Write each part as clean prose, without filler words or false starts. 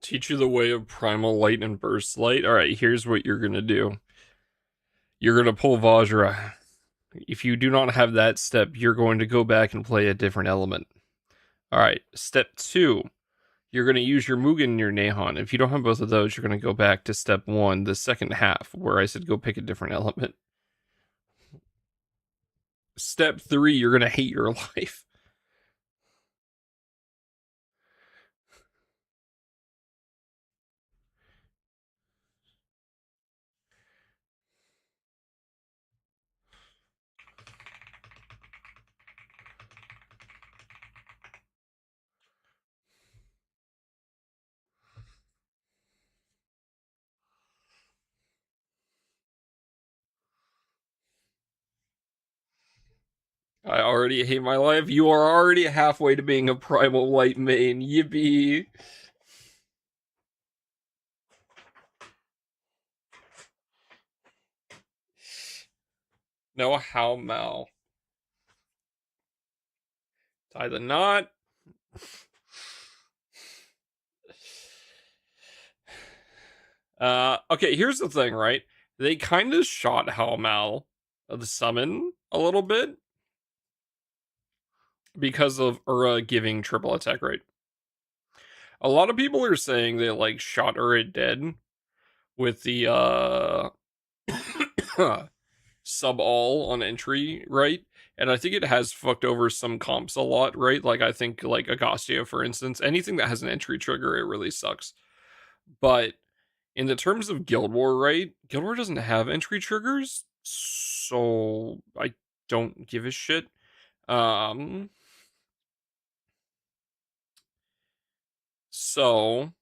Teach you the way of primal light and burst light. Alright, here's what you're gonna do. You're gonna pull Vajra. If you do not have that step, you're going to go back and play a different element. Alright, step 2. You're going to use your Mugen and your Nahon. If you don't have both of those, you're going to go back to step 1, the second half, where I said go pick a different element. Step 3, you're going to hate your life. I already hate my life. You are already halfway to being a primal light main. Yippee. No, how Mal. Tie the knot. Okay, here's the thing, right? They kind of shot How Mal, the summon, a little bit. Because of Ura giving triple attack rate. A lot of people are saying they like shot Ura dead with the sub all on entry, right? And I think it has fucked over some comps a lot, right? Like I think like Agastya, for instance, anything that has an entry trigger, it really sucks. But in the terms of Guild War, right? Guild War doesn't have entry triggers, so I don't give a shit. So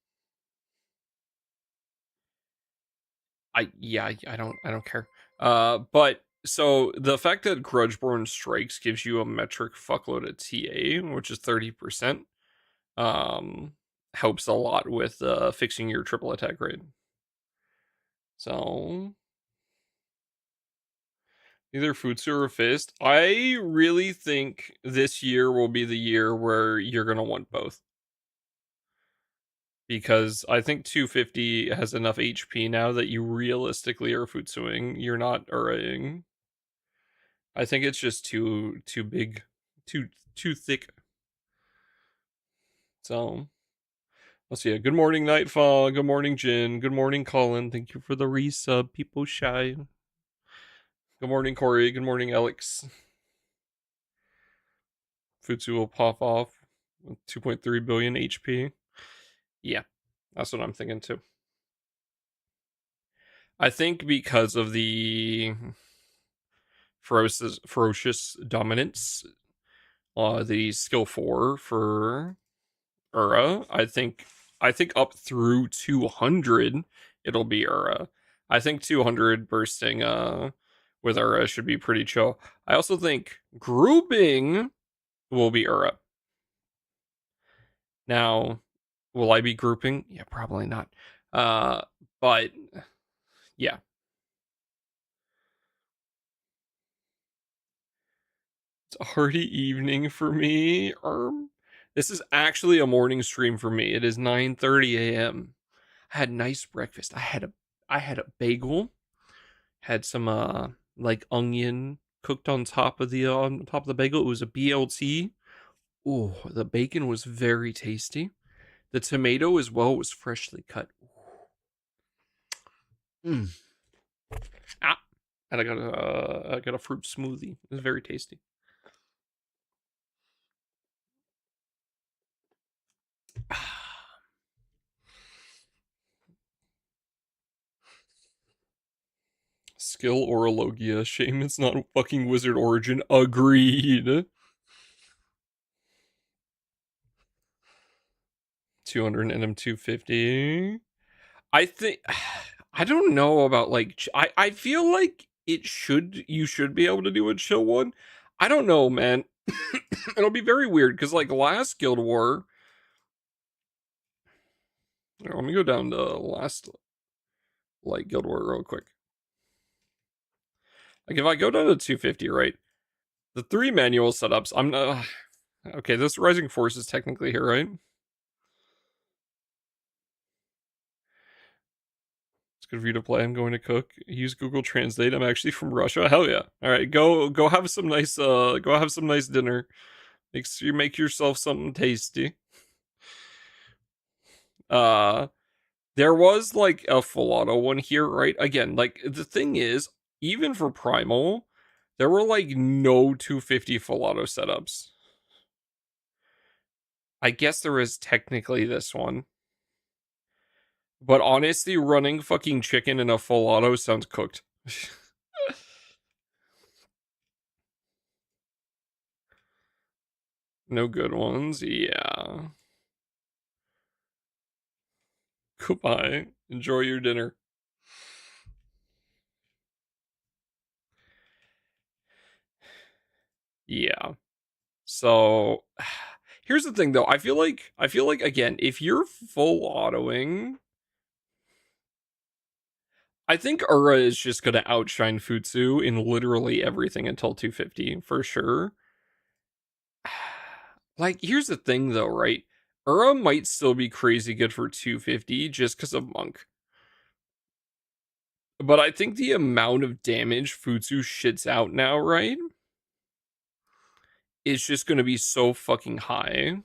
I don't care. But so the fact that Grudgeborn Strikes gives you a metric fuckload of TA, which is 30%, helps a lot with fixing your triple attack rate. So either Futsu or Fist. I really think this year will be the year where you're gonna want both. Because I think 250 has enough HP now that you realistically are Futsuing. You're not Uraing. I think it's just too big, too thick. So let's see. Good morning, Nightfall. Good morning, Jin. Good morning, Colin. Thank you for the resub, people shy. Good morning, Corey. Good morning, Alex. Futsu will pop off with 2.3 billion HP. Yeah, that's what I'm thinking too. I think because of the ferocious dominance, the skill 4 for Ura, I think up through 200 it'll be Ura. I think 200 bursting with Ura should be pretty chill. I also think grouping will be Ura. Now, will I be grouping? Yeah, probably not. But yeah. It's already evening for me. This is actually a morning stream for me. It is 9:30 a.m. I had nice breakfast. I had a bagel, had some like onion cooked on top of the bagel. It was a BLT. Oh, the bacon was very tasty. The tomato as well was freshly cut. And I got a fruit smoothie. It was very tasty. Skill Orologia. Shame it's not fucking Wizard Origin. Agreed. 200 NM 250. I think I don't know about like I feel like you should be able to do a chill one. I don't know, man. It'll be very weird because like last Guild War. Let me go down to last like Guild War real quick. Like if I go down to 250, right? The 3 manual setups, I'm not okay, this Rising Force is technically here, right? good for you to play. I'm going to cook. Use Google Translate. I'm actually from Russia. Hell yeah. All right, go have some nice dinner. Make yourself something tasty. Uh there was like a full auto one here, right? Again, like the thing is, even for Primal, there were like no 250 full auto setups. I guess there is technically this one. But honestly, running fucking chicken in a full auto sounds cooked. No good ones. Yeah. Goodbye. Enjoy your dinner. Yeah. So here's the thing though. I feel like again, if you're full autoing, I think Ura is just gonna outshine Futsu in literally everything until 250 for sure. Like, here's the thing though, right? Ura might still be crazy good for 250 just because of Monk. But I think the amount of damage Futsu shits out now, right, is just gonna be so fucking high.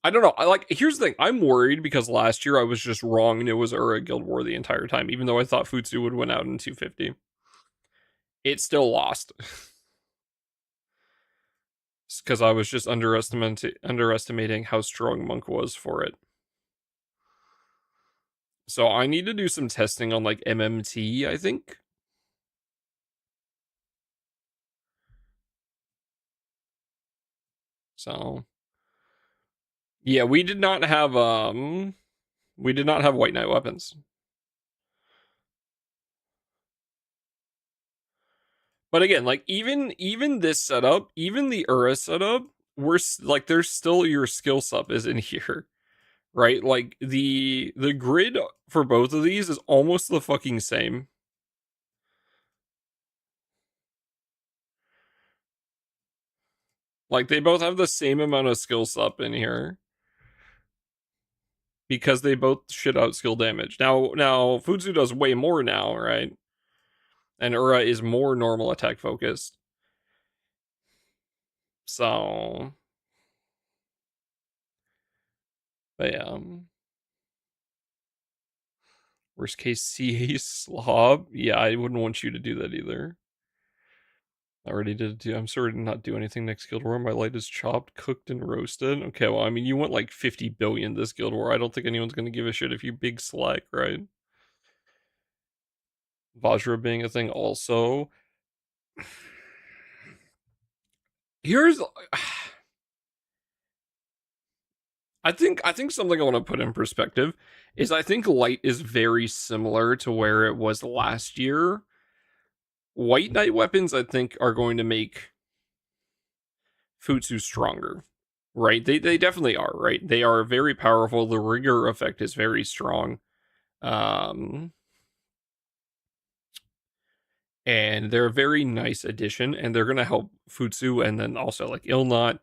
I don't know. Here's the thing. I'm worried because last year I was just wrong and it was Ura Guild War the entire time, even though I thought Futsu would win out in 250. It still lost. Because I was just underestimating how strong Monk was for it. So I need to do some testing on like MMT, I think. So yeah, we did not have White Knight weapons. But again, like even this setup, even the Ura setup, we're like there's still your skill sup is in here, right? Like the grid for both of these is almost the fucking same. Like they both have the same amount of skill sup in here because they both shit out skill damage. Now Futsu does way more now, right? And Ura is more normal attack focused. So, but yeah. Worst case, CA slob. Yeah, I wouldn't want you to do that either. I already did it too. I'm sorry to not do anything next Guild War. My light is chopped, cooked, and roasted. Okay, well, I mean, you went like 50 billion this Guild War. I don't think anyone's going to give a shit if you big slack, right? Vajra being a thing also. Here's I think something I want to put in perspective is I think light is very similar to where it was last year. White Knight weapons, I think, are going to make Futsu stronger. Right? They definitely are, right? They are very powerful. The rigor effect is very strong. Um and they're a very nice addition, and they're gonna help Futsu and then also like Ilnot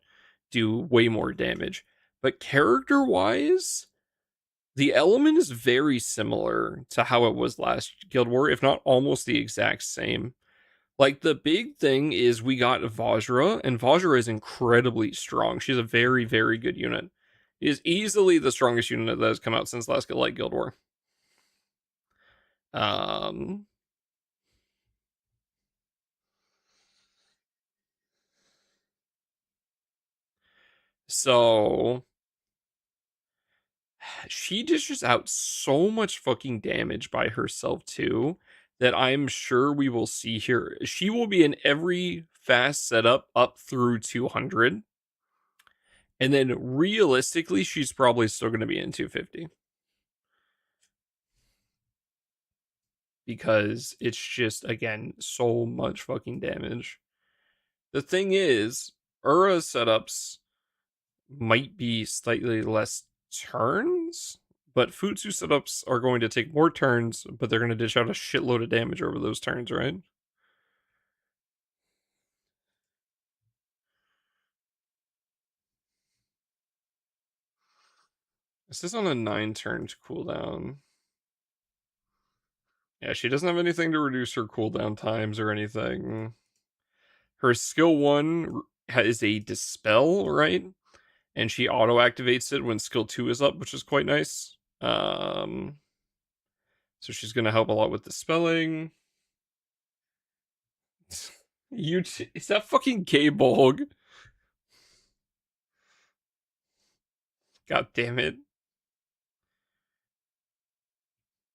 do way more damage. But character wise, the element is very similar to how it was last Guild War, if not almost the exact same. Like the big thing is we got Vajra, and Vajra is incredibly strong. She's a very, very good unit. It is easily the strongest unit that has come out since last Light Guild War. Um, so she dishes out so much fucking damage by herself too that I'm sure we will see here. She will be in every fast setup up through 200. And then realistically, she's probably still going to be in 250. Because it's just, again, so much fucking damage. The thing is, Ura setups might be slightly less turns, but Futsu setups are going to take more turns, but they're going to dish out a shitload of damage over those turns, right? This is on a 9-turn cooldown. Yeah, she doesn't have anything to reduce her cooldown times or anything. Her skill 1 is a dispel, right? And she auto activates it when skill 2 is up, which is quite nice. So she's gonna help a lot with the spelling. Is that fucking K-Bolg? God damn it.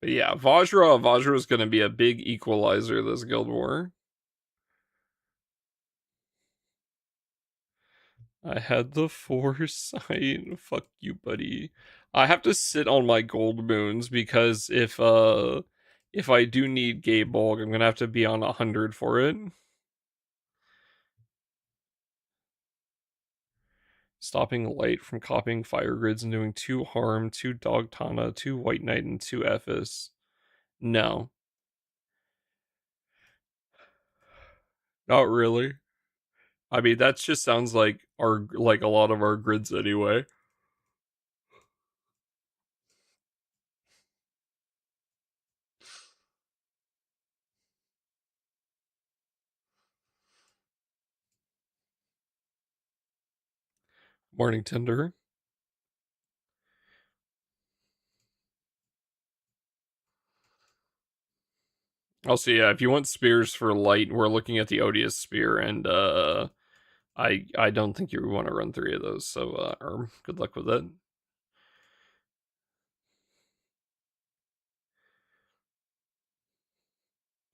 But yeah, Vajra is gonna be a big equalizer this Guild War. I had the foresight. Fuck you, buddy. I have to sit on my gold moons because if I do need K-Bolg, I'm gonna have to be on 100 for it. Stopping light from copying fire grids and doing 2 harm, 2 Dogtana, 2 White Knight, and 2 Ephes. No. Not really. I mean, that just sounds like a lot of our grids anyway. Morning Tinder. Also, yeah, if you want spears for light, we're looking at the Odious spear, and I don't think you want to run 3 of those. So, good luck with it.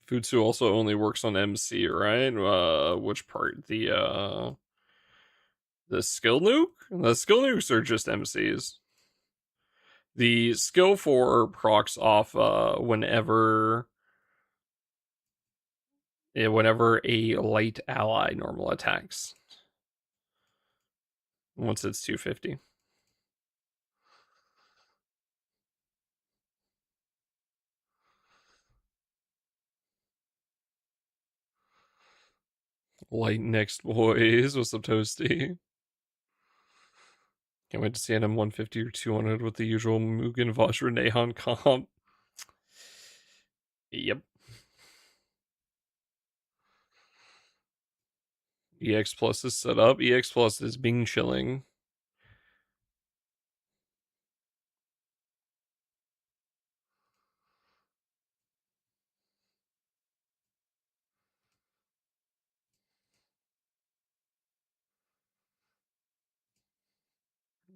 Futsu also only works on MC, right? Which part? The skill nuke? The skill nukes are just MCs. The skill 4 procs off whenever a light ally normal attacks. Once it's 250. Light next, boys. What's up, Toasty? Can't wait to see NM 150 or 200 with the usual Mugen Vajra Nehan comp. Yep. EX Plus is set up. EX Plus is being chilling.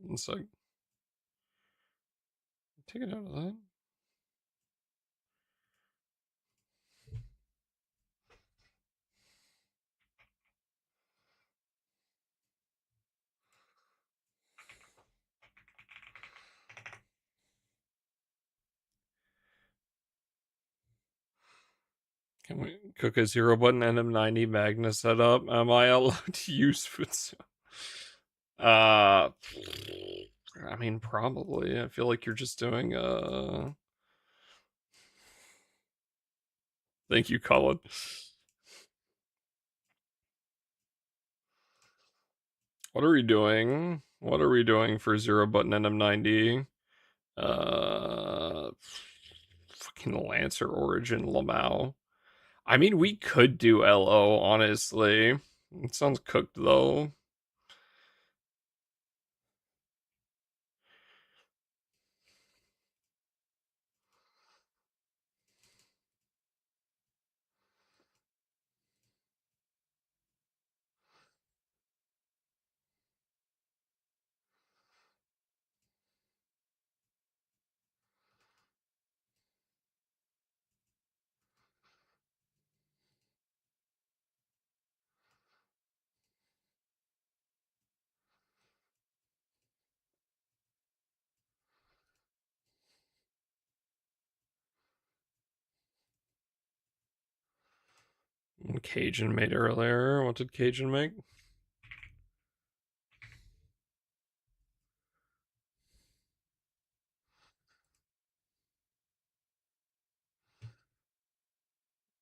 One sec. Take it out of that. Can we cook a 0 button NM90 Magna setup? Am I allowed to use Futsu? I mean, probably. I feel like you're just doing Thank you, Colin. What are we doing? What are we doing for 0 button NM90? Fucking Lancer Origin Lamau. I mean, we could do LO, honestly. It sounds cooked, though. Cajun made earlier. What did Cajun make?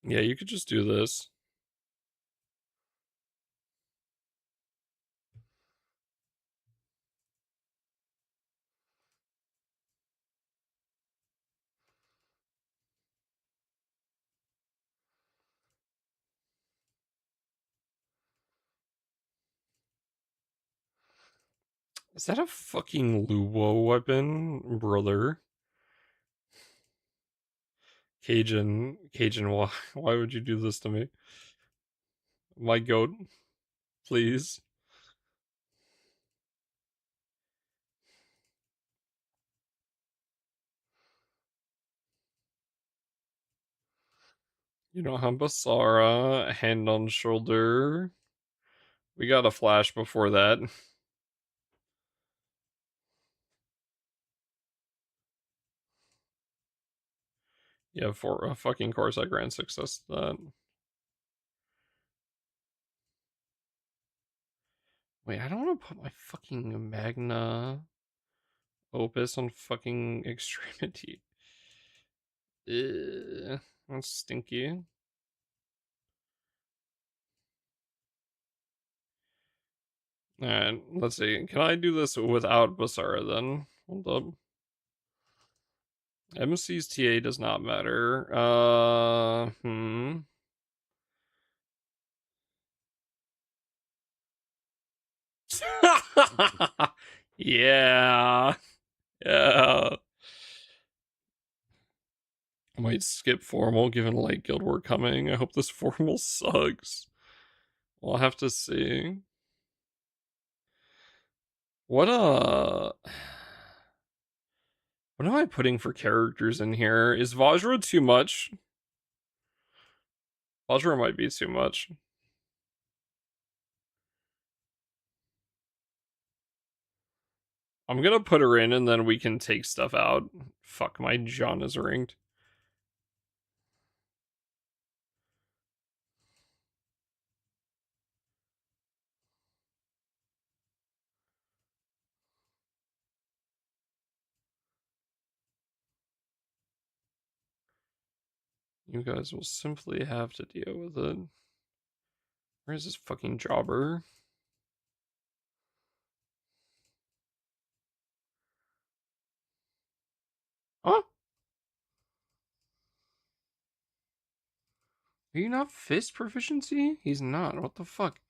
Yeah, you could just do this. Is that a fucking Luo weapon, brother? Cajun, why would you do this to me? My goat, please. You don't have Basara, hand on shoulder. We got a flash before that. Yeah, for a fucking course I grant success to that. Wait, I don't want to put my fucking Magna Opus on fucking Extremity. That's stinky. Alright, let's see. Can I do this without Basara then? Hold up. MC's TA does not matter. Yeah. Yeah. Might skip formal given late guild war coming. I hope this formal sucks. We'll have to see. What what am I putting for characters in here? Is Vajra too much? Vajra might be too much. I'm gonna put her in and then we can take stuff out. Fuck, my John is ranked. You guys will simply have to deal with it. Where's this fucking jobber? Huh? Are you not fist proficiency? He's not. What the fuck?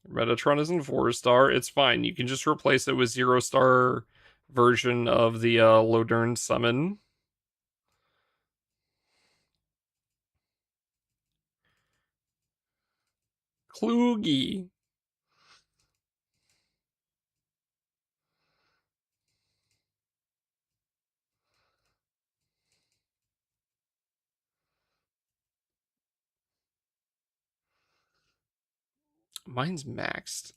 Metatron isn't 4-star. It's fine. You can just replace it with 0-star version of the Lodern summon. Kloogie. Mine's maxed.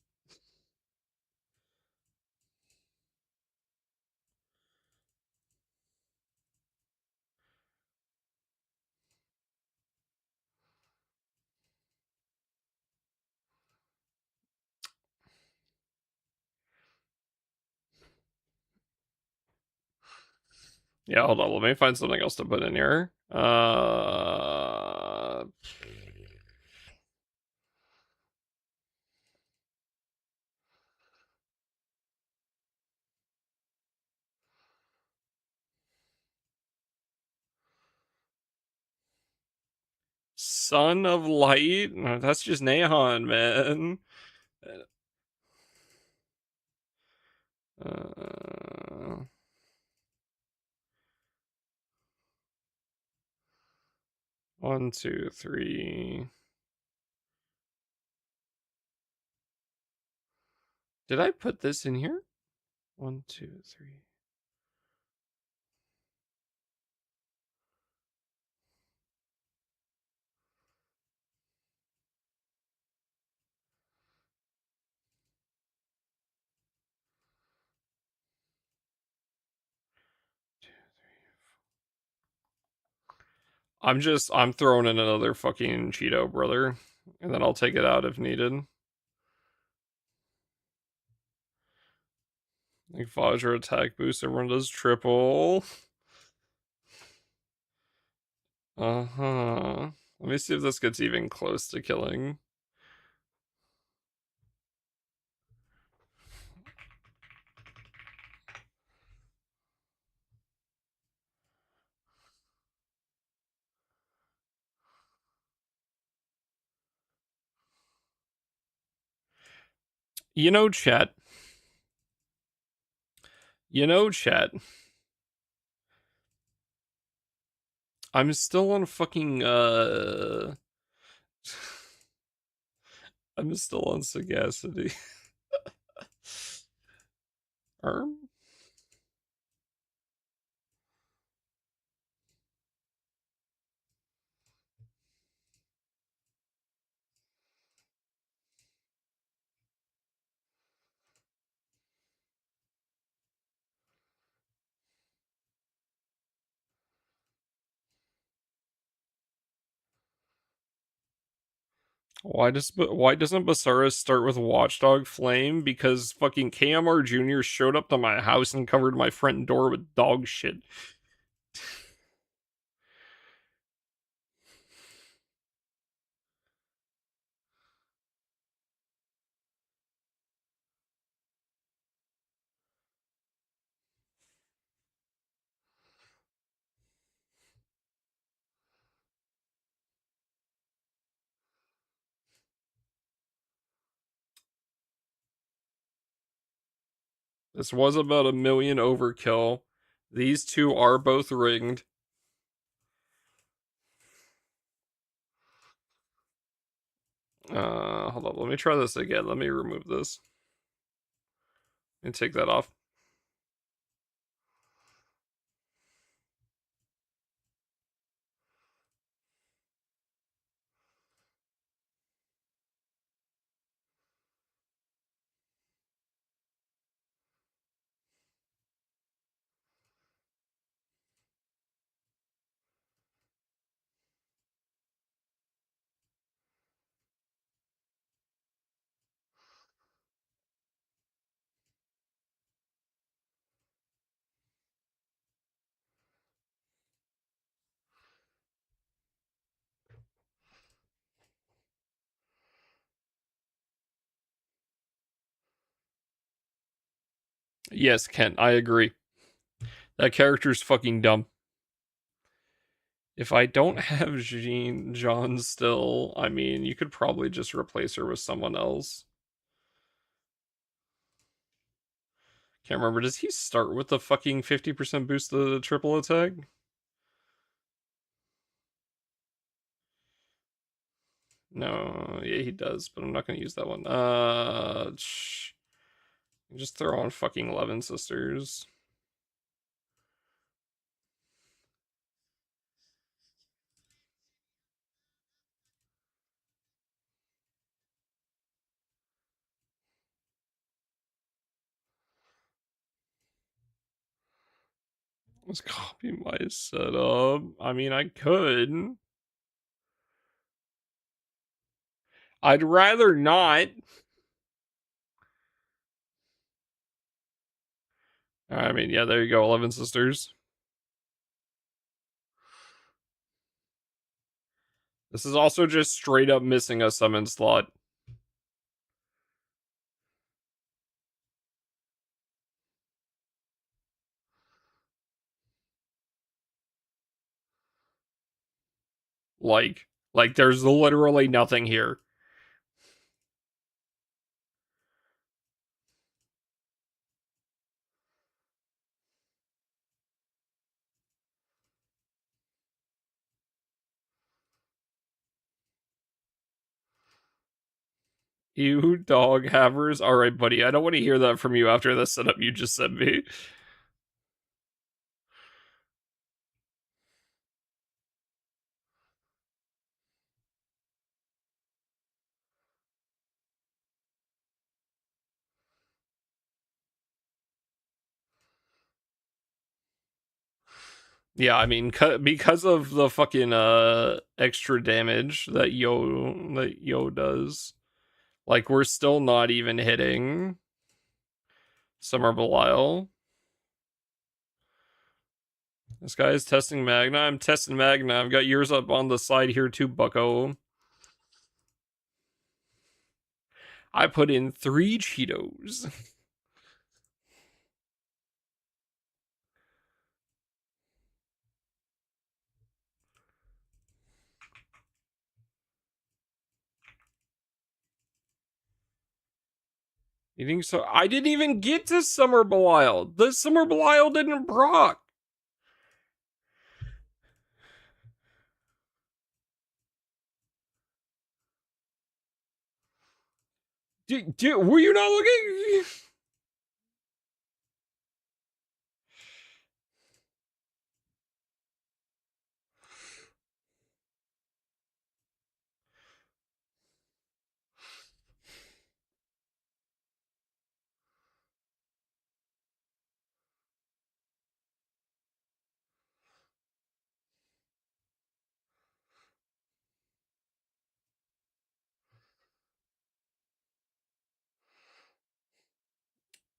Yeah, hold on. Let me find something else to put in here. Son of Light? That's just Nahon, man. Uh, 1, 2, 3. Did I put this in here? 1, 2, 3. I'm throwing in another fucking Cheeto, brother. And then I'll take it out if needed. Like Vajra attack boost, everyone does triple. Uh-huh. Let me see if this gets even close to killing. You know, chat. You know, chat. I'm still on fucking, I'm still on Sagacity. Arm? Why doesn't Basaris start with Watchdog Flame? Because fucking KMR Jr. showed up to my house and covered my front door with dog shit. This was about 1 million overkill. These two are both ringed. Hold on. Let me try this again. Let me remove this and take that off. Yes, Kent, I agree. That character's fucking dumb. If I don't have Jean John still, I mean, you could probably just replace her with someone else. Can't remember. Does he start with the fucking 50% boost to the triple attack? No, yeah, he does, but I'm not gonna use that one. Just throw on fucking 11 sisters. Let's copy my setup. I mean, I could. I'd rather not. I mean, yeah, there you go, 11 sisters. This is also just straight up missing a summon slot. Like there's literally nothing here. You dog havers. All right, buddy. I don't want to hear that from you after the setup you just sent me. Yeah, I mean, because of the fucking extra damage that Yo does, like we're still not even hitting Summer Belial. This guy is testing Magna. I'm testing Magna. I've got yours up on the side here too, Bucko. I put in 3 Cheetos. You think so? I didn't even get to Summer Belial. The Summer Belial didn't proc. Dude, were you not looking?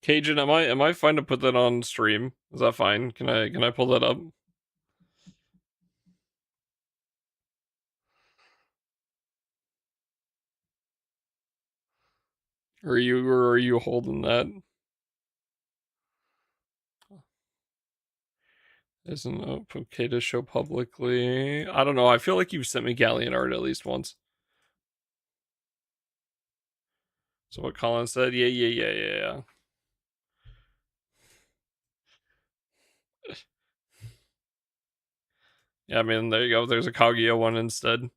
Cajun, am I fine to put that on stream? Is that fine? Can I pull that up? Or are you holding that? Isn't it okay to show publicly? I don't know. I feel like you've sent me Galleon art at least once. So what Colin said? Yeah. Yeah, I mean, there you go. There's a Kaguya one instead.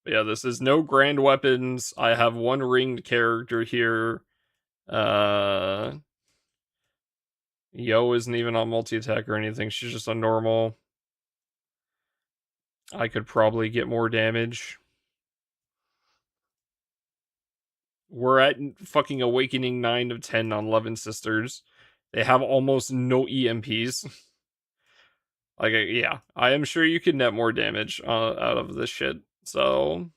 But yeah, this is no grand weapons. I have one ringed character here. Yo isn't even on multi-attack or anything. She's just a normal. I could probably get more damage. We're at fucking Awakening 9 of 10 on Love and Sisters. They have almost no EMPs. Like, yeah, I am sure you could net more damage out of this shit. So,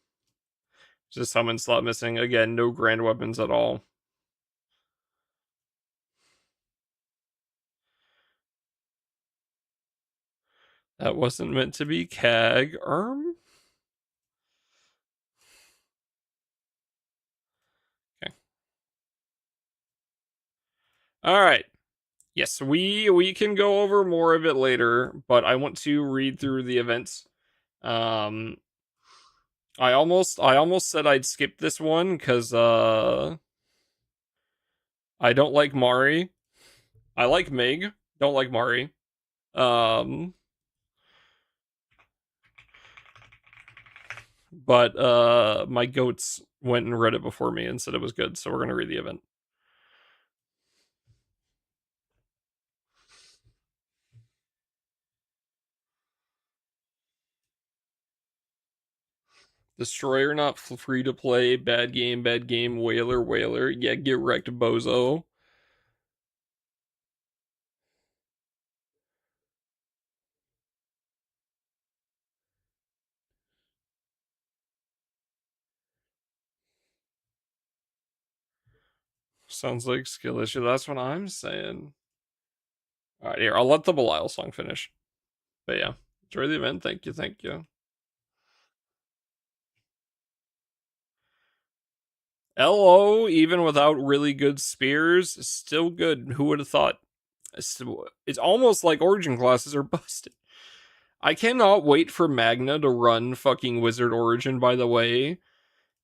just summon slot missing. Again, no grand weapons at all. That wasn't meant to be CAG. Okay. All right. Yes, we can go over more of it later, but I want to read through the events. I almost said I'd skip this one because I don't like Mari. I like Meg, don't like Mari. But my goats went and read it before me and said it was good, so we're gonna read the event. Destroyer not free to play. Bad game. Whaler. Yeah, get wrecked, bozo. Sounds like skill issue. That's what I'm saying. All right, here. I'll let the Belial song finish. But yeah, enjoy the event. Thank you. LO, even without really good spears, is still good. Who would have thought? It's almost like origin classes are busted. I cannot wait for Magna to run fucking Wizard Origin, by the way,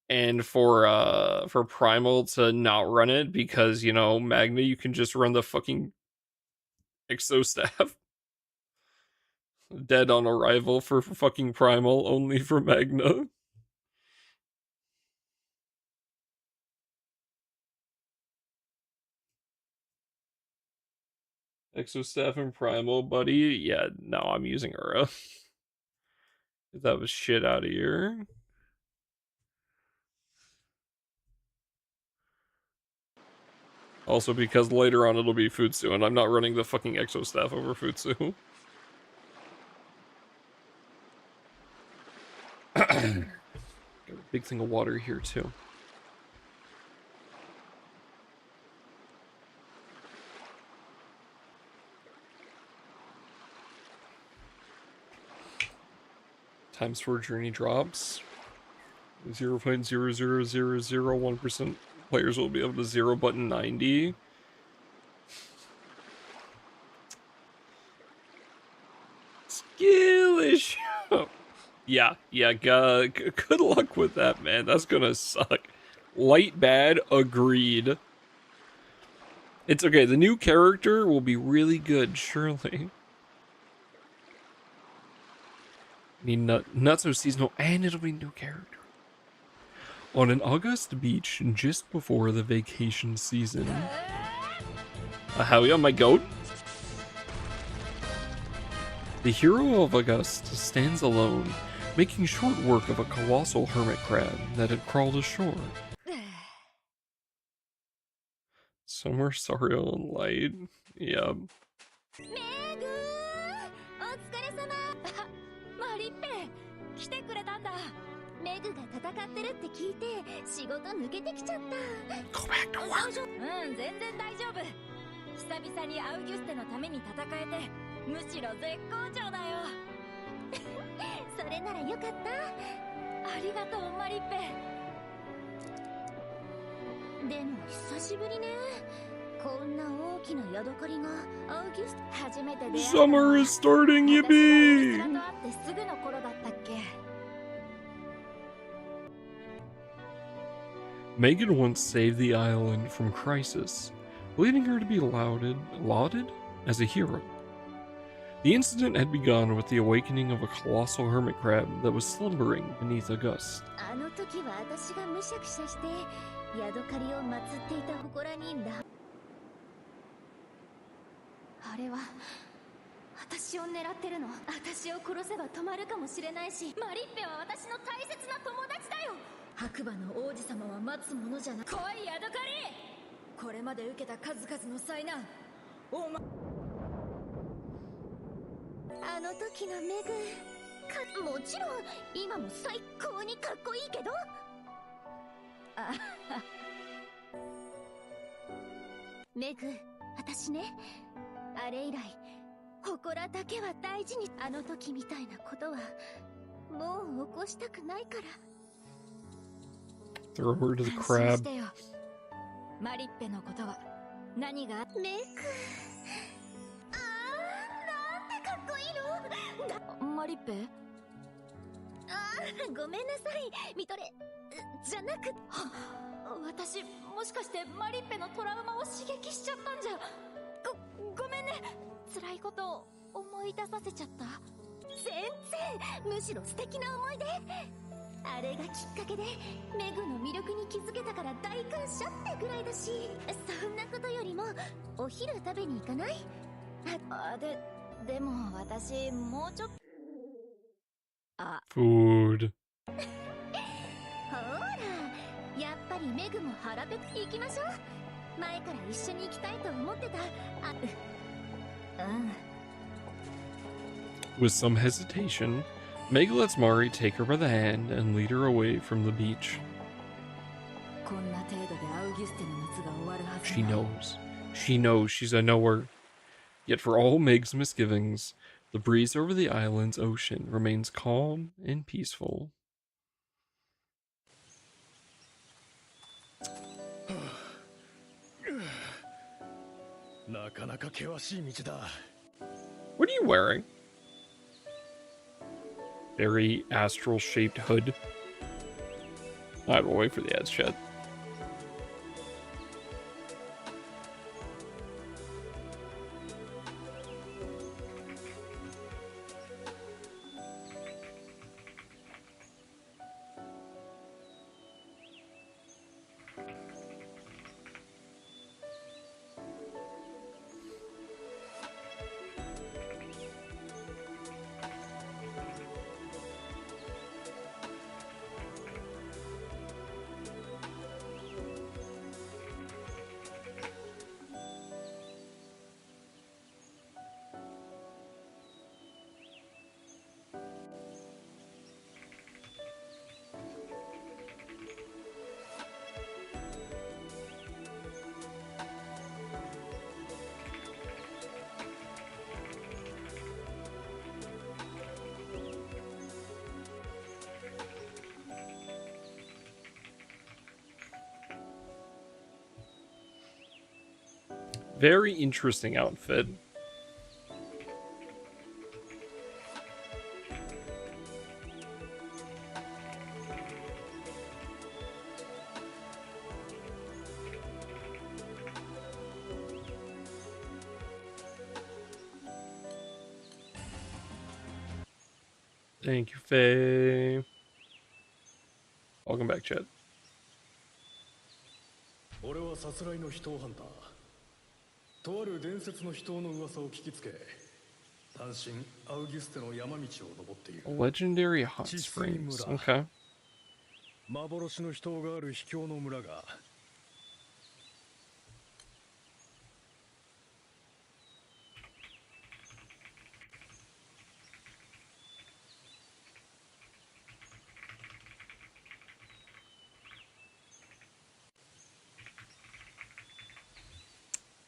and for Primal to not run it because, you know, Magna, you can just run the fucking Exo Staff. Dead on arrival for fucking Primal, only for Magna. Exo Staff and Primal, buddy. Yeah, no, I'm using Ura. Get that was shit out of here. Also because later on it'll be Futsu, and I'm not running the fucking Exo Staff over Futsu. Got a big thing of water here too. Times 4 journey drops. 0.00001% players will be able to zero button 90. Skill issue. Yeah, good luck with that, man. That's gonna suck. Light bad, agreed. It's okay, the new character will be really good, surely. Need not so seasonal, and it'll be new character. On an August beach just before the vacation season. Hell yeah, my goat. The hero of August stands alone, making short work of a colossal hermit crab that had crawled ashore. Summer, sorrow, and light. Yep. Go back to work. 全然大丈夫。久々にアウギュステのために戦えて、むしろ絶好調だよ。それならよかった。ありがとうマリッペ。でも久しぶりね。こんな大きなヤドカリがアウギュステ初めて出会った。Summer is starting, yippee! 私が会ってすぐの頃だったっけ。Megan once saved the island from crisis, leading her to be lauded as a hero. The incident had begun with the awakening of a colossal hermit crab that was slumbering beneath August. あの時は私がむしゃくしゃしてヤドカリを祀っていた祠にあれは私を狙ってるの。私を殺せば止まるかもしれないし、マリッペは私の大切な友達だよ。白馬の王子様は待つものじゃない。来いヤドカリ。これまで受けた数々の災難、あの時のメグもちろん今も最高にかっこいいけど、メグ、私ね、あれ以来祠だけは大事に。あの時みたいなことはもう起こしたくないから。Throw her to the crab. マリッペのことは何が。メグ、なんてかっこいいの。マリッペ、ごめんなさい、見とれじゃなく。私もしかしてマリッペのトラウマを刺激しちゃったんじゃ。ごめんね。辛いことを思い出させちゃった。全然、むしろ素敵な思い出。あれがきっかけでメグの魅力に気づけたから大感謝ってぐらいだし、そんなことよりもお昼食べに行かない？でも私もうちょっと。Food. ほら、やっぱりメグも腹ペコ行きましょう。前から一緒に行きたいと思ってた。With some hesitation, Meg lets Mari take her by the hand and lead her away from the beach. She knows. She knows she's a knower. Yet for all Meg's misgivings, the breeze over the island's ocean remains calm and peaceful. What are you wearing? Very astral-shaped hood. Alright, we'll wait for the ads, chat. Very interesting outfit. Thank you, Faye. Welcome back, Chet. 俺はさすらいの人をハンター。とある伝説の人の噂を聞きつけ、単身アウギュステの山道を登っている。Legendary hot springs. Okay. 幻の人がある秘境の村が。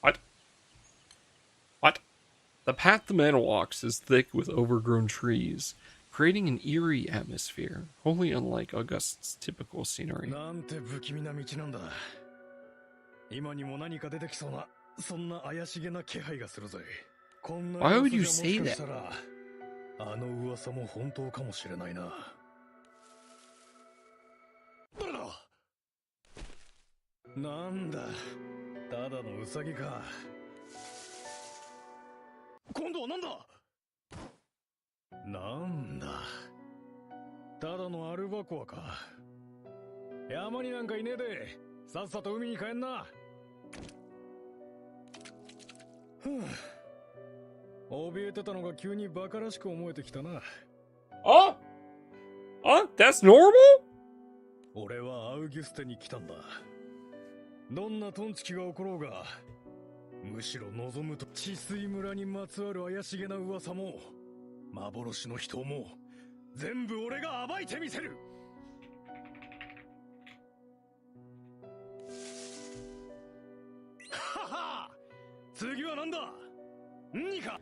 What? What? The path the man walks is thick with overgrown trees, creating an eerie atmosphere, wholly unlike August's typical scenery. なんて不気味な道なんだ。今にも何か出てきそうな、そんな怪しげな気配がするぜ。こんな Why would 噂 you じゃも say しか that? したら、あの噂も本当かもしれないな。誰だ？なんだ、ただのウサギか。今度はなんだ？なんだ、ただのアルバコアか。山になんかいねえで、さっさと海に帰んな。怯えてたのが急にバカらしく思えてきたな。Oh? That's normal? 俺はアウギュステに来たんだ。どんなトンチキが起ころうが、むしろ望むと治水村にまつわる怪しげな噂も幻の人も全部俺が暴いてみせる。はは、次はなんだ？何か。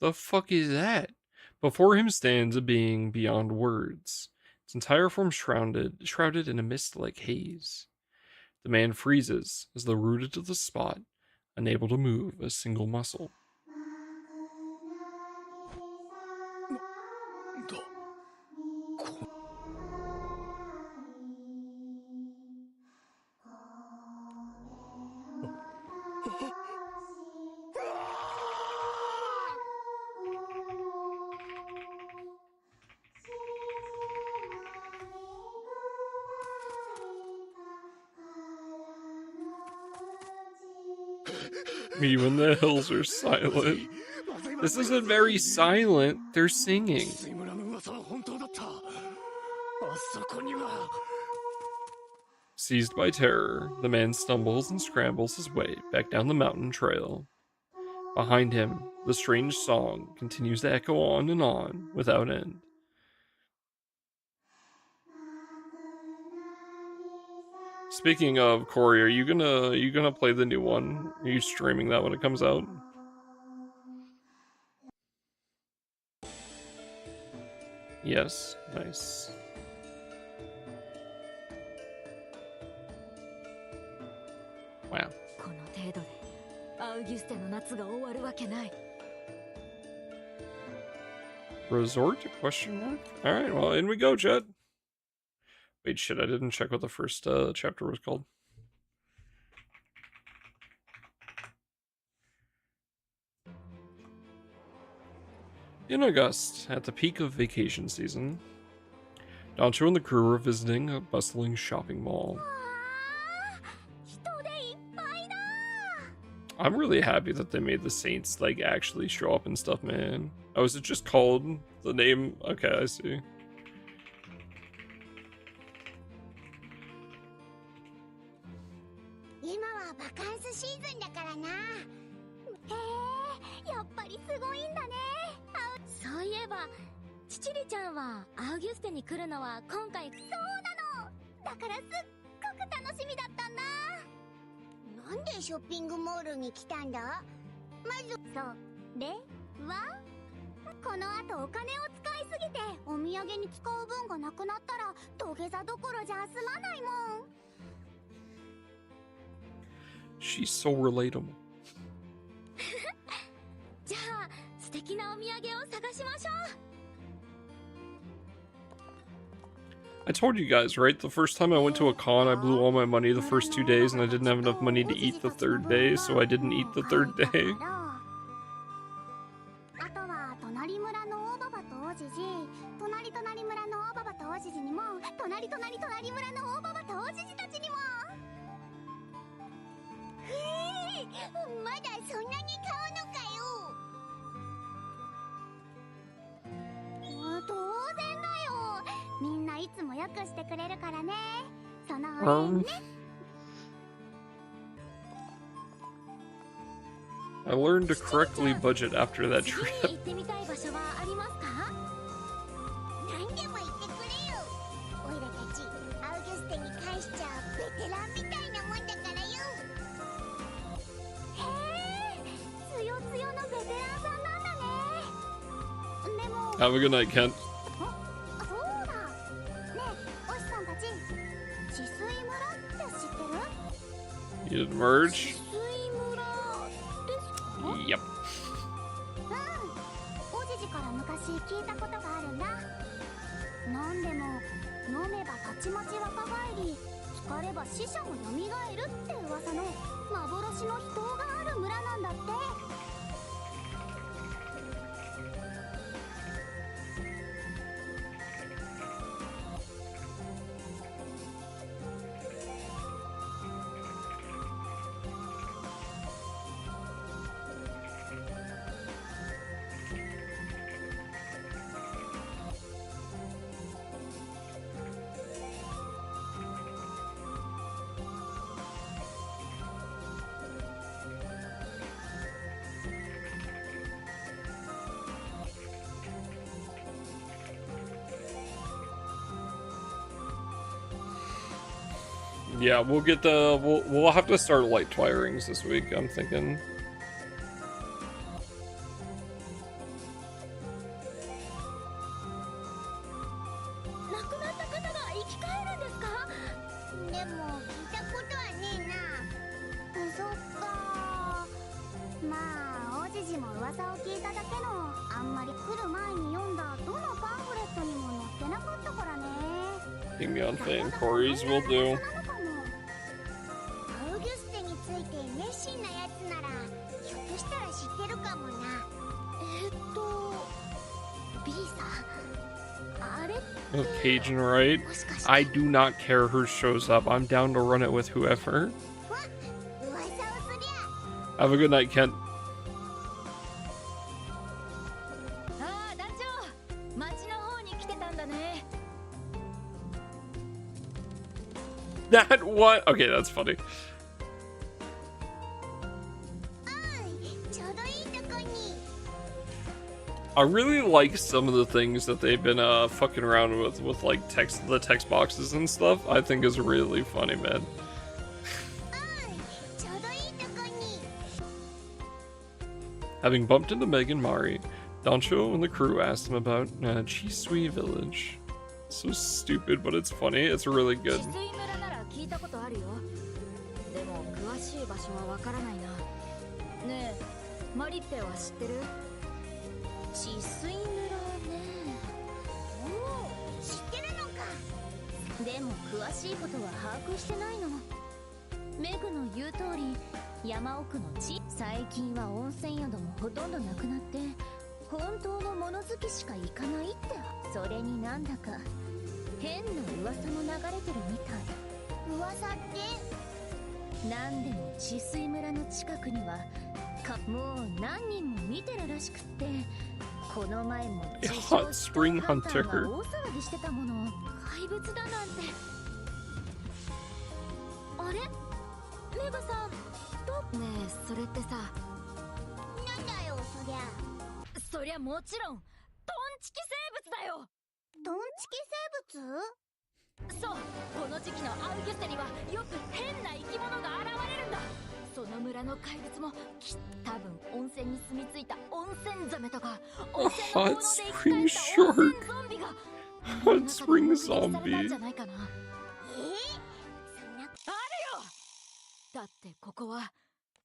The fuck is that? Before him stands a being beyond words, its entire form shrouded in a mist-like haze. The man freezes as though rooted to the spot, unable to move a single muscle. だ、こMe when the hills are silent. This isn't very silent. They're singing. Seized by terror, the man stumbles and scrambles his way back down the mountain trail. Behind him, the strange song continues to echo on and on without end. Speaking of, Corey, are you gonna play the new one? Are you streaming that when it comes out? Yes, nice. Wow. この程度でアウギュステの夏が終わるわけない。 Resort? Question mark? Alright, well, in we go, Jed. Wait, shit, I didn't check what the first chapter was called. In August, at the peak of vacation season, Dancho and the crew were visiting a bustling shopping mall. I'm really happy that they made the Saints, like, actually show up and stuff, man. Oh, is it just called the name? Okay, I see. 今はバカンスシーズンだからな。へえ、やっぱりすごいんだね。そういえばチチリちゃんはアウギュステに来るのは今回。そうなの。だからすっごく楽しみだったんだ。なんでショッピングモールに来たんだ？まず、それはこの後お金を使いすぎてお土産に使う分がなくなったら土下座どころじゃ済まないもん。 She's so relatable. じゃあ素敵なお土産を探しましょう。I told you guys, right? The first time I went to a con, I blew all my money the first 2 days, and I didn't have enough money to eat the 3rd day, so I didn't eat the 3rd day. あとは隣村の大ババと王子寺、隣村の大ババと王子寺にも、隣村の大ババと王子寺たちにも。まだそんなに買うのかよ。当然だよ。みんないつもよくしてくれるからね。そのお礼ね。I learned to correctly budget after that trip. 行ってみたい場所はありますか？何でも言ってくれよ。オイラたちアウギュステに返しちゃベテランみたいなもんだからよ。へえ、つよつよのベテランさんなんだね。でも Have a good night, Kent. そうだ。ねえ、おしさんたち、治水村って知ってる？ You did merge? 治水村ですかYep. 王子寺から昔聞いたことがあるんだ。なんでも飲めばたちまち若返り、浸かれば死者も蘇るって噂の幻の秘湯がある村なんだって。Yeah, we'll get the we'll have to start light twirings this week, I'm thinking. 亡くなった方が生き返るんですか？でも聞いたことはねえな。そっか。まあ王子寺も噂を聞いただけの、あんまり来る前に読んだどのパンフレットにも載ってなかったからね。 Ping me on Faye and Corey's will do. アウギュステについて熱心なやつならひょっとしたら知ってるかもな。B さん、あれ Oh, Cajun, right? もしかして I do not care who shows up. I'm down to run it with whoever. 噂をすりゃ。 Have a good night, Kent. ああ団長、町の方に来てたんだね。 That what? Okay, that's funny. ちょうどいいとこに。 I really like some of the things that they've been fucking around with like the text boxes and stuff. I think is really funny, man. ちょうどいいとこに。 Having bumped into Meg and Mari, Dancho and the crew asked him about Chisui Village. So stupid, but it's funny. It's really good. 治水村なら聞いたことあるよ。でも詳しい場所はわからないな。ねえ、マリッペは知ってる？治水村ね。おお、知ってるのか。でも詳しいことは把握してないの。メグの言う通り、山奥の地、最近は温泉宿もほとんどなくなって、本当の物好きしか行かないって。それになんだか変な噂も流れてるみたい。噂って？なんでも治水村の近くにはもう何人も見てるらしくって、この前も自称 Hot Spring ハンター Hunter. が大騒ぎしてたもの。怪物だなんて。あれメガさんとねえ、それってさ。なんだよそりゃ。そりゃもちろんトンチキ生物だよ。トンチキ生物？そう、この時期のアウギュステにはよく変な生き物が現れるんだ。その村の怪物も多分温泉に住み着いた温泉ザメとか、温泉の効能で生き返った温泉ゾンビが Hot Spring されたん Zombie. じゃないかな。そんな。あるよ。だってここは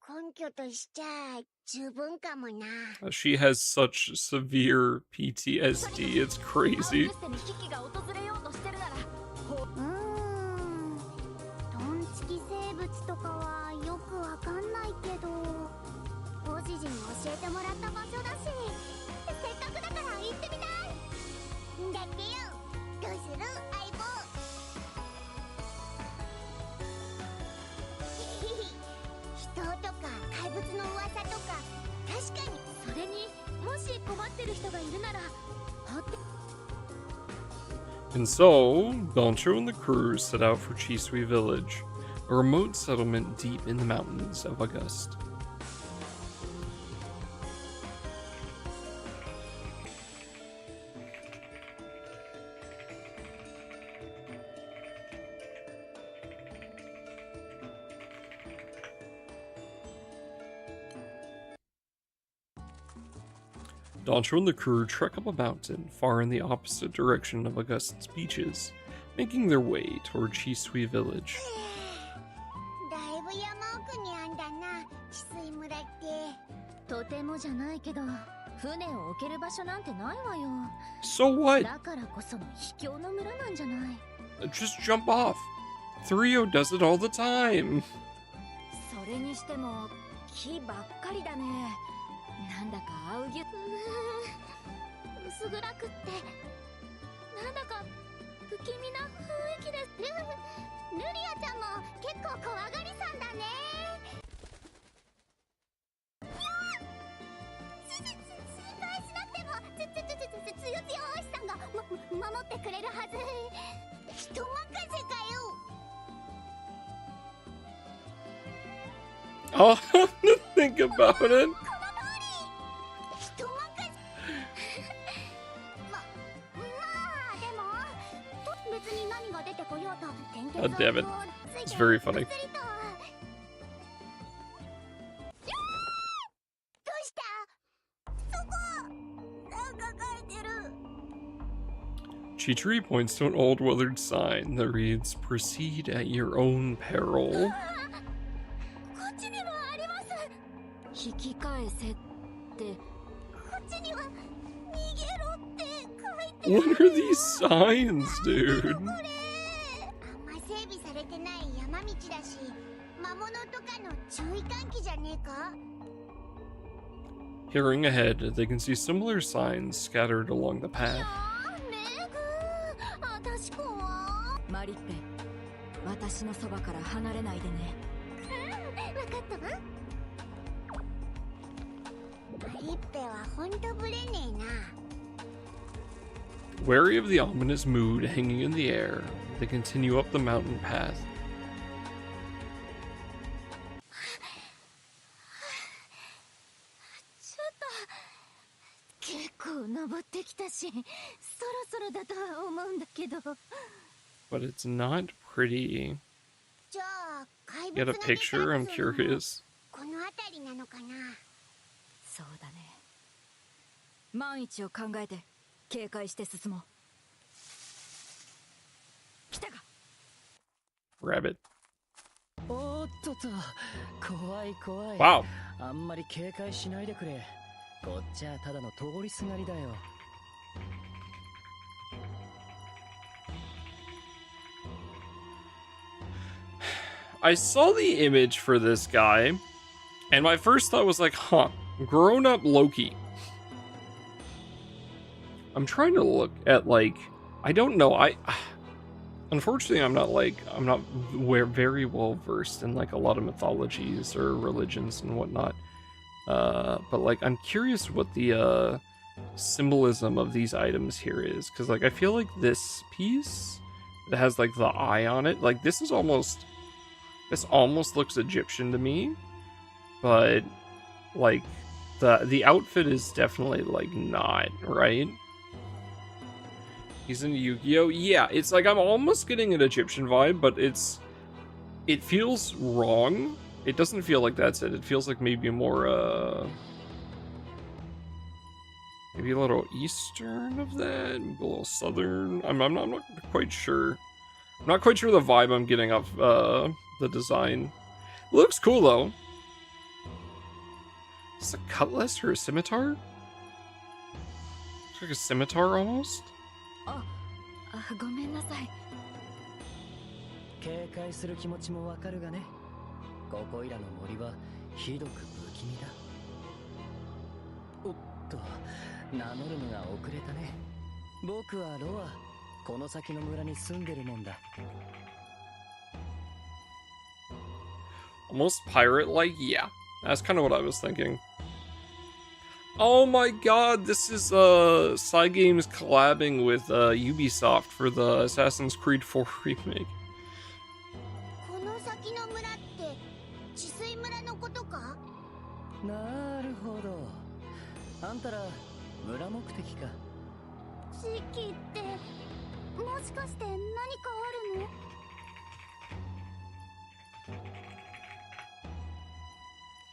根拠としちゃ十分かもな。She has such severe PTSD. It's アウギ crazy. ュステに危機が訪れようとしてるなら、生物とかはよくわかんないけど、おじじに教えてもらった場所だし、せっかくだから行ってみない？だってよ、どうする相棒？人とか怪物の噂とか、確かに。それにもし困ってる人がいるなら放って。 And so, Belcher and the crew set out for Chisui Village, a remote settlement deep in the mountains of Auguste. Belcher and the crew trek up a mountain far in the opposite direction of Auguste's beaches, making their way toward Chisui Village. だいぶ山奥にあんだな、治水村って。とてもじゃないけど、船を置ける場所なんてないわよ。 So what? だからこその秘境の村なんじゃない。 Just jump off. Thrio does it all the time. それにしても木ばっかりだね。なんだか青ぎゅ薄暗くって、なんだか不気味な雰囲気です。ルリアちゃんも結構怖がりさんだね。心配しなくても、つよつよおしさんが守ってくれるはず。人任せかよ。I'll have to think about it. 別に何が出てこようと God damn it. It's very funny. どうしたそこなんか書いてる。 Chitri points to an old weathered sign that reads, "Proceed at your own peril." こっちにもあります。引き返せって。こっちには逃げろって書いてる。 What are these signs, dude? これあんま整備されてない山道だし、魔物とかの注意喚起じゃねえか？ Peering ahead, they can see similar signs scattered along the path. メグ、私怖い。マリッペ、私のそばから離れないでね。わかったわ。マリッペはほんとブレねえな。 Wary of the ominous mood hanging in the air, they continue up the mountain path. ちょっと結構登ってきたし、そろそろだとは思うんだけど。 But it's not pretty. じゃあ怪 Get 物 a が picture? I'm 出たりするのも curious. この辺りなのかな。そうだね。万一を考えて警戒して進もう。来たか。 Rabbit. おっとっと、怖い怖い。 Wow. あんまり警戒しないでくれ。こっちはただの通りすがりだよ。I saw the image for this guy, and my first thought was like, huh, grown-up Loki. I'm trying to look at, like, I don't know, unfortunately, I'm not very well versed in, like, a lot of mythologies or religions and whatnot, but, like, I'm curious what the, symbolism of these items here is, because, like, I feel like this piece that has, like, the eye on it, like, this almost looks Egyptian to me, but like the outfit is definitely like not, right? He's in Yu-Gi-Oh! Yeah, it's like I'm almost getting an Egyptian vibe, but it feels wrong. It doesn't feel like that's it. It feels like maybe more maybe a little eastern of that, maybe a little southern. I'm not quite sure. I'm not quite sure the vibe I'm getting off the design. It looks cool though. Is this a cutlass or a scimitar? Looks like a scimitar almost. ごめんなさい。警戒する気持ちもわかるがね。ここいらの森はひどく不気味だ。おっと、名乗るのが遅れたね。僕はロア、この先の村に住んでるもんだ。Almost pirate-like? Yeah. That's kind of what I was thinking. Oh my god, this is Cygames collabing with Ubisoft for the Assassin's Creed 4 remake. この先の村って治水村のことか？なるほど。あんたら村目的か。地域ってもしかして何かあるの？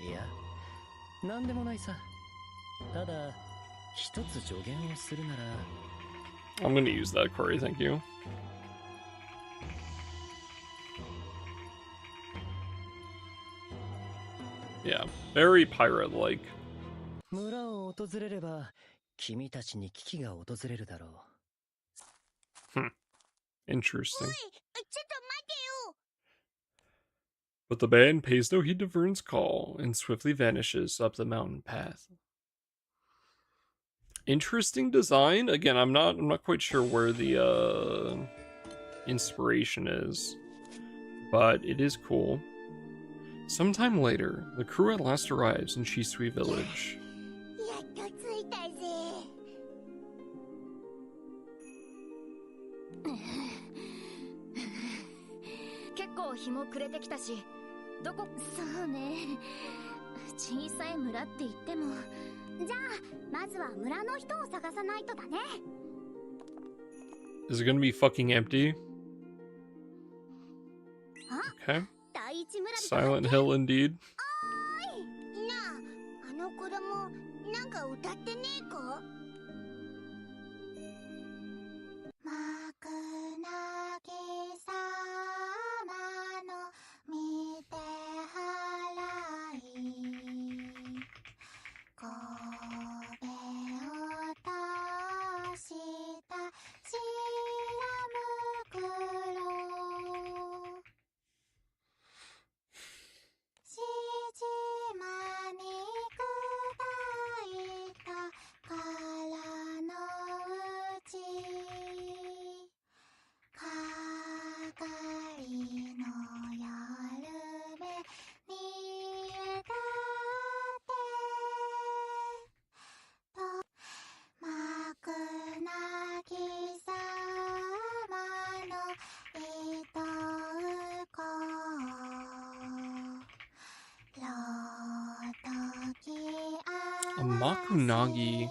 いや、なんでもないさ。ただ、一つ助言をするなら。I'm gonna use that, Corey, thank you. Yeah, very pirate-like. 村を訪れれば、君たちに危機が訪れるだろう。Interesting. おい、ちょっと待てよ。 But the band pays no heed to Vern's call and swiftly vanishes up the mountain path. Interesting design. Again, I'm not quite sure where the inspiration is, but it is cool. Sometime later, the crew at last arrives in Shisui Village. やっと着いたぜ。結構日も暮れてきたし、どこ？そうね。小さい村って言っても、じゃあまずは村の人を探さないとだね。Is it gonna be fucking empty? Okay. 第一村人。 Silent Hill indeed. おい、なあ、あの子供なんか歌ってねえか？幕なぎさまの見て払い、神戸を足したしらむくろ、しじまに砕いたからのうち、かがりの夜目にえたってと、幕なぎさまのいとうこ、ろときあ A Makunagi.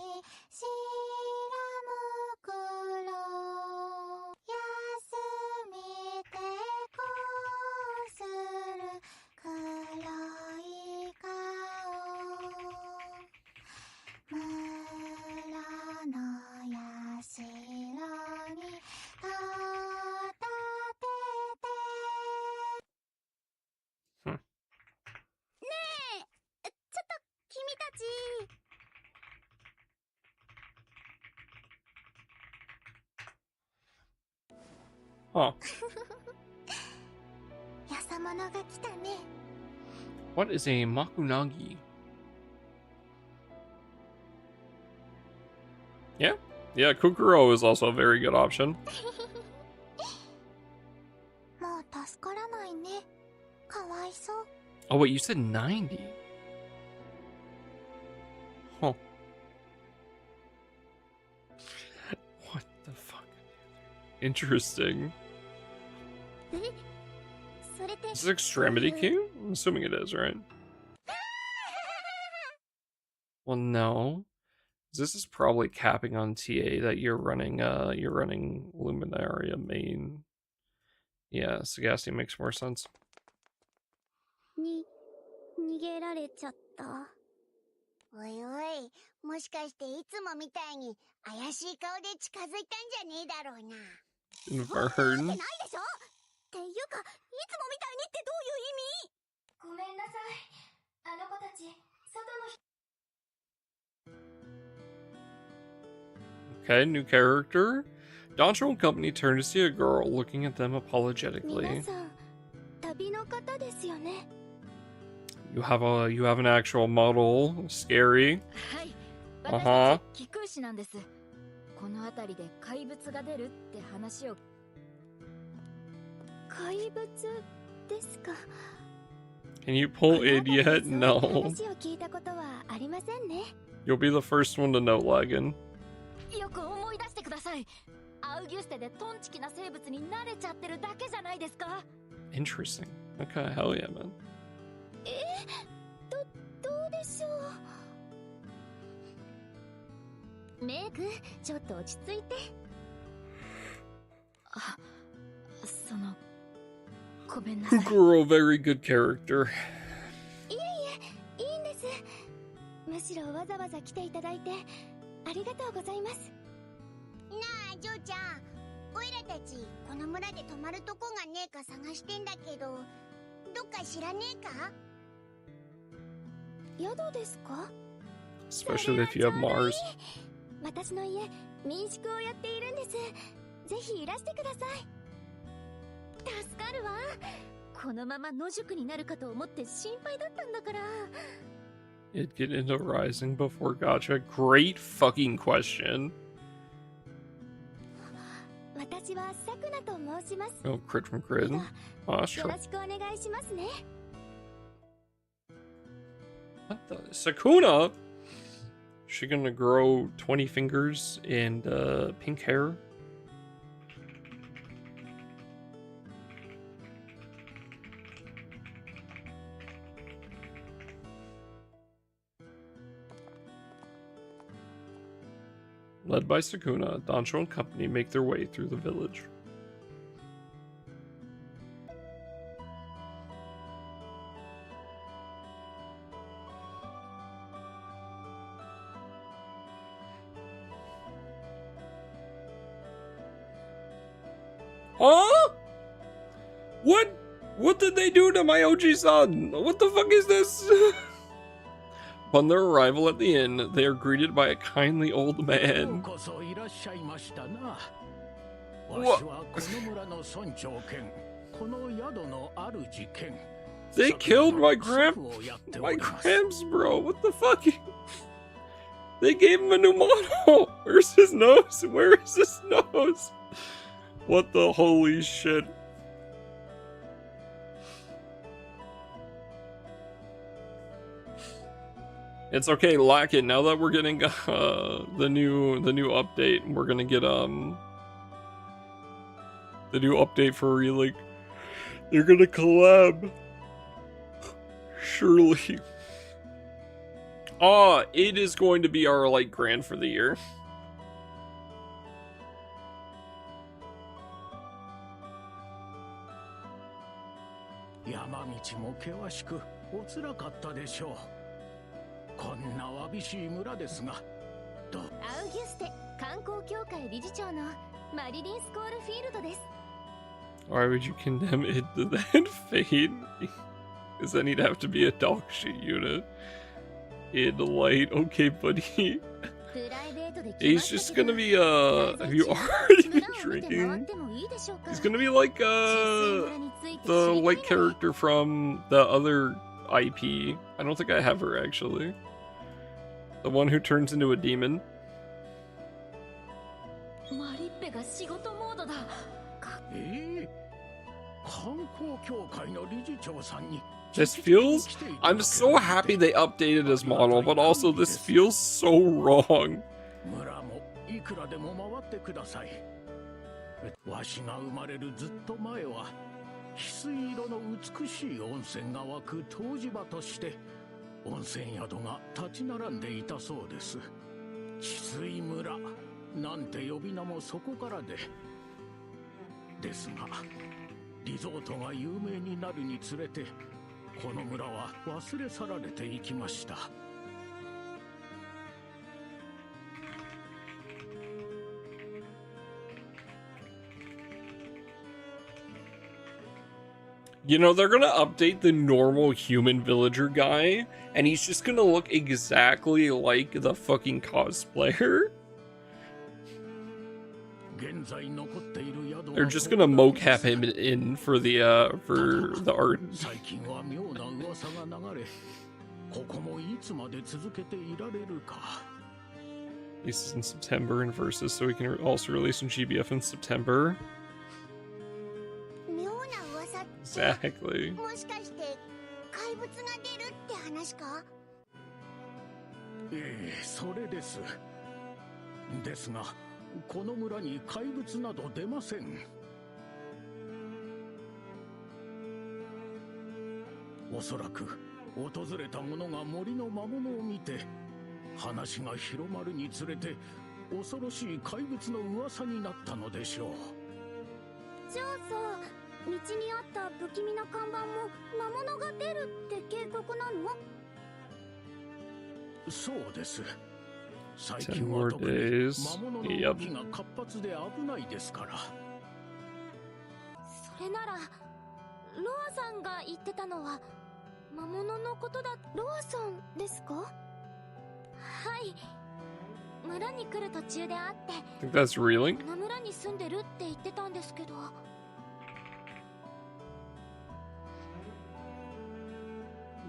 しらむくろ、休みてこする黒い顔、村の社にとたてて。 Hmm. ねえ、ちょっと君たち。Huh. やさまのが来たね。 What is a Makunagi? Yeah. Yeah, Kukuro is also a very good option. もう助からないね。かわいそう。 Oh, wait, you said 90. Huh. What the fuck? Interesting. それって Is this Extremity King? I'm assuming it is, right? Well, no. This is probably capping on TA that you're running Luminaria main. Yeah, Sagasti makes more sense. 逃げられちゃった。おいおい、もしかしていつもみたいに怪しい顔で近づいたんじゃねえだろうな。 Vern. ないでしょ。っていうか、いつもみたいにってどういう意味？ごめんなさい。あの子たち、外の人。 Okay, new character. Doncho and company turn to see a girl looking at them apologetically. 皆さん、旅の方ですよね。You have an actual model. Scary. はい、 Uh-huh. 私たち貴空士なんです。この辺りで怪物が出るって話を。怪物ですか。 Can you pull it yet? No. 話を聞いたことはありませんね。 You'll be the first one to know, Lagan. よく思い出してください。アウギュステでトンチキな生物に慣れちゃってるだけじゃないですか。 Interesting. Okay, hell yeah, man. どうでしょう。メイク、ちょっと落ち着いて。あ、その、ごめんなさい。 Kukuro, very good character. いいんです。むしろわざわざ来ていただいてありがとうございます。なあジョーちゃん、オイラたちこの村で泊まるとこがねえか探してんだけど、どっか知らねえか。宿ですか。 Especially if you have Mars. 私の家、民宿をやっているんです。ぜひいらしてください。助かるわ。このまま野宿になるかと思って心配だったんだから。 It'd get into Rising before Gacha. Great fucking question. 私はサクナと申します。 Oh, crit from crit. Oh, that's よ true. ろしくお願いしますね。 What the? Sakuna? Is she gonna grow 20 fingers and pink hair? Led by Sakuna, Dancho and company make their way through the village. Huh? What did they do to my OG-san? What the fuck is this? Upon their arrival at the inn, they are greeted by a kindly old man. They killed my Gramps, bro. What the fuck? They gave him a new model. Where's his nose? Where is his nose? What the holy shit? It's okay, Lack it. Now that we're getting the new update, we're gonna get the new update for Relic. They're gonna collab. Surely. It is going to be our like grand for the year. Why would you condemn it to that fate? Because then he'd have to be a dog shit unit. In light, okay, buddy. He's just gonna be, have you already been drinking? He's gonna be like, the white character from the other IP. I don't think I have her, actually. The one who turns into a demon. This feels... I'm so happy they updated his model, but also this feels so wrong. You know, they're gonna update the normal human villager guy, and he's just gonna look exactly like the fucking cosplayer. They're just gonna mocap him in for the art. 最近は妙な噂が流れ、ここもいつまで続けていられるか。 Releases in September and Versus, so we can also release in GBF in September. 妙な噂って Exactly. もしかして怪物が出るって話か？ええ、それです。ですが、この村に怪物など出ません。おそらく訪れた者が森の魔物を見て、話が広まるにつれて恐ろしい怪物の噂になったのでしょう。じゃあさ、道にあった不気味な看板も魔物が出るって警告なの？そうです。最10近は more 特に days. 魔物の動きが活発で危ないですから。それならロアさんが言ってたのは魔物のことだ。ロアさんですか？はい、村に来る途中で会って I think that's reeling. この村に住んでるって言ってたんですけど。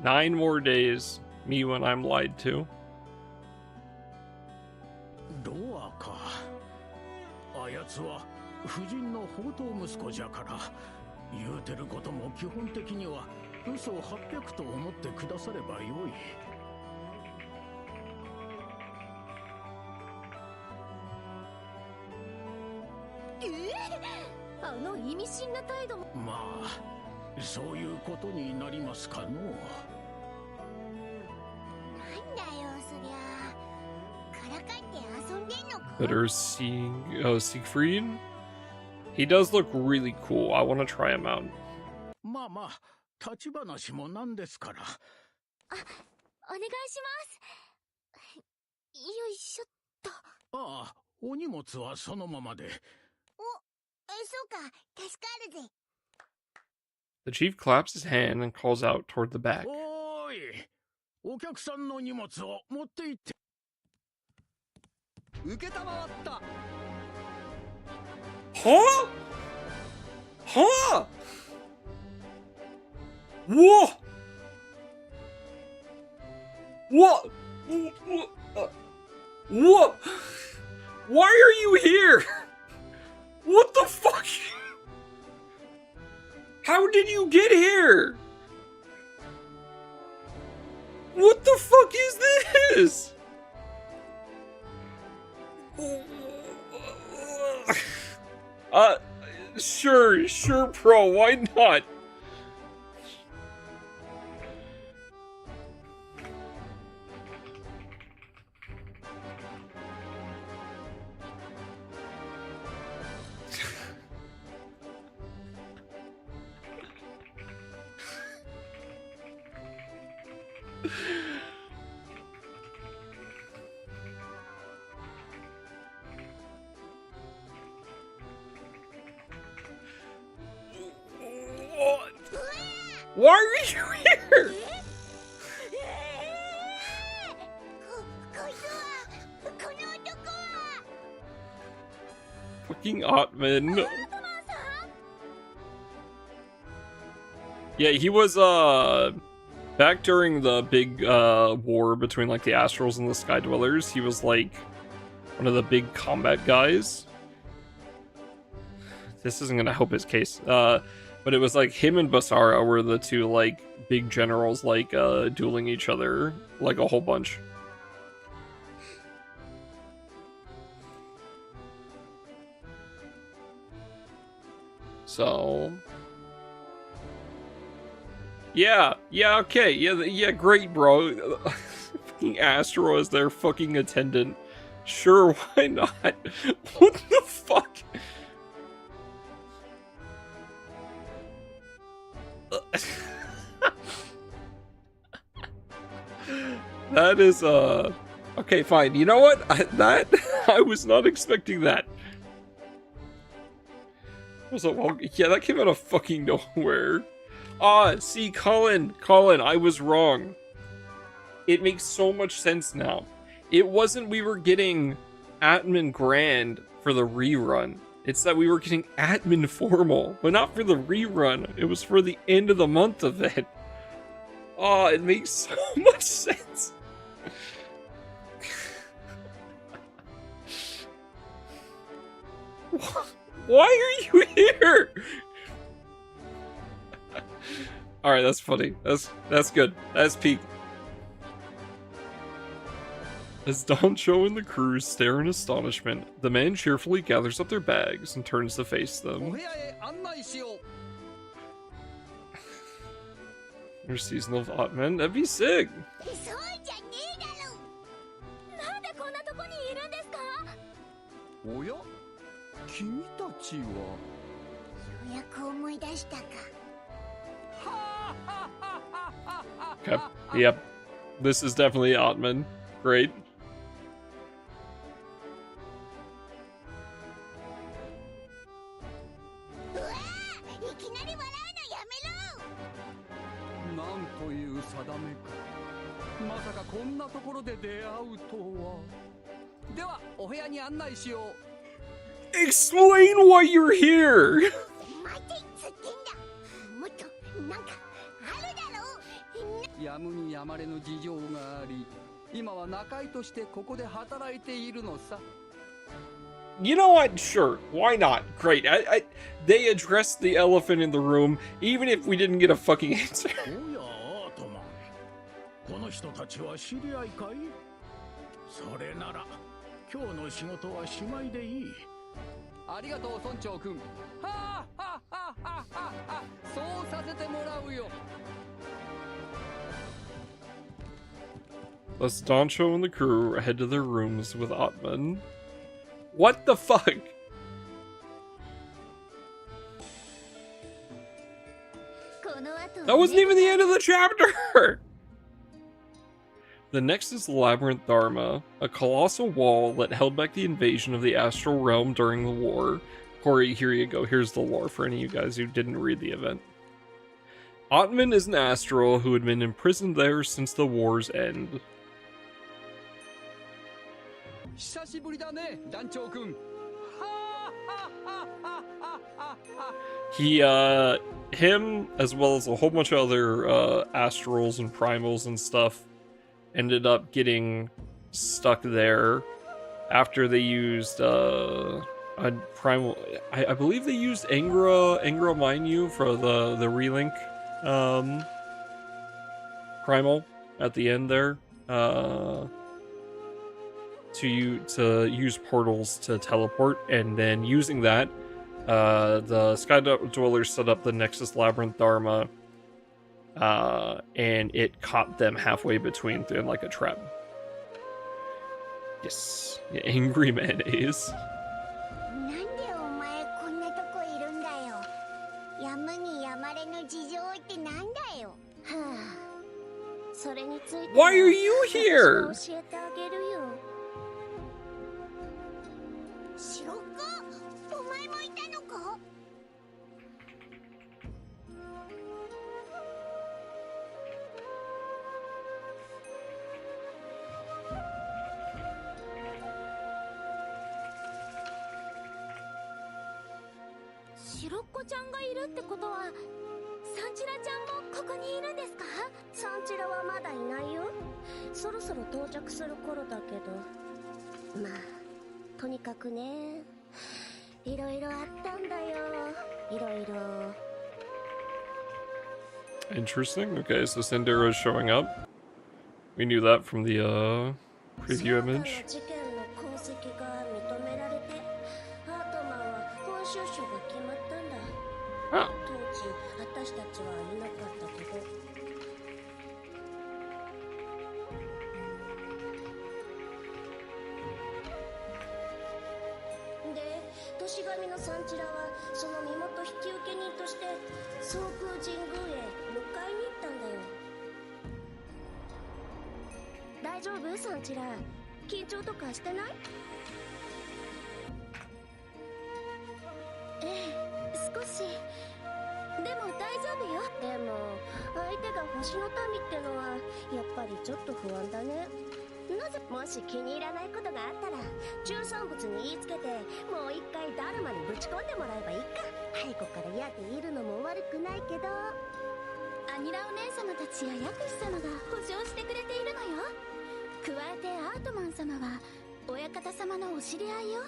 9 more days. Me when I'm lied to. ロアか。あやつは夫人の宝刀息子じゃから、言うてることも基本的には嘘800と思ってくださればよい。あの意味深な態度も。まあ、そういうことになりますかの。なんだよそりゃ。からかって遊んでんのか？ Better seeing Siegfried. He does look really cool. I want to try him out. まあまあ、立ち話もなんですから。お願いします。よいしょっと。ああ、お荷物はそのままで。そうか、助かるぜ。 The chief claps his hand and calls out toward the back. おーい、お客さんの荷物を持って行って。受けたまった。 Huh? Huh? What? What? What? Why are you here? What the fuck? How did you get here? What the fuck is this? Sure, pro, why not? What? Why are you here? こいつは、この男は。 Fucking Ottman. Yeah, he was back during the big war between like the Astrals and the Sky Dwellers. He was like one of the big combat guys. This isn't gonna help his case. But it was like him and Basara were the two like big generals like dueling each other like a whole bunch. So yeah, okay, yeah, great, bro. Fucking Astro as their fucking attendant. Sure, why not? What the fuck? That is okay, fine. You know what? I was not expecting that. Also, well, yeah, that came out of fucking nowhere. See, Colin, I was wrong. It makes so much sense now. It wasn't we were getting Atman Grand for the rerun. It's that we were getting admin formal, but not for the rerun. It was for the end of the month event. Oh, it makes so much sense. Why are you here? All right, that's funny. That's good. That's peak. As Doncho and the crew stare in astonishment, the man cheerfully gathers up their bags and turns to face them. Your season of Ottman? That'd be sick. そうじゃねえだろ。なんでこんなとこにいるんですか。おや、君たちは。ようやく思い出したか。 Okay. Yep. This is definitely Ottman. Great. うわあ、いきなり笑うのやめろ。なんという定めか。まさかこんなところで出会うとは。ではお部屋に案内しよう。Explain why you're here! 待てっつってんだ。もっとなんかあるだろう。やむにやまれぬ事情があり、今は仲居としてここで働いているのさ。You know what? Sure. Why not? Great. They addressed the elephant in the room, even if we didn't get a fucking answer. おや、アートマン。この人たちは知り合いかい？それなら今日の仕事はしまいでいい。ありがとう村長くん。はあはあはあはあ、そうさせてもらうよ。Thus, Doncho and the crew head to their rooms with Ottman. What the fuck? That wasn't even the end of the chapter! The next is the Labyrinth Dharma, a colossal wall that held back the invasion of the astral realm during the war. Corey, here you go. Here's the lore for any of you guys who didn't read the event. Ottman is an astral who had been imprisoned there since the war's end. 久しぶりだね、団長くん。Him, as well as a whole bunch of other astrals and primals and stuff, ended up getting stuck there after they used a primal. I believe they used Angra Minyu for the relink primal at the end there. To use portals to teleport, and then using that, the Sky Dwellers set up the Nexus Labyrinth Dharma, and it caught them halfway between in like a trap. Yes, yeah, angry mayonnaise. なんでお前こんなとこいるんだよ。やむにやまれぬ事情ってなんだよ。はあ。それについて Why are you here? 教えてあげるよ。白子、お前もいたのか？白子ちゃんがいるってことは、サンチラちゃんもここにいるんですか？サンチラはまだいないよ。そろそろ到着する頃だけど。まあ。とにかくね、いろいろあったんだよ。いろいろ。Interesting. Okay, so Sandera is showing up. We knew that from the preview image. 事件の功績が認められて、アートマンは本収集が決まったんだ。Ah. 当時、私たちはいなかったけど。都市神のサンチラはその身元引き受け人として総空神宮へ迎えに行ったんだよ。大丈夫サンチラ、緊張とかしてない？ええ、少し。でも大丈夫よ。でも相手が星の民ってのはやっぱりちょっと不安だね。なぜもし気に入らないことがあったら中産物に言いつけてもう一回ダルマにぶち込んでもらえばいいか。背後からやっているのも悪くないけど、アニラお姉様たちや薬師様が保証してくれているのよ。加えてアートマン様は親方様のお知り合いよ。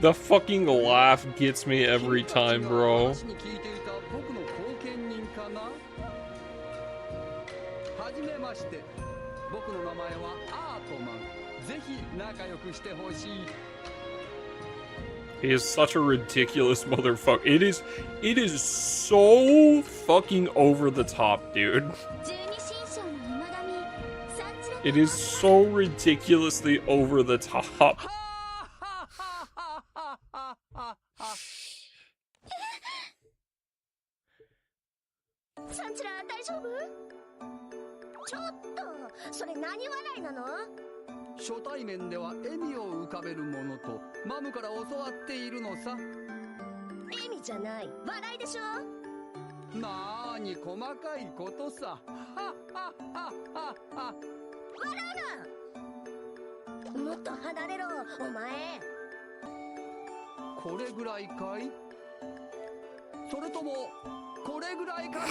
The fucking laugh gets me every time, bro. 話に聞いていた僕の後見人かな。はじめまして。僕の名前はアートマン。ぜひ仲良くしてほしい。He is such a ridiculous motherfucker. It is so fucking over the top, dude. 十二神将の馬神サンチラ It is so ridiculously over the top. サンチラ大丈夫？ちょっとそれ何笑いなの？初対面では笑みを浮かべるものとマムから教わっているのさ。意味じゃない、笑いでしょ。なーに細かいことさ。笑うな。もっと離れろお前。これぐらいかい？それともこれぐらいかな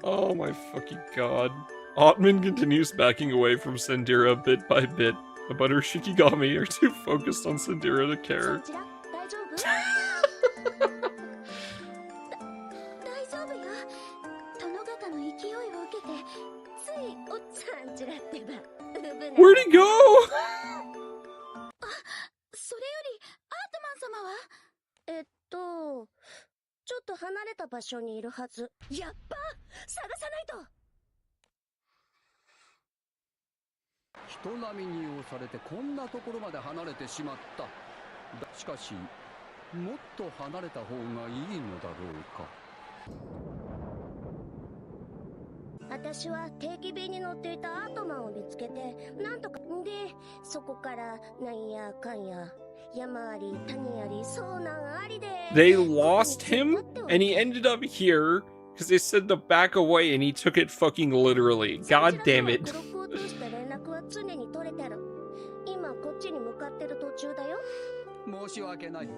？Oh my fucking god. Ottman continues backing away from Sandira bit by bit, but her Shikigami are too focused on Sandira to サ care. ンチラ大丈夫？大丈夫よ。殿方の勢いを受けてついサンチラってばうぶな。 Where'd he go? それよりアートマン様はちょっと離れた場所にいるはず。やっば、探さないと。人並みに押されてこんなところまで離れてしまった。しかしもっと離れた方がいいのだろうか。私は定期便に乗っていたアートマンを見つけて、なんとかで、そこからなんやかんや山あり谷あり遭難ありで They lost him, and he ended up here because they said to back away, and he took it fucking literally. God damn it. 記録を通して連絡は常に取れてる。今こっちに向かってる途中だよ。申し訳ない。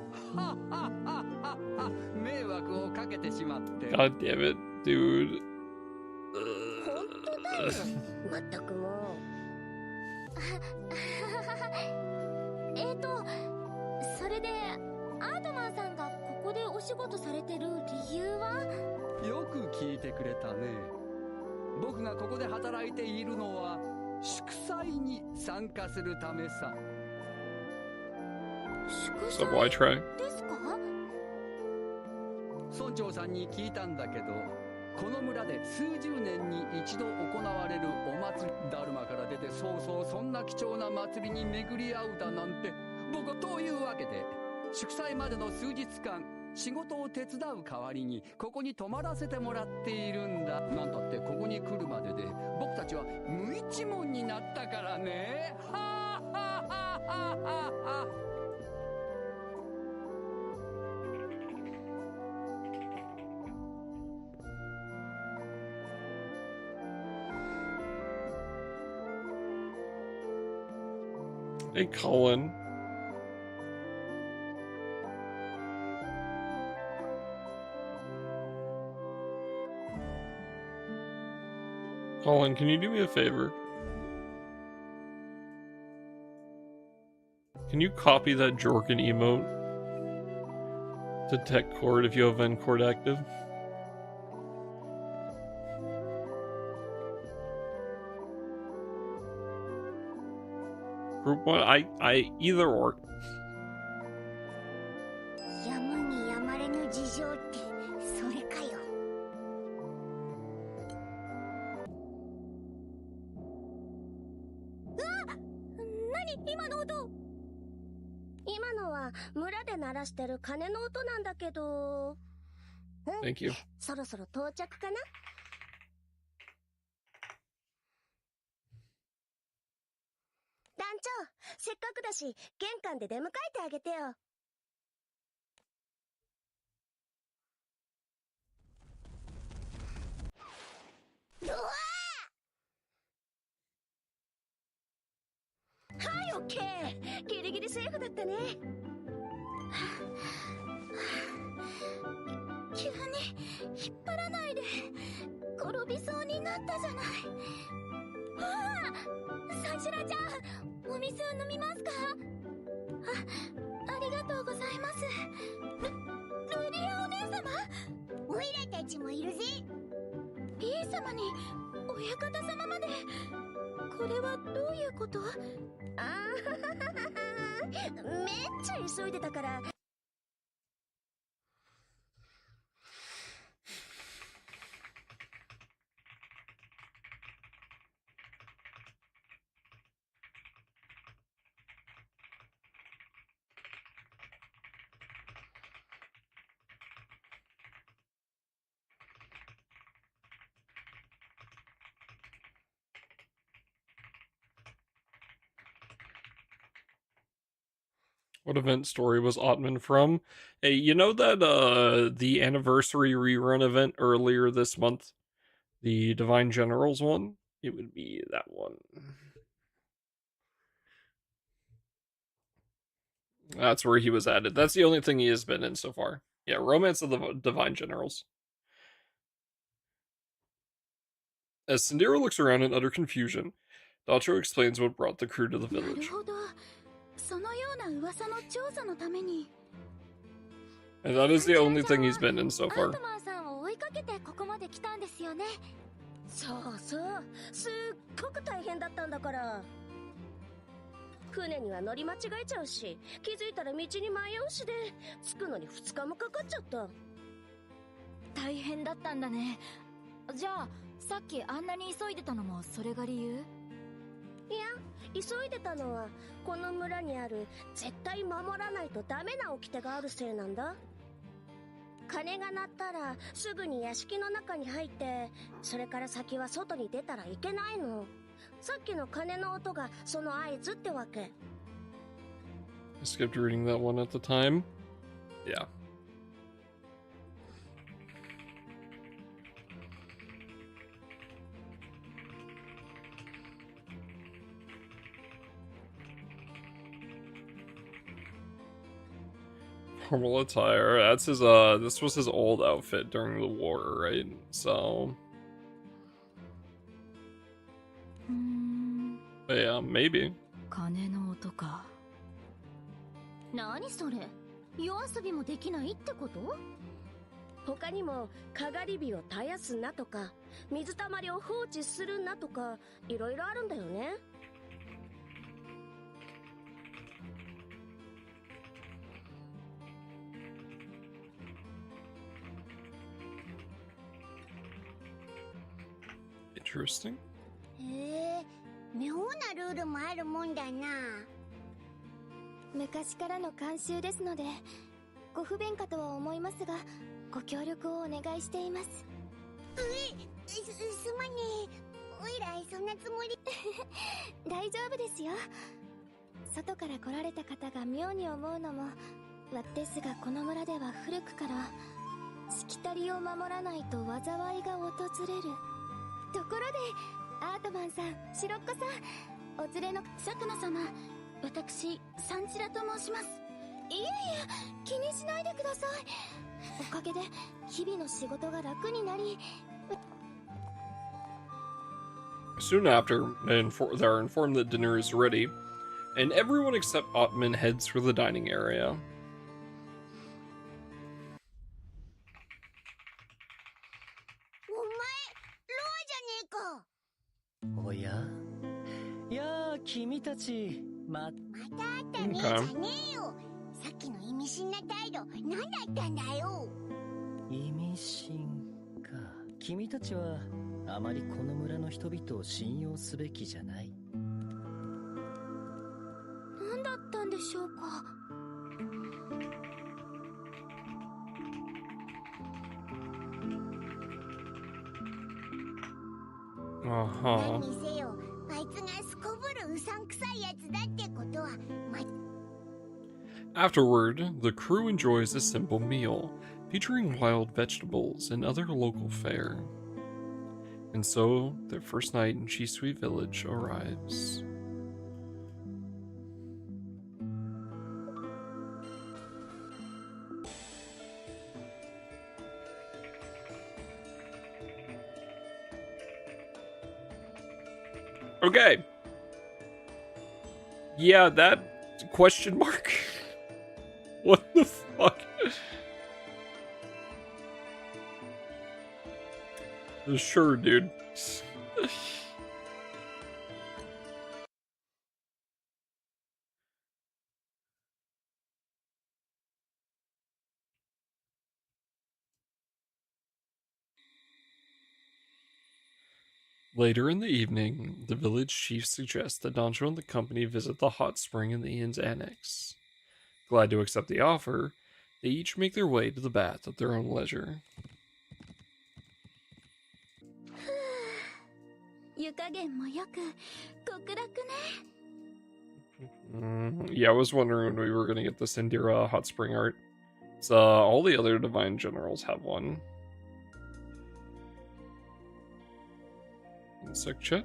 迷惑をかけてしまって。 God damn it, dude. 本当だよ。まったくもう。それでアートマンさんがここでお仕事されてる理由は？よく聞いてくれたね。僕がここで働いているのは祝祭に参加するためさ。祝 So why 祭 try? ですか？村長さんに聞いたんだけど、この村で数十年に一度行われるお祭り、ダルマから出てそうそんな貴重な祭りに巡り合うだなんて。僕というわけで祝祭までの数日間仕事を手伝う代わりにここに泊まらせてもらっているんだ。なんたってここに来るまでで僕たちは無一文になったからね。はーはーはーはーはー。Hey, Colin. Colin, can you do me a favor? Can you copy that Jorkin emote to tech cord if you have N-cord active? Group 1, I either or. やむにやまれぬ事情ってそれかよ。何今の音。今のは村で鳴らしてる鐘の音なんだけど。Thank you. そろそろ到着かな。団長、せっかくだし玄関で出迎えてあげてよ。うわー、はい、オッケー。ギリギリセーフだったね。急に引っ張らないで。転びそうになったじゃない。ああ、さしらちゃん、お水を飲みますか？ありがとうございます。ルリアお姉様？オイラたちもいるぜ。リエ様に親方様まで。これはどういうこと？ああ、めっちゃ急いでたから。What event story was Ottman from? Hey, you know that the anniversary rerun event earlier this month? The Divine Generals one? It would be that one. That's where he was added. That's the only thing he has been in so far. Yeah, Romance of the Divine Generals. As Sandira looks around in utter confusion, Dacho explains what brought the crew to the なる village. ほど。そのような噂の調査のために。And that is the only thing he's been in so アー far. トマンさんを追いかけてここまで来たんですよね。そうそう、すっごく大変だったんだから。船には乗り間違えちゃうし、気づいたら道に迷うしで、着くのに2日もかかっちゃった。大変だったんだね。じゃあさっきあんなに急いでたのもそれが理由？いや、急いでたのはこの村にある絶対守らないとダメな掟があるせいなんだ。鐘が鳴ったらすぐに屋敷の中に入って、それから先は外に出たらいけないの。さっきの鐘の音がその合図ってわけ。I skipped reading that one at the time. Yeah. Formal attire. That's his this was his old outfit during the war, right? So yeah, maybe. 鐘の音か。何それ？夜遊びもできないってこと？他にも、かがり火を絶やすなとか、水たまりを放置するなとか、いろいろあるんだよね。Interesting. へえ、妙なルールもあるもんだな。昔からの慣習ですので、ご不便かとは思いますが、ご協力をお願いしています。すまねえ。おいらそんなつもり。大丈夫ですよ。外から来られた方が妙に思うのもですが、この村では古くからしきたりを守らないと災いが訪れる。ところでアートマンさん、シロッコさん、お連れの佐久間様、私サンチラと申します。いえいえ、気にしないでください。おかげで日々の仕事が楽になり。Soon after, they're informed that dinner is ready, and everyone except Ottman heads for the dining area. お前、ロアじゃねえか。おやいやー、君たちまたあったねえじゃねえよ。さっきの意味深な態度、何だったんだよ。意味深か。君たちはあまりこの村の人々を信用すべきじゃない。何だったんでしょうか。Uh-huh. 何にせよ、あいつがすこぶるうさんくさいやつだってことは、Afterward, the crew enjoys a simple meal, featuring wild vegetables and other local fare. And so, their first night in Chisui Village arrives. Okay. Yeah, that question mark. What the fuck? Sure, dude. Later in the evening, the village chief suggests that Dancho and the company visit the hot spring in the inn's annex. Glad to accept the offer, they each make their way to the bath at their own leisure. 湯加減もよく極楽ね。Yeah, I was wondering when we were going to get this Indira hot spring art. So all the other divine generals have one. Insect chat.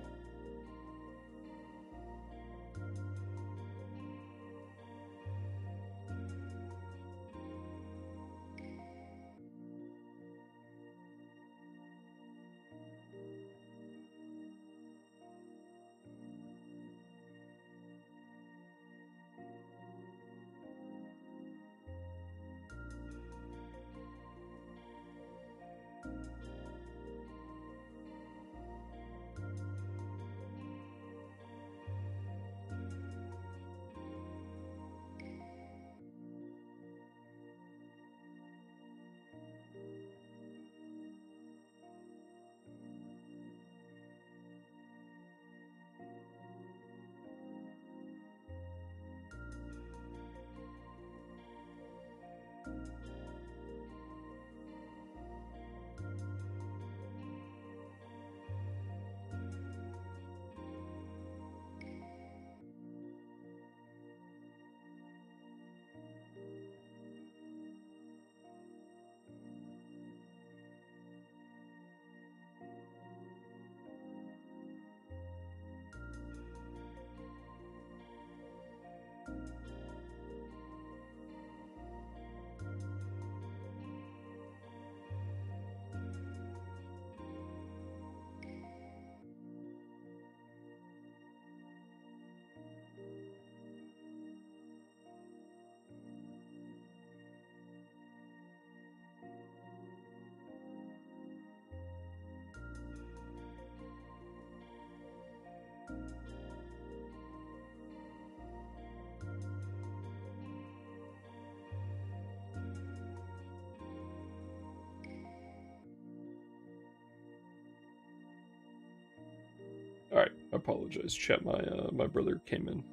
Alright, I apologize, chat. My brother came in.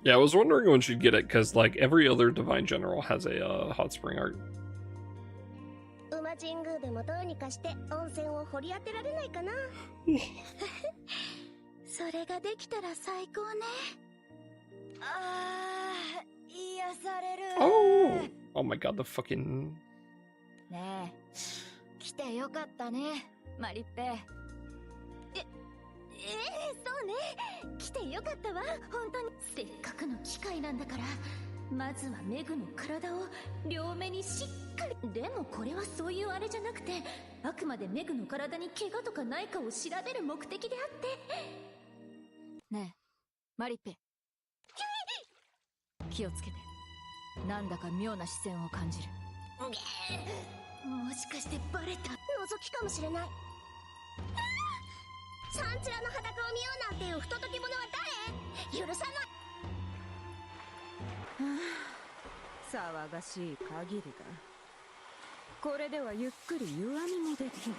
Yeah, I was wondering when she'd get it, because, like, every other Divine General has a hot spring art. 馬神宮でもどうにかして温泉を掘り当てられないかな。それができたら最高ね。ああ、癒される。Oh my god, the fucking... ねえ、来てよかったね、マリッペ。そうね。来てよかったわ、本当に。せっかくの機会なんだから、まずはメグの体を両目にしっかり。でもこれはそういうあれじゃなくて、あくまでメグの体に怪我とかないかを調べる目的であって。ねえ、マリッペ。気をつけて。なんだか妙な視線を感じる。もしかしてバレた？覗きかもしれない。サンチラの裸を見ようなんていう不届き者は誰？許さない。騒がしい限りだ。これではゆっくり湯あみもできん。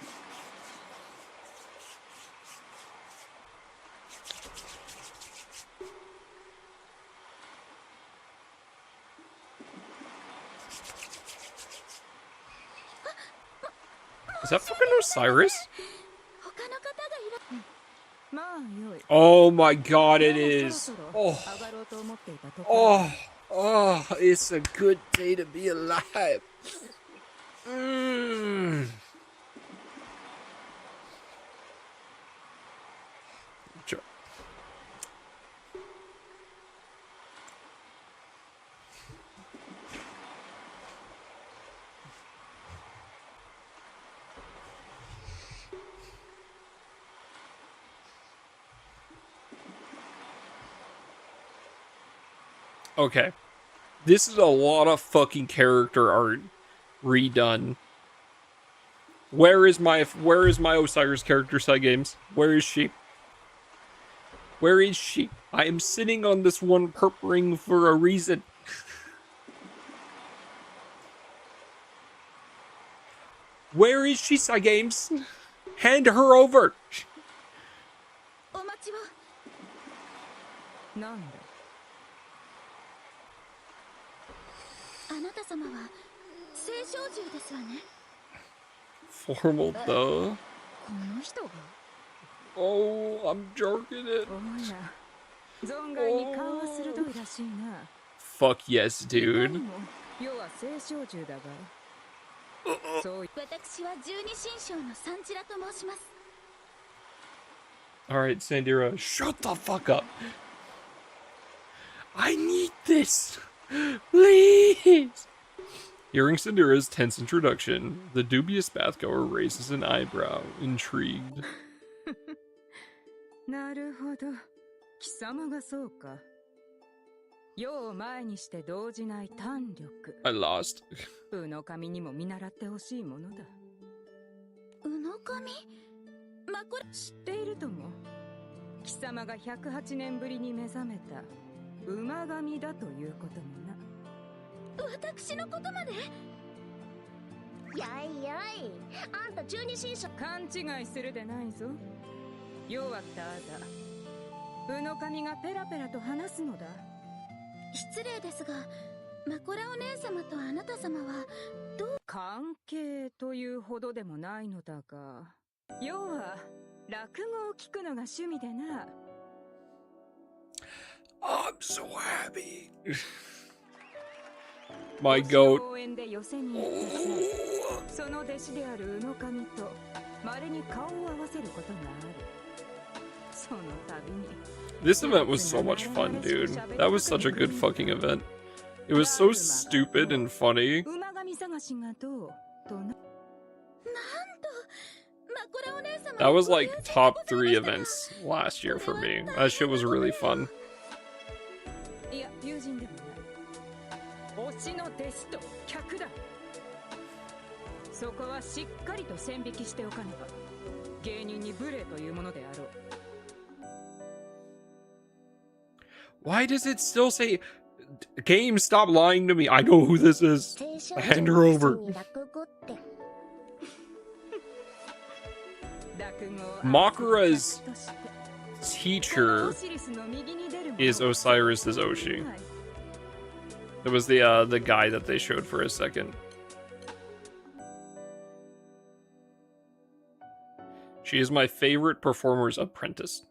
Is that fucking Osiris? 他の方がいらまあよい。 Oh my god, it is. そろ Oh, そろ上がろうと思っていたところ。 oh, oh, it's a good day to be alive. Mmm. Okay. This is a lot of fucking character art redone. Where is my Osiris character side games? Where is she? Where is she? I am sitting on this one perp ring for a reason. Where is she, side games? Hand her over. お待ちを。なんだ。あなた様は青少獣ですわね。 Formal though. この人が Oh, I'm jerking it. おや、存外に顔は鋭いらしいな。 Fuck yes, 他 dude. にも世は青少獣だが。そうい私は十二神将のサンチラと申します。 Alright, Sandira, shut the fuck up. I need this. Please. Hearing Sandira's tense introduction, the dubious bathgoer raises an eyebrow, intrigued. なるほど。貴様がそうか。世を前にして動じない胆力。 I lost. 宇の神にも見習ってほしいものだ。宇の神まこ知っているとも。貴様が108年ぶりに目覚めた馬神だということもな。私のことまで。やいやい、あんた中二新書。勘違いするでないぞ。世はただ宇の神がペラペラと話すのだ。失礼ですが、マコラお姉様とあなた様はどう。関係というほどでもないのだが、世は落語を聞くのが趣味でな。I'm so happy. My goat. 公園で寄せに行ってさ、その弟子である宇の神と稀に顔を合わせることがある。その度に This event was so much fun, dude. That was such a good fucking event. It was so stupid and funny. 馬神探しがどうとな。なんとマコラお姉様。 That was like top 3 events last year for me. That shit was really fun. いや、友人でもない。推しの弟子と客だ。そこはしっかりと線引きしておかねば。芸人に無礼というものであろう。Why does it still say, game, stop lying to me? I know who this is. Hand her over. Makura's teacher is Osiris's Oshi. It was the guy that they showed for a second. She is my favorite performer's apprentice.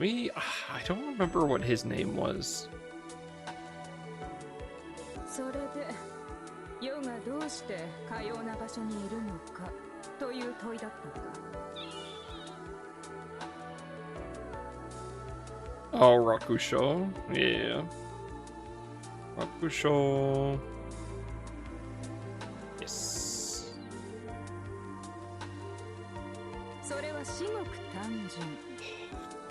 I don't remember what his name was. それで世がどうしてかような場所にいるのかという問いだったか。 Oh, Rakusho. Yeah. Rakusho. Yes. それは至極単純。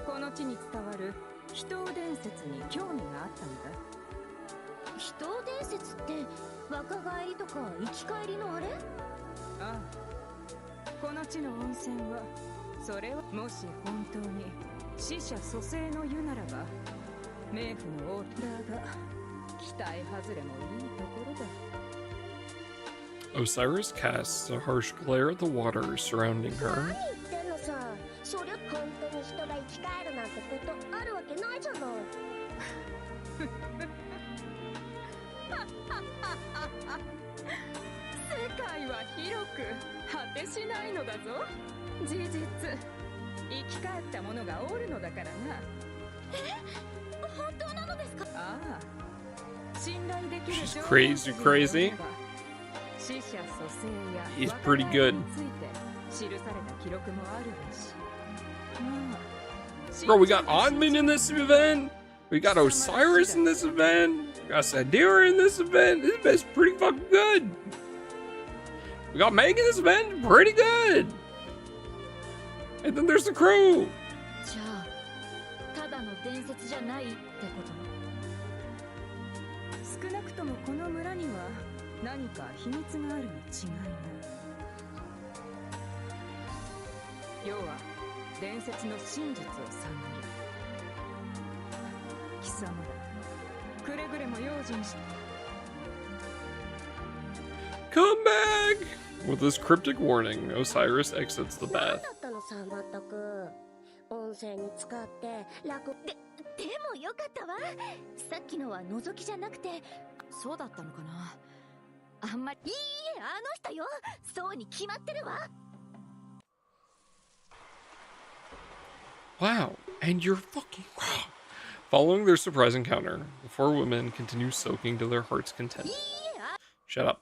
この地に伝わる秘湯伝説に興味があったのだ。秘湯伝説って若返りとか生き返りのあれ？ああ、この地の温泉はそれはもし本当に死者蘇生の湯ならば冥府のオーダーが期待外れもいいところだ。 Osiris casts a harsh glare at the water surrounding her. 言ってんのさ、そりゃ本当に人が生き返るなんてことあるわけないじゃない。広く果てしないのだぞ。事実生き返った者がおるのだからな。本当なのですか？ああ、信頼できる She's crazy, crazy. 死者蘇生や He's pretty good. について記された記録もあるらしい。まあ Bro, we got Oddman in this event. We got Osiris in this event. We got Sadira in this event. This event's pretty fucking good. We got Meg in this event. Pretty good. And then there's the crew. じゃあただの伝説じゃないってこと？少なくともこの村には何か秘密があるに違いない。要は伝説の真実を探る。貴様らくれぐれも用心して。 Come back! With this cryptic warning, Osiris exits the 何 bath. だったのさ、まったく。温泉に浸かって楽でもよかったわ。さっきのは覗きじゃなくて、そうだったのかな。あんまりいいえ、あの人よ。そうに決まってるわ。 Wow, and you're fucking wow. Following their surprise encounter, the four women continue soaking to their heart's content. Shut up.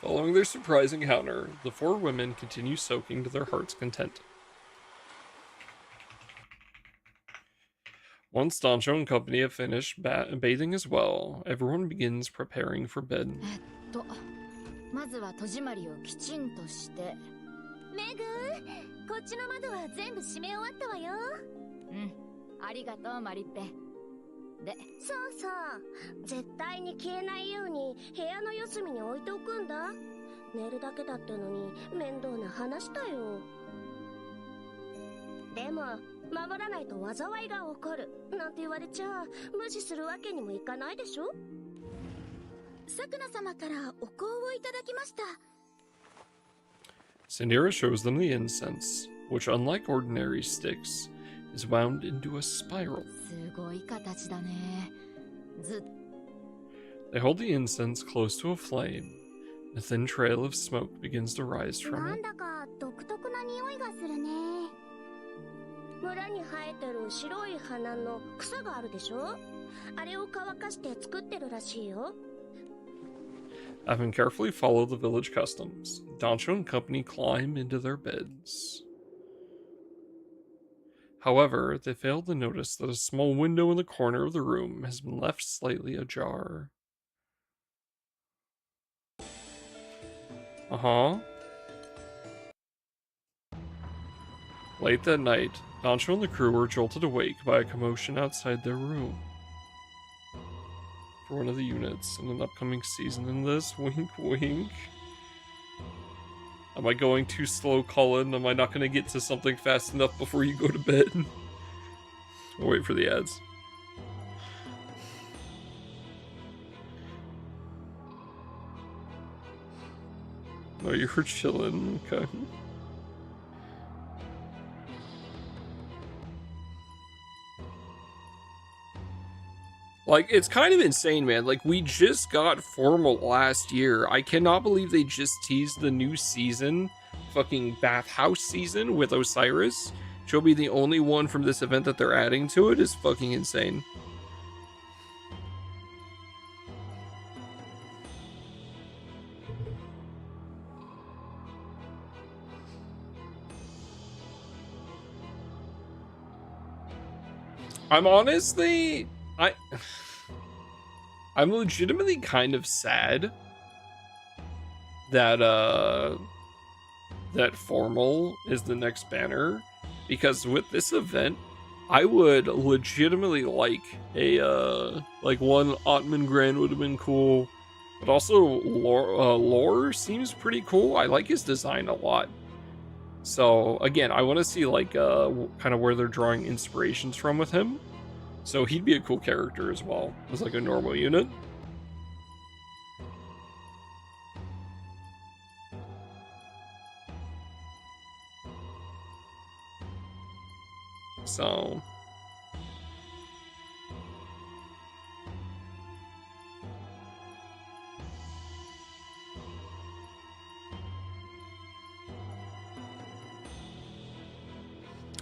Following their surprise encounter, the four women continue soaking to their heart's content. Once Dancho and company have finished bathing as well, everyone begins preparing for bed. まずは戸締まりをきちんとして。メグ、こっちの窓は全部閉め終わったわよ。うん、ありがとうマリッペ。で、そうそう。絶対に消えないように部屋の四隅に置いておくんだ。寝るだけだってのに面倒な話だよ。でも、守らないと災いが起こる。なんて言われちゃ無視するわけにもいかないでしょ。サクナ様からお香をいただきました。Sandira shows them the incense, which, unlike ordinary sticks, is wound into a spiral. すごい形だね。They hold the incense close to a flame. A thin trail of smoke begins to rise from なん it. だか独特な匂いがするね。村に生えてる白い花の草があるでしょ。あれを乾かして作ってるらしいよ。Having carefully followed the village customs, Dancho and company climb into their beds. However, they fail to notice that a small window in the corner of the room has been left slightly ajar. Late that night, Dancho and the crew were jolted awake by a commotion outside their room. For one of the units in an upcoming season in this, wink wink. Am I going too slow, Colin? Am I not going to get to something fast enough before you go to bed? I'll wait for the ads. No, you're chilling. Okay. Like, it's kind of insane, man. Like, we just got formal last year. I cannot believe they just teased the new season, fucking bathhouse season with Osiris. She'll be the only one from this event that they're adding to it is fucking insane. I'm honestly... I'm legitimately kind of sad that that formal is the next banner, because with this event I would legitimately like a like one Ottoman Grand would have been cool, but also lore seems pretty cool. I like his design a lot. So again, I want to see like kind of where they're drawing inspirations from with him. So he'd be a cool character as well as like a normal unit. So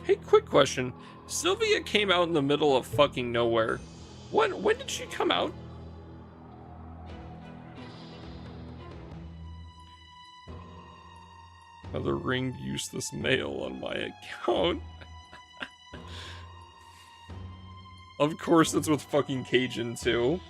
hey, quick question. Sylvia came out in the middle of fucking nowhere. When did she come out? Another ringed useless mail on my account. Of course it's with fucking Cajun too.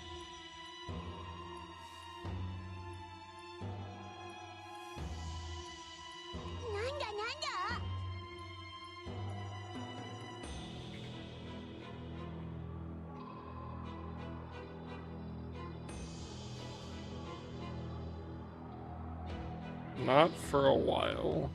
Not for a while.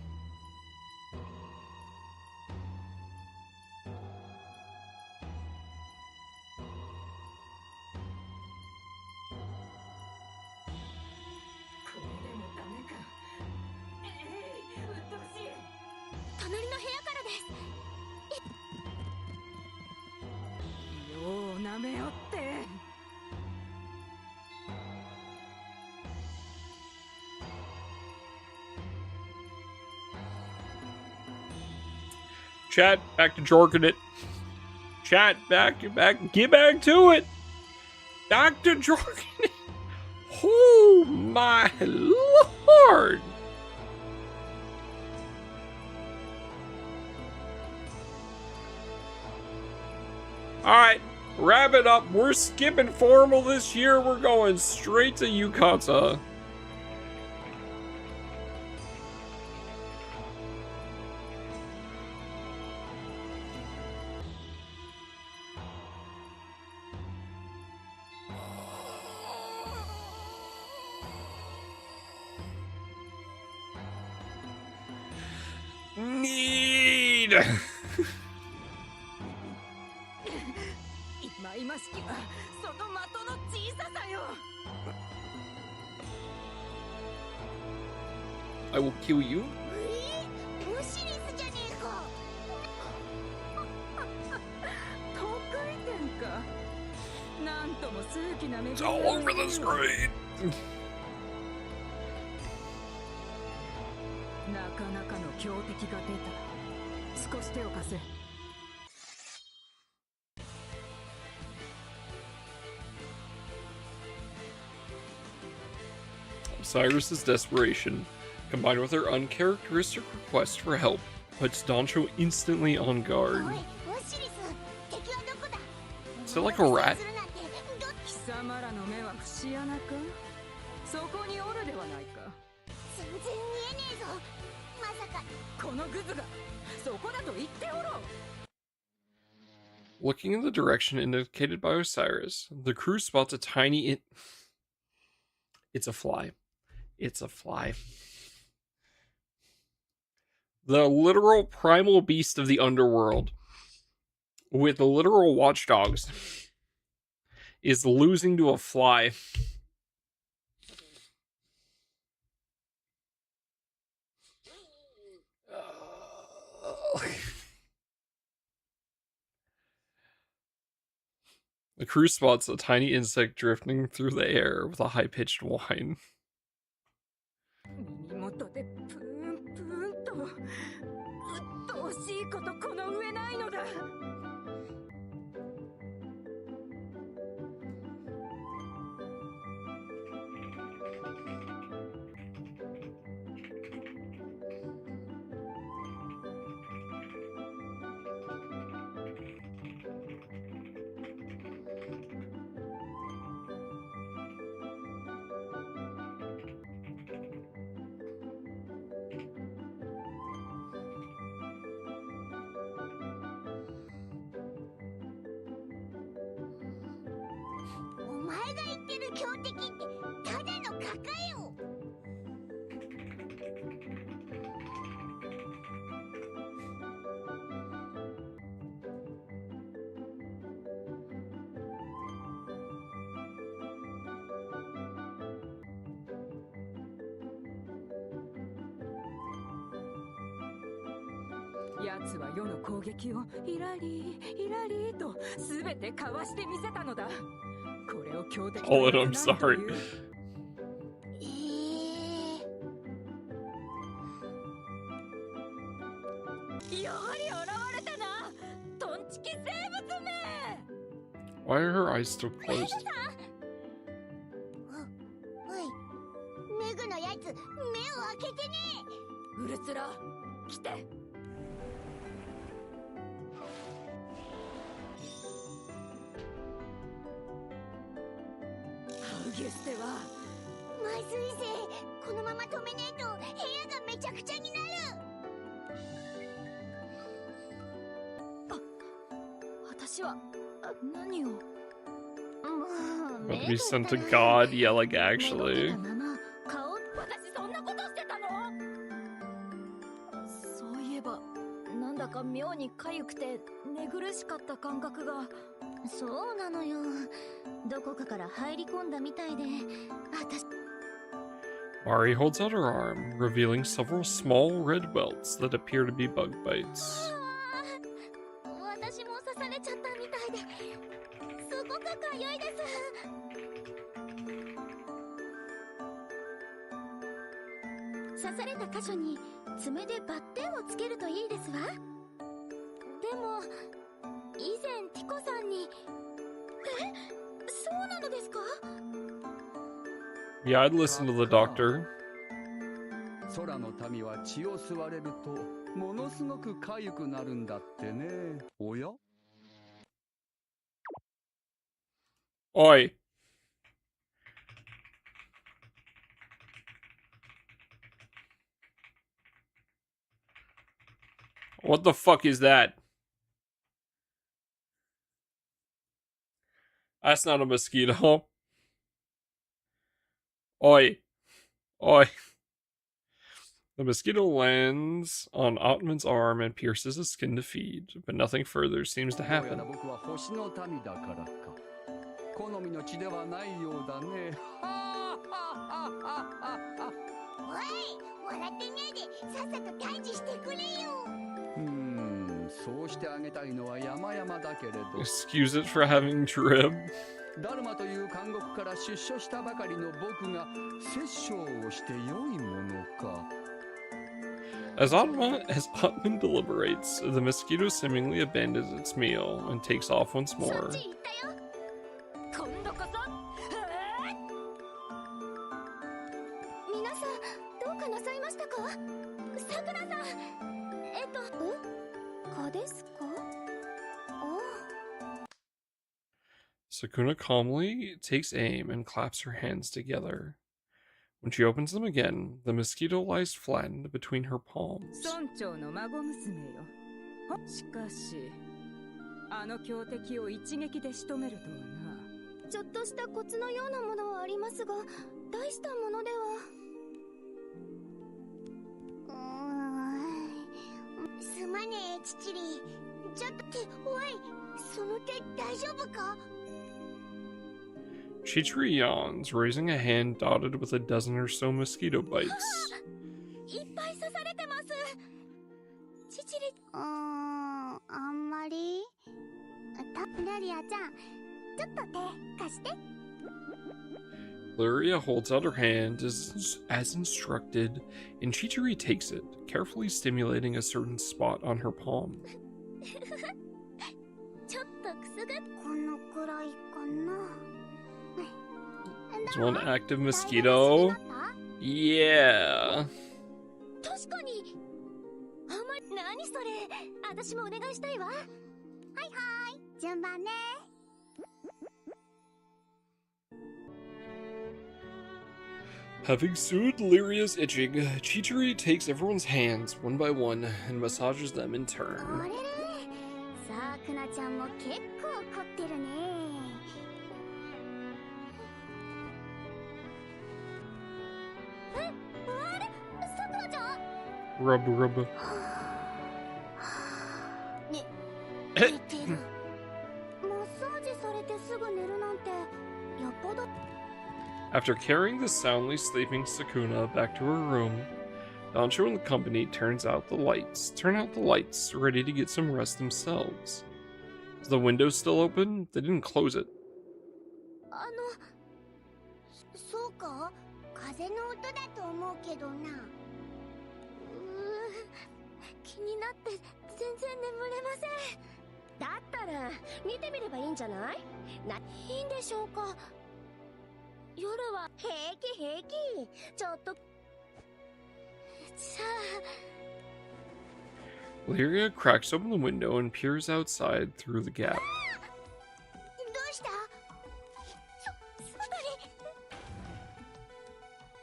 Chat, back to jorking it. Chat, get back to it. Back to jorking it. Oh my lord. Alright, wrap it up. We're skipping formal this year. We're going straight to Yukata. Need. I will kill you. It's all over the screen. Cyrus's desperation, combined with her uncharacteristic request for help, puts Dancho instantly on guard. Is it like a rat? Looking in the direction indicated by Osiris, the crew spots a tiny It's a fly. It's a fly. The literal primal beast of the underworld, with the literal watchdogs, is losing to a fly. The crew spots a tiny insect drifting through the air with a high-pitched whine. ける強敵ってただのカカよ。奴は世の攻撃をイラリーイラリーと全てかわしてみせたのだ。これを強敵と Oh, 言う I'm なんと sorry. いう。やはり現れたな、トンチキ生物め。 Why are her eyes still closed? おい、メグのやつ目を開けてね。ウルスラ来て。アウギュステはまずいぜ、このまま止めねえと部屋がめちゃくちゃになる。私は何を。もう About to be sent to God? Yeah, like actually. 顔、私そんなことしてたの？そういえばなんだか妙に痒くて寝苦しかった感覚が。そうなのよ、どこかから入り込んだみたいで、私。 Mari holds out her arm, revealing several small red welts that appear to be bug bites. 私も刺されちゃったみたいで、すごくかゆいです。刺された箇所に爪でバッテンをつけるといいですわ。でも以前ティコさんに。そうなのですか？ Yeah, I'd listen to the doctor. 空の民は血を吸われるとものすごく痒くなるんだってね。おや？ Oi. What the fuck is that? That's not a mosquito. Oi. Oi. The mosquito lands on Otman's arm and pierces his skin to feed, but nothing further seems to どうや happen. ら僕は星の民だからか。好みの血ではないようだね。おい、笑ってねえでさっさと退治してくれよ。そうしてあげたいのは山々だけれど。 Excuse it for having drib. ダルマという監獄から出所したばかりの僕が殺生をして良いものか。 As Otman deliberates, the mosquito seemingly abandons its meal and takes off once そ more. っち行ったよ。今度こそ。皆さんどうかなさいましたか？さくらさん。蚊ですか？あ。 Sakuna calmly takes aim and claps her hands together. When she opens them again, the mosquito lies flattened between her palms. 村長の孫娘よ。しかしあの強敵を一撃で仕留めるとはな。ちょっとしたコツのようなものはありますが、大したものでは。すまねえ、チチリ。ちょっと手、おい、その手大丈夫か？ Chichiri yawns, raising a hand dotted with a dozen or so mosquito bites. いっぱい刺されてます。チチリ。あんまり。ラリアちゃん、ちょっと手貸して。 Luria holds out her hand as instructed, and Chichiri takes it, carefully stimulating a certain spot on her palm. ちょっとくすぐっ。このくらいかな。 There's one active mosquito. Yeah. 確かに。何それ。私もお願いしたいわ。はいはい。順番ね。 Having soothed Lyria's itching, Chichiri takes everyone's hands one by one and massages them in あ turn. れれ。さくなちゃんも結構凝ってるね。Rub rub. 寝てる。マッサージされてすぐ寝るなんてよっぽど。 After carrying the soundly sleeping Sakuna back to her room, Dancho and the company turn out the lights, ready to get some rest themselves. Is the window still open? They didn't close it. そうか、風の音だと思うけどな。気になって全然眠れません。だったら見てみればいいんじゃない？いいんでしょうか。夜は平気平気。ちょっと。じゃあ。 Lyria cracks open the window and peers outside through the gap. どうした？外に。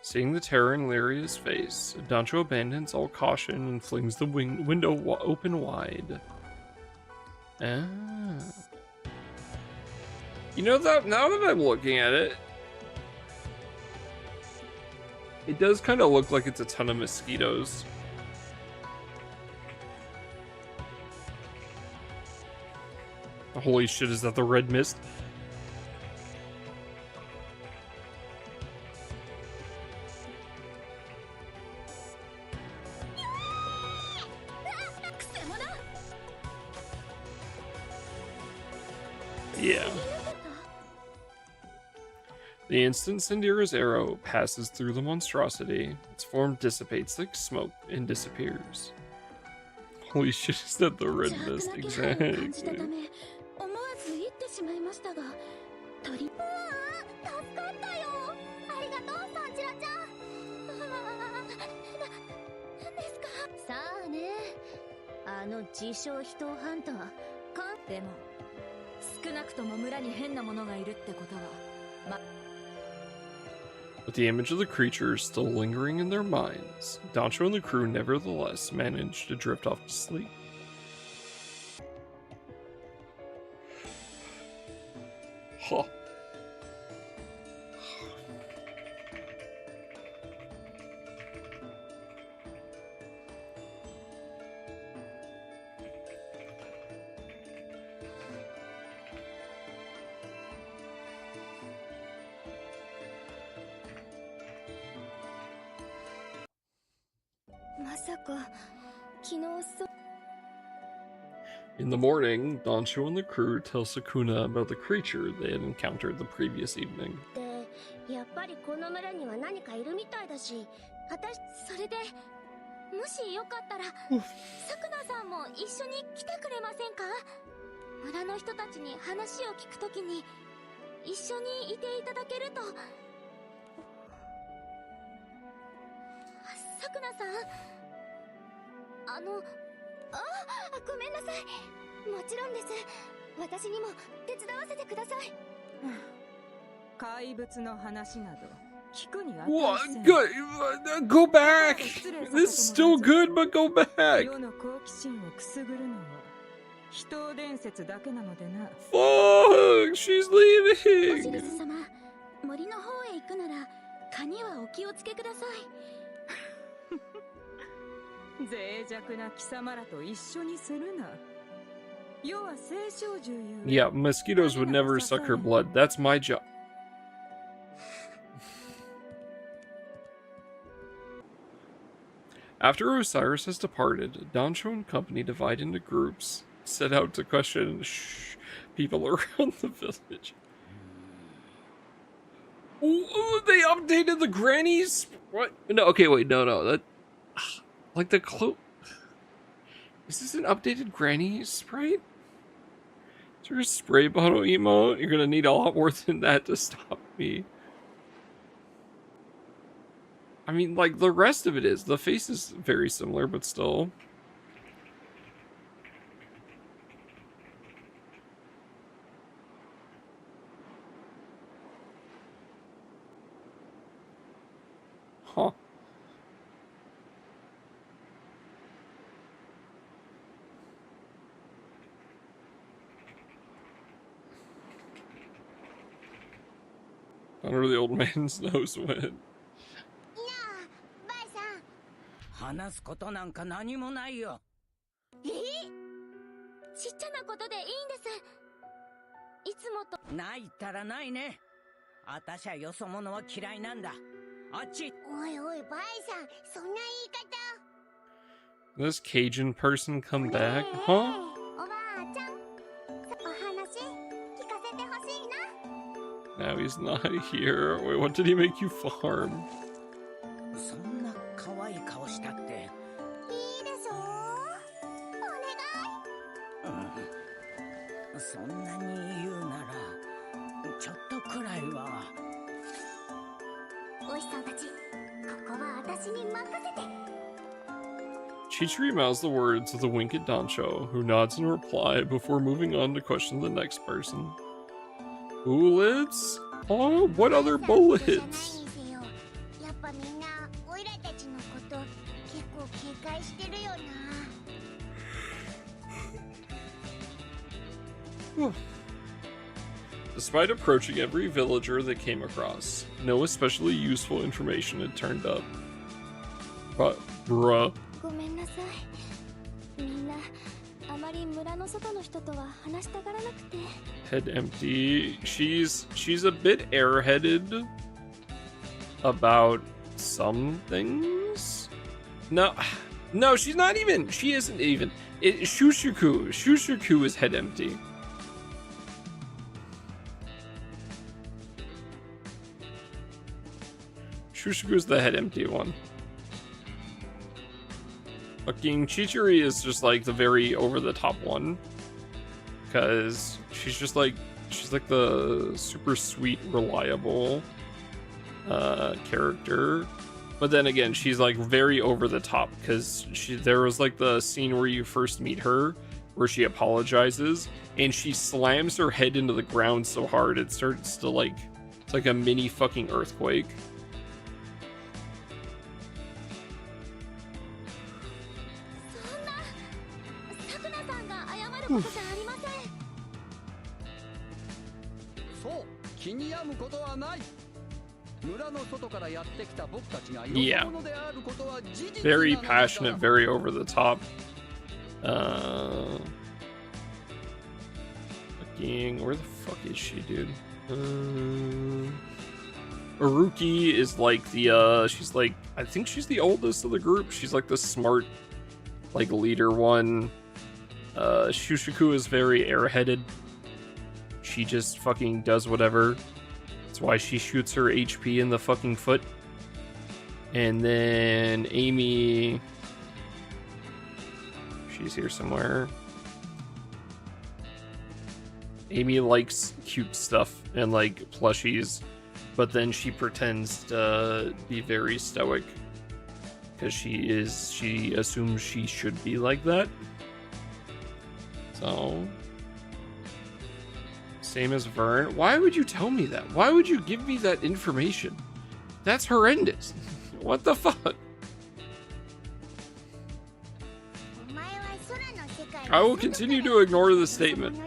Seeing the terror in Lyria's face, Dancho abandons all caution and flings the window open wide. Ah. You know that now that I'm looking at it, it does kind of look like it's a ton of mosquitoes. Holy shit, is that the red mist? Yeah. The instant Sandira's arrow passes through the monstrosity, its form dissipates like smoke and disappears. Holy shit, is that the red mist? Exactly. 思わず言ってしまいましたが、助かったよ。ありがとう、サンジラちゃん。なんですか？さあね、あの自称人をハンター。でも少なくとも村に変なものがいるってことは。With the image of the creature still lingering in their minds, Dancho and the crew nevertheless managed to drift off to sleep. Huh. In the morning, Dancho and the crew tell Sakuna about the creature they had encountered the previous evening. やっぱりこの村には何かいるみたいだし、それでもしよかったらさくなさんも一緒に来てくれませんか？村の人たちに話を聞くときに一緒にいていただけると。さくなさん、ごめんなさい。もちろんです。私にも手伝わせてください。怪物の話など聞くに値せん。 Go back! This is still good, but go back! 世の好奇心をくすぐるのは人伝説だけなのでな。 Fuck! She's おし leaving! りす様、森の方へ行くなら蚊にはお気をつけください。脆弱な貴様らと一緒にするな。世は青少獣ゆえ。 Yeah, mosquitoes would never suck her blood. That's my job. After Osiris has departed, Dancho and company divide into groups, set out to question people around the village. Ooh, they updated the grannies? What? No, okay, wait, no. That, like the is this an updated granny sprite? Is there a spray bottle emote? You're gonna need a lot more than that to stop me. I mean, like, the rest of it is. The face is very similar, but still. Huh. Under the old man's nose went. ばあさん。は話すことなんか何もないよ。ちっちゃなことでいいんです。いつもと。ないったらないね。あたしゃよそ者は嫌いなんだ。あっち。おいおい、バイさん、そんな言い方。This Cajun person come back? お Huh? ばあちゃん、お話聞かせてほしいな。 Now he's not here. Wait, what did he make you farm? そんな可愛い顔したって。いいでしょう、お願い。そんなに言うならちょっとくらいは。おじさんたち、ここは私に任せて。 Chichiri mouths the words with a wink at Dancho, who nods in reply before moving on to question the next person. Bullets? Oh, what other bullets? やっぱみんなオイラたちのこと結構警戒してるよな。 Despite approaching every villager they came across, no especially useful information had turned up. But, bruh. ごめんなさい。みんなあまり村の外の人とは話したがらなくて。 Head empty. She's a bit airheaded about some things. No, she's not even. She isn't even. Shushuku is head empty. Shushuku's the head empty one. Fucking Chichiri is just like the very over-the-top one. Because she's like the super sweet, reliable character. But then again, she's like very over-the-top because there was like the scene where you first meet her where she apologizes and she slams her head into the ground so hard it starts to like, it's like a mini fucking earthquake. Yeah. Very passionate, very over the top. Fucking, where the fuck is she, dude? Aruki is like the, she's like, I think she's the oldest of the group. She's like the smart, like, leader one. Shushuku is very airheaded. She just fucking does whatever. That's why she shoots her HP in the fucking foot. And then Amy, she's here somewhere. Amy likes cute stuff and like plushies, but then she pretends to be very stoic because she assumes she should be like that. So, same as Vern. Why would you tell me that? Why would you give me that information? That's horrendous. What the fuck? I will continue to ignore the statement.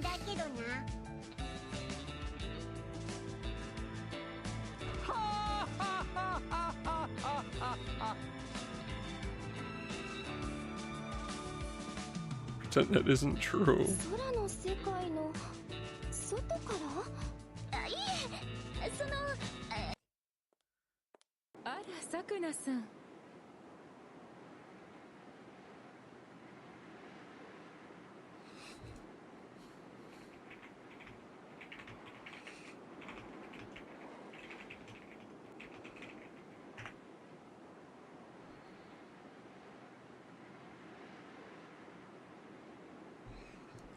Pretend that isn't true. あら、さくなさん。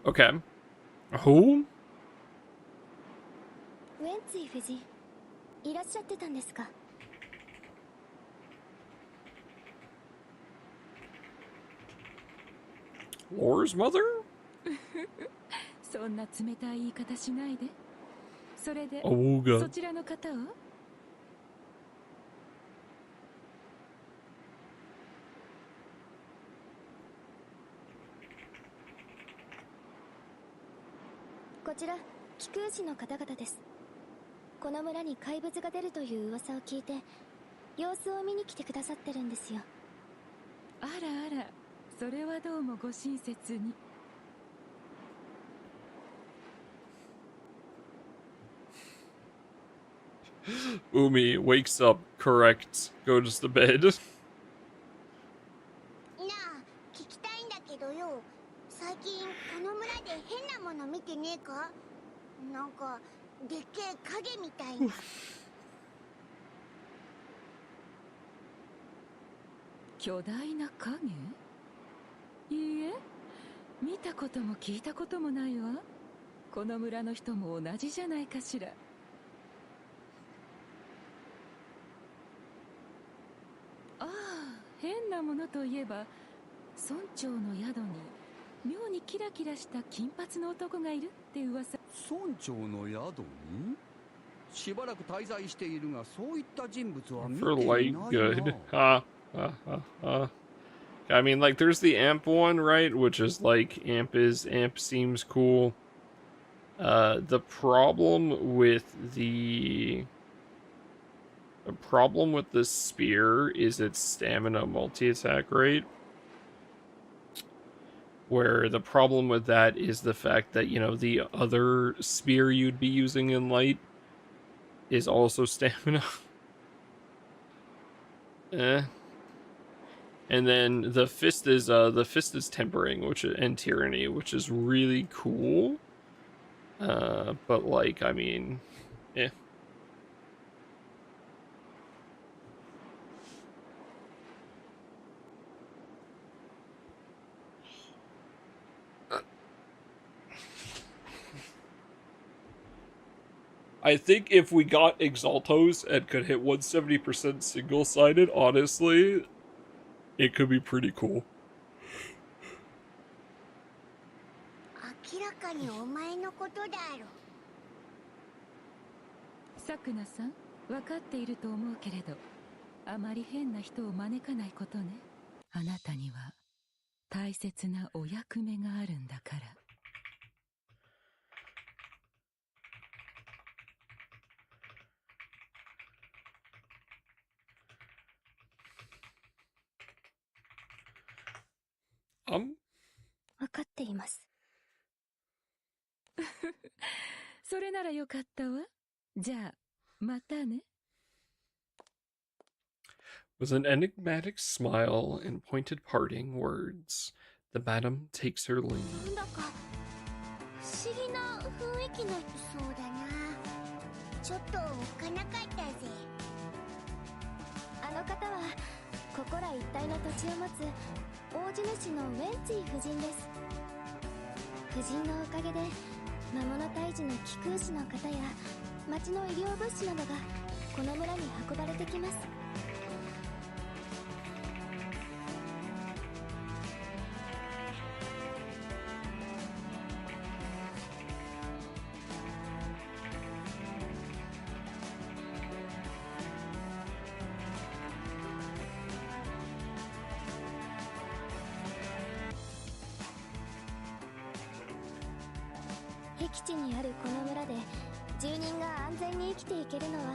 Okay. Who? ウェンツィ夫人、いらっしゃってたんですか。Laura's mother? そんな冷たい言い方しないで。それで、Awooga. そちらの方は？こちら貴空寺の方々です。この村に怪物が出るという噂を聞いて様子を見に来てくださってるんですよ。あらあら、それはどうもご親切に。Umi wakes up, correct, goes to bed. なあ、聞きたいんだけどよ、最近この村で変なもの見てねえか？なんかでっけえ影みたいな。巨大な影？いいえ、見たことも聞いたこともないわ。この村の人も同じじゃないかしら。ああ、変なものといえば、村長の宿に妙にキラキラした金髪の男がいるって噂。村長の宿にしばらく滞在しているが、そういった人物は見 For てい light ない good. な。I mean, like, there's the amp one, right? Which is like, amp seems cool. The problem with the spear is its stamina multi-attack rate. Where the problem with that is the fact that, you know, the other spear you'd be using in light is also stamina. Eh. And then the fist is tempering, and tyranny, which is really cool. But like, I mean, eh. I think if we got Exaltos and could hit 170% single-sided, honestly, it could be pretty cool. 明らかにお前のことだろ。さくなさん、分かっていると思うけれど、あまり変な人を招かないことね。あなたには大切なお役目があるんだから。分かっています。それならよかったわ。じゃあ、またね。With an enigmatic smile and pointed parting words, the madam takes her leave. なんだか不思議な雰囲気の人そうだな。ちょっとおっかなかったぜ。あの方はここら一帯の土地を持つ大地主のウェンツィ夫人です。夫人のおかげで魔物退治の気空士の方や町の医療物資などがこの村に運ばれてきます。僻地にあるこの村で住人が安全に生きていけるのは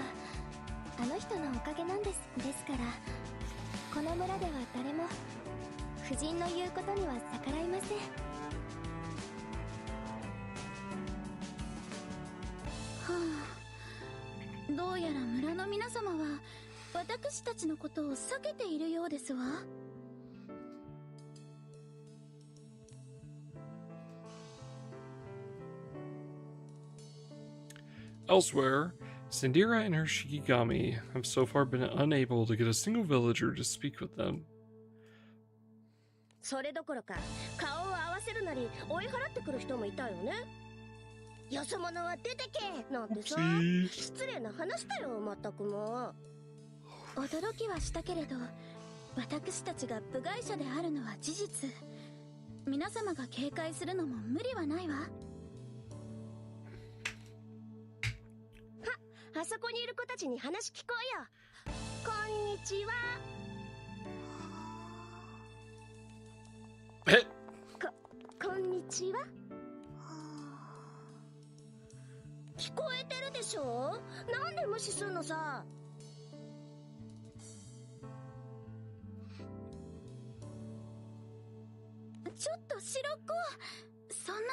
あの人のおかげなんです。ですからこの村では誰も夫人の言うことには逆らいません。はあ、どうやら村の皆様は私たちのことを避けているようですわ。Elsewhere, Sandira and her Shikigami have so far been unable to get a single villager to speak with them. それどころか顔を合わせるなり追い払ってくる人もいたよね。よそ者は出てけなんてさ、失礼な話だよ。まったくもう。驚きはしたけれど、私たちが部外者であるのは事実。皆様が警戒するのも無理はないわ。あそこにいる子たちに話聞こえよ。こんにちは。こんにちは。聞こえてるでしょ。なんで無視すんのさ。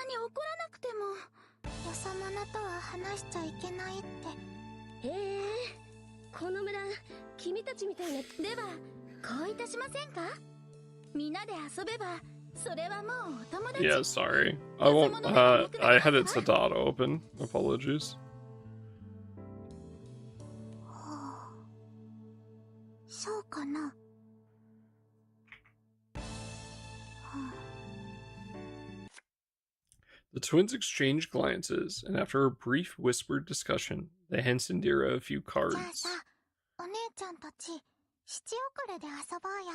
に怒らなくても。よそ者とは話しちゃいけないって。へえ、この村君たちみたいな。ではこういたしませんか。みんなで遊べばそれはもうお友達。 Yeah, sorry. I won't, I had it set to auto open. Apologies. そうかな。The twins exchange glances, and after a brief whispered discussion, they hand Sandira a few じゃあ cards. さ、お姉ちゃんたち七遅れで遊ぼうよ。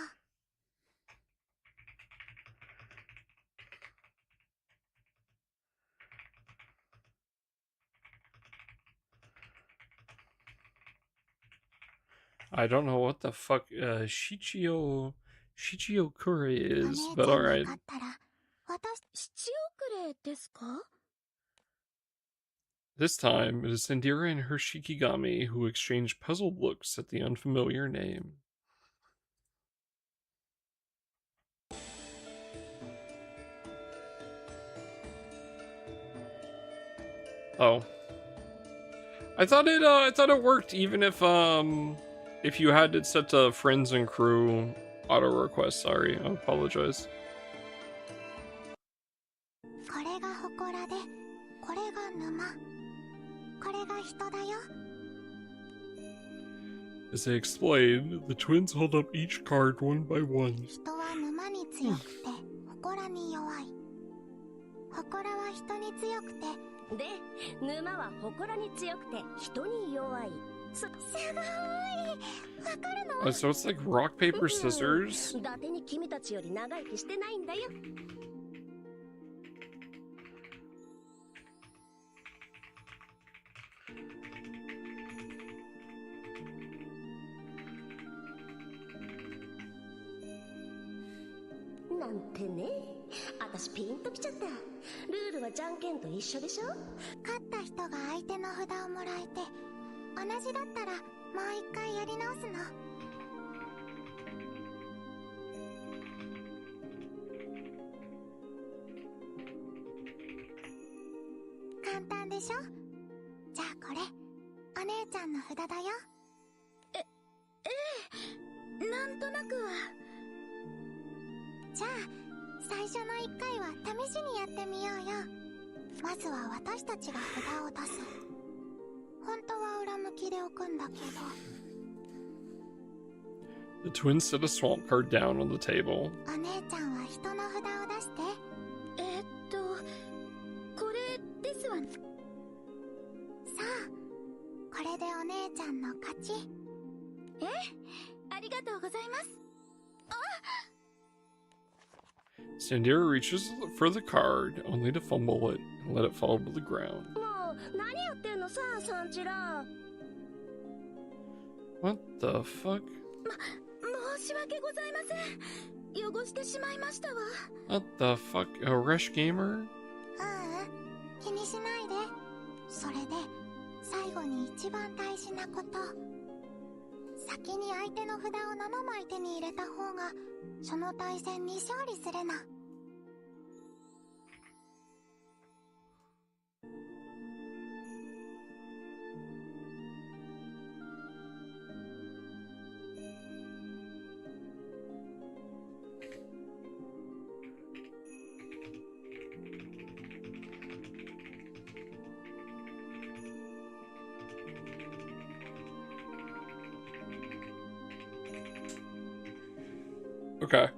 I don't know what the fuck Shichio Kure お is, 姉 but ちゃんが alright. 勝ったら私。七遅れですか。 This time, it is Sandira and her Shikigami who exchange puzzled looks at the unfamiliar name. Oh. I thought it worked even if you had it set to friends and crew auto request. Sorry, I apologize. これが祠で、これが沼、これが人だよ。 As they explain, the twins hold up each card one by one. 人は沼に強くて祠に弱い。祠は人に強くて。で、沼は祠に強くて人に弱い。すごい。わかるの？ So it's like rock, paper, scissors? 伊達に君たちより長生きしてないんだよ。なんてね。私ピンときちゃった。ルールはじゃんけんと一緒でしょ。勝った人が相手の札をもらえて、同じだったらもう一回やり直すの。簡単でしょ。じゃあこれお姉ちゃんの札だよ。ええ、なんとなくは。じゃあ最初の1回は試しにやってみようよ。まずは私たちが札を出す。本当は裏向きで置くんだけど。 The twins set a swamp card down on the table. お姉ちゃんは人の札を出して。これですわね。さあ、これでお姉ちゃんの勝ち。え、ありがとうございます。 Sandira reaches for the card, only to fumble it and let it fall to the ground. もう何やってんのさ、サンチラ。 What the fuck? 申し訳ございません。汚してしまいましたわ。 What the fuck? A Rush Gamer? 気にしないで。それで最後に一番大事なこと。先に相手の札を7枚手に入れた方がその対戦に勝利するの。 Okay.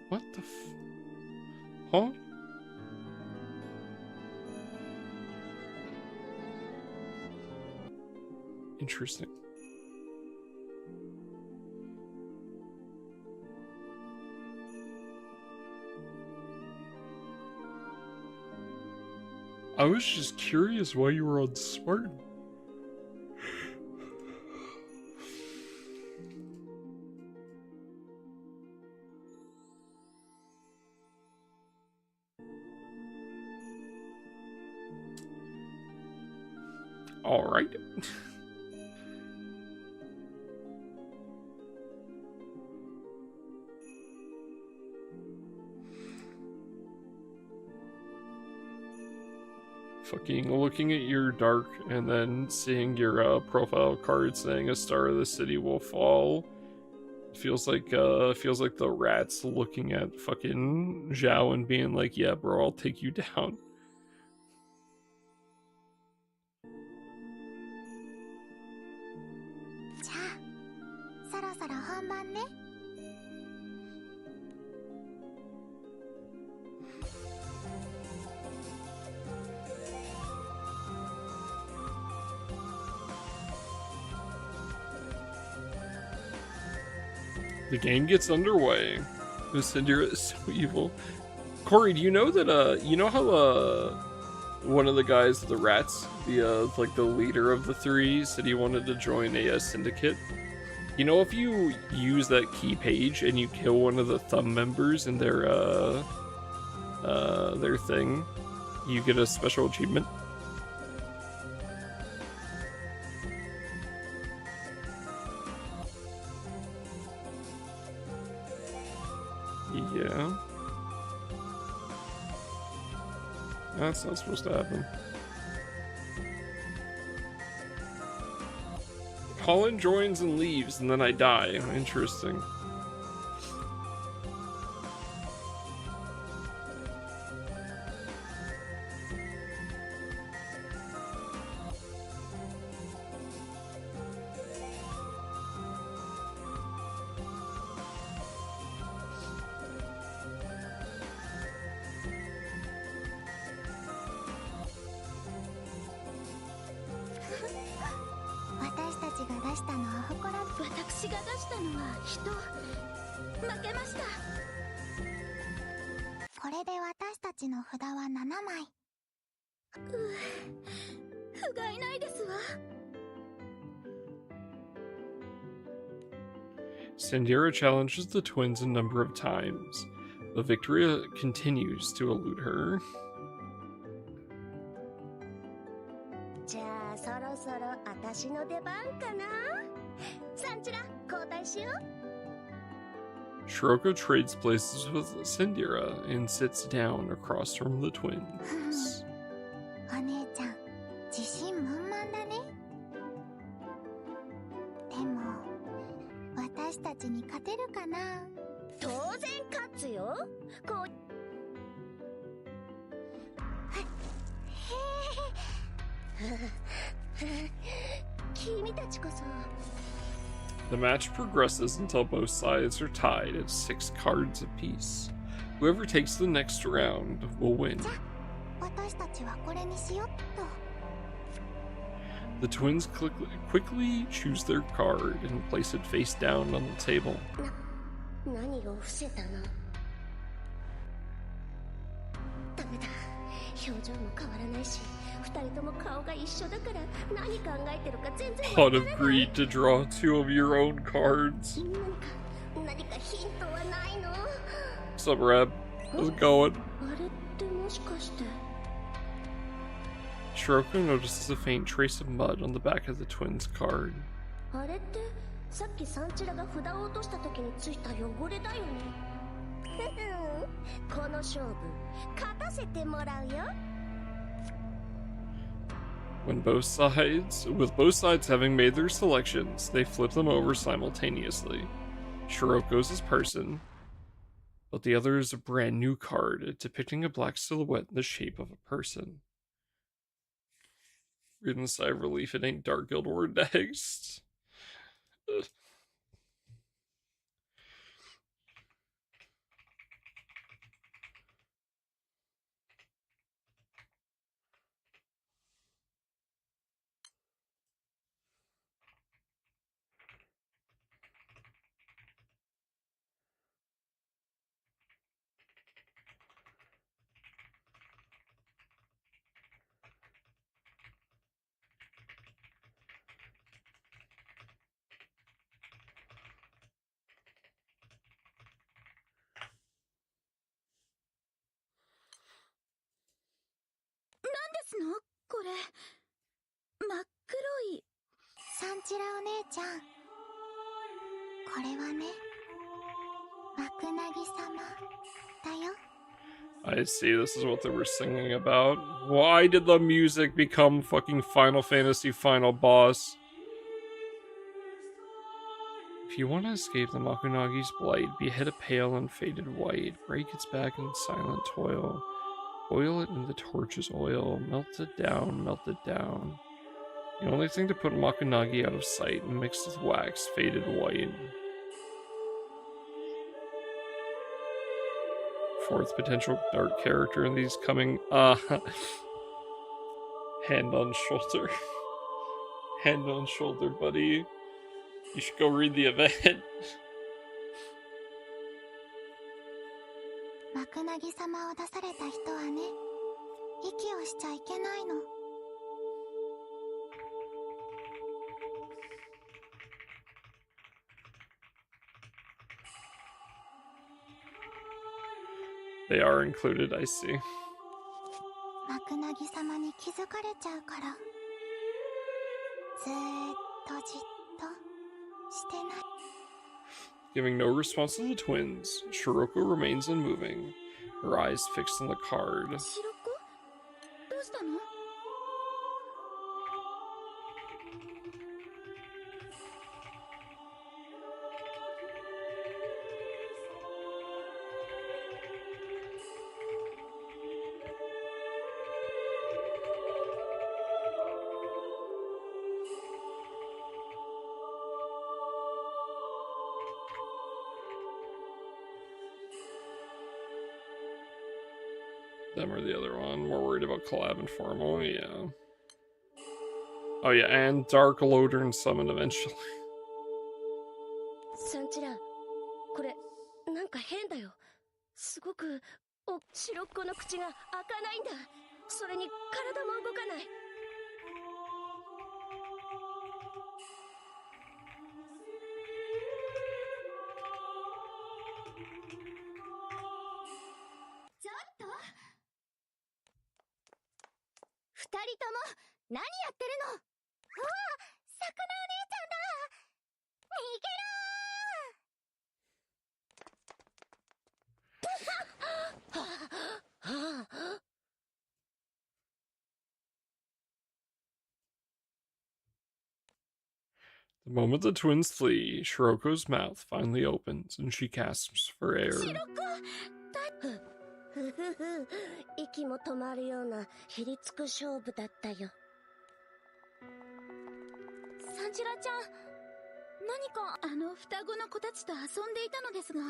What the Huh? Interesting. I was just curious why you were on Spartan. All right. Fucking looking at your dark and then seeing your profile card saying a star of the city will fall. Feels like the rats looking at fucking Zhao and being like, yeah, bro, I'll take you down. The game gets underway. This Indira is so evil. Corey, do you know that you know how one of the guys, the rats, the like the leader of the three, said he wanted to join a syndicate? You know, if you use that key page and you kill one of the thumb members in their thing, you get a special achievement. Yeah. That's not supposed to happen. Colin joins and leaves, and then I die. Interesting. Sandira challenges the twins a number of times, but Victoria continues to elude her. Shiroko trades places with Sandira and sits down across from the twins. お姉ちゃん、自信満々だね。でも、私たちに勝てるかな？当然勝つよ。こう。君たちこそ。The match progresses until both sides are tied at 6 cards apiece. Whoever takes the next round will win. The twins quickly choose their card and place it face down on the table. 何を伏せたの？ダメだ。表情も変わらないし、二人とも顔が一緒だから何考えてるか全然わからない。 Pot of greed to draw 2 of your own cards. 何かヒントはないの？ What's up, Rab? How's it going? あれってもしかして。 Shiroko notices a faint trace of mud on the back of the twins' card. あれってさっきサンチラが札を落とした時についた汚れだよね。この勝負勝たせてもらうよ。 With both sides having made their selections, they flip them over simultaneously. Shiroko's is person, but the other is a brand new card depicting a black silhouette in the shape of a person. Breathing a sigh of relief, it ain't Dark Guild War next. ンチラお姉ちゃん、これはね、マクナギ様だよ。I see, this is what they were singing about. Why did the music become fucking Final Fantasy Final Boss? If you want to escape the Makunagi's blight, behead a pale and faded white, break its back in silent toil, boil it in the torch's oil, melt it down, melt it down. The only thing to put Makunagi out of sight, mixed with wax, faded white. Fourth potential dark character in these coming, hand on shoulder. Hand on shoulder, buddy. You should go read the event. マクナギ様を出された人はね、息をしちゃいけないの。They are included, I see. マクナギ様に気づかれちゃうから、ずーっとじっとしてない。Giving no response to the twins, Shiroko remains unmoving, her eyes fixed on the card. シロコ、どうしたの？ Them or the other one. More worried about collab and formal, yeah. Oh yeah, and Dark Lodern summon eventually. サンチラ、これなんか変だよ。すごく白っこの口が開かないんだ。それに体も動かない。ちょっと二人とも何やってるの？うわ、さくらお姉ちゃんだ。逃げろー。The moment the twins flee, Shiroko's mouth finally opens and she gasps for air. ふふふ、息も止まるようなひりつく勝負だったよ。サンジラちゃん、何か双子の子たちと遊んでいたのですが、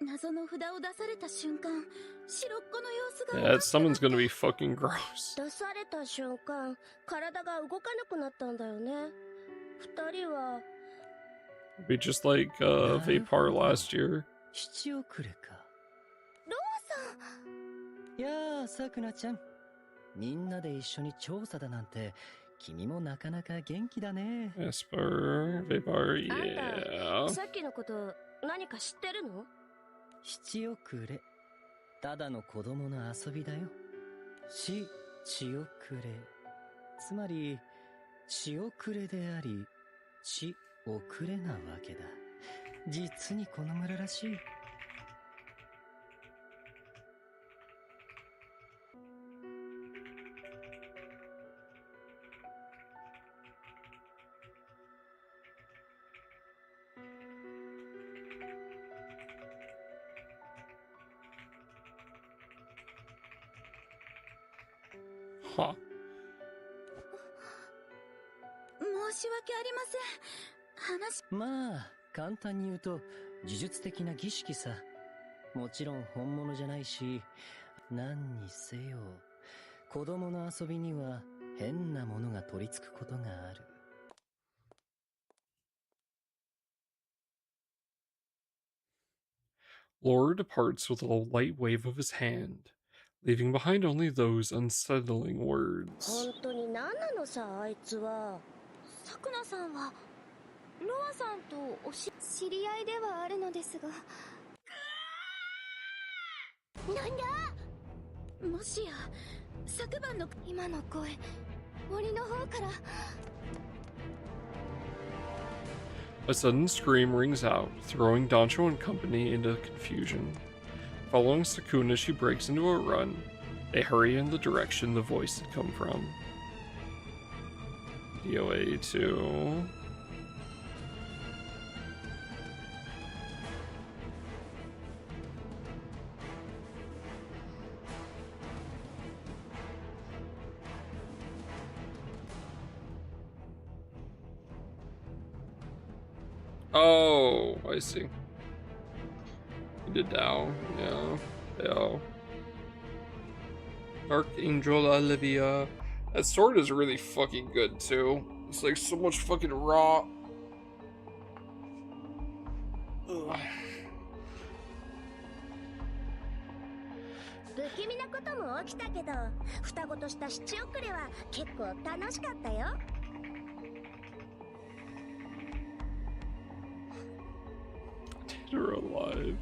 謎の札を出された瞬間、白っこの様子が Yeah, that summon's gonna be fucking gross. 出された瞬間、体が動かなくなったんだよね。二人は Be just like Vapar last year. 七遅れか。ロアさん。やあ、さくらちゃん。みんなで一緒に調査だなんて、君もなかなか元気だね。Esper, Vapar, あん yeah. た、さっきのこと何か知ってるの？七遅れ。ただの子供の遊びだよ。血遅れ。つまり、血遅れであり、血遅れなわけだ。実にこの村らしい。Huh. 申し訳ありません。まあ、簡単に言うと、呪術的な儀式さ。もちろん本物じゃないし、何にせよ、子供の遊びには変なものが取り付くことがある。Laura departs with a light wave of his hand, leaving behind only those unsettling words. 本当に何なのさ、あいつは。さくなさんはロアさんと知り合いではあるのですが。なんだ？もしや昨晩の今の声、森の方から。A sudden scream rings out, throwing Dancho and company into confusion. Following Sukuna, she breaks into a run. They hurry in the direction the voice had come from. DOA 2. Oh, I see. He did Dow, yeah. Yeah. Dark Angel Olivia. That sword is really fucking good too. It's like so much fucking raw. Ugh. 不気味なことも起きたけど、双子とした七遅れは結構楽しかったよ。Dead or alive.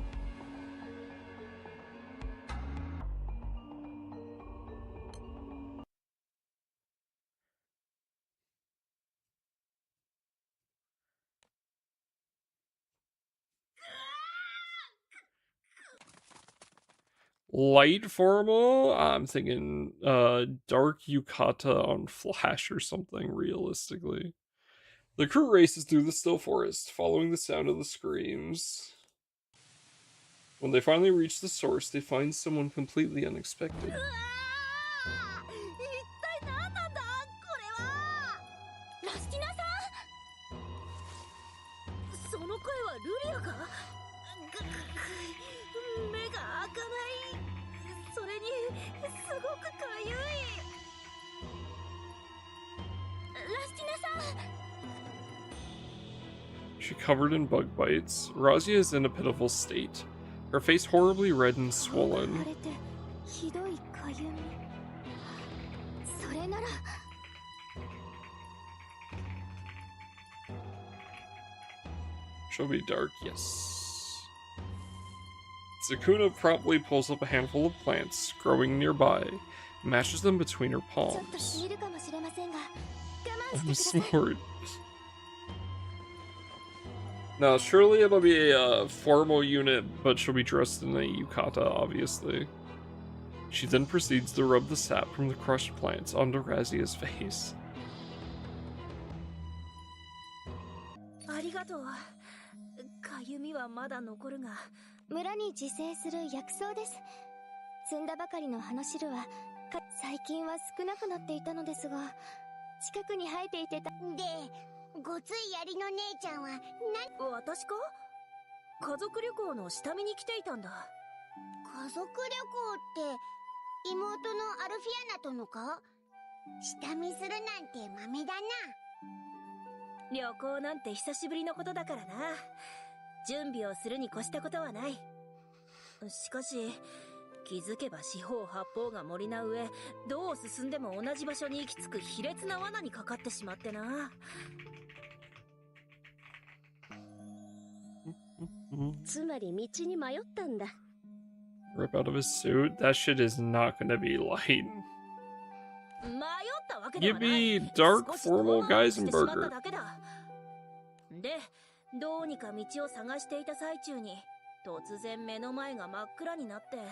Light formal? I'm thinking dark yukata on Flash or something, realistically. The crew races through the still forest, following the sound of the screams. When they finally reach the source, they find someone completely unexpected. 一体何なんだこれは。ラスティナさん。その声はルリアか。目が開かない。それにすごくかゆい。ラスティナさん。 She covered in bug bites. Razia is in a pitiful state, her face horribly red and swollen. She'll be dark, yes. Sukuna promptly pulls up a handful of plants growing nearby and mashes them between her palms. I'm a sword. Now, surely it'll be a formal unit, but she'll be dressed in a yukata, obviously. She then proceeds to rub the sap from the crushed plants onto Razia's face. ありがとう。かゆみはまだ残るが、村に自生する薬草です。摘んだばかりの葉の汁は最近は少なくなっていたのですが、近くに生えていてた。で、ごつい槍の姉ちゃんは私か？家族旅行の下見に来ていたんだ。家族旅行って妹のアルフィアナとのか？下見するなんて豆だな。旅行なんて久しぶりのことだからな。準備をするに越したことはない。しかし気づけば四方八方が森な上、どう進んでも同じ場所に行き着く卑劣な罠にかかってしまってな。つまり道に迷ったんだ。 Rip out of his suit? That shit is not gonna be light. 迷ったわけではない。 Yippee! Dark formal Geisenberger. で、どうにか道を探していた最中に突然目の前が真っ暗になって。ラ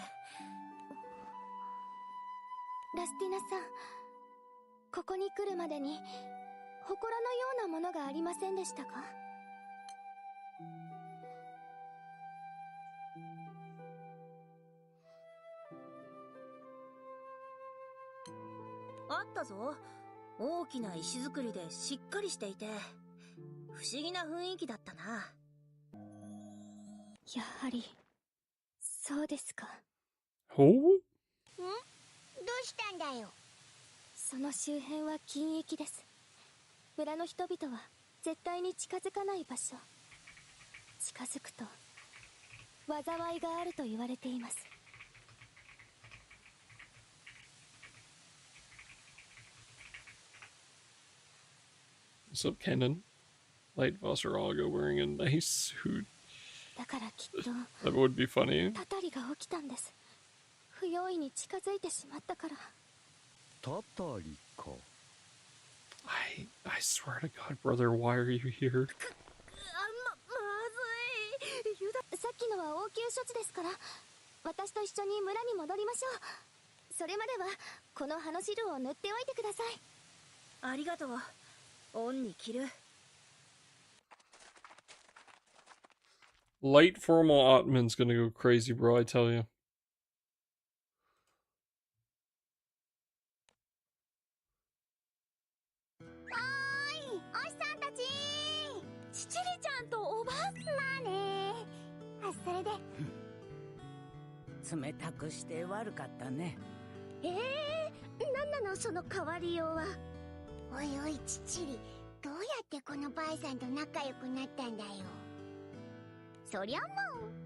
スティナさん、ここに来るまでに祠のようなものがありませんでしたか？あったぞ。大きな石造りでしっかりしていて不思議な雰囲気だったな。やはりそうですか。Oh? どうしたんだよ。その周辺は禁域です。村の人々は絶対に近づかない場所。近づくと災いがあると言われています。What's up, Kennen? Light Vosseraga wearing a nice suit. だからきっと That would be funny. たたりが起きたんです。不用意に近づいてしまったから。たたりか。I swear to God, brother, why are you here? は応急処置ですから、私と一緒に村に戻りましょう。それまではこの葉の汁を塗っておいてください。ありがとう。オンに着る。 Light formal Otman's gonna go crazy, bro, I tell you. おしさんたち。ちちりちゃんとおばあ。まあね。あ、それで。冷たくして悪かったね。なんなのその変わりようは。おいおいちちり、どうやってこのばあさんと仲良くなったんだよ。そりゃも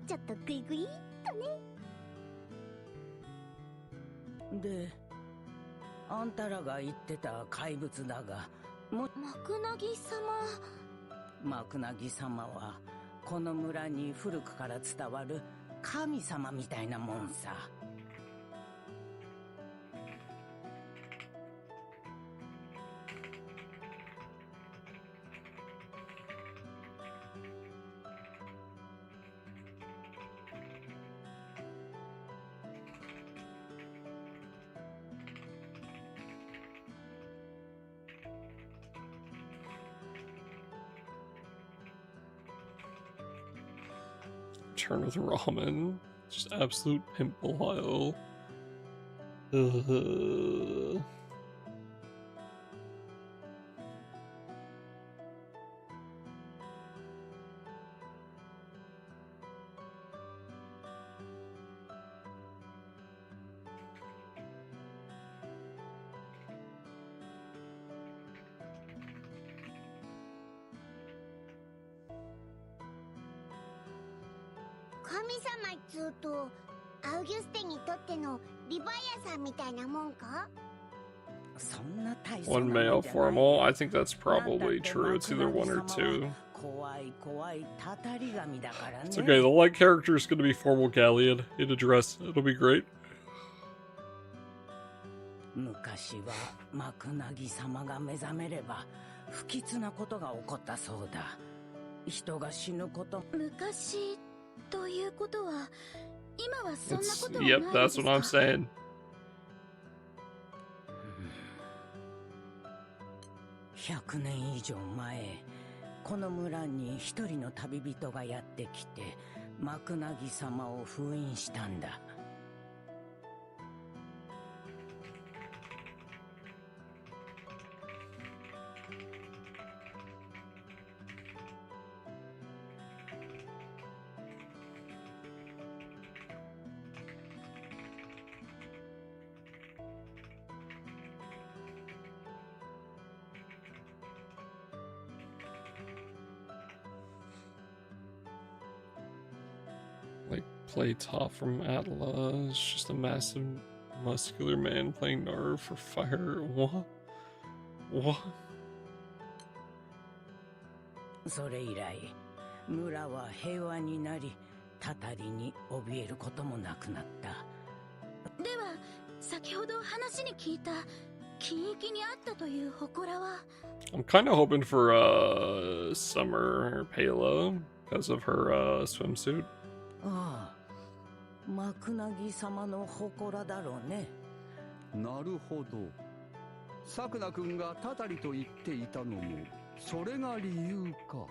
うちょっとグイグイっとね。で、あんたらが言ってた怪物だが、マクナギ様。マクナギ様はこの村に古くから伝わる神様みたいなもんさ。Turn with ramen. Just absolute pimple pile. Ugh.「神様」っつうとアウギュステにとってのリヴァイアさんみたいなもんか？そんな大層 One なも male んじゃない。 formal. I think that's probably true. It's either one or two. 怖い怖いたたり神だからね。 It's okay. The light character is going to be formal Galleon in a dress. It'll be great. 昔はマクナギ様が目覚めれば不吉なことが起こったそうだ。人が死ぬこと。昔ということは、今はそんな It's, ことはない yep, で that's す what I'm か？ saying. 100年以上前、この村に一人の旅人がやってきてマクナギ様を封印したんだ。Like, play top from Atlas. Just a massive, muscular man playing Narv for fire. What? What? それ以来、村は平和になり、たたりに怯えることもなくなった。では、先ほど話に聞いた金域にあったという祠は？ I'm kind of hoping for Summer Pela because of her swimsuit. ああ、マクナギ様の祠だろうね。なるほど。さくな君がたたりと言っていたのもそれが理由か。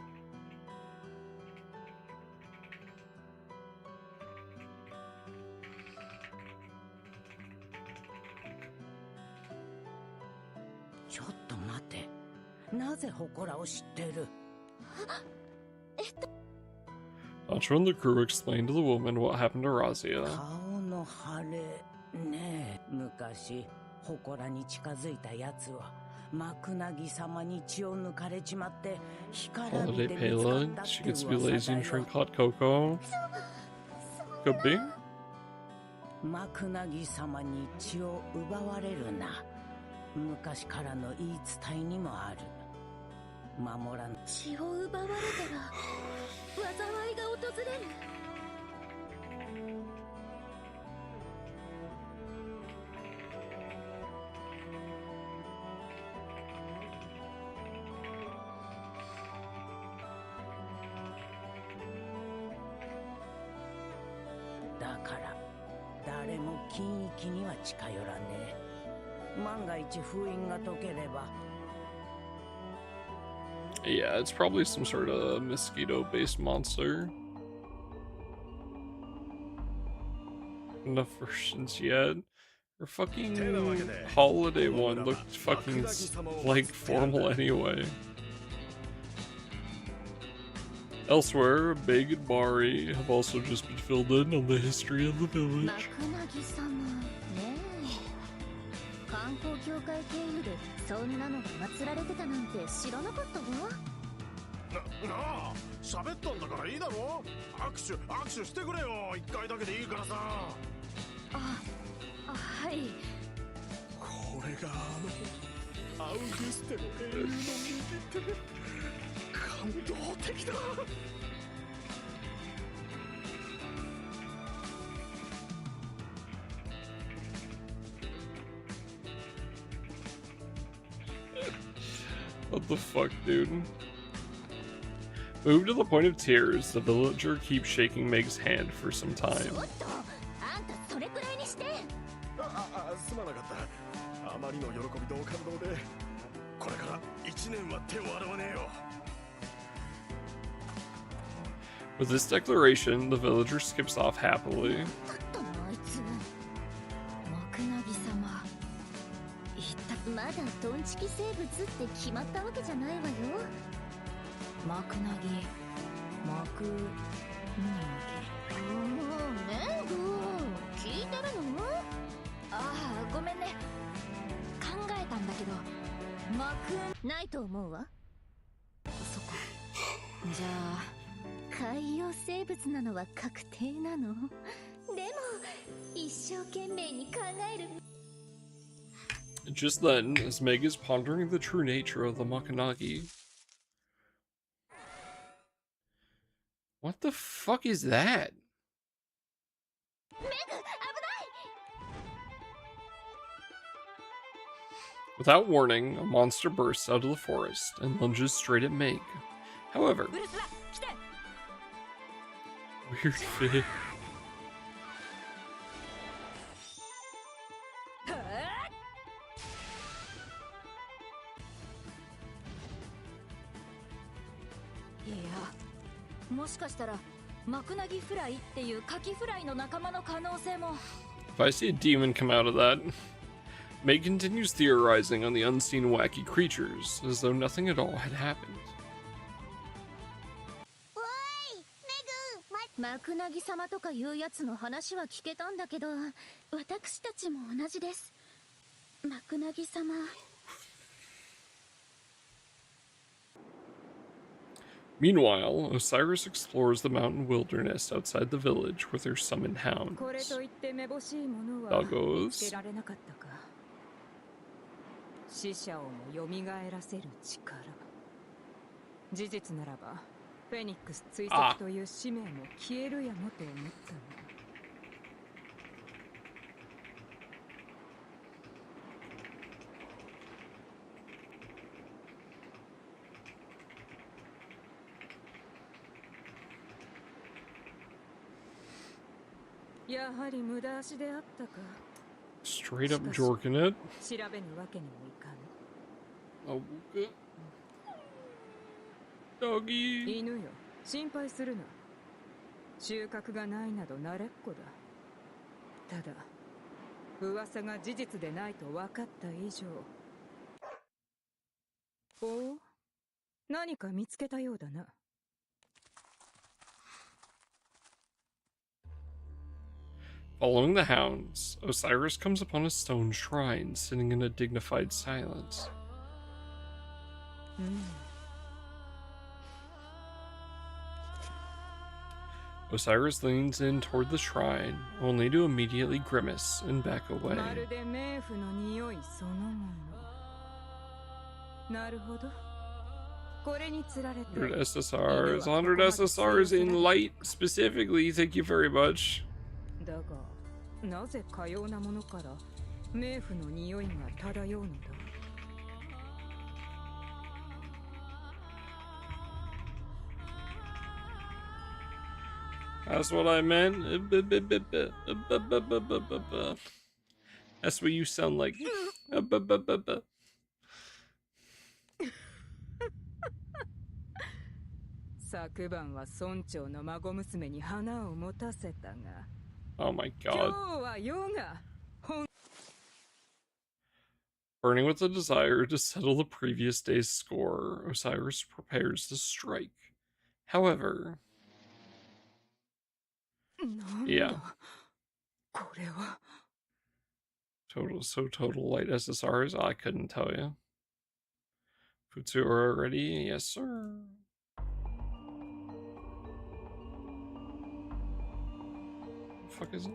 ちょっと待て。なぜ祠を知ってる？ Nacho and the crew explained to the woman what happened to Razia. 顔の腫れねえ。昔祠に近づいたやつはマクナギ様に血を抜かれちまって干からび Holiday て見つかっ Pela. たっ She て gets to be 噂 lazy だ and よ。 drink hot cocoa. Could be. マクナギ様に血を奪われるな。昔からの言い伝えにもある。守らん。血を奪われたら災いが訪れる。から、誰も近域には近寄らねえ。万が一封印が解ければ。Yeah, it's probably some sort of mosquito-based monster. Enough versions yet. Her fucking holiday one looked fucking like formal anyway. Elsewhere, Big and Mari have also just been filled in on the history of the village. 観光協会経由でそんなのが祀られてたなんて知らなかったわ。なあ、喋ったんだからいいだろ。握手してくれよ。一回だけでいいからさ。はい。これがアウグステの英雄の右手。感動的だ。What the fuck, dude? Moved to the point of tears, the villager keeps shaking Meg's hand for some time. すまなかった。あまりの喜びと感動で、これから1年は手を洗わねえよ。With this declaration, the villager skips off happily. まだトンチキ生物って決まったわけじゃないわよ。マクナギ、マクナギ。メグ、聞いてるの？ごめんね。考えたんだけど、マクないと思うわ。そっか。じゃあ海洋生物なのは確定なの？でも一生懸命に考える。Just then, as Meg is pondering the true nature of the Makanagi. What the fuck is that? Without warning, a monster bursts out of the forest and lunges straight at Meg. However, weird fit. If I see a demon come out of that, Meg continues theorizing on the unseen wacky creatures, as though nothing at all had happened. マクナギ様とかいうやつの話は聞けたんだけど、私たちも同じです。マクナギ様。Meanwhile, Osiris explores the mountain wilderness outside the village with her summoned hounds. Doggos. 死者をも蘇らせる力。事実ならば、フェニックス追跡という使命も消えるやもと思ったの。やはり無駄足であったか。Straight up jorking it. 調べぬわけにもいかぬ。Oh, good. Doggy. 犬よ、心配するな。収穫がないなど慣れっこだ。ただ、噂が事実でないと分かった以上。おお、何か見つけたようだな。Following the hounds, Osiris comes upon a stone shrine sitting in a dignified silence. Osiris leans in toward the shrine, only to immediately grimace and back away. まるで冥府の匂いそのもの。なるほど。これに釣られて。100 SSRs, 100 SSRs in light specifically, thank you very much. だが、なぜかようなものから冥府の匂いが漂うのだ。That's what I meant. That's what you sound like. 昨晩は村長の孫娘に花を持たせたが、 Oh my 今日 god. は夜が Burning with a desire to settle the previous day's score, Osiris prepares to strike. However, yeah. Total light SSRs? I couldn't tell you. Futsura ready? Yes, sir. The fuck is it? .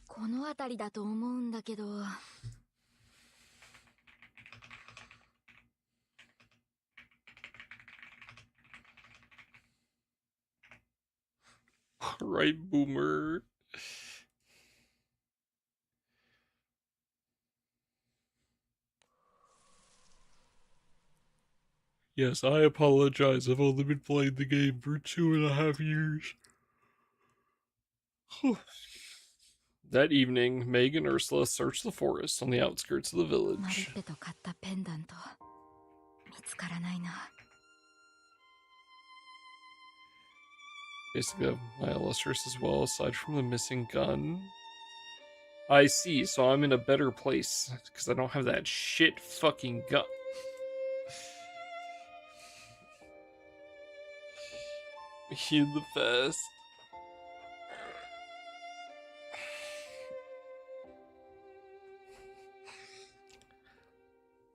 この辺りだと思うんだけど。Right, boomer. Yes, I apologize. I've only been playing the game for 2.5 years. That evening, Meg and Ursula searched the forest on the outskirts of the village. Basically, my illustrious as well, aside from the missing gun. I see, so I'm in a better place, because I don't have that shit fucking gun. Heal the fast.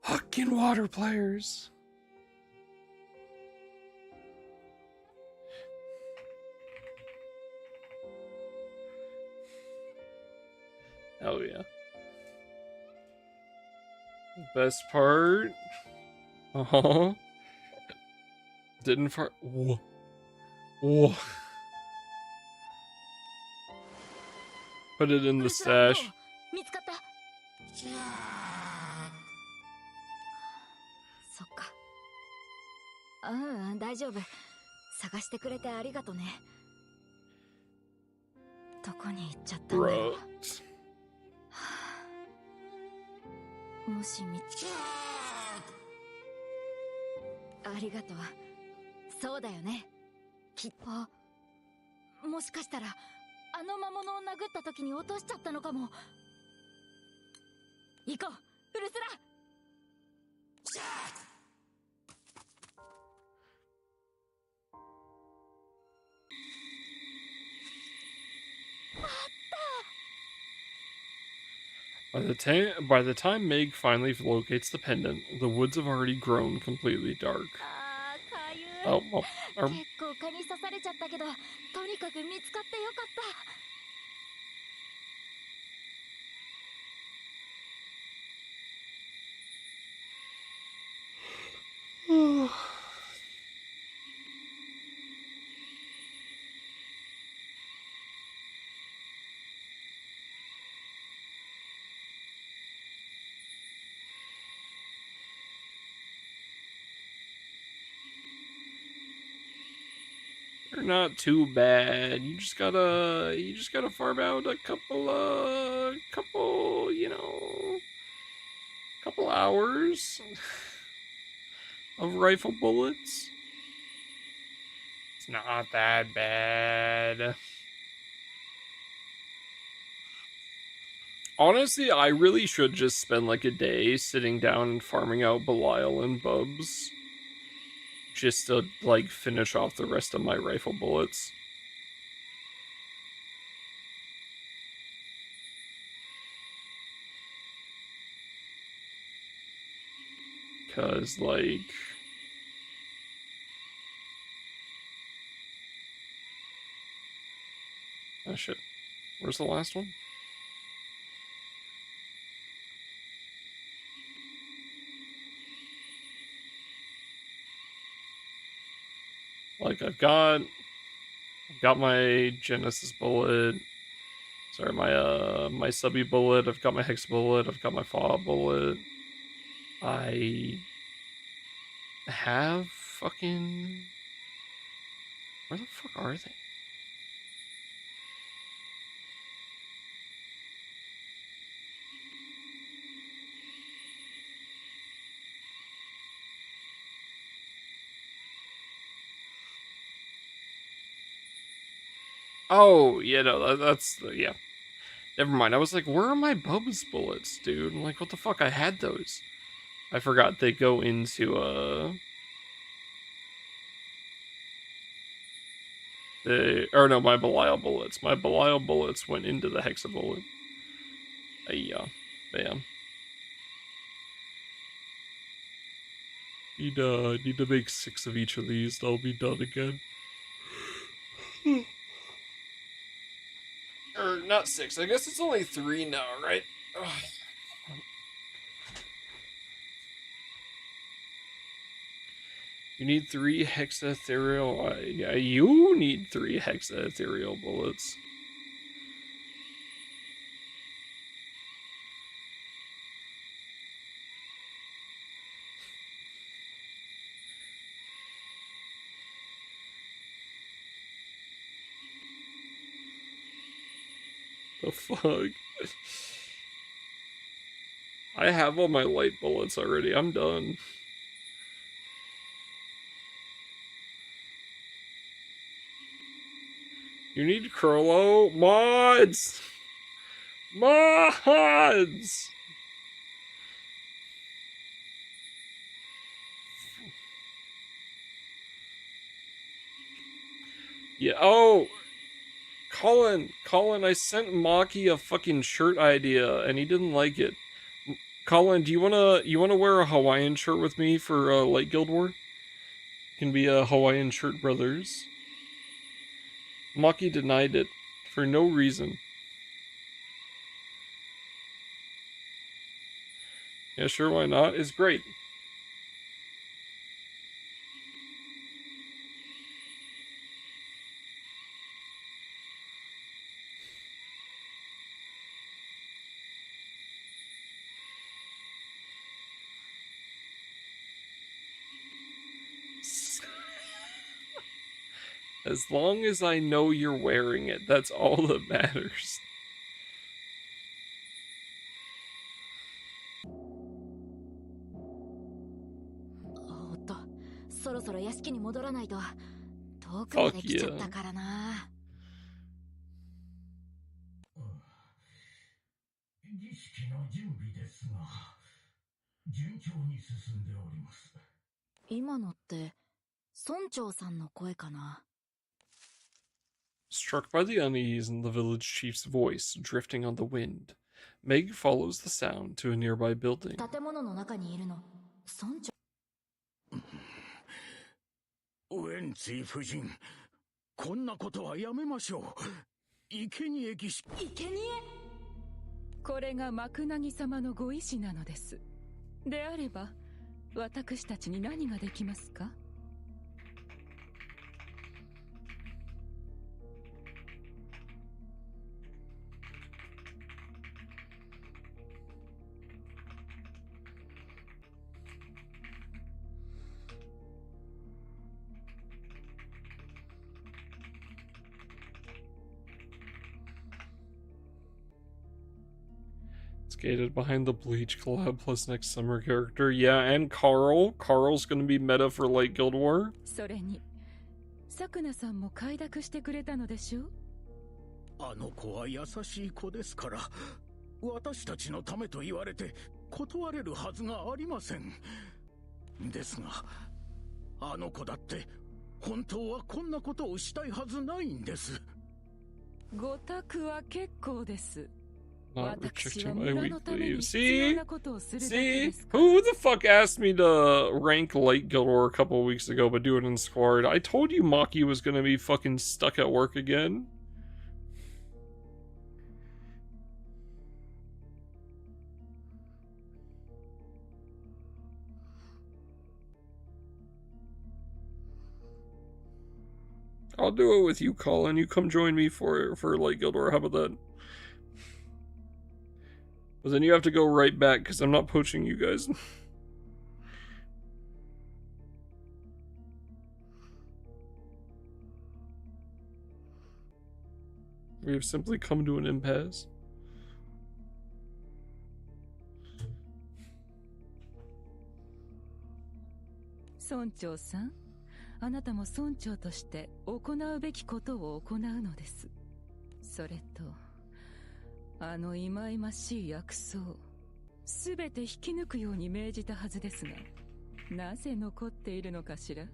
Fucking water players. Oh yeah. Best part. Didn't fart. Whoa. Whoa. Put it in the stash. そっか。大丈夫。探してくれてありがとね。どこに行っちゃったんだろう。もしありがとう。そうだよね。きっと。もしかしたらあの魔物を殴った時に落としちゃったのかも。行こう、ウルスラ。By the time Meg finally locates the pendant, the woods have already grown completely dark. Oh, well, 結構蚊に刺されちゃったけど、とにかく見つかってよかった。They're not too bad. You just gotta farm out a couple, couple hours of rifle bullets. It's not that bad. Honestly, I really should just spend like a day sitting down and farming out Belial and Bubs. Just to, like, finish off the rest of my rifle bullets. Because, like... Oh, shit. Where's the last one? Like I've got my Genesis bullet. Sorry, my subby bullet. I've got my hex bullet. I've got my fob bullet. I have fucking... Where the fuck are they? Oh, yeah, no, that's... Yeah. Never mind. I was like, where are my Bubba's bullets, dude? I'm like, what the fuck? I had those. I forgot they go into, or no, my Belial bullets. My Belial bullets went into the Hexa bullet. Yeah. Bam. Need to make 6 of each of these. I'll be done again. Or not 6. I guess it's only 3 now, right? Ugh. You need 3 hexaethereal. Yeah, you need 3 hexaethereal bullets. The fuck? I have all my light bullets already. I'm done. You need Crollo mods. Mods. Yeah. Oh, Colin, I sent Maki a fucking shirt idea, and he didn't like it. Colin, do you wanna wear a Hawaiian shirt with me for Light Guild War? Can be a Hawaiian shirt brothers. Maki denied it for no reason. Yeah, sure, why not? It's great. As long as I know you're wearing it, that's all that matters. Fuck yeah. 儀式の準備ですが、順調に進んでおります。今のって村長さんの声かな。 Struck by the unease in the village chief's voice drifting on the wind, Meg follows the sound to a nearby building. 建物の中にいるの村長。ウエンツィ夫人、こんなことはやめましょう。生贄儀式。生贄？これが幕なぎ様のご意志なのです。であれば、私たちに何ができますかSkated behind the Bleach collab plus next summer character. Yeah, and Carl. Carl's gonna be meta for Light Guild War. それに、さくなさんも快諾してくれたのでしょう？あの子は優しい子ですから、私たちのためと言われて断れるはずがありません。ですが、あの子だって本当はこんなことをしたいはずないんです。ご託は結構です。 Not restricting my weekly. See? Who the fuck asked me to rank Light Guild War a couple of weeks ago but do it in Squad? I told you Maki was gonna be fucking stuck at work again. I'll do it with you, Colin. You come join me for Light Guild, or how about that? But then you have to go right back because I'm not poaching you guys. We have simply come to an impasse.村長さん、あなたも村長として行うべきことを行うのです。それと、あの忌々しい薬草、すべて引き抜くように命じたはずですが、なぜ残っているのかしら。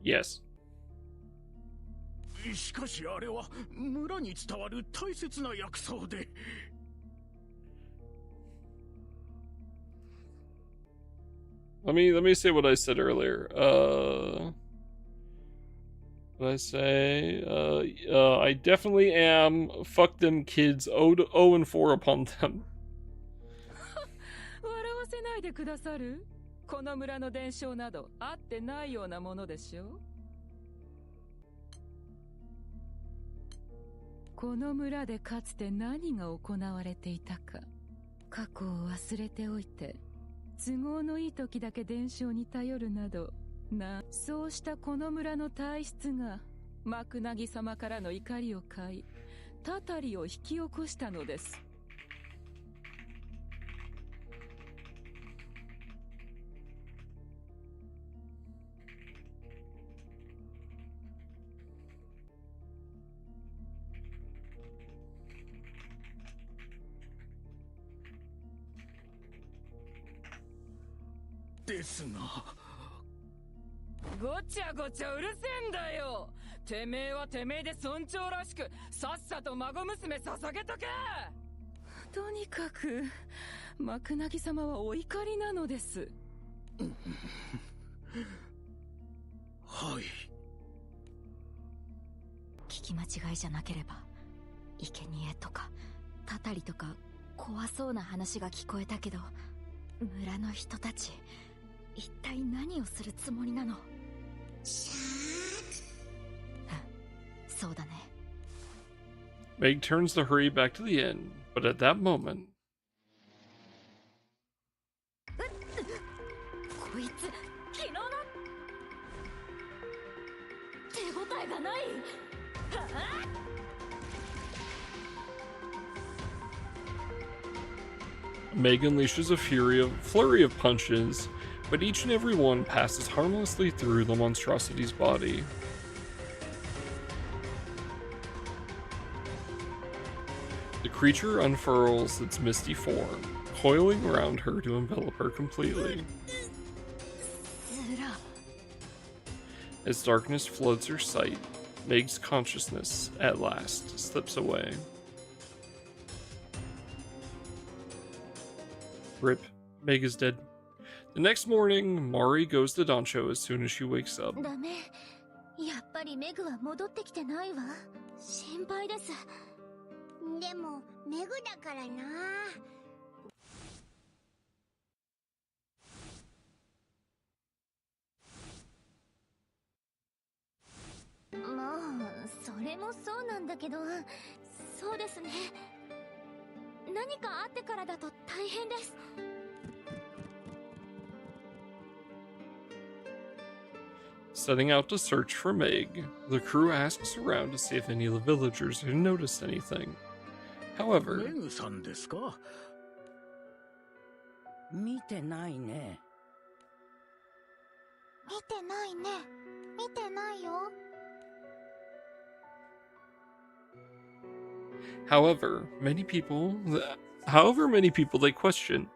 Yes. しかしあれは村に伝わる大切な薬草で。Let me say what I said earlier. What I say? I definitely am. Fuck them kids. 0-4 upon them. 笑わせないでくださる？この村の伝承などあってないようなものでしょ。この村でかつて何が行われていたか、過去を忘れておいて、都合のいい時だけ伝承に頼るなど、そうしたこの村の体質が、マクナギ様からの怒りを買い、たたりを引き起こしたのです。ですが、ごちゃごちゃうるせえんだよ。てめえはてめえで村長らしくさっさと孫娘捧げとけ。とにかくマクナギ様はお怒りなのです。はい。聞き間違いじゃなければ、生贄とかたたりとか怖そうな話が聞こえたけど、村の人たち一体何をするつもりなの？そうだね。Meg turns to hurry back to the inn, but at that moment... こいつ、昨日の手応えがない。Meg unleashes a flurry of punches, but each and every one passes harmlessly through the monstrosity's body. The creature unfurls its misty form, coiling around her to envelop her completely. As darkness floods her sight, Meg's consciousness, at last, slips away. Rip. Meg is dead. The next morning, Mari goes to Doncho as soon as she wakes up. ダメ。やっぱりメグは戻ってきてないわ。心配です。でもメグだからな。まあ、それもそうなんだけど、そうですね。何かあってからだと大変です。Setting out to search for Meg, the crew asks around to see if any of the villagers had noticed anything. However, メグさんですか？見てないね。見てないね。見てないよ。however, many people they question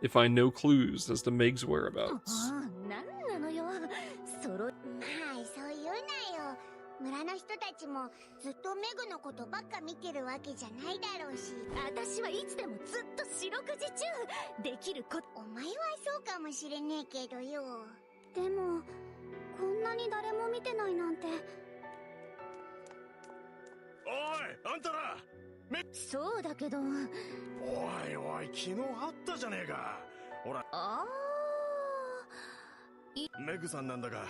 they find no clues as to Meg's whereabouts. なんなのよ。まあそう言うなよ。村の人たちもずっとメグのことばっか見てるわけじゃないだろうし。私はいつでもずっと四六時中できること。お前はそうかもしれねえけどよ。でもこんなに誰も見てないなんて。おい、あんたらそうだけど。おいおい、昨日あったじゃねえか。ほら。あメグさんなんだが、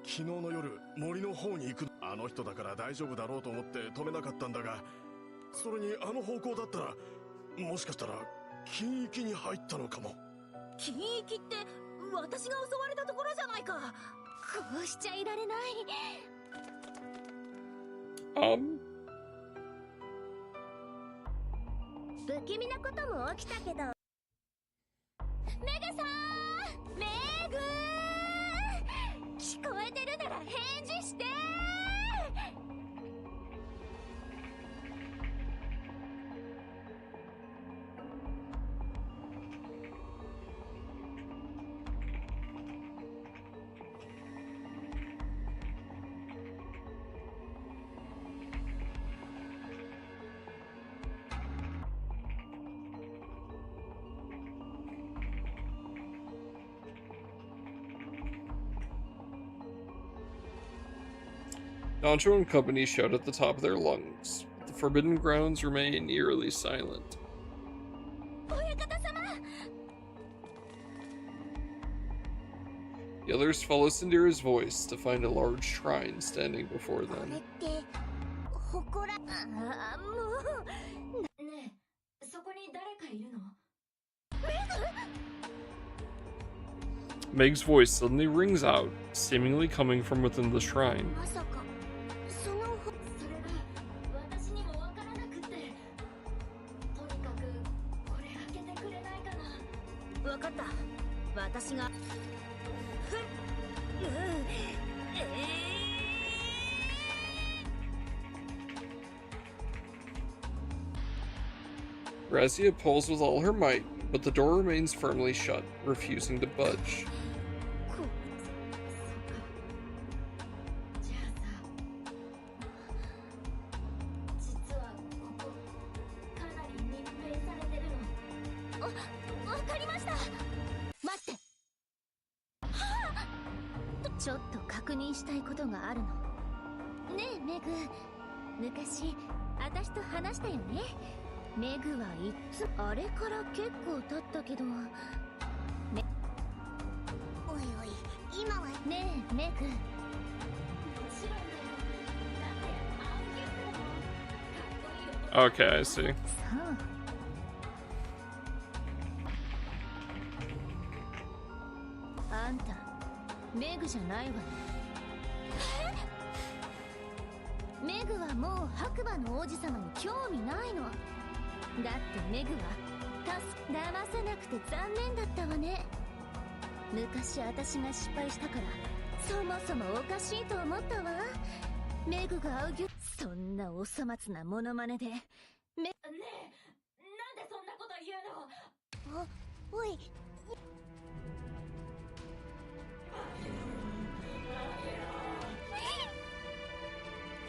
昨日の夜、森の方に行く。あの人だから大丈夫だろうと思って止めなかったんだが、それにあの方向だったら、もしかしたら、禁域に入ったのかも。禁域って私が襲われたところじゃないか。こうしちゃいられない。不気味なことも起きたけど。メグさん、メグ聞こえてるなら返事して。Doncho and company shout at the top of their lungs. The forbidden grounds remain eerily silent. The others follow Sindira's voice to find a large shrine standing before them. Meg's voice suddenly rings out, seemingly coming from within the shrine. Razia pulls with all her might, but the door remains firmly shut, refusing to budge. Okay, I see. あんた、メグじゃないわね。メグはもう白馬の王子様に興味ないの。だってメグは騙せなくて残念だったわね。昔私が失敗したからそもそもおかしいと思ったわ。メグがそんなお粗末なモノマネでねえ、なんでそんなこと言うの。あ、おい。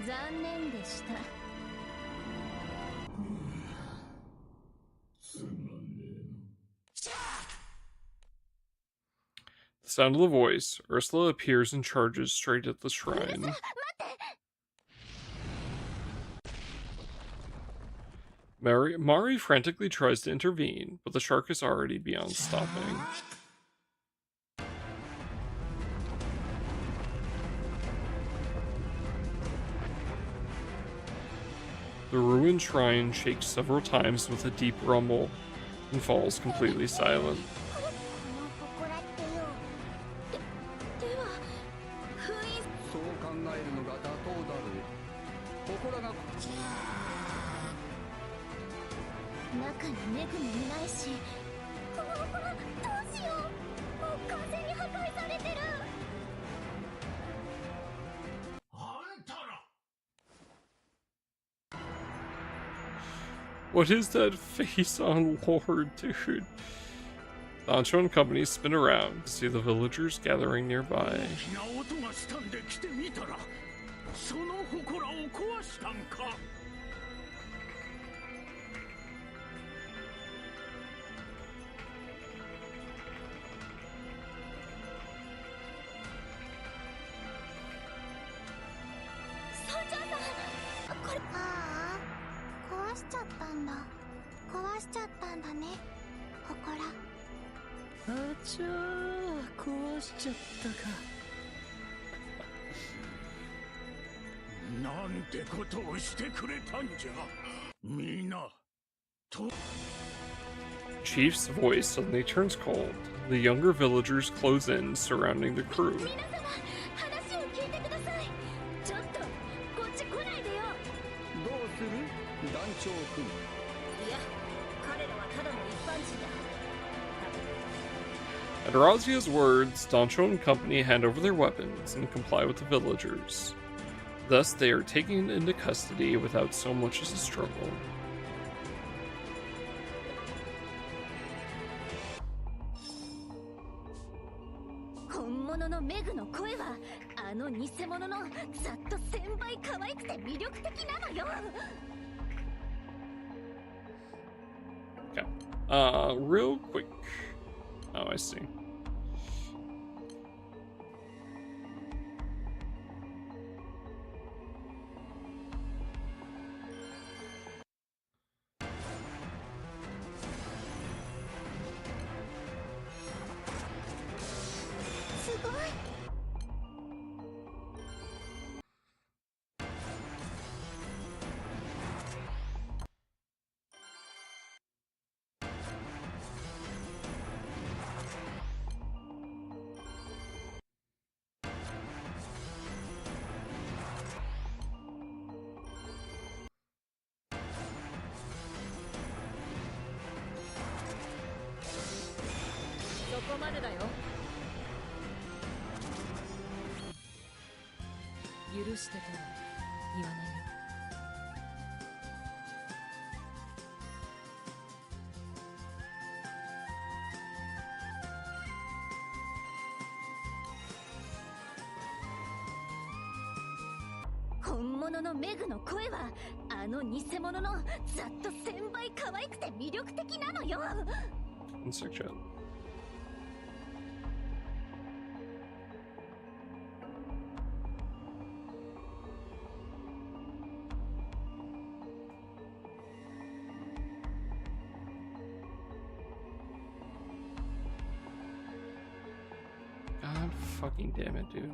残念でした。The sound of the voice, Ursula appears and charges straight at the shrine. Mari frantically tries to intervene, but the shark is already beyond stopping. The ruined shrine shakes several times with a deep rumble and falls completely silent. What is that face on Lord, dude? Doncho and company spin around to see the villagers gathering nearby. しちゃったんだね、祠。あちゃー、壊しちゃったか。なんてことをしてくれたんじゃ、みんな。Chief's voice suddenly turns cold. The younger villagers close in, surrounding the crew. 皆様、話を聞いてください。ちょっとこっち来ないでよ。どうする団長君。いや、彼らはただの一般人だ。 At Arazia's words, Dancho and company hand over their weapons and comply with the villagers. Thus, they are taken into custody without so much as a struggle. 本物のメグの声はあの偽物のざっと1000倍可愛くて魅力的なのよ。 Okay. Real quick. Oh, I see. Insect chat. God fucking damn it, dude.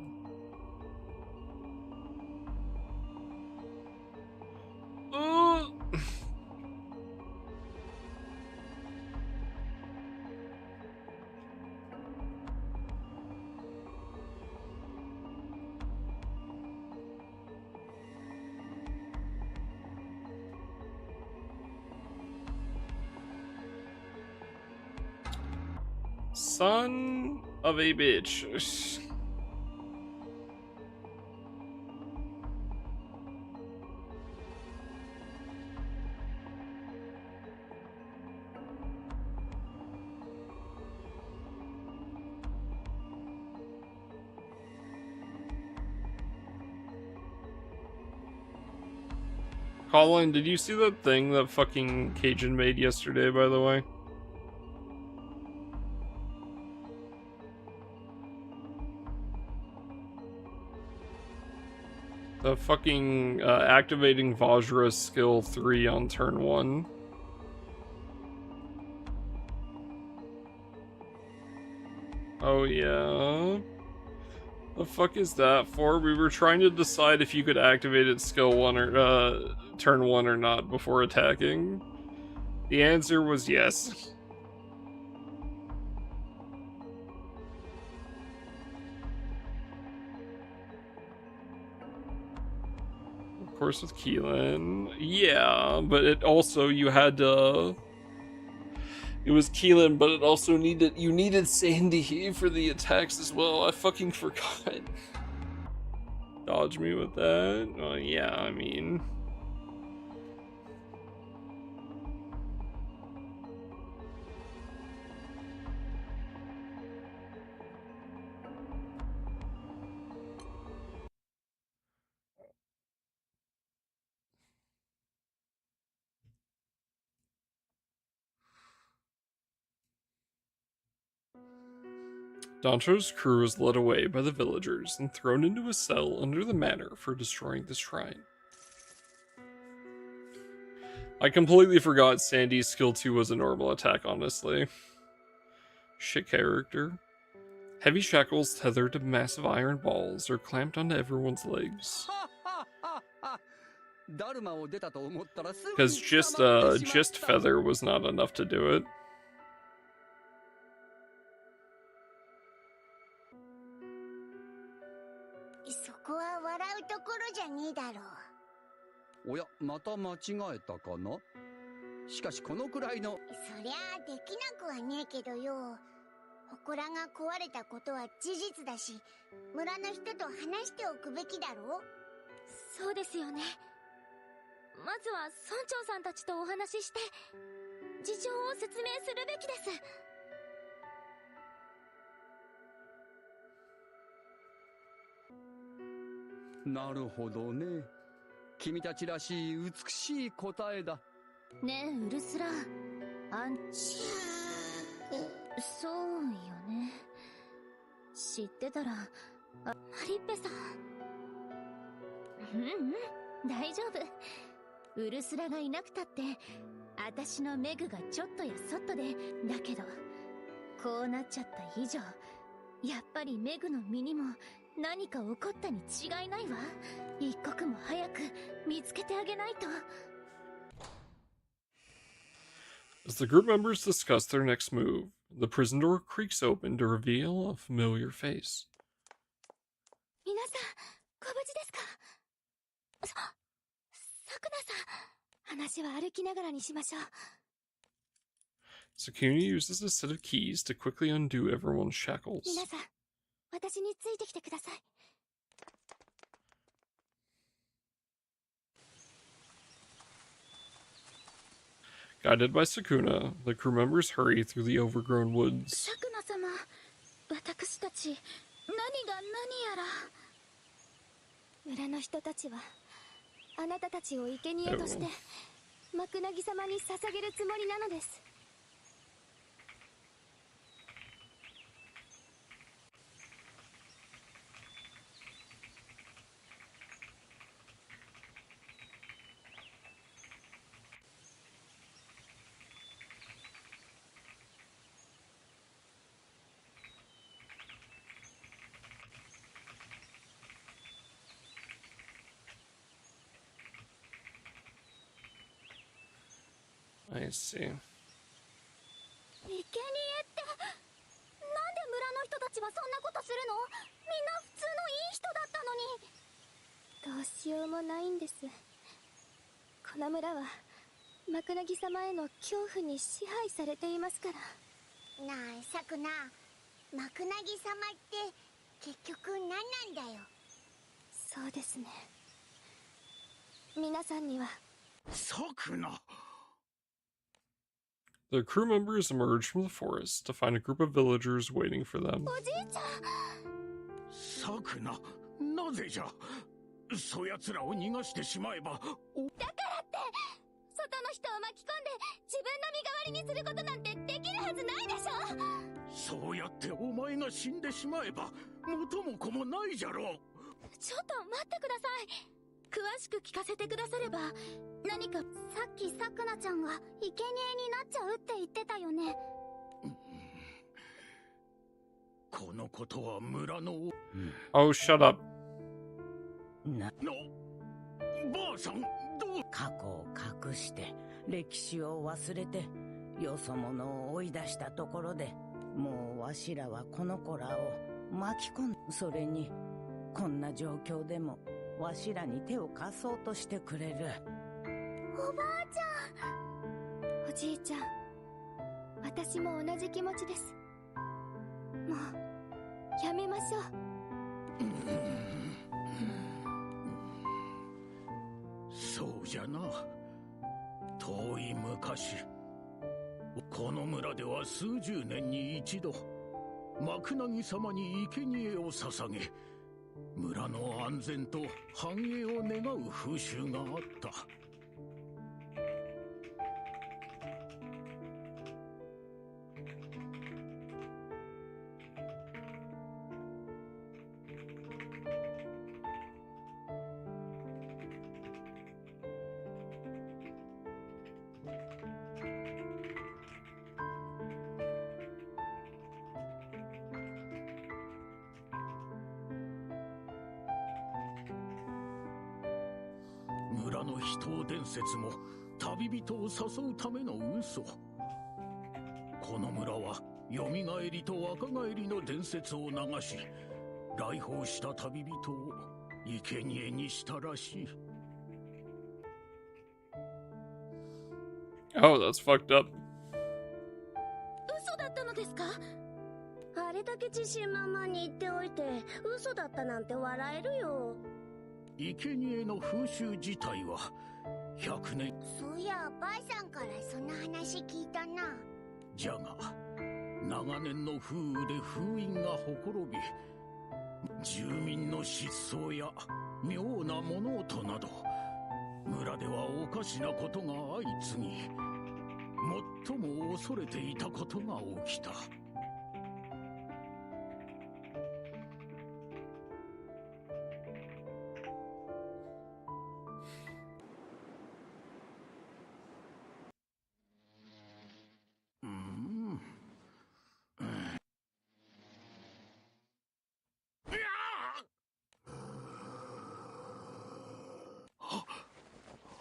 Son of a bitch. Colin, did you see that thing that fucking Cajun made yesterday, by the way? The fucking activating Vajra skill 3 on turn 1. Oh yeah? The fuck is that for? We were trying to decide if you could activate it skill 1 or turn 1 or not before attacking. The answer was yes. Of course with Keelan. Yeah, but it also, you had to... It was Keelan, but it also you needed Sandy for the attacks as well. I fucking forgot. Dodge me with that? Oh yeah, I mean... Dancho's crew is led away by the villagers and thrown into a cell under the manor for destroying the shrine. I completely forgot Sandy's skill 2 was a normal attack, honestly. Shit character. Heavy shackles tethered to massive iron balls are clamped onto everyone's legs. Because just feather was not enough to do it. そこは笑うところじゃねえだろう。おや、また間違えたかな。しかしこのくらいの。そりゃあできなくはねえけどよ。祠が壊れたことは事実だし、村の人と話しておくべきだろう。そうですよね。まずは村長さんたちとお話しして事情を説明するべきです。なるほどね。君たちらしい美しい答えだ。ねえウルスラ、あんそうよね。知ってたらマリッペさん。大丈夫。ウルスラがいなくたって私のメグがちょっとやそっとで。だけどこうなっちゃった以上、やっぱりメグの身にも何か起こったに違いないわ。一刻も早く見つけてあげないと。As the group members discuss their next move, the prison door creaks open to reveal a familiar face. 皆さん、ご無事ですか？さくなさん、話は歩きながらにしましょう。Sakuna uses a set of keys to quickly undo everyone's shackles. 皆さん、私についてきてください。Guided by Sakuna, the crew members hurry through the overgrown woods. さくな様、私たち、何が何やら。村の人たちは、あなたたちを生贄として、マクナギ様に捧げるつもりなのです。I see. 生贄って、なんで村の人たちはそんなことするの？みんな普通のいい人だったのに。どうしようもないんです。この村はマクナギ様への恐怖に支配されていますから。なあさくな、マクナギ様って結局何なんだよ。そうですね。皆さんには。さくな。The crew members emerge from the forest to find a group of villagers waiting for them. おじいちゃん。さくな、なぜじゃ。そやつらを逃がしてしまえば。だからって外の人を巻き込んで自分の身代わりにすることなんてできるはずないでしょ。そうやってお前が死んでしまえば元も子もないじゃろう。ちょっと待ってください。詳しく聞かせてくだされば。何か。さっきさくなちゃんが生贄になっちゃうって言ってたよね。このことは村の。Oh, shut up. ばあさん、どう。過去を隠して歴史を忘れてよそ者を追い出したところで、もうわしらはこの子らを巻き込ん。それにこんな状況でもわしらに手を貸そうとしてくれる。おばあちゃん。おじいちゃん、私も同じ気持ちです。もうやめましょう。そうじゃな。遠い昔、この村では数十年に一度マクナギ様に生贄を捧げ、村の安全と繁栄を願う風習があった。村の秘湯伝説も旅人を誘うための嘘。この村は蘇りと若返りの伝説を流し、来訪した旅人を生贄にしたらしい。Oh, that's fucked up. 嘘だったのですか？あれだけ自信満々に言っておいて嘘だったなんて笑えるよ。生贄の風習自体は100年。そういやばあさんからその話聞いたな。じゃが長年の風雨で封印がほころび、住民の失踪や妙な物音など村ではおかしなことが相次ぎ、最も恐れていたことが起きた。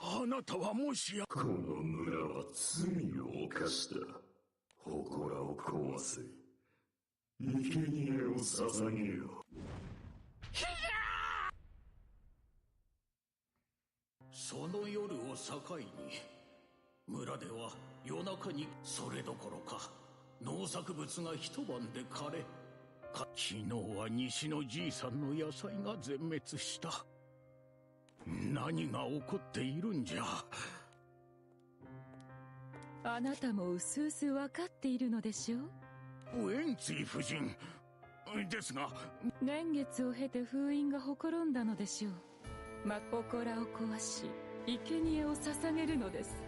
あなたはもしや。この村は罪を犯した。祠を壊せ。生贄を捧げよ。その夜を境に村では夜中にそれどころか農作物が一晩で枯れ、昨日は西のじいさんの野菜が全滅した。何が起こっているんじゃ。あなたもうすうす分かっているのでしょう。ウエンツィ夫人ですが、年月を経て封印がほころんだのでしょう。祠を壊し生贄を捧げるのです。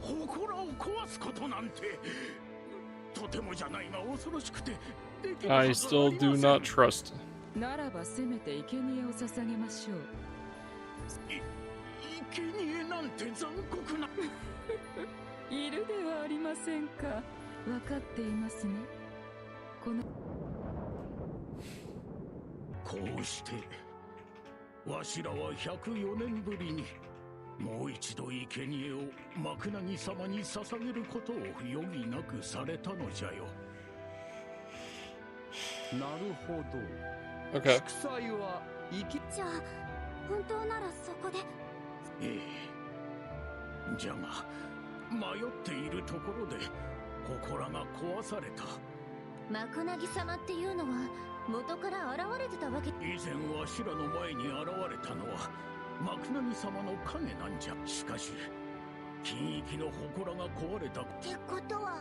祠を壊すことなんてとてもじゃないが恐ろしくてできる I はずはあ still り do ません。 not trust. ならばせめて生贄を捧げましょう。生贄なんて残酷な。いるではありませんか。分かっていますね。このこうしてわしらは104年ぶりにもう一度生贄を幕なぎ様に捧げることを余儀なくされたのじゃよ。なるほど。 Okay. 祝祭はじゃあ本当ならそこで。ええ。じゃが迷っているところで祠が壊された。幕なぎ様っていうのは元から現れてたわけ。以前わしらの前に現れたのは幕なぎ様の影なんじゃ。しかし金域の祠が壊れた。ってことは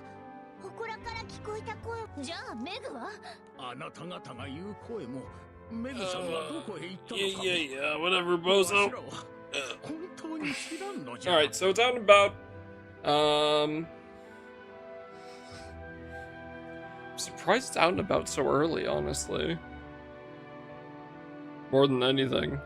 祠から聞こえた声。じゃあメグは？あなた方が言う声もメグさんがどこへ行ったのかも。Yeah, whatever, わ bozo. しらは本当に知らんのじゃ。 Alright, so it's out and about. I'm surprised it's out and about so early, honestly. More than anything.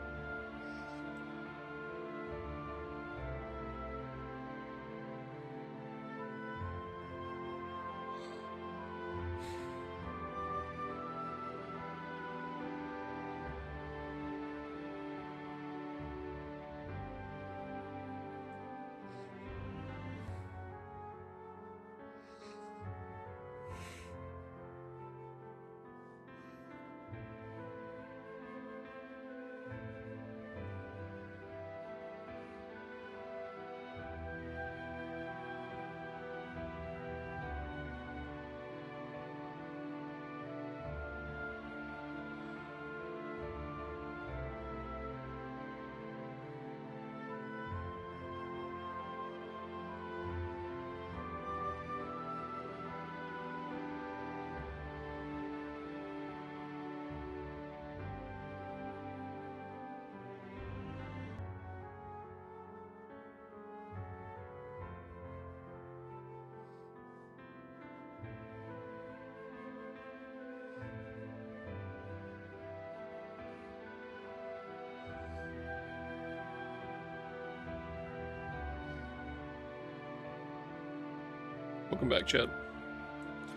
Welcome back, Chad.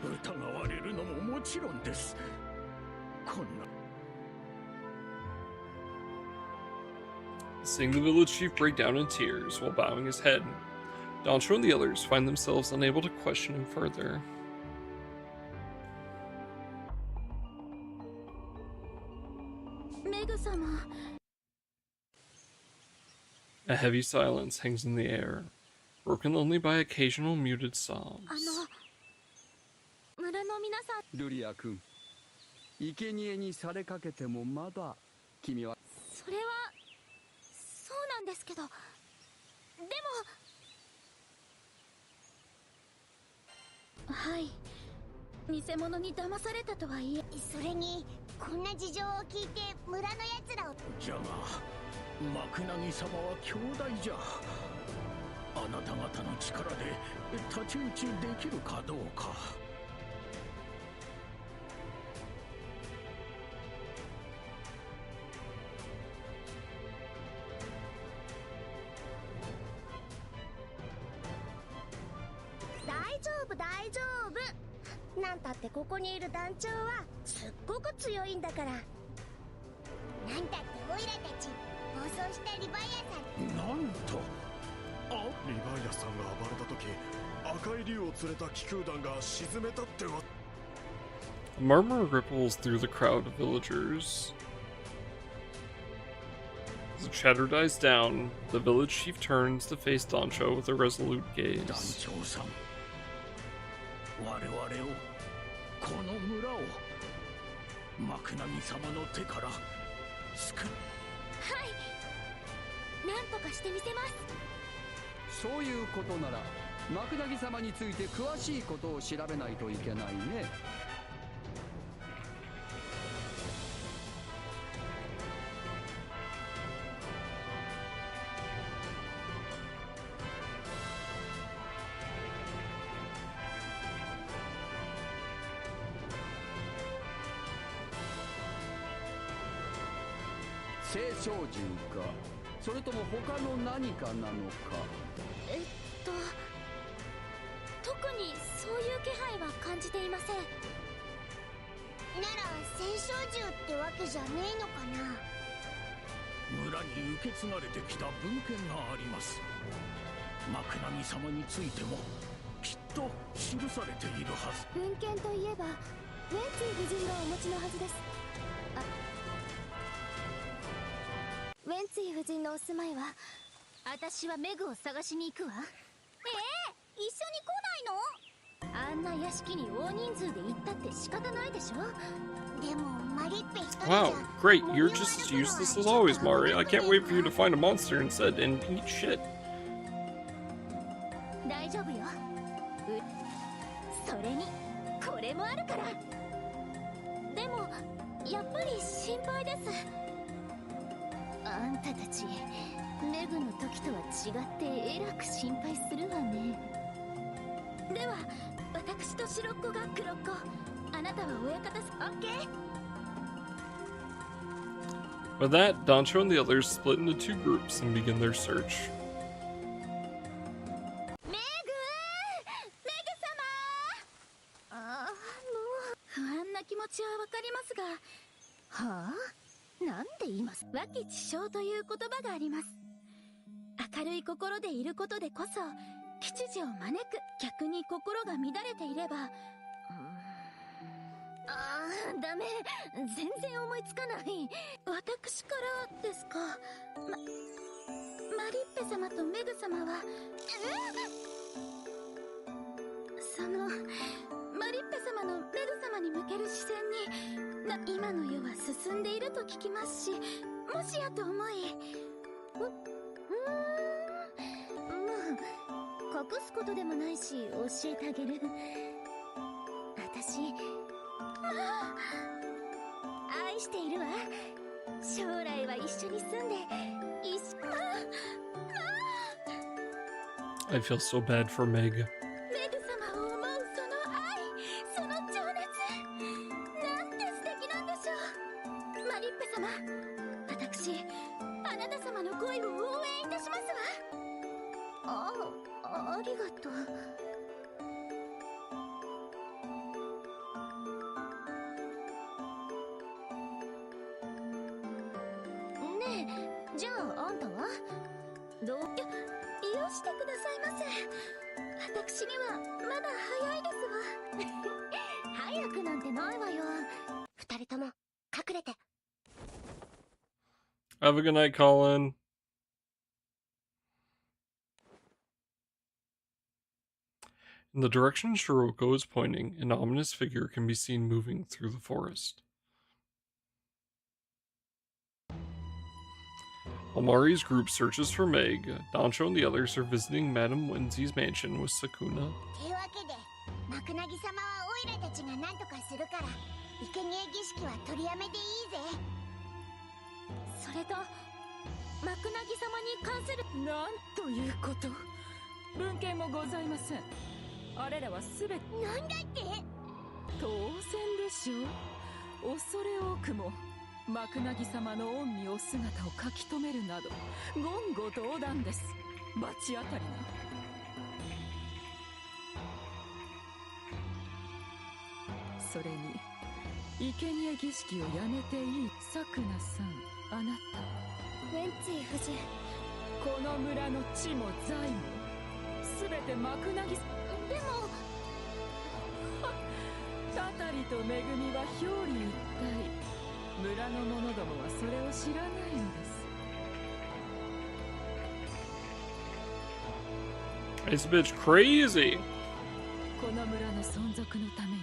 疑われるのももちろんです。こんな。seeing the village chief break down in tears while bowing his head. Dancho and the others find themselves unable to question him further. Megu-sama. A heavy silence hangs in the air, broken only by occasional muted sobs. 村の皆さん、ルリア君、生贄にされかけてもまだ君は。それはそうなんですけど、でもはい、偽物に騙されたとはいえ、それにこんな事情を聞いて村のやつらを。じゃが幕薙様は兄弟じゃ。あなた方の力で太刀打ちできるかどうか。大丈夫大丈夫。なんたってここにいる団長はすっごく強いんだから。なんたってオイラたち暴走したリヴァイアさん。なんとリヴァイアさんが暴れた時、赤い竜を連れた気空団が沈めたっては。A murmur ripples through the crowd of villagers. As the chatter dies down, the village chief turns to face Dancho with a resolute 団 gaze. 長さん、我々を、この村を幕薙様の手から救う。はい、なんとかしてみせます。そういうことなら幕薙様について詳しいことを調べないといけないね。青少獣か、それとも他の何かなのか。特にそういう気配は感じていません。なら戦勝獣ってわけじゃねえのかな。村に受け継がれてきた文献があります。幕薙様についてもきっと記されているはず。文献といえばウェンツィ夫人がお持ちのはずです。ウェンツィ夫人のお住まいは、私はメグを探しに行くわ。一緒に来ないの？あんな屋敷に大人数で行ったって仕方ないでしょ。でもマリッペ一人じゃ。 Wow, great, you're just as useless as always, Mari. I can't wait for you to find a monster instead and eat shit. 大丈夫よ。それにこれもあるから。でもやっぱり心配です。あんたたちメグの時とは違ってえらく心配するわね。では私と白っ子が黒っ子、あなたは親方す。オッケー。 With that, Dancho and the others split into two groups and begin their search. メグ様。もう不安な気持ちはわかりますが、はあ、なんて言います。和気知傷という言葉があります。明るい心でいることでこそ吉事を招く。逆に心が乱れていれば、ダメ、全然思いつかない。私からですか。マリッペ様とメグ様は、そのマリッペ様のメグ様に向ける視線に今の世は進んでいると聞きますし、もしやと思い。隠すことでもないし教えてあげる。私愛しているわ。将来は一緒に住んでI feel so bad for Meg. メグ様を思うその愛、その情熱、なんて素敵なんでしょう。マリッペ様、私あなた様の恋を応援いたしますわ。ありがとう。ねえ、じゃああんたはどうよしてくださいませ。私にはまだ早いですわ。早くなんてないわよ。二人とも隠れて。 Have a good night, Colin. In the direction Shiroko is pointing, an ominous figure can be seen moving through the forest. Amari's group searches for Meg. Dancho and the others are visiting Madame Wenzi's mansion with Sakuna. というわけでマクナギ様はオイラたちが何とかするから生贄儀式は取りやめでいいぜ。それとマクナギ様に関するなんということ。文献もございません。あれらはすべて。なんだって。当然でしょう。恐れ多くもマクナギ様の御身お姿を書き留めるなど言語道断です。罰当たりな。それに生贄儀式をやめていい。サクナさん、あなたウェンツィ夫人、この村の地も財もすべてマクナギ。でもタタリとめぐみは表裏一体。村の者どもはそれを知らないのです。 This bitch crazy. この村の存続のために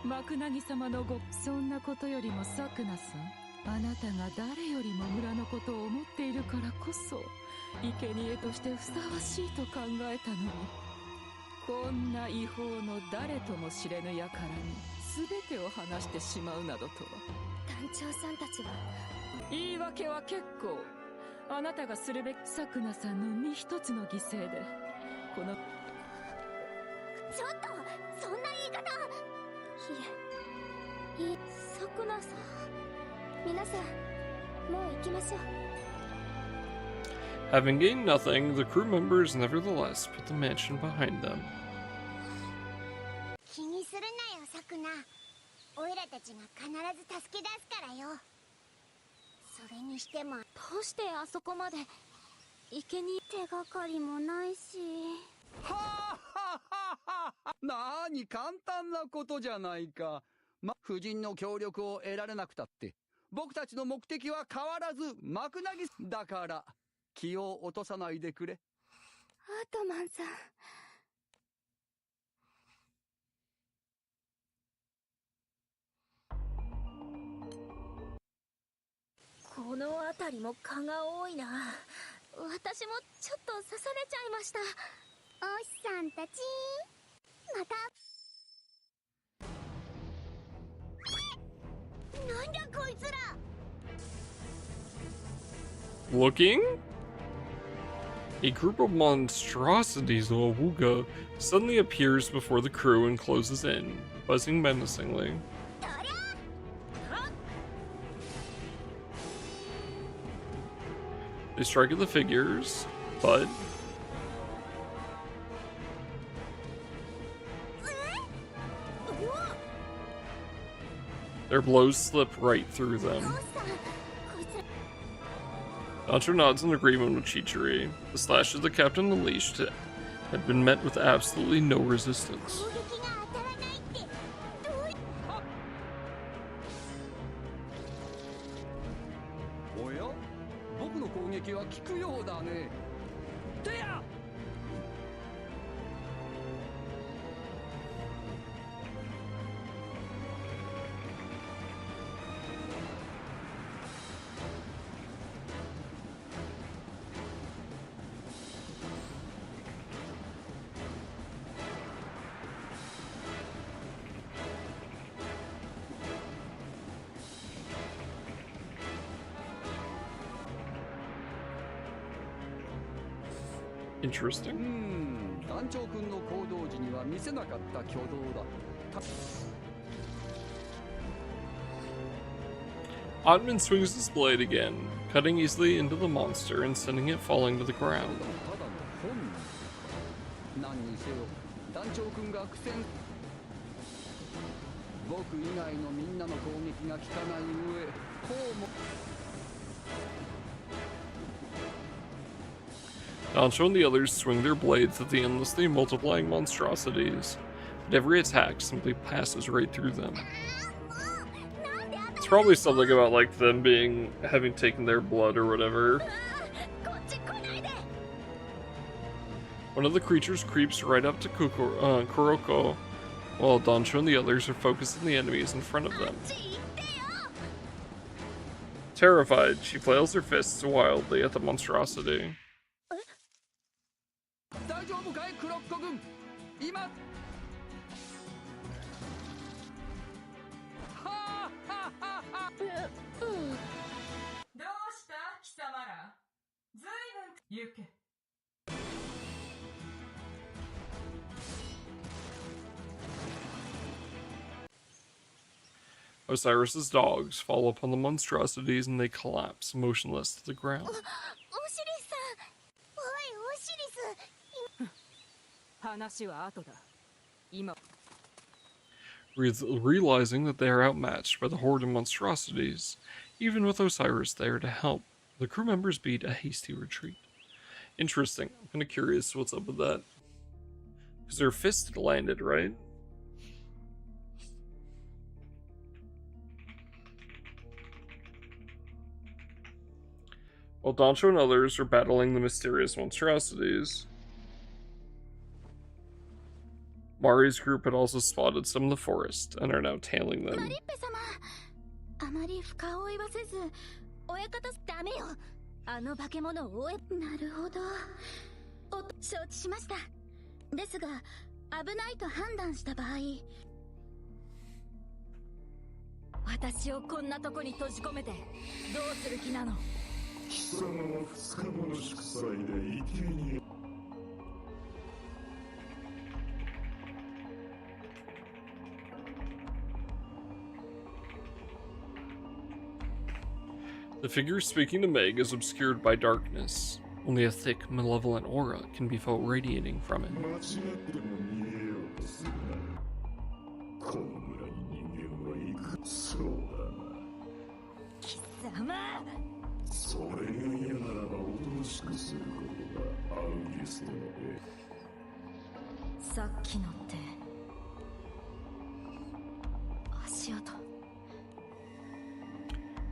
マクナギ様のそんなことよりもサクナさん、あなたが誰よりも村のことを思っているからこそ生贄としてふさわしいと考えたのに、こんな違法の誰とも知れぬ輩に全てを話してしまうなどとは。団長さんたちは。言い訳は結構。あなたがするべきサクナさんの身一つの犠牲でこの。ちょっとそんな言い方。サクナさん、皆さんもう行きましょう。 Having gained nothing, the crew members nevertheless put the mansion behind them. 気にするなよサクナ。オイラたちが必ず助け出すからよ。それにしてもどうしてあそこまで生贄手がかりもないし。はあははは。なに簡単なことじゃないか。夫人の協力を得られなくたって僕たちの目的は変わらずマクナギだから気を落とさないでくれ。アートマンさん、この辺りも蚊が多いな。私もちょっと刺されちゃいました。おしさんたちまた。なんだこいつら。 Looking? A group of monstrosities of Awuga suddenly appears before the crew and closes in, buzzing menacingly. They strike at the figures, but their blows slip right through them. Dancho nods in agreement with Chichiri. The slashes the captain unleashed had been met with absolutely no resistance. おや、僕の攻撃は効くようだね。てや。Interesting. 団長君の行動時には見せなかった挙動だ。Ottman swings his blade again, cutting easily into the monster and sending it falling to the ground. ただの本能。何にせよ、団長君が苦戦。僕以外のみんなの攻撃が効かない上、こうも。Dancho and the others swing their blades at the endlessly multiplying monstrosities, but every attack simply passes right through them. It's probably something about like them having taken their blood or whatever. One of the creatures creeps right up to Kuroko, while Dancho and the others are focused on the enemies in front of them. Terrified, she flails her fists wildly at the monstrosity. Osiris's dogs fall upon the monstrosities and they collapse motionless to the ground. Realizing that they are outmatched by the horde of monstrosities, even with Osiris there to help, the crew members beat a hasty retreat. Interesting. I'm kind of curious what's up with that. Because their fist landed, right? While Dancho and others are battling the mysterious monstrosities, Mari's group had also spotted some in the forest and are now tailing them. The figure speaking to Meg is obscured by darkness. Only a thick, malevolent aura can be felt radiating from it.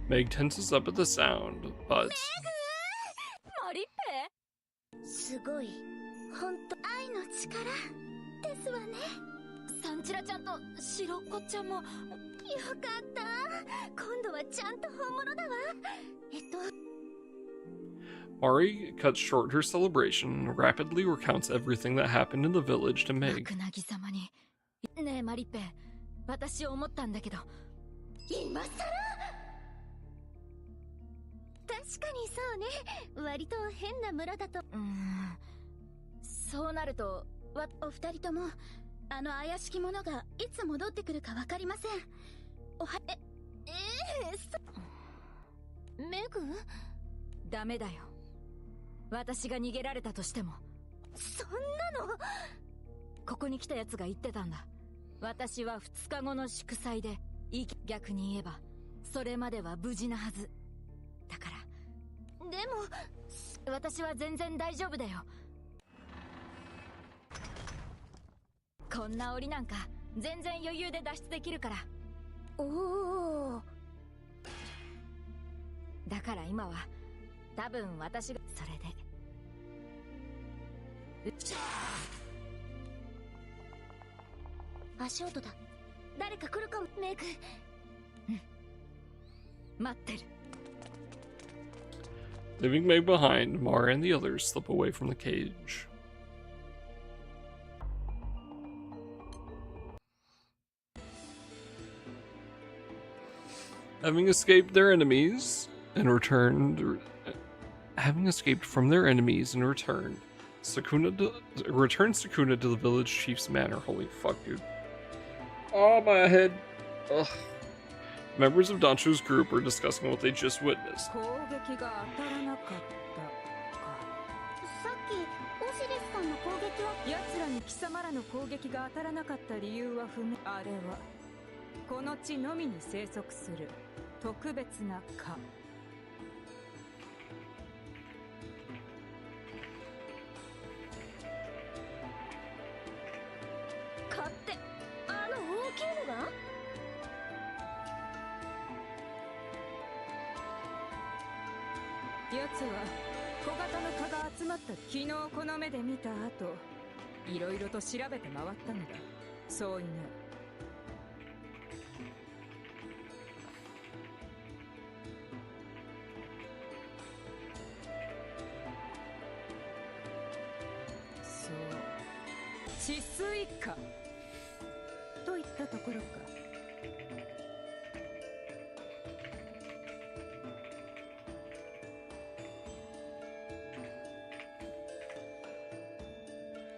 Meg tenses up at the sound, but... Mari cuts short her celebration and rapidly recounts everything that happened in the village to Meg. Leaving Meg behind, Mara and the others slip away from the cage. Having escaped from their enemies and returned, Sakuna returns Sakuna to the village chief's manor. Holy fuck, dude. Oh, my head. Ugh. Members of Dancho's group are discussing what they just witnessed. 奴は小型の蚊が集まった昨日この目で見た後、いろいろと調べて回ったのだ。そういね。そう、治水蚊といったところか。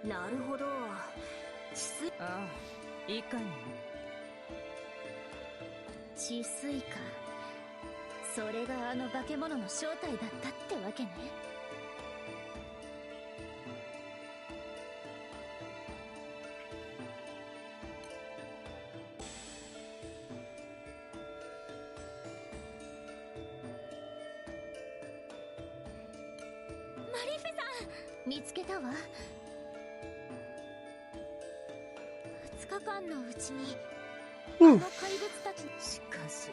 なるほど。ああ、いかにも。治水か。それがあの化け物の正体だったってわけね。マリフェさん、見つけたわ。2日間のうちにあの怪物たち。しかし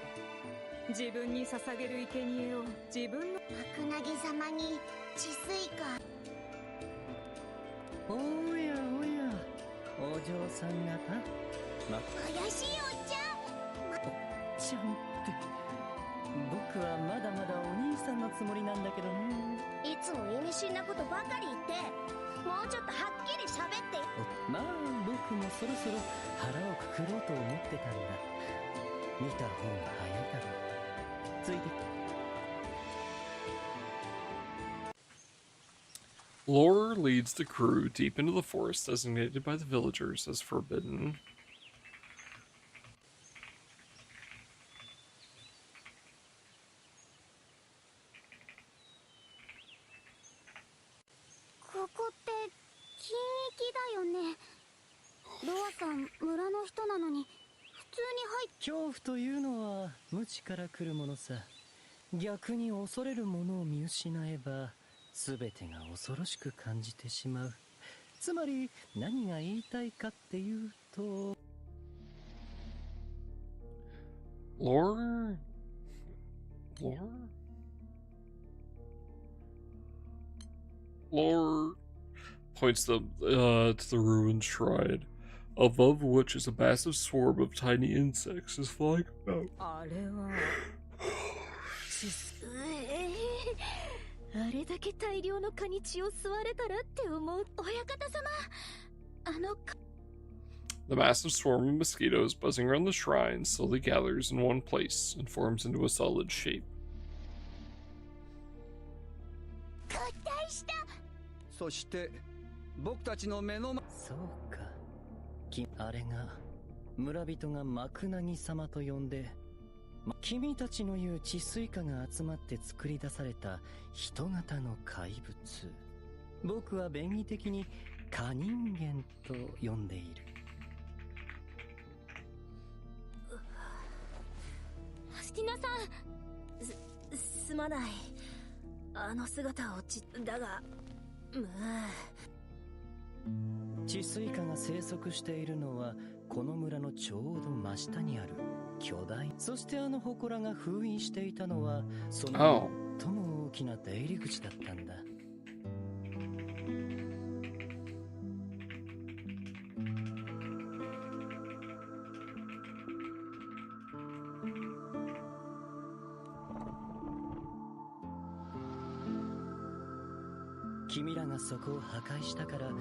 自分に捧げる生贄を自分のマクナギ様に治水か。おやおや、お嬢さん方。怪しいおっちゃん。ちゃんって僕はまだまだお兄さんのつもりなんだけどね。いつも意味深なことばかり言ってもうちょっとはっきり喋って。まあ僕もそろそろ腹をくくろうと思ってたんだ。見た方が早いだろう。ついて。Lore leads the crew deep into the forest designated by the villagers as forbidden. ここって禁域だよね。ロアさん村の人なのに普通に恐怖というのは無知から来るものさ。逆に恐れるものを見失えば全てが恐ろしく感じてしまう。つまり何が言いたいかっていうと、Lore points to the ruined shrine, above which is a massive swarm of tiny insects is flying about. あれはあれだけ大量の蚊に血を吸われたらって思う。親方様、あの蚊。 The massive swarm of mosquitoes buzzing around the shrine slowly gathers in one place and forms into a solid shape. 合体した。そして僕たちの目の前。そうか。あれが村人がマクナギ様と呼んで、君たちの言う治水化が集まって作り出された人型の怪物。僕は便宜的に蚊人間と呼んでいる。ティナさん、すまない。あの姿をだが、治水化が生息しているのはこの村のちょうど真下にある巨大。そしてあの祠が封印していたのはその最も大きな出入り口だったんだ。君らがそこを破壊したから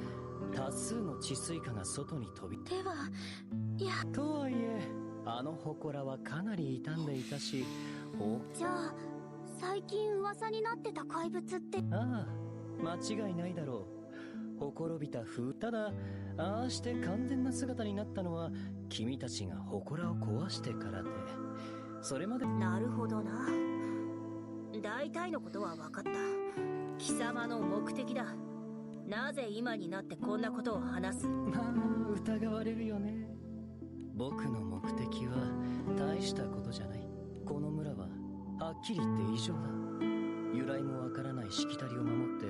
多数の治水化が外に飛び。では、いや。とはいえあの祠はかなり傷んでいたし。じゃあ最近噂になってた怪物って。ああ、間違いないだろう。ほころびた風。ただああして完全な姿になったのは君たちが祠を壊してからで、それまで。なるほどな。大体のことは分かった。貴様の目的だ。なぜ今になってこんなことを話す？まあ疑われるよね。僕の目的は大したことじゃない。この村ははっきり言って異常だ。由来もわからないしきたりを守って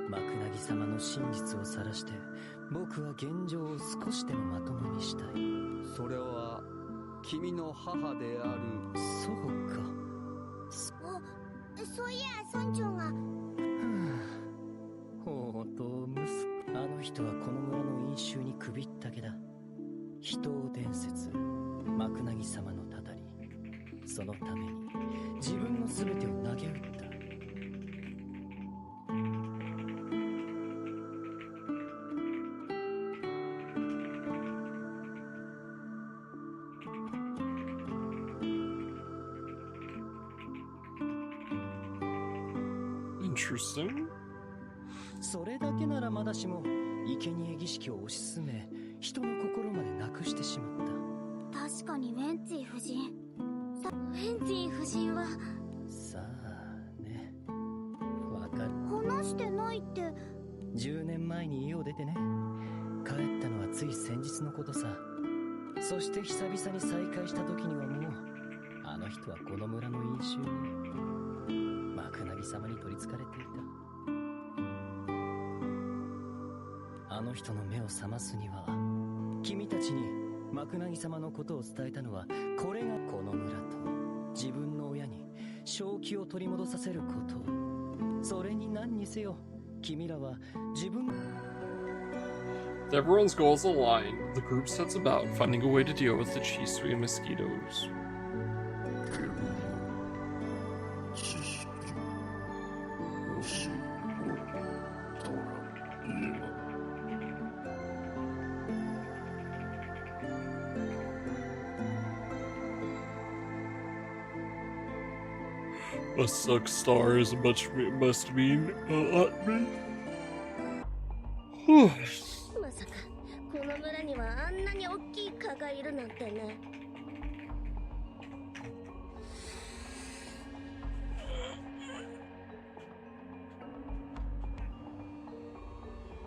マクナギ様の真実を晒して、僕は現状を少しでもまともにしたい。それは君の母である。そうか。そういや村長がほうと息子、あの人はこの村の因習に首ったけだ。人を伝説、マクナギ様のたたり、そのために自分の全てを投げ打った。Interesting. それだけならまだしも、生贄儀式を推し進め、人の心までなくしてしまった。確かにウェンツィ夫人ウェンツィ夫人はさあね、わかる。話してないって。10年前に家を出てね、帰ったのはつい先日のことさ。そして久々に再会した時にはもう、あの人はこの村の因習にマクナギ様に取りつかれていた。あの人の目を覚ますには、君たちにマクナギ様のことを伝えたのは、これがこの村と自分の親に正気を取り戻させること。それに何にせよ、君らは自分。 With everyone's goals aligned, the group sets about finding a way to deal with the Chisui mosquitoes. A suck star is much must mean a lot me. まさかこの村にはあんなに大きい蚊がいるなんてね。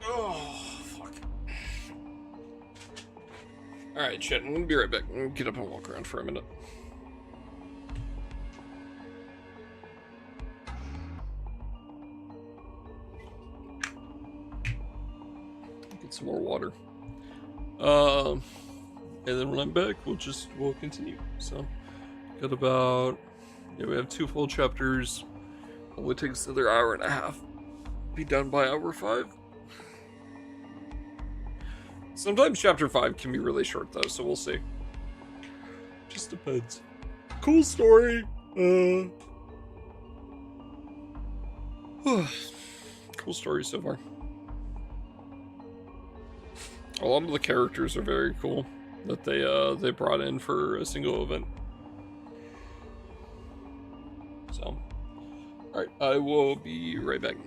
Oh, fuck. Alright, shit, I'm gonna be right back. I'm gonna get up and walk around for a minute. Get some more water. And then when I'm back, we'll continue. So, got about, yeah, we have 2 full chapters. Only takes another hour and a half. Be done by hour 5. Sometimes chapter 5 can be really short though, so we'll see. Just depends. Cool story. Cool story so far. A lot of the characters are very cool that they brought in for a single event. So, alright, I will be right back.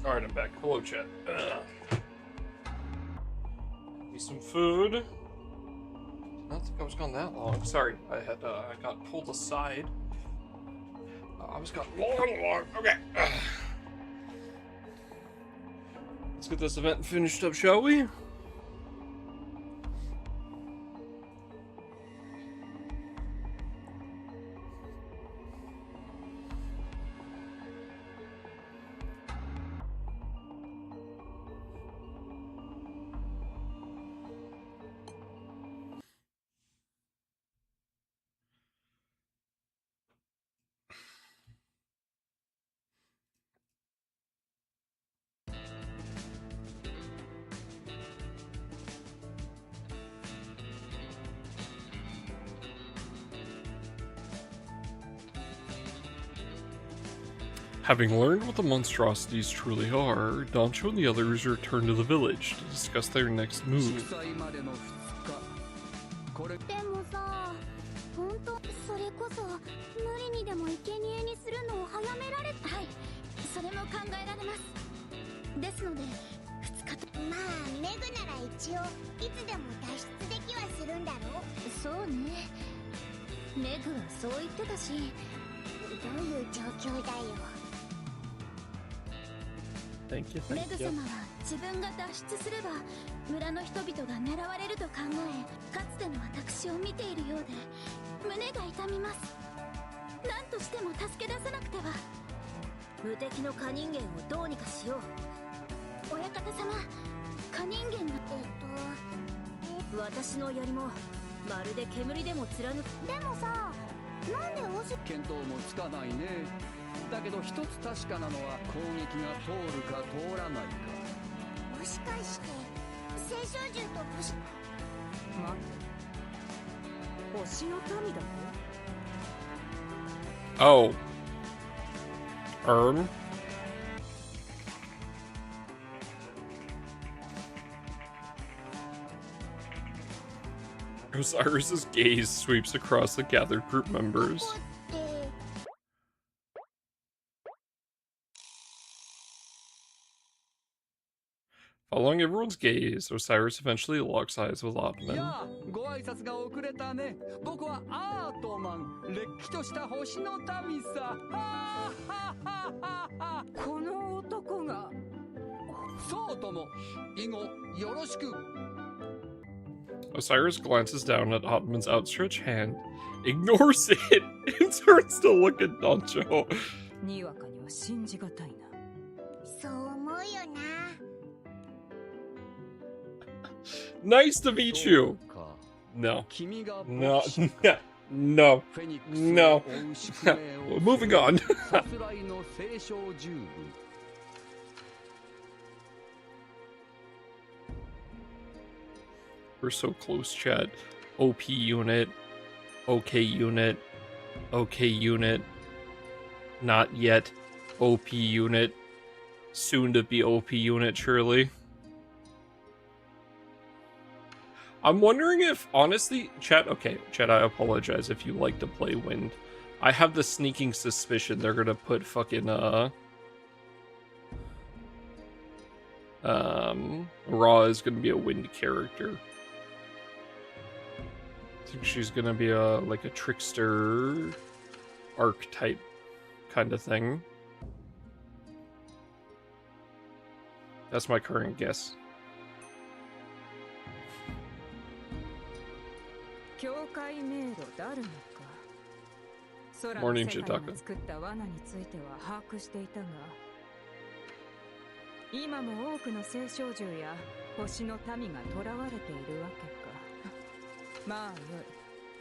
Alright, I'm back. Hello, chat. Need some food. I don't think I was gone that long. Sorry, I got pulled aside. I was gone long. Okay. Let's get this event finished up, shall we? Having learned what the monstrosities truly are, Dancho and the others return to the village to discuss their next move. でもさ、本当それこそ無理にでも生贄にするのを早められた。はい、それも考えられます。ですので2日とまあメグなら一応いつでも脱出できはするんだろう。そうね。メグはそう言ってたし、どういう状況だよ。Thank you, メ thank グ you. 様は自分が脱出すれば村の人々が狙われると考え、かつての私を見ているようで胸が痛みます。何としても助け出さなくては。無敵の蚊人間をどうにかしよう。親方様、蚊人間の私の槍もまるで煙でも貫く。でもさ、なんでおし見当もつかないね。だけど一つ確かなのは攻撃が通るか通らないか。もしかして青少獣と星星の民だ Oh. Osiris's gaze sweeps across the gathered group members. Following everyone's gaze, Osiris eventually locks eyes with Ottoman. やあ、ご挨拶が遅れたね。僕はアートマン、れっきとした星の民さ。この男が。そうとも、以後よろしく。Osiris glances down at Ottoman's outstretched hand, ignores it, and turns to look at Dancho. にわかには信じがたいな。そう思うよな。Nice to meet you. No. No. No. No. Moving on. We're so close, chat. OP unit. OK unit. OK unit. Not yet. OP unit. Soon to be OP unit, surely. I'm wondering if, honestly, chat, okay, chat, I apologize if you like to play Wind. I have the sneaking suspicion they're gonna put fucking, Ra is gonna be a Wind character. I think she's gonna be like a trickster archetype kind of thing. That's my current guess. 教会迷路ダルマか。空の Morning, 世界 Jitaka. が作った罠については把握していたが、今も多くの聖少獣や星の民が囚われているわけか。まあよ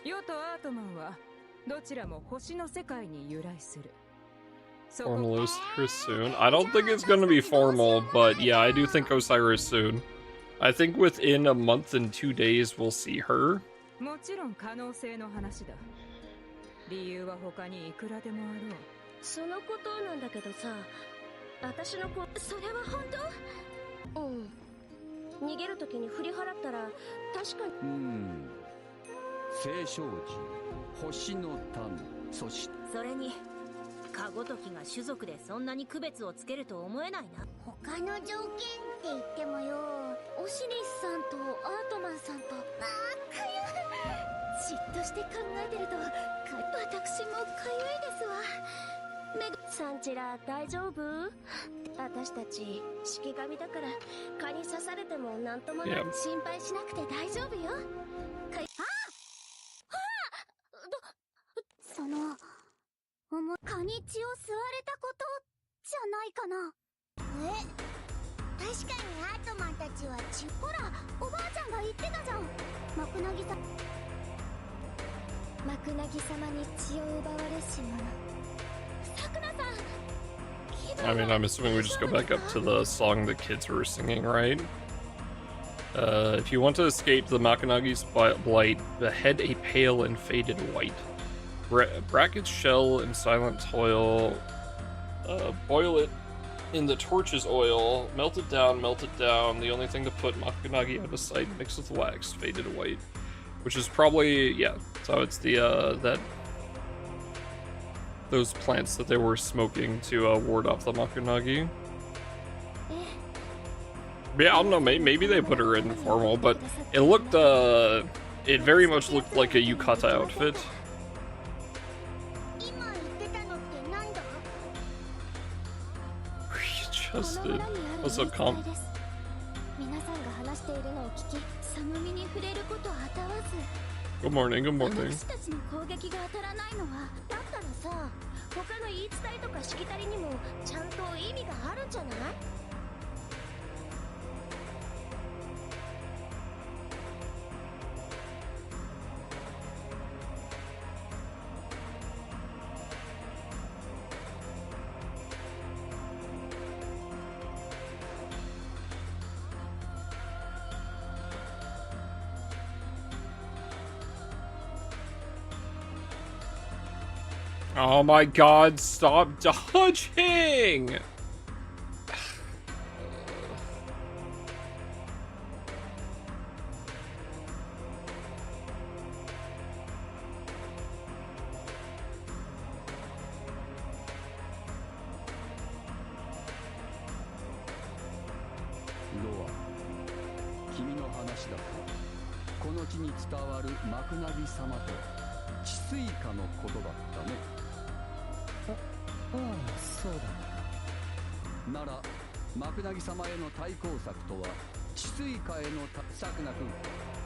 い。ヨとアートマンはどちらも星の世界に由来する。Formal Osiris soon. I don't think it's gonna be formal, but yeah, I do think Osiris soon. I think within a month and 2 days we'll see her. もちろん可能性の話だ。理由は他にいくらでもあろう。そのことなんだけどさ、私の子、それは本当？うん。逃げるときに振り払ったら確かに。聖少獣、星の民、そしてそれにかごときが種族でそんなに区別をつけると思えないな。他の条件って言ってもよ、オシリスさんとアートマンさんと、じっとして考えてると、私もかゆいですわ。サンチラ大丈夫？私たち式神だから蚊に刺されてもなんともない。心配しなくて大丈夫よ。その蚊に血を吸われたことじゃないかな。確かにアートマンたちはほら、おばあちゃんが言ってたじゃん。マクナギさマクナギ様に血を奪われし者。さくらさん。I mean, I'm assuming we just go back up to the song the kids were singing, right? If you want to escape the Makanagi's blight, behead a pale and faded white. Bracket's shell in silent toil. Boil it in the torch's oil. Melt it down, melt it down. The only thing to put Makanagi out of sight, mixed with wax, faded white. Which is probably, yeah, so it's the, those plants that they were smoking to ward off the Makanagi. Yeah, I don't know, maybe they put her in formal, but it looked, it very much looked like a yukata outfit. Readjusted. What's up, comp? Good morning, good morning. 私たちの攻撃が当たらないのは、だったらさ、他の言い伝えとかしきたりにもちゃんと意味があるんじゃない？Oh my god, stop dodging! Loa, 君の話だと、この地に伝わるマクナギ様と治水家のことだったね。ああ、そうだならマクナギ様への対抗策とは治水家へのさくな君、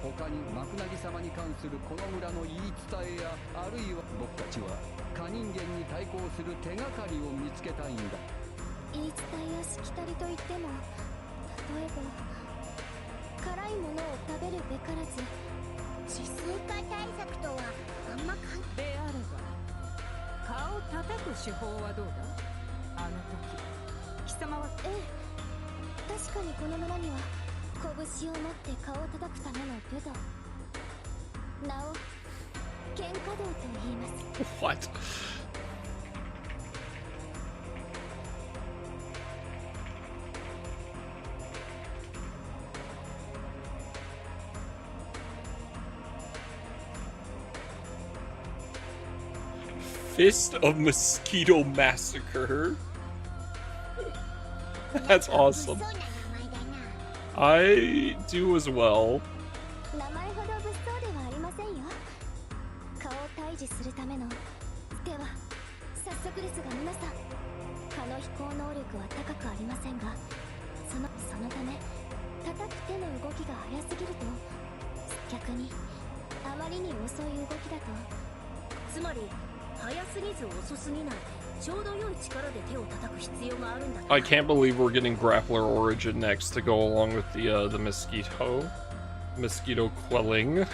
他にマクナギ様に関するこの村の言い伝えや、あるいは僕たちは蚊人間に対抗する手がかりを見つけたいんだ。言い伝えやしきたりといっても、例えば辛いものを食べるべからず、治水化対策とはあんま関であれば顔を叩く手法はどうだ？あの時貴様は。ええ、確かにこの村には拳を持って顔を叩くための武道、名を剣華道と言います。 What? Fist of Mosquito Massacre? That's awesome. I do as well. 名前ほど物騒ではありませんよ。顔を退治するための。では早速ですが皆さん、蚊の飛行能力は高くありませんが、そのため叩く手の動きが速すぎると、逆にあまりに遅い動きだと、つまり速すぎず遅すぎない、ちょうど良い力で手を叩く必要があるんだ。I can't believe we're getting Grappler Origin next to go along with the mosquito quelling.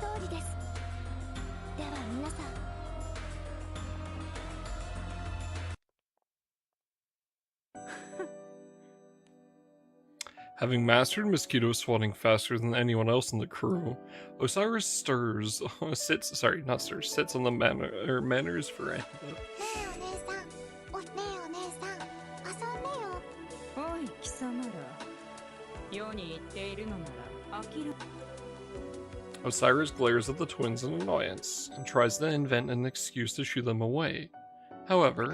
通りです。では皆さん。Having mastered mosquito swatting faster than anyone else in the crew, Osiris sits on the manor's veranda. おい貴様ら、世に言っているのなら諦め。 Osiris glares at the twins in annoyance and tries to invent an excuse to shoo them away. However,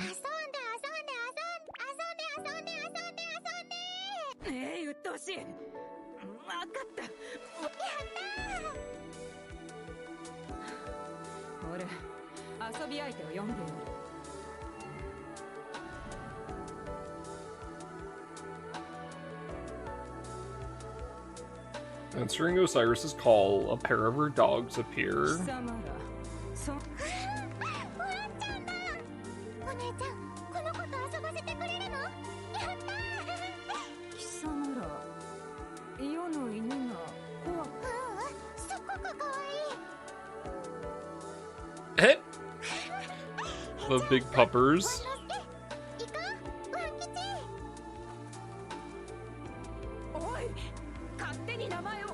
うっとうしい。わかった。やったー。俺、遊び相手を呼んでやる。 answering Osiris's call, a pair of her dogs appear. 貴様ら、そ。ワンちゃんだ。お姉ちゃん、この子と遊ばせてくれるの？やったー。貴様ら、世の犬が怖く。すっごく可愛い。The big puppers. おい、勝手に名前を。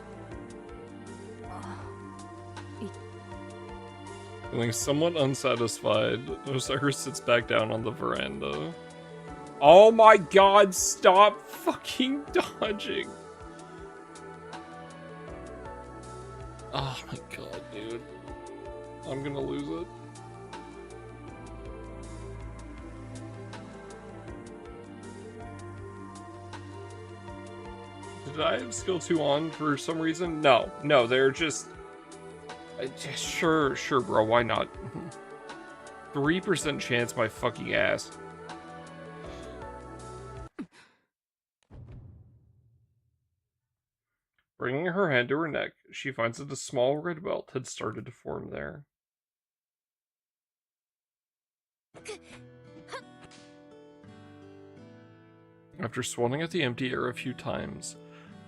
Feeling somewhat unsatisfied, Osiris sits back down on the veranda. Oh my god, stop fucking dodging! Oh my god, dude. I'm gonna lose it. Did I have skill 2 on for some reason? No, they're just... Sure, bro, why not? 3% chance my fucking ass. Bringing her hand to her neck, she finds that a small red welt had started to form there. After swatting at the empty air a few times,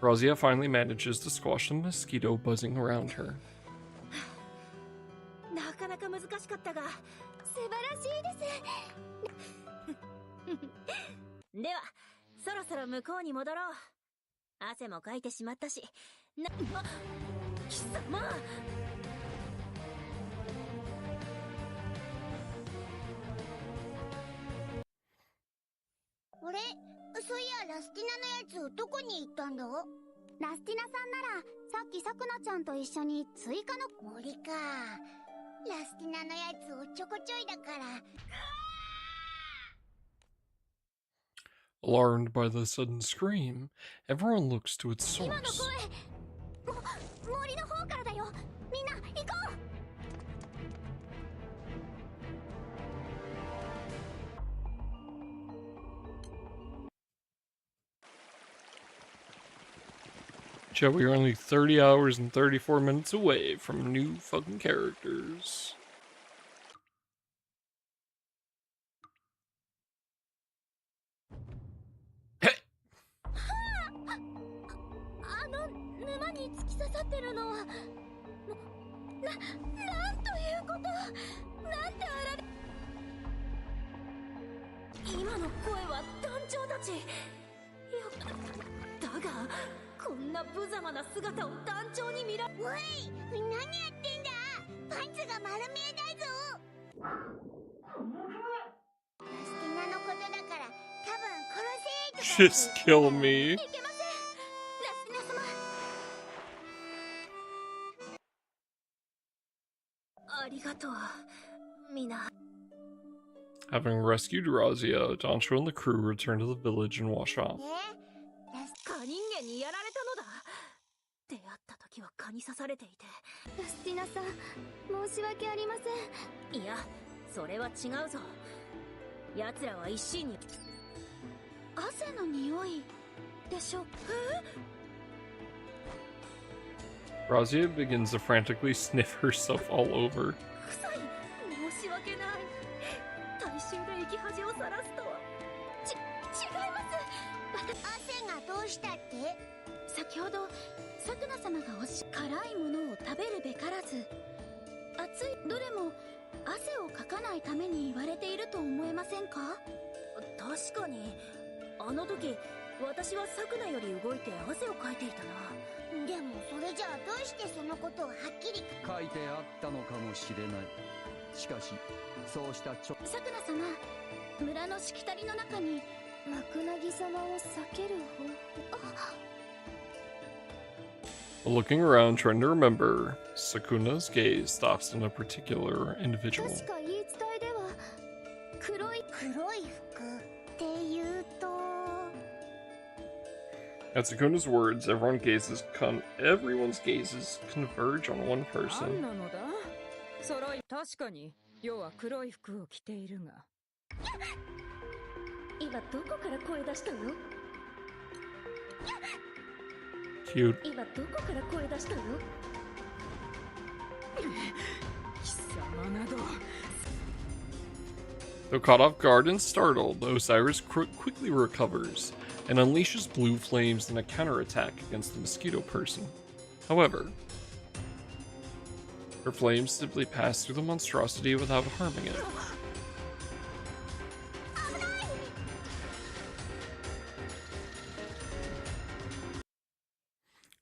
Razia finally manages to squash the mosquito buzzing around her. なかなか難しかったが素晴らしいです。ではそろそろ向こうに戻ろう。汗もかいてしまったし。貴様。あれ？そういやラスティナのやつどこに行ったんだ？ラスティナさんならさっきさくなちゃんと一緒に追加の森か。ラスティナのやつおちょこちょいだから。 Alarmed by the sudden scream, everyone looks to its source. 森の方からだよ。みんな行こう。 Joe, we are only 30 hours and 34 minutes away from new fucking characters. Hey! あの沼に突き刺さってるのはなんということ。なんて荒れ。今の声は団長たち。だがこんな無様な姿を団長に見ら。おい、何やってんだ。パンツが丸見えだぞ。ラスティナのことだから多分殺せとか。 Just kill me. いけません、ラスティナ様。ありがとう、みな。Having rescued Razia, Dancho and the crew return to the village and wash off. 蚊人間にやられたのだ。出会った時は蚊に刺されていて。ラスティナさん、申し訳ありません。いや、それは違うぞ。奴らは一心に。汗の匂いでしょ。Razia begins to frantically sniff herself all over. 臭い。申し訳ない。大衆で生き恥をさらすとは。違います。汗がどうしたって？先ほどさくな様が辛いものを食べるべからず、熱いどれも汗をかかないために言われていると思えませんか？確かにあの時私はさくなより動いて汗をかいていたな。でもそれじゃあどうしてそのことをはっきり書いてあったのかもしれない。しかしそうしたさくな様、村のしきたりの中にマクナギ様を避ける方法。Looking around, trying to remember, Sakuna's gaze stops in a particular individual. 確か言い伝えでは黒い服っていうと At Sakuna's words, everyone's gazes converge on one 何 person. なのだ？揃い確かに要は黒い服を着ているが。今どこから声出したの？ Cute. 今どこから声出したの？貴様など。 Though caught off guard and startled, Osiris quickly recovers and unleashes blue flames in a counterattack against the mosquito person. However, her flames simply pass through the monstrosity without harming it.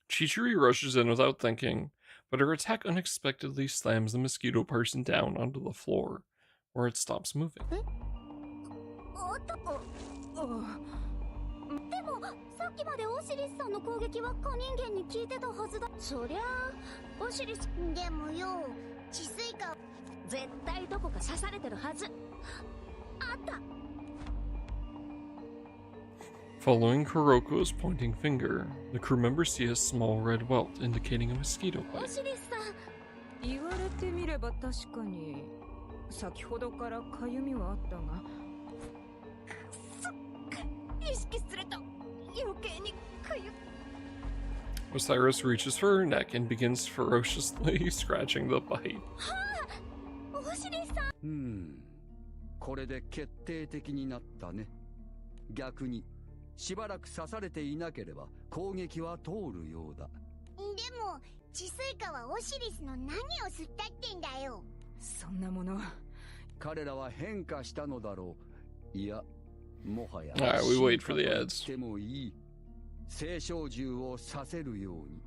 Chichiri rushes in without thinking, but her attack unexpectedly slams the mosquito person down onto the floor, where it stops moving. でもさっきまでオシリスさんの攻撃は蚊人間に効いてたはずだ。そりゃあオシリスでもよ、治水化絶対どこか刺されてるはず。あった。 Following Kuroko's pointing finger, the crew members see a small red welt indicating a mosquito オ bite. シリスさん、言われてみれば確かに先ほどからかゆみはあったが。意識すると余計にかゆ。 Osiris reaches for her neck and begins ferociously scratching the bite. オシリスさん。これで決定的になったね。逆にしばらく刺されていなければ攻撃は通るようだ。でも治水化はオシリスの何を吸ったってんだよ。そんなもの。彼らは変化したのだろう。いや、もはや Alright, we wait for the 進化と ads. 言ってもいい。青少獣をさせるように。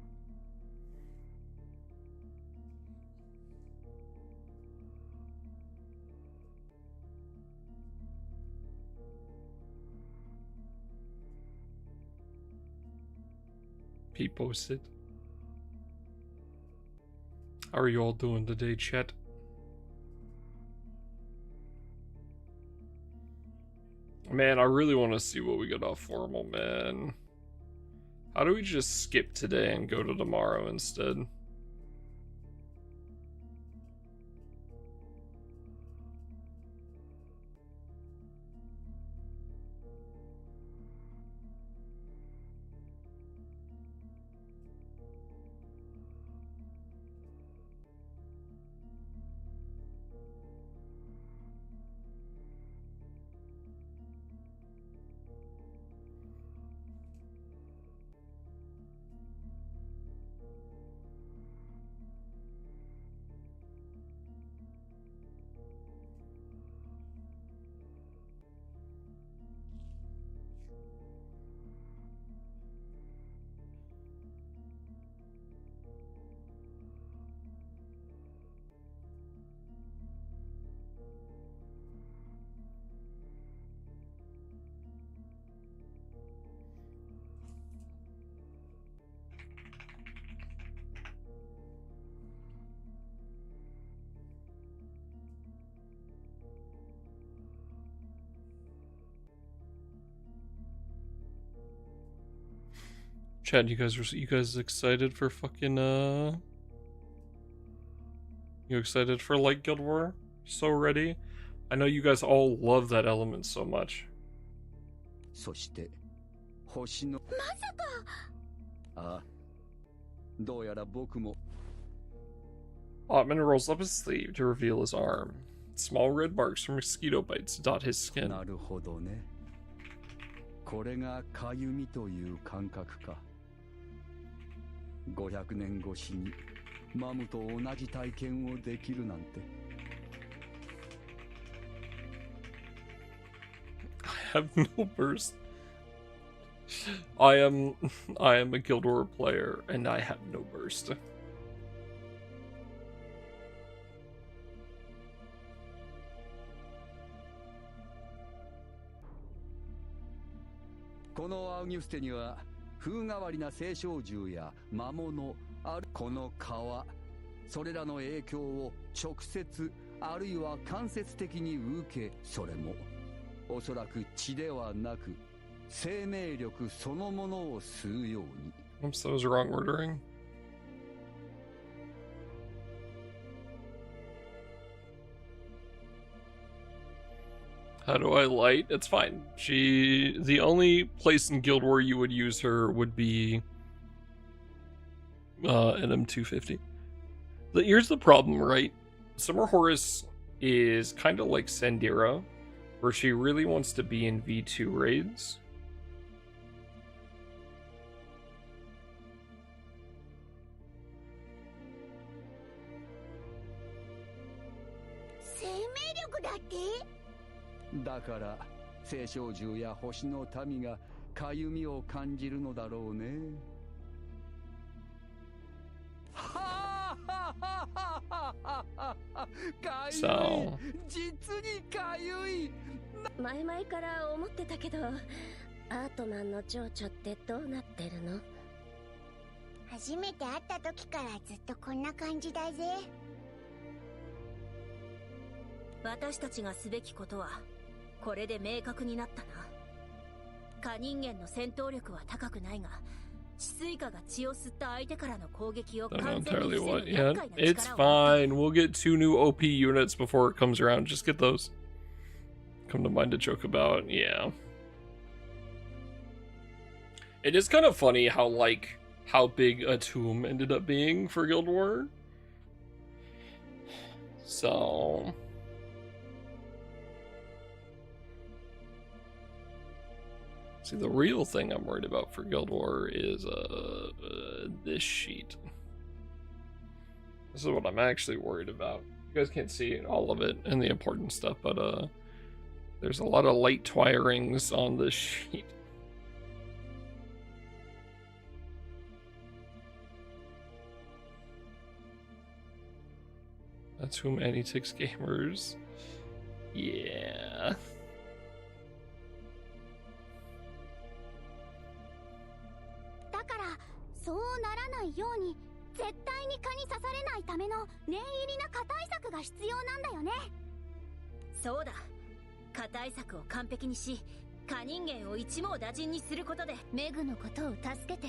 Pete posted. How are you all doing today, chat? Man, I really want to see what we get off formal, man. How do we just skip today and go to tomorrow instead? Chad, you guys excited for fucking you excited for Light Guild War? So ready? I know you guys all love that element so much. そして星のまさか。ああ、どうやら僕も Ottman rolls up his sleeve to reveal his arm. Small red marks from mosquito bites dot his skin. なるほどね。これがかゆみという感覚か。500年越しにマムと同じ体験をできるなんて。I have no burst. I am a Guild War player and I have no burst. このアウギュステには風変わりな青少獣や魔物、あるこの川、それらの影響を直接あるいは間接的に受け、それもおそらく血ではなく生命力そのものを吸うように。 Oops, that was wrong ordering. How do I light? It's fine. The only place in Guild War you would use her would be an M250. Here's the problem, right? Summer Horus is kind of like Sandira, where she really wants to be in V2 raids. Seimeiryuku だから青少獣や星の民がかゆみを感じるのだろうね。かゆい、実にかゆい。前々から思ってたけど、アートマンの蝶々ってどうなってるの？初めて会った時からずっとこんな感じだぜ。私たちがすべきことはこれで明確になったな。蚊人間の戦闘力は高くないが、治水化が血を吸った相手からの攻撃を I don't know 完全に entirely 防 what ぐ yet. 厄介な It's 力を。 fine. We'll get 2 new OP units before it comes around. Just get those. Come to mind to joke about. Yeah. It is kind of funny how big a tomb ended up being for Guild War. So see, the real thing I'm worried about for Guild War is this sheet. This is what I'm actually worried about. You guys can't see all of it and the important stuff, but there's a lot of light twirings on this sheet. That's whom Anitix Gamers. Yeah. だからそうならないように絶対に蚊に刺されないための念入りな蚊対策が必要なんだよね。そうだ、蚊対策を完璧にし、蚊人間を一網打尽にすることでメグのことを助けて。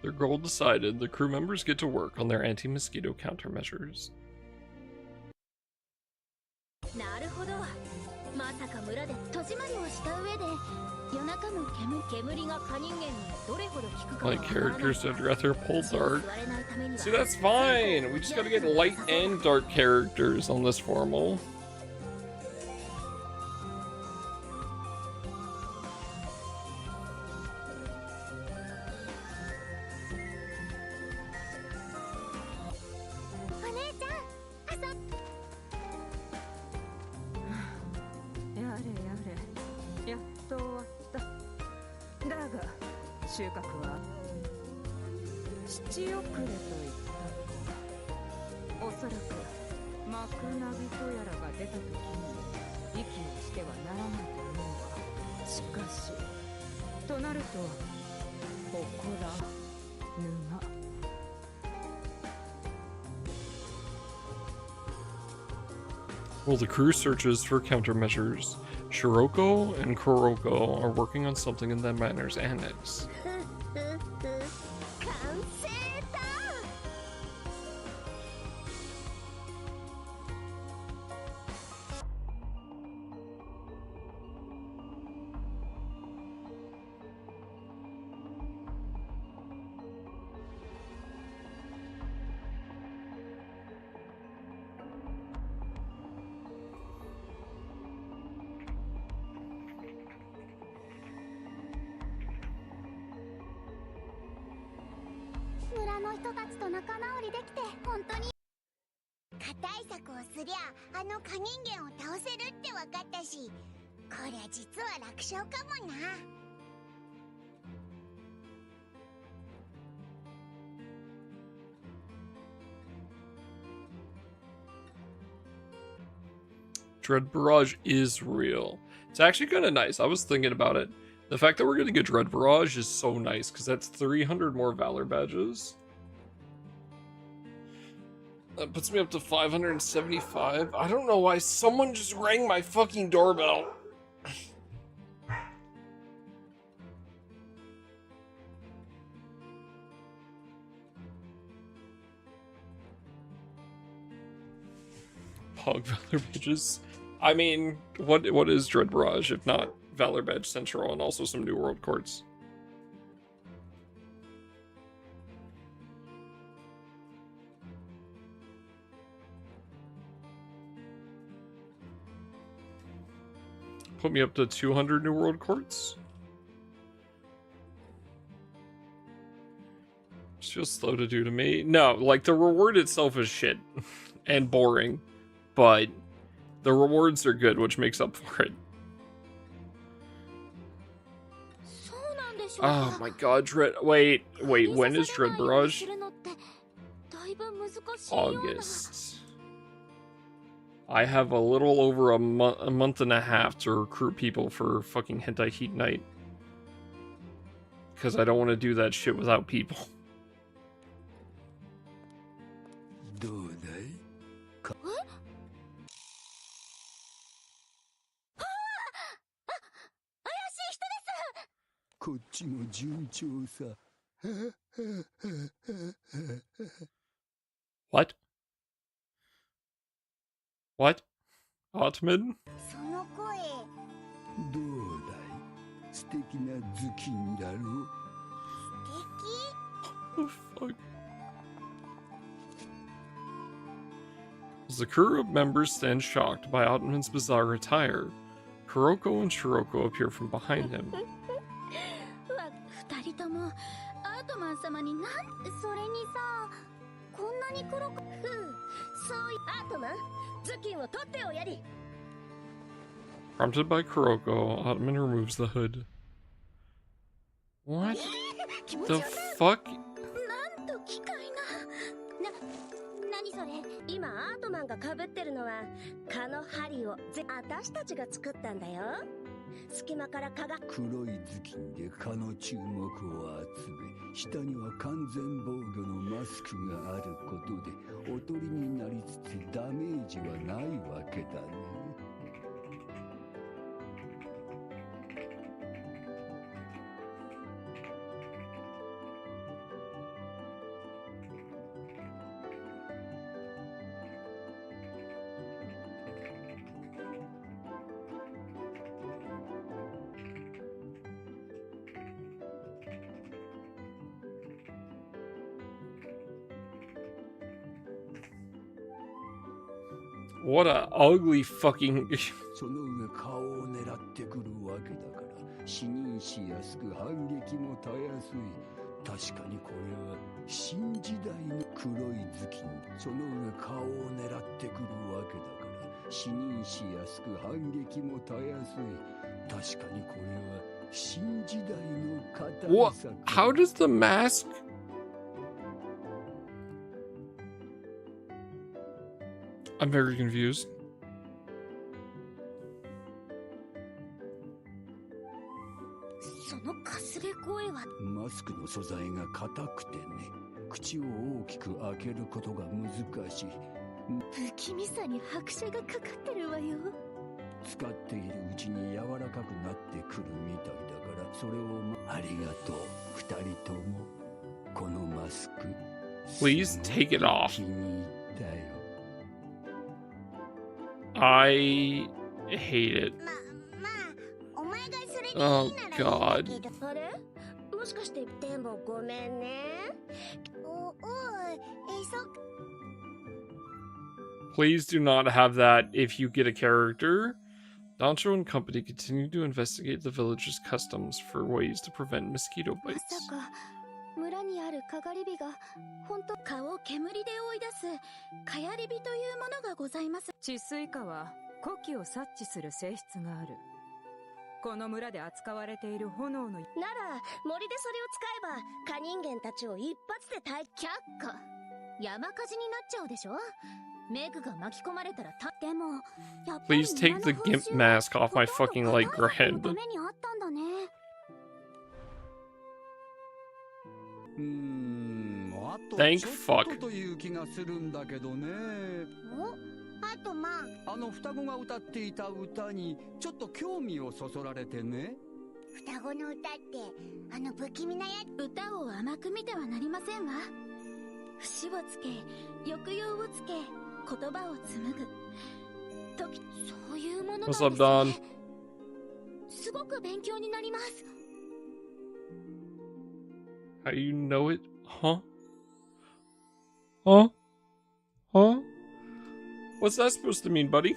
Their goal decided, the crew members get to work on their anti-mosquito countermeasures. なるほど。まさか村で戸締まりをした上で夜中の煙が蚊人間にどれほど効くか。 Like characters that rather pull dark. See, that's fine. We just gotta get light and dark characters on this formal. While the crew searches for countermeasures, Shiroko and Kuroko are working on something in the Manor's annex. 本当に課題作をすりゃあの蚊人間を倒せるって分かったし、こりゃ実は楽勝かもな。Dread Barrage is real. It's actually kind of nice. I was thinking about it. The fact that we're getting a Dread Barrage is so nice, because that's 300 more Valor badges. That puts me up to 575. I don't know why someone just rang my fucking doorbell. Pog Valor badges. I mean, what is Dread Barrage if not Valor Badge Central and also some New World Courts? Put me up to 200 New World Courts? Just feels slow to do to me. No, like the reward itself is shit and boring, but the rewards are good, which makes up for it. Oh my god, Dread... Wait, when is Dread Barrage? August. I have a little over a month and a half to recruit people for fucking Hentai Heat Night. Because I don't want to do that shit without people. What? What? Ottoman? Oh, fuck. As the crew members stand shocked by Ottoman's bizarre attire, Kuroko and Shiroko appear from behind him. 二人ともアートマン様にそれにさ、こんなに黒くそういうアートマン頭巾を取っておやり。 Prompted by Kuroko, Ottoman removes the hood. What the fuck? なんと機械な。何それ？今アートマンが被ってるのは蚊の針を私たちが作ったんだよ。隙間から蚊が黒い頭巾で蚊の注目を集め、下には完全防御のマスクがあることでおとりになりつつダメージはないわけだね。 What a ugly fucking その上顔を狙ってくるわけだから死認しやすく反撃もたやすい。確かにこれは新時代の黒い頭巾。その上顔を狙ってくるわけだから死認しやすく反撃もたやすい。確かにこれは新時代の片 What? How does the mask? I'm very confused. そのかすれ声はマスクの素材が硬くてね、口を大きく開けることが難しい。不気味さに拍車がかかってるわよ。使っているうちに柔らかくなってくるみたいだから、それをありがとう二人とも。このマスク Please take it off. 気に入ったよ。 I hate it. Oh god. あれ？もしかしてでもごめんね。Please do not have that if you get a character. Dancho and company continue to investigate the village's customs for ways to prevent mosquito bites. まさか村にあるかがり火が本当蚊を煙で追い出すかやり火というものがございます。治水化は呼気を察知する性質がある。この村で扱われている炎のなら森でそれを使えば蚊人間たちを一発で却下。山火事になっちゃうでしょ。メグが巻き込まれたらでもやっぱり Please take the gimp mask off my fucking like grid. ためにあったんだね。あと Thank ちょっ fuck. とという気がするんだけどね。おあとまああの双子が歌っていた歌にちょっと興味をそそられてね。双子の歌ってあの不気味なやつ。歌を甘く見てはなりませんわ。節をつけ抑揚をつけ言葉を紡ぐ時、そういうものなんです What's up, Don? ね。すごく勉強になります。How do you know it? Huh? Huh? Huh? What's that supposed to mean, buddy?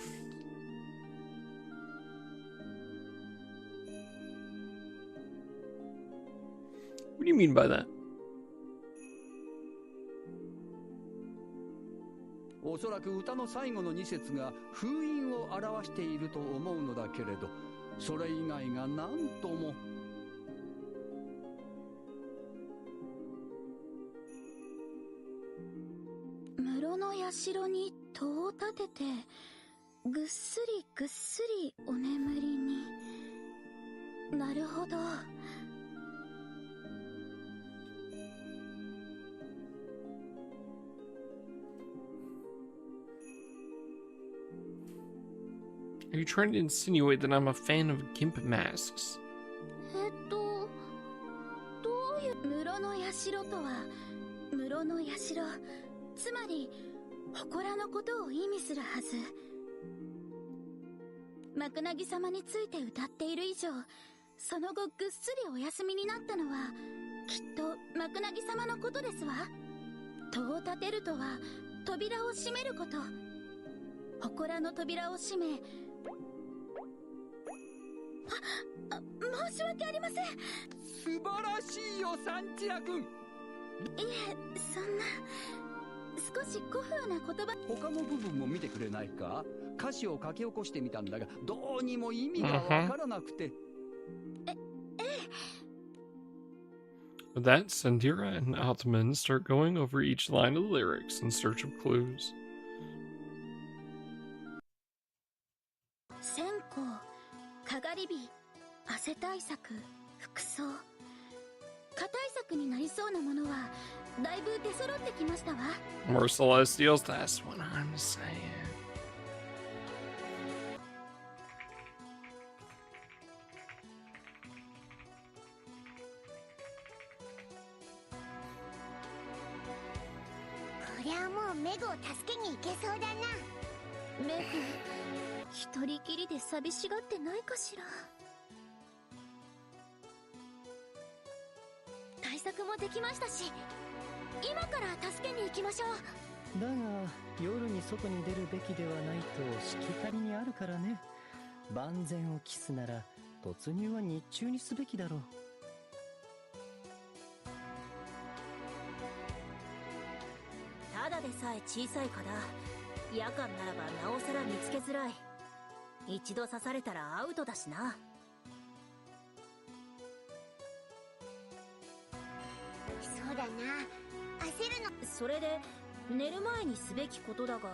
What do you mean by that? おそらく歌の最後の2節が封印を表していると思うのだけれど、それ以外が何とも。室の社に戸を立ててぐっすりぐっすりお眠りに。なるほど。Are you trying to insinuate that I'm a fan of gimp masks? どういう室の社とは室の社、つまり祠のことを意味するはず。マクナギ様について歌っている以上、その後ぐっすりお休みになったのはきっとマクナギ様のことですわ。戸を立てるとは扉を閉めること。祠の扉を閉め、申し訳ありません。素晴らしいよ、サンチア君。いえ、そんな少し古風な言葉。他の部分も見てくれないか。歌詞を書き起こしてみたんだが、どうにも意味がわからなくて。With that, Sandira and Altman start going over each line of the lyrics in search of clues. 線香、かがり火、汗対策、服装。蚊対策になりそうなものはだいぶ出揃ってきましたわ。 More Celestials, that's what I'm saying. こりゃもうメグを助けに行けそうだな。メグ、一人きりで寂しがってないかしら。対策もできましたし、今から助けに行きましょう。だが夜に外に出るべきではないとしきたりにあるからね。万全を期すなら突入は日中にすべきだろう。ただでさえ小さい蚊だ。夜間ならばなおさら見つけづらい。一度刺されたらアウトだしな。そうだな、焦るの。それで寝る前にすべきことだが。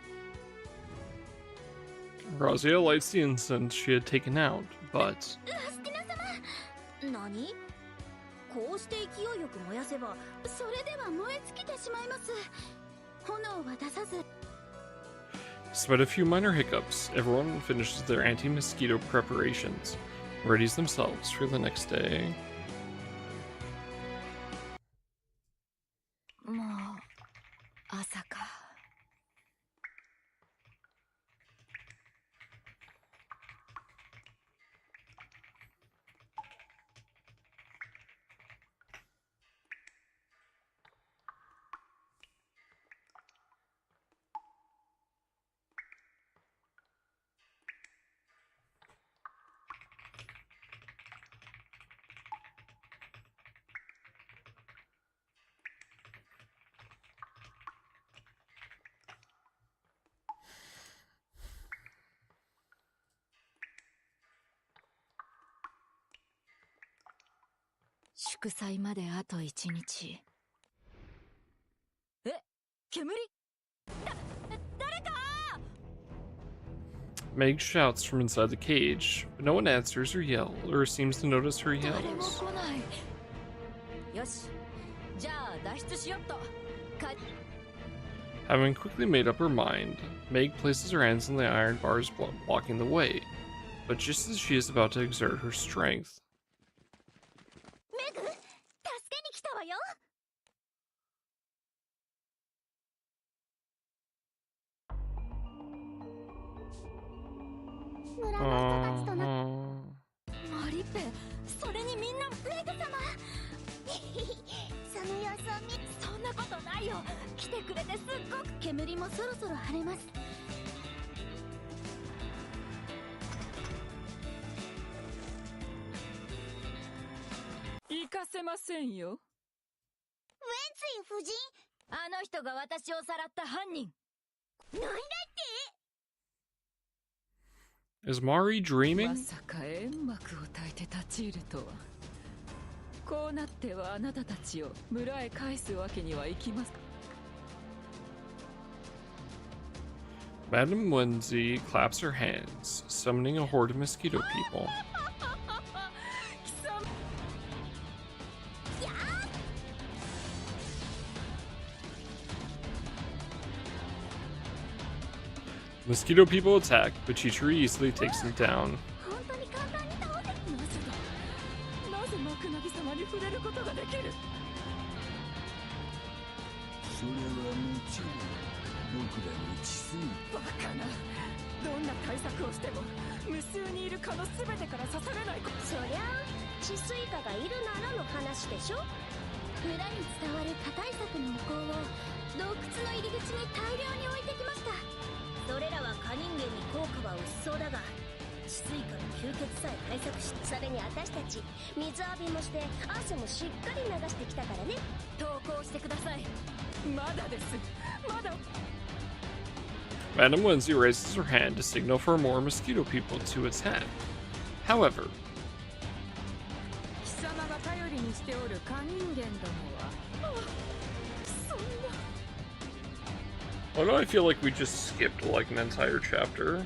Razia lights the incense she had taken out, but スティナ様、何？こうして勢いよく燃やせば、それでは燃え尽きてしまいます。炎は出さず。 despite a few minor hiccups, everyone finishes their anti-mosquito preparations and readies themselves for the next day. もう朝か。祝祭まであと1日。え、煙？誰かMeg shouts from inside the cage, but no one answers her yell or seems to notice her 誰も yells. 来ない。よし、じゃあ脱出しよっと。Having quickly made up her mind, Meg places her hands on the iron bars blocking the way, but just as she is about to exert her strength, メグ、助けに来たわよ。村の人たちとのマリッペ、それにみんなメグ様その様子を見、そんなことないよ。来てくれてすっごく。煙もそろそろ晴れます。行かせませんよ。ウェンツィ夫人、あの人が私をさらった犯人。なんだって？ is Mari ま dreaming? さか煙幕を焚いて立ち入るとは。こうなってはあなたたちを村へ返すわけにはいきます。 Madame Wenzi claps her hands, summoning a horde of mosquito people. Mosquito people attack, but Chichiri easily takes them down. 本当に簡単に倒せ。なぜマクナギ様に触れることができる？それはもちろん僕らの治水。バカな。どんな対策をしても無数にいる蚊の全てから刺されない。そりゃあ治水化がいるならの話でしょ。村に伝わる蚊対策のお香を洞窟の入り口に大量に置いてきました。それらは蚊人間に効果は薄そうだが、治水化の吸血さえ対策し、それに私たち水浴びもして汗もしっかり流してきたからね。投稿してください。まだです。まだ。 Madame Wenzi raises her hand to signal for more mosquito people to attack. However, 貴様が頼りにしておる蚊人間どもは。そんな。 why do I feel like we just skipped like an entire chapter?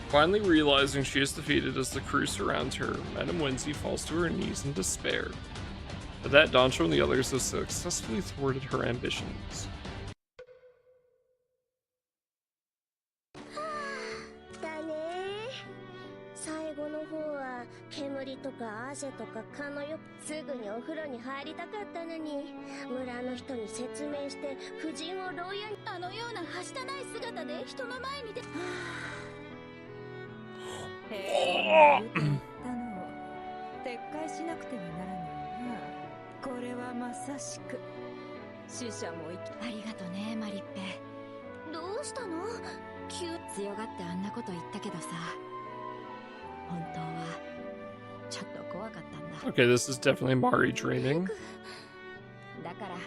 Finally realizing she is defeated as the crew surrounds her, Madame Wenzi falls to her knees in despair. But that Doncho and the others have successfully thwarted her ambitions. だね。最後の方は煙とか汗とか蚊のよ、すぐにお風呂に入りたかったのに、村の人に説明して夫人を牢屋に。あのようなはしたない姿で人の前に出。言ったのを撤回しなくてはならないな。これはまさしく死者も生き。ありがとね、マリッペ。どうしたの？急。強がってあんなこと言ったけどさ、本当はちょっと怖かったんだ。 Okay, this is definitely Mari dreaming. だから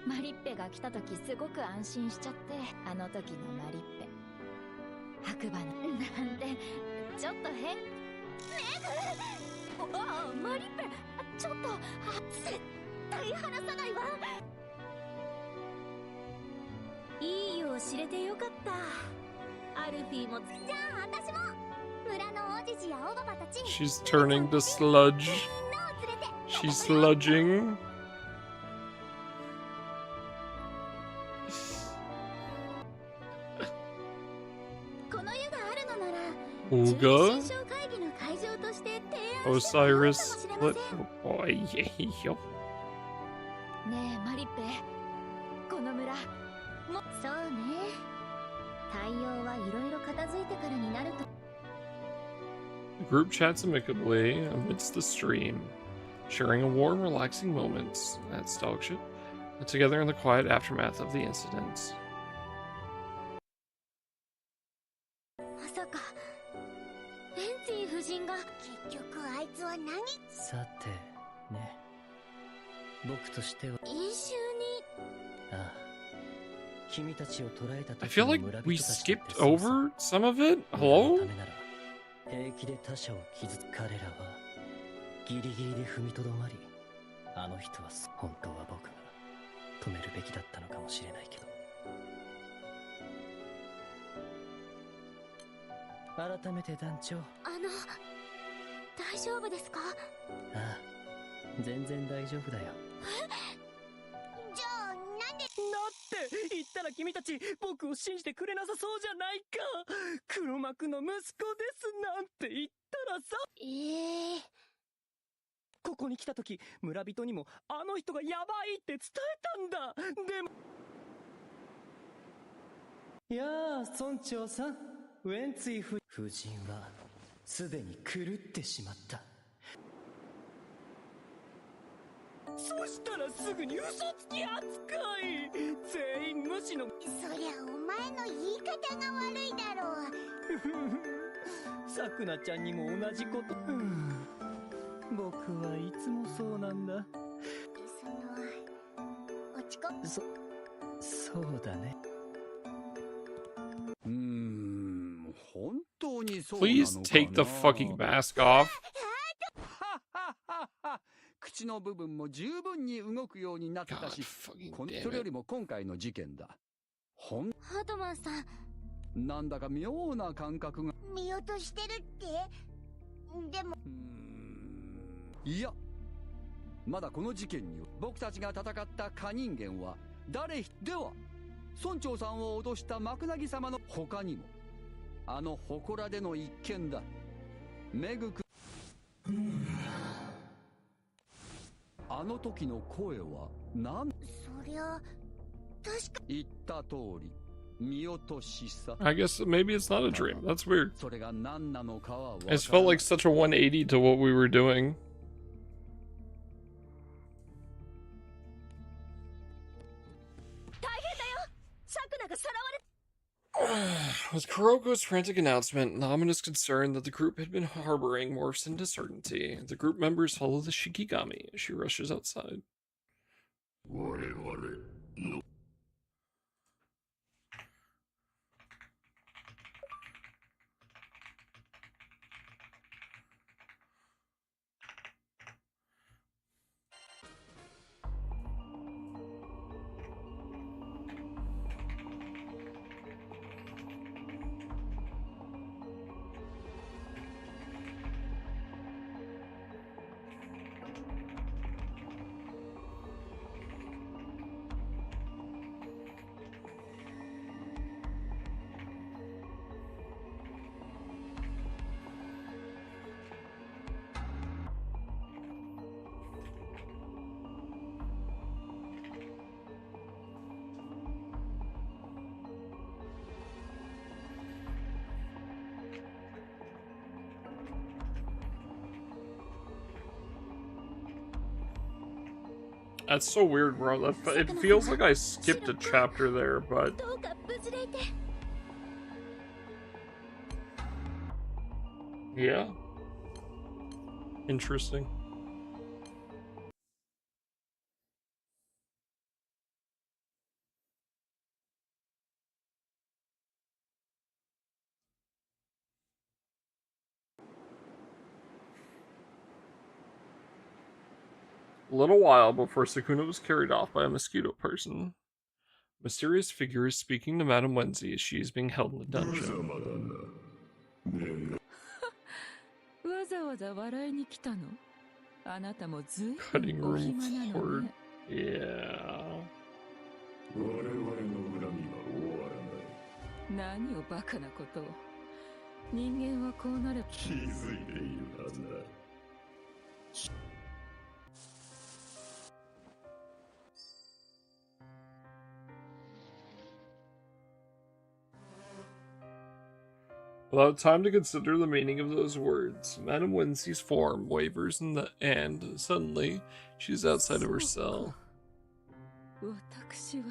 マリッペが来た時すごく安心しちゃって、あの時のマリッペ白馬のなんてちょっと変。ああ、マリッペ、ちょっと絶対離さないわ。いい湯を知れてよかった。アルフィーも。じゃあ私も村の王子寺やおばばたち。 She's turning to sludge. She's sludging. この湯があるのなら Uga? 新章会議の会場として提案して Osiris もいいかもしれま split. せん。 Oh boy, yeah. ねえマリッペ、この村も。そうね。対応はいろいろ片付いてからになると。 The group chats amicably amidst the stream, sharing a warm, relaxing moments. That's dog shit. Together in the quiet aftermath of the incidents. まさかベンツィ夫人が。結局あいつは何？さてね、僕としては飲酒に。ああ、君たちを捕らえた I 時 feel の like 村 we 人たちだって skipped そうさ。 over some of it. 村の Hello? ためなら平気で他者を傷つ彼らはギリギリで踏みとどまり、あの人は本当は僕が止めるべきだったのかもしれないけど。改めて団長。大丈夫ですか？ああ、全然大丈夫だよ。じゃあなんでって言ったら君たち僕を信じてくれなさそうじゃないか。黒幕の息子ですなんて言ったらさ。ここに来た時村人にもあの人がヤバいって伝えたんだ。でもいやあ村長さん、ウェンツィ夫人はすでに狂ってしまった。そしたらすぐに嘘つき扱い。全員無視の。そりゃお前の言い方が悪いだろう。さくなちゃんにも同じこと。僕はいつもそうなんだ。落ち込そうだね。本当にそうなのかな。 Please take the fucking mask off. 口の部分も十分に動くようになったし、それよりも今回の事件だ。ハートマンさん、なんだか妙な感覚が。見落としてるって。でもいや、まだこの事件に僕たちが戦った蚊人間は誰では、村長さんを脅したマクナギ様の他にもあの祠での一件だ。メグ君、あの時の声は何？そりゃ確か言った通り見落としさ。 I guess maybe it's not a dream. That's weird. それが何なのかは分からない。 It felt like such a 180 to what we were doing. With Kuroko's frantic announcement and the ominous concern that the group had been harboring morphs into certainty, the group members follow the Shikigami as she rushes outside. That's so weird, bro. It feels like I skipped a chapter there, but... Yeah. Interesting. A little while before Sukuna was carried off by a mosquito person. A mysterious figure is speaking to Madame Wenzi as she is being held in the dungeon. わざわざ笑いに来たの？あなたもずいぶ Cutting んお room 暇なの floor. ね。Yeah. 何をバカなことを。人間はこうなる。気づいているはずだ。Without time to consider the meaning of those words, Madame Wenzi's form wavers and suddenly, she's outside of her cell. 私は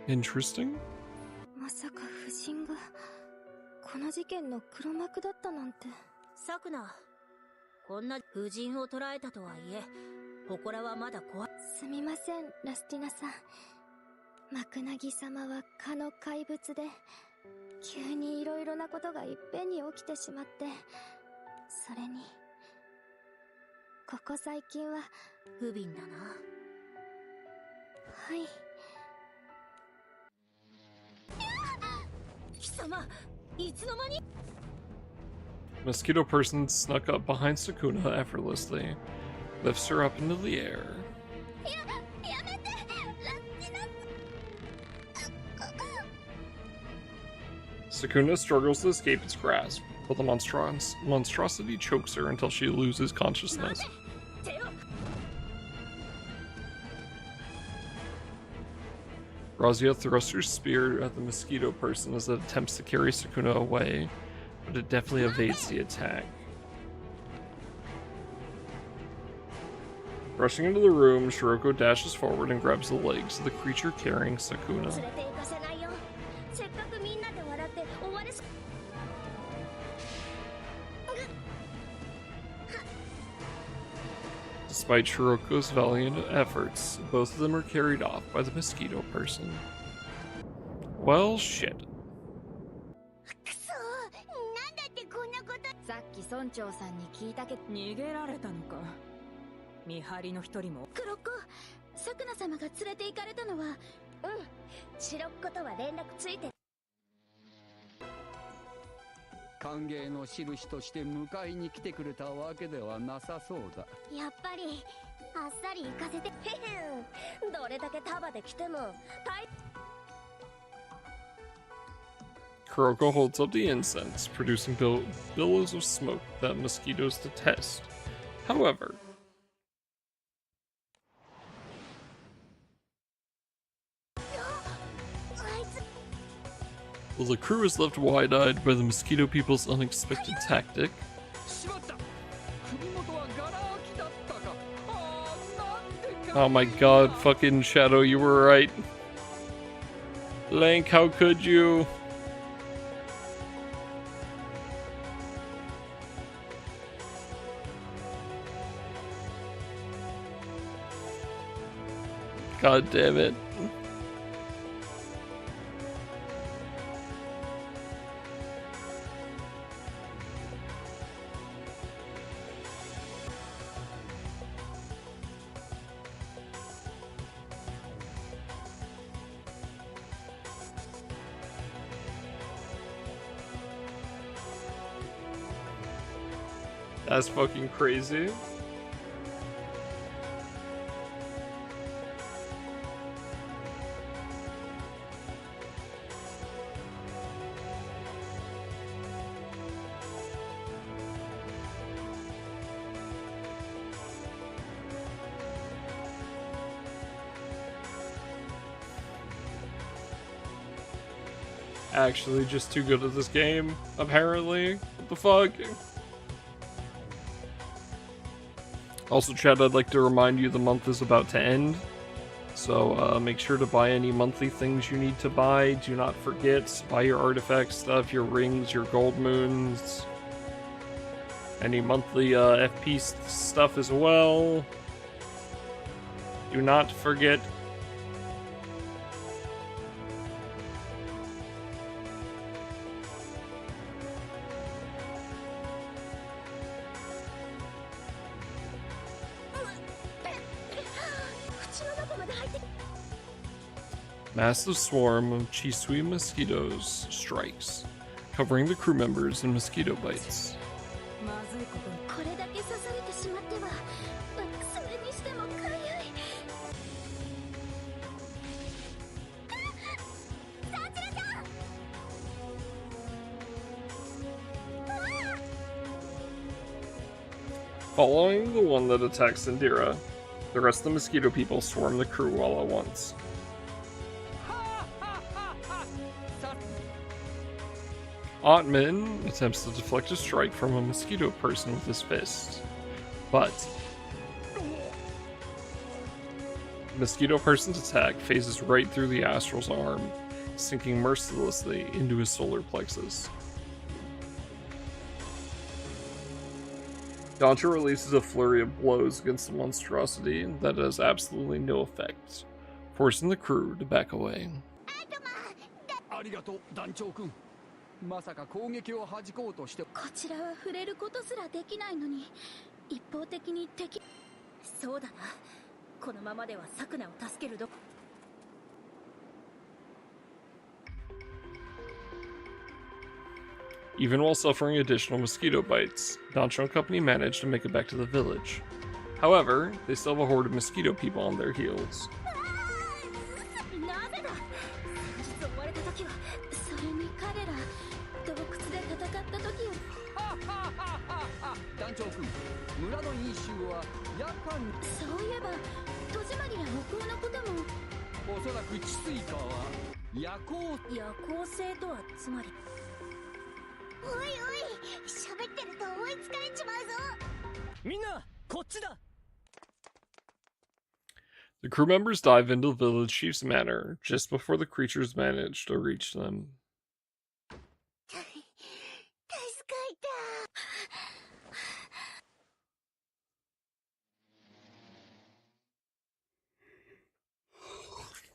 Interesting. まさか夫人がこの事件の黒幕だったなんて。サクナ、こんな夫人を捕らえたとはいえ、祠はまだ怖い。すみません、ラスティナさん。マクナギ様は蚊の怪物で、急にいろいろなことがいっぺんに起きてしまって、それに、ここ最近は不憫だな。はい。貴様、いつの間に。 Mosquito person snuck up behind Sakuna effortlessly, lifts her up into the air. Sakuna struggles to escape its grasp, but the monstrosity chokes her until she loses consciousness. Razia thrusts her spear at the mosquito person as it attempts to carry Sakuna away, but it definitely evades the attack. Rushing into the room, Shiroko dashes forward and grabs the legs of the creature carrying Sakuna. Despite Shiroko's valiant efforts, both of them are carried off by the mosquito person. Well, shit. さっき村長さんに聞いたけど逃げられたのか。見張りの一人も。黒子、サクナ様が連れて行かれたのは、うん、白っ子とは連絡ついてる。歓迎の印として迎えに来てくれたわけではなさそうだ。やっぱりあっさり行かせて。へへん、どれだけ束で来ても。Kuroko holds up the incense, producing billows of smoke that mosquitoes detest. However, well, the crew is left wide-eyed by the mosquito people's unexpected tactic. Oh my god, fucking Shadow, you were right. Link, how could you? God damn it. That's fucking crazy. Actually just too good at this game, apparently. What the fuck? Also, chat, I'd like to remind you the month is about to end. So make sure to buy any monthly things you need to buy. Do not forget, buy your artifact stuff, your rings, your gold moons. Any monthly FP stuff as well. Do not forget. Massive swarm of Chisui mosquitoes strikes, covering the crew members in mosquito bites. Following the one that attacks Indira, the rest of the mosquito people swarm the crew all at once. Ottman attempts to deflect a strike from a mosquito person with his fist, but the mosquito person's attack phases right through the astral's arm, sinking mercilessly into his solar plexus. Dancho releases a flurry of blows against the monstrosity that has absolutely no effect, forcing the crew to back away. ありがとう団長君。まさか攻撃を弾こうとして。こちらは触れることすらできないのに一方的に敵。そうだな。このままではサクナを助けるど。Even while suffering additional mosquito bites, Dancho and company manage to make it back to the village. However, they still have a horde of mosquito people on their heels. なぜだ。先日追われた時はそれに彼ら洞窟で戦った時よ。団長君、村の飲酒は夜間。そういえば戸締まりや北欧のことも。おそらく治水化は夜行性とはつまり。おいおい、喋ってると追いつかれちまうぞ。みんなこっちだ。 The crew members dive into the village chief's manor just before the creatures manage to reach them. 助かった。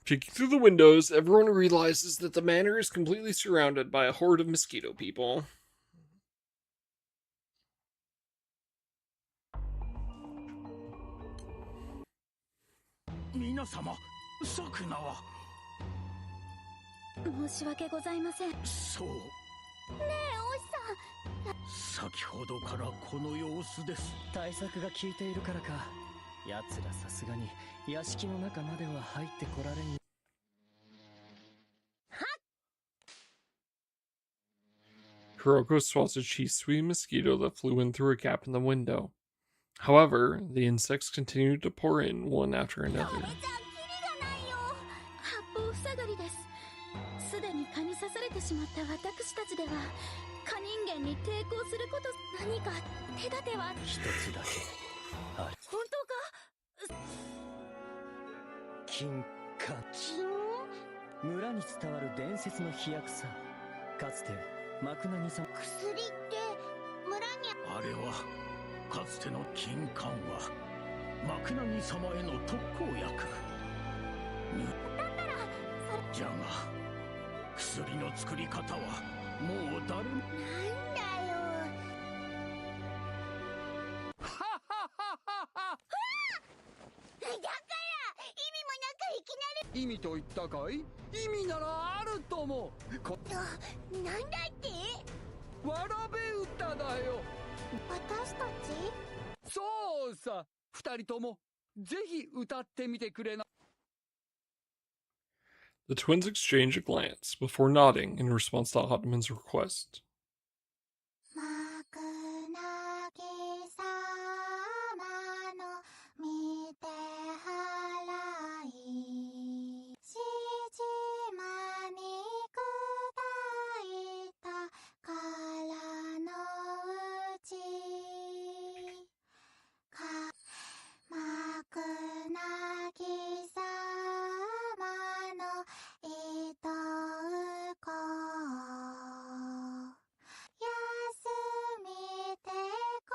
Peeking through the windows, everyone realizes that the manor is completely surrounded by a horde of mosquito people. 皆様、サクナは。申し訳ございません。そう。ねえ、おじさん。先ほどからこの様子です。対策が効いているからか。奴らさすがに屋敷の中までは入ってこられん。 Kuroko swats a chief-sweet mosquito that flew in through a gap in the window. However, the insects continued to pour in one after another. 八方塞がりです。すでに蚊に刺されてしまった私たちでは蚊人間に抵抗すること何か手立ては一つだけある。本当か。金貨。金？村に伝わる伝説の飛躍さ。かつてマクナギさん。薬って村に。あれはかつての金冠はマクナギ様への特効薬。だったらじゃが薬の作り方はもう誰も。なんだよ。だから意味もなくいきなり。意味と言ったかい。意味ならあるとも。なんだって。わらべ歌だよ。私たち。そうさ。二人ともぜひ歌ってみてくれな。 The twins exchange a glance before nodding in response to Ottoman's request. マクナギ様の見て払いしじまに砕いたからのうちマクナギ様のいとうこ休みてこ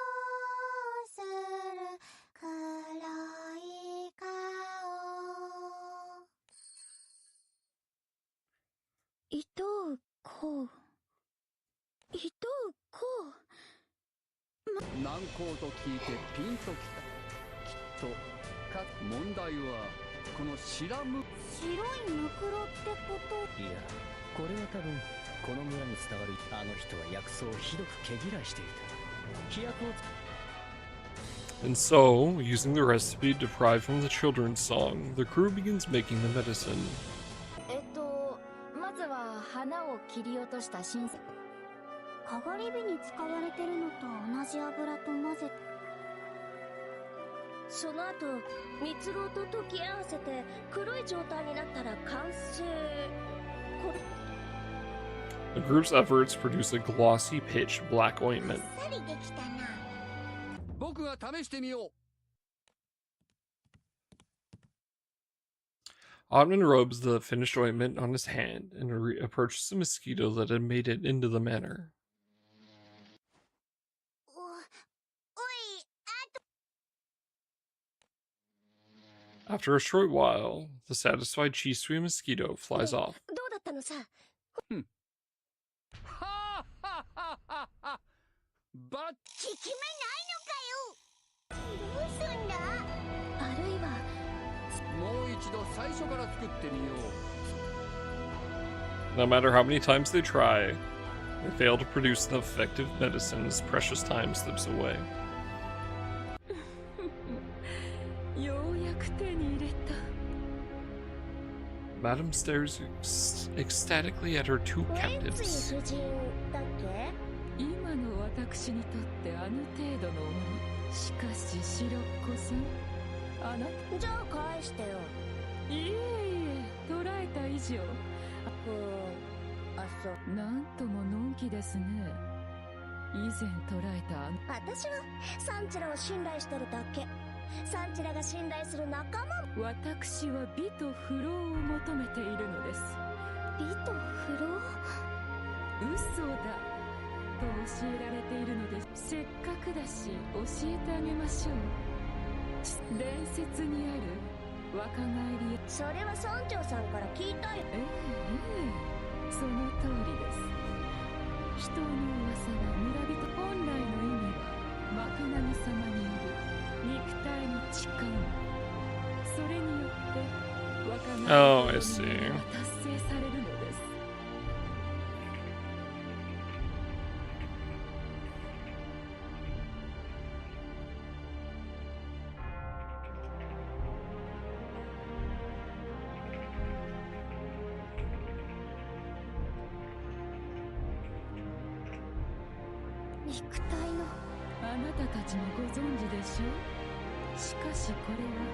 する黒い顔。糸うこう。糸うこう。難航と聞いてピンときた。きっと問題はこのシラム。白いムクロってこと。いや、これは多分この村に伝わるあの人は薬草をひどく毛嫌いしていた。飛躍を。 And so, using the recipe derived from the children's song, the crew begins making the medicine. まずは花を切り落とした新鮮。かがり火に使われてるのと同じ油と混ぜて。その後蜜蝋と溶き合わせて黒い状態になったら完成。これ The group's efforts produce a glossy pitch black ointment. さりできたな。僕が試してみよう。 Ottman rubs the finished ointment on his hand and approaches the mosquito that had made it into the manor. おい、After a short while, the satisfied Chisui mosquito flies off. どうだったのさ。はははははバッ効き目ないのかよ。どうすんだ。あるいはもう一度最初から作ってみよう。 No matter how many times they try, they fail to produce an effective medicine as precious time slips away. ようやく手に入れた。 Madame stares ecstatically at her two ウェンツィ captives. 夫人だっけ。今の私にとってあの程度の鬼。しかし白っ子さん、あなた。じゃあ返してよ。いえいえ、捕らえた以上。あ、そう。なんとものんきですね。以前捕らえた私はサンチラを信頼してるだけ。サンチラが信頼する仲間。私は美と不老を求めているのです。美と不老。嘘だと教えられているのです。せっかくだし教えてあげましょう。伝説にある若返り。それは村長さんから聞いたよ。ええ、その通りです。人の噂は村人。本来の意味は幕波様による肉体の痴漢。それによって若返り Oh, I の see. 夢が達成されるのです。肉体の。あなたたちもご存知でしょう。しかしこれは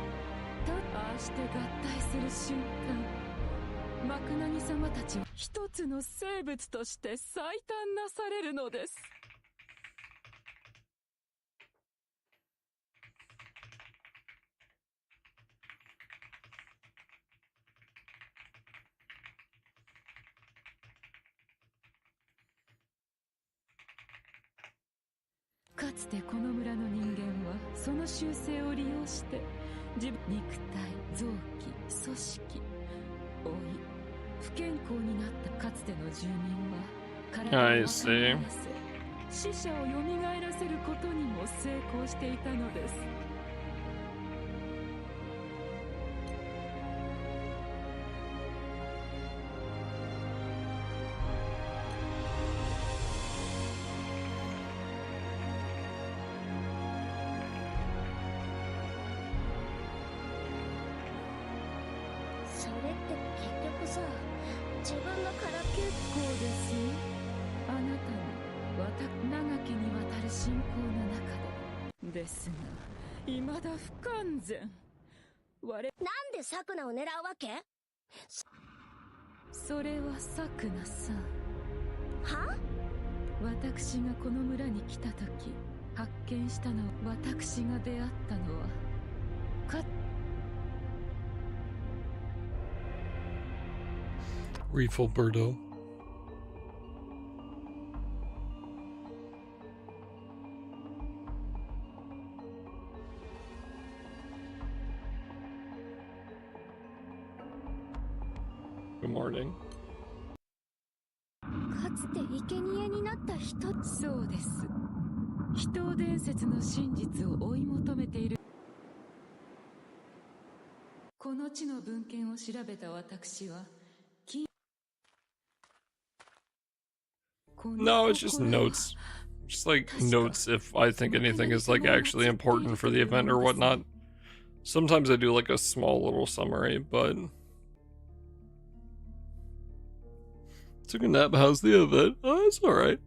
ああして合体する瞬間、マクナギ様たちは一つの生物として最短なされるのです。かつてこの村の人間はその習性を利用して肉体、臓器、組織、老い、不健康になったかつての住民は体を I 若 see. 返らせ、死者を蘇らせることにも成功していたのです。それって結局さ、自分の体。結構ですよ。あなたの長きにわたる信仰の中でですが、未だ不完全。なんでサクナを狙うわけ。それはサクナさん。は。私がこの村に来た時発見したのは、私が出会ったのはRefill Birdo. Good morning. かつて生贄になった人。そうです。人伝説の真実を追い求めている。この地の文献を調べた私はNo, it's just notes. Just like notes if I think anything is like actually important for the event or whatnot. Sometimes I do like a small little summary, but took a nap. How's the event? Oh, it's alright.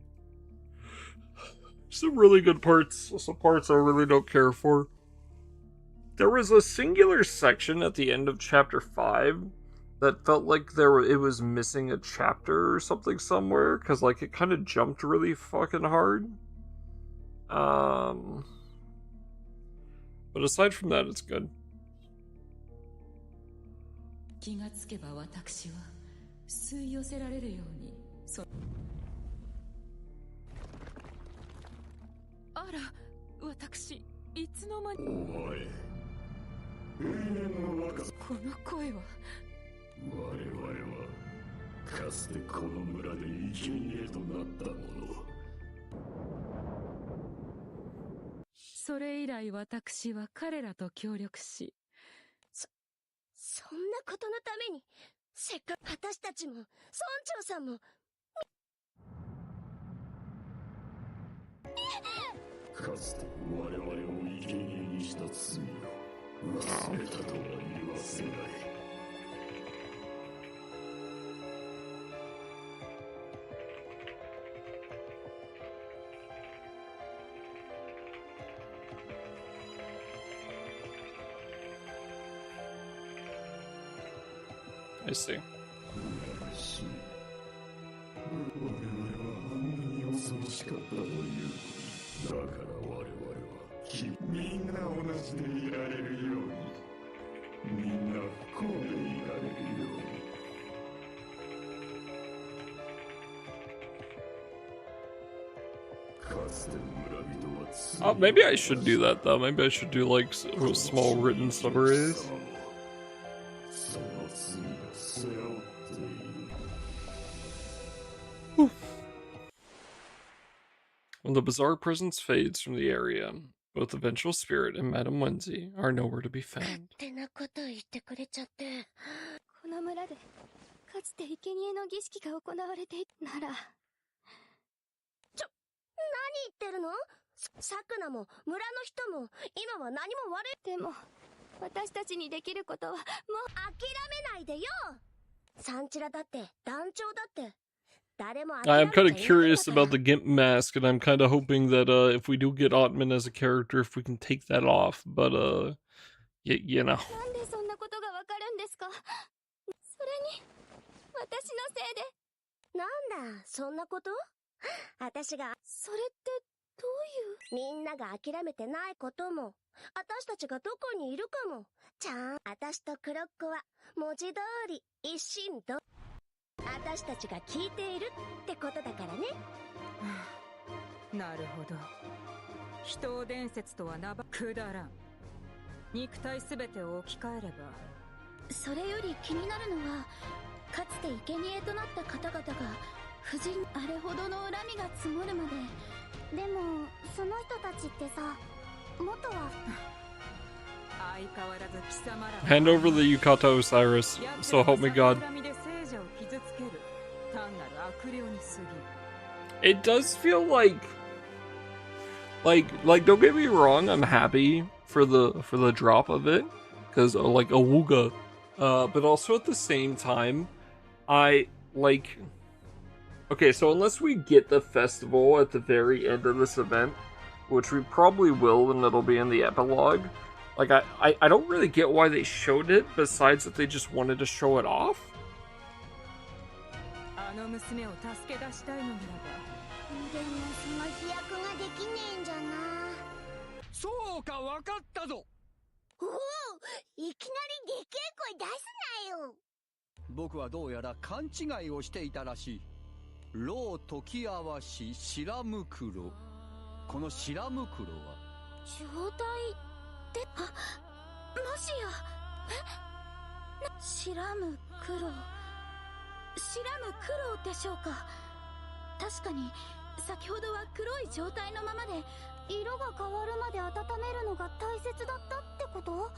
Some really good parts, some parts I really don't care for. There was a singular section at the end of chapter 5 that felt like it was missing a chapter or something somewhere, because like it kind of jumped really fucking hard. But aside from that, it's good. 気がつけば私は吸い寄せられるように。あら、私いつの間に。お前永遠の若さ。この声は。我々はかつてこの村で生贄となった者。それ以来私は彼らと協力し、そんなことのために、せっかく私たちも、村長さんも、かつて我々を生贄にした罪を忘れたとは言わせない。I see. 我々はあんなに恐ろしかったという。だから我々はみんな同じでいられるように、みんな不幸でいられるように。かつて村人は罪 Oh, maybe I should do that though. Maybe I should do like small written summaries. その罪を背負っている。When the bizarre presence fades from the area, both the vengeful spirit and Madame Wenzi are nowhere to be found. ってなこと言ってくれちゃって。この村でかつて生贄の儀式が行われていたなら。何言ってるの？サクナも村の人も今は何も悪い。でも私たちにできることはもう諦めないでよ。サンチラだって団長だって。I am kind of curious about the Gimp mask, and I'm kind of hoping that if we do get Ottman as a character, if we can take that off. But you know. なんでそんなことがわかるんですか？それに私のせいで。なんだそんなこと？私がそれってどういう？みんなが諦めてないことも、私たちがどこにいるかも、ちゃん私とクロックは文字通り一心同。私たちが聞いているってことだからね。なるほど。人を伝説とは名ばくだらん。肉体すべてを置き換えれば。それより気になるのは、かつて生贄となった方々が夫人あれほどの恨みが積もるまで。でもその人たちってさ、元は相変わらず貴様ら Hand over the Yukata Osiris, so help me God. It does feel like don't get me wrong, I'm happy for the drop of it, because like Awuga, but also at the same time, I like. Okay, so unless we get the festival at the very end of this event, which we probably will, and it'll be in the epilogue. Like, I don't really get why they showed it, besides that they just wanted to show it off. あの娘を助け出したいのならば。でもその飛躍ができねえんじゃな。そうか、わかったぞ。おお、いきなりでけえ声出すなよ。僕はどうやら勘違いをしていたらしい。老時合わし白袋。この白袋は状態で、もしや白む黒でしょうか。確かに先ほどは黒い状態のままで色が変わるまで温めるのが大切だったってこと？はい、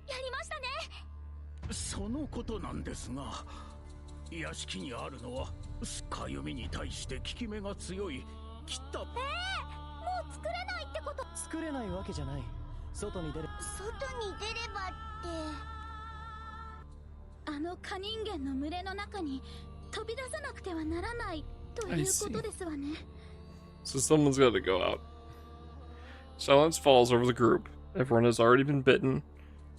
やりましたね。そのことなんですが、屋敷にあるのはかゆみに対して効き目が強い切った。もう作れないってこと？作れないわけじゃない。外に出ればってあの蚊人間の群れの中に飛び出さなくてはならないということですわね。So someone's got to go out. Silence falls over the group. Everyone has already been bitten,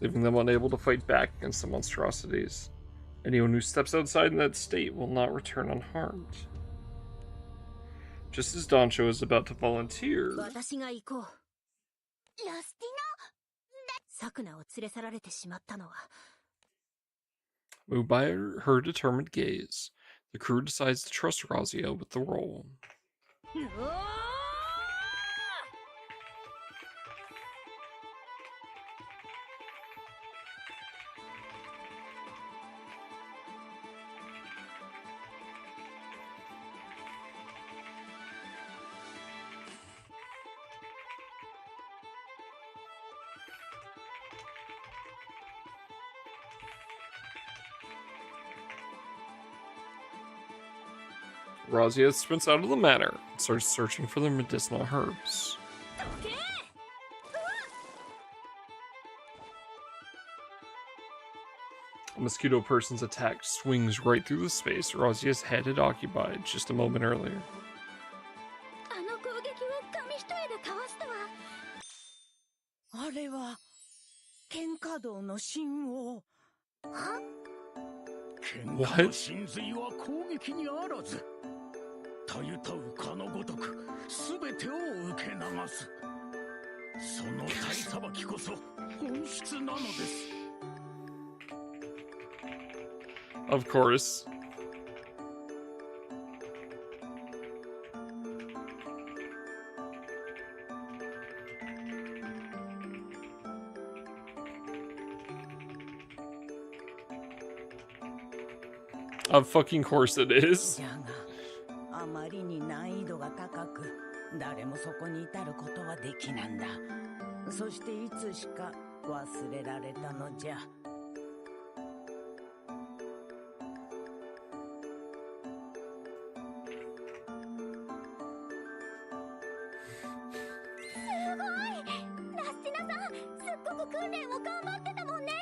leaving them unable to fight back against the monstrosities. Anyone who steps outside in that state will not return unharmed. Just as Doncho is about to volunteer... 私が行こう。ラスティナ、サクナを連れ去られてしまったのは。Moved by her determined gaze, the crew decides to trust Razia with the role. Razia sprints out of the manor and starts searching for the medicinal herbs. A mosquito person's attack swings right through the space Razia's head had occupied just a moment earlier. What? 神髄は攻撃にあらずたゆたうかのごとく全てを受け流すその体さばきこそ本質なのです Of course. Of fucking course it is. あまりに難易度が高く、誰もそこに至ることはできなんだ。そしていつしか忘れられたのじゃ。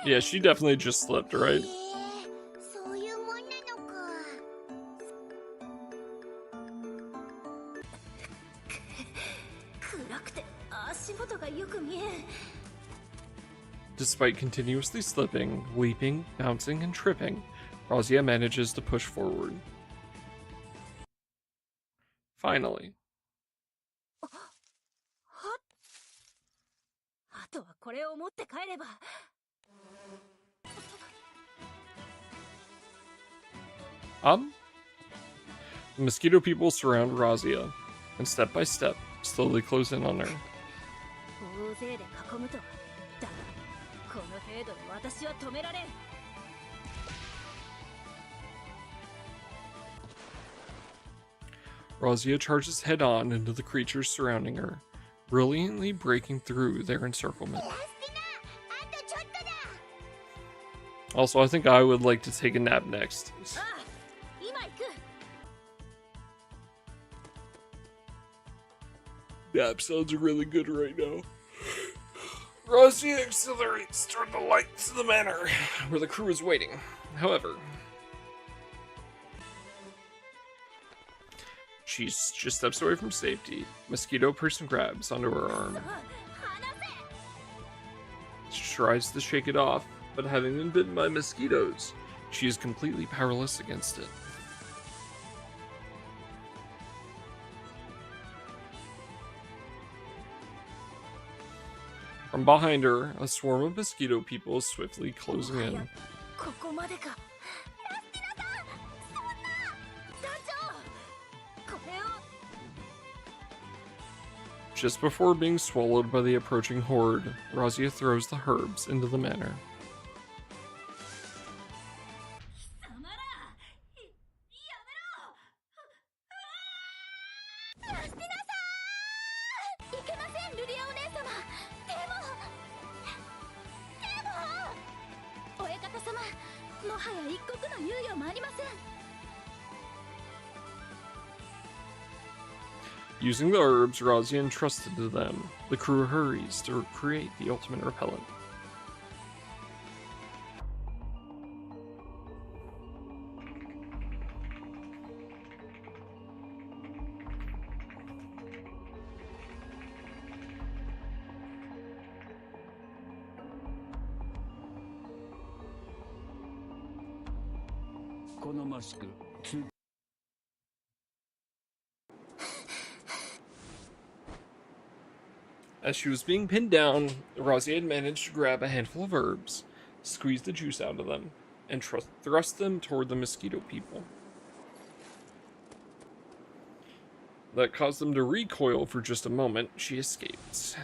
Yeah, she definitely just slipped, right? そういうもんなのか。暗くて足元がよく見えん。 Despite continuously slipping, leaping, bouncing, and tripping, Razia manages to push forward. Finally. あとはこれを持って帰れば。 The mosquito people surround Razia, and step by step, slowly close in on her. 大勢で囲むと、だがこの程度で私は止められん。 Razia charges head on into the creatures surrounding her, brilliantly breaking through their encirclement. Also, I think I would like to take a nap next. Nap sounds really good right now. Razia accelerates toward the lights of the manor, where the crew is waiting. However, she just steps away from safety. Mosquito person grabs onto her arm. She tries to shake it off, but having been bitten by mosquitoes, she is completely powerless against it. From behind her, a swarm of mosquito people is swiftly closing in. Just before being swallowed by the approaching horde, Razia throws the herbs into the manor. Using the herbs Razia entrusted to them, the crew hurries to create the ultimate repellent. As she was being pinned down, Razia had managed to grab a handful of herbs, squeeze the juice out of them, and thrust them toward the mosquito people. That caused them to recoil for just a moment. She escaped.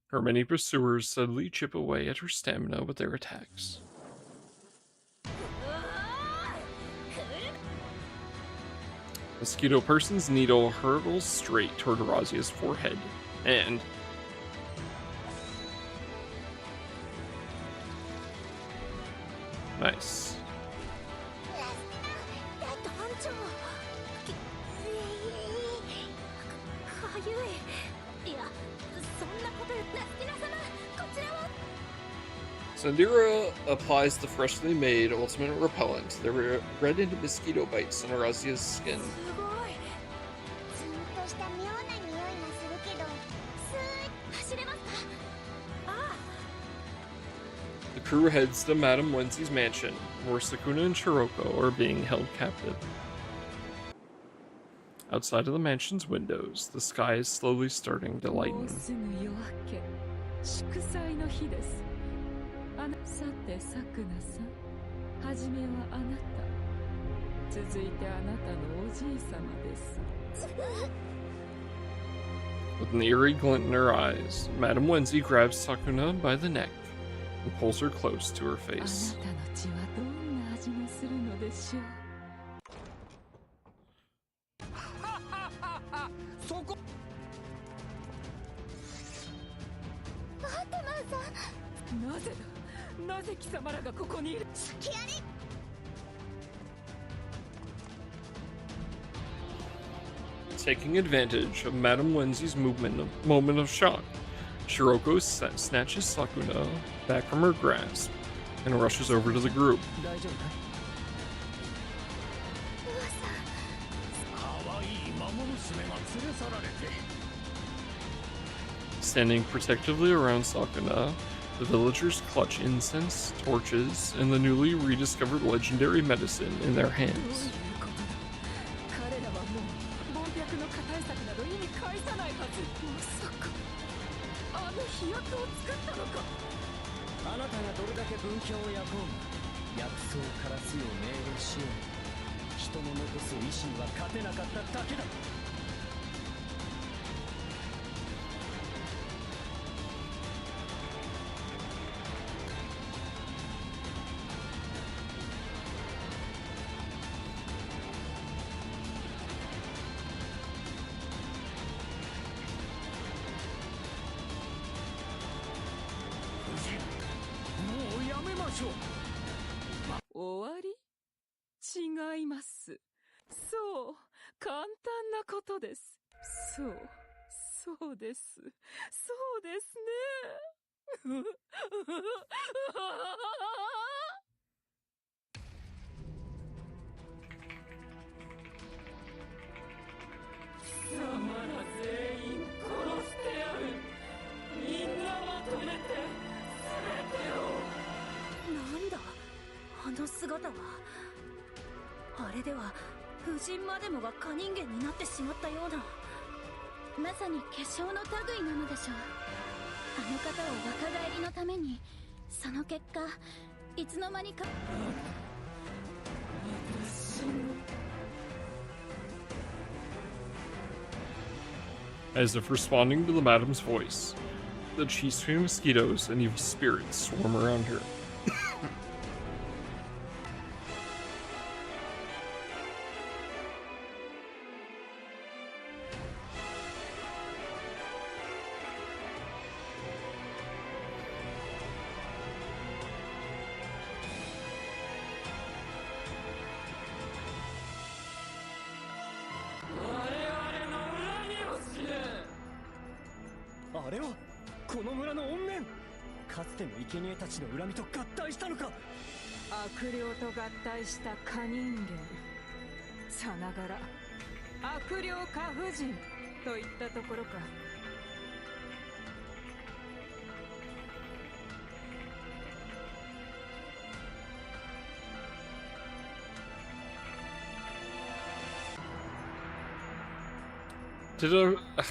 Her many pursuers suddenly chip away at her stamina with their attacks. Mosquito person's needle hurtles straight toward Razia's forehead, and Nice. Sandira applies the freshly made ultimate repellent. They're red into mosquito bites on Arazia's skin. The crew heads to Madame Wenzi's mansion, where Sakuna and Shiroko are being held captive. Outside of the mansion's windows, the sky is slowly starting to lighten. さてさくなさん、はじめはあなた、続いてあなたのおじいさまです。With an eerie glint in her eyes, Madame Wenzi grabs Sakuna by the neck and pulls her close to her face. あなたの血はどんな味がするのでしょう。そこ。バートマンさん。なぜだ。なぜ貴様らがここにいる。隙あり。Taking advantage of Madame Wenzi's moment of shock, Shiroko snatches Sakuna back from her grasp and rushes over to the group. Standing protectively around Sakuna, the villagers clutch incense, torches, and the newly rediscovered legendary medicine in their hands. As if responding to the Madame's voice, the Chisui mosquitoes and evil spirits swarm around her. Did I...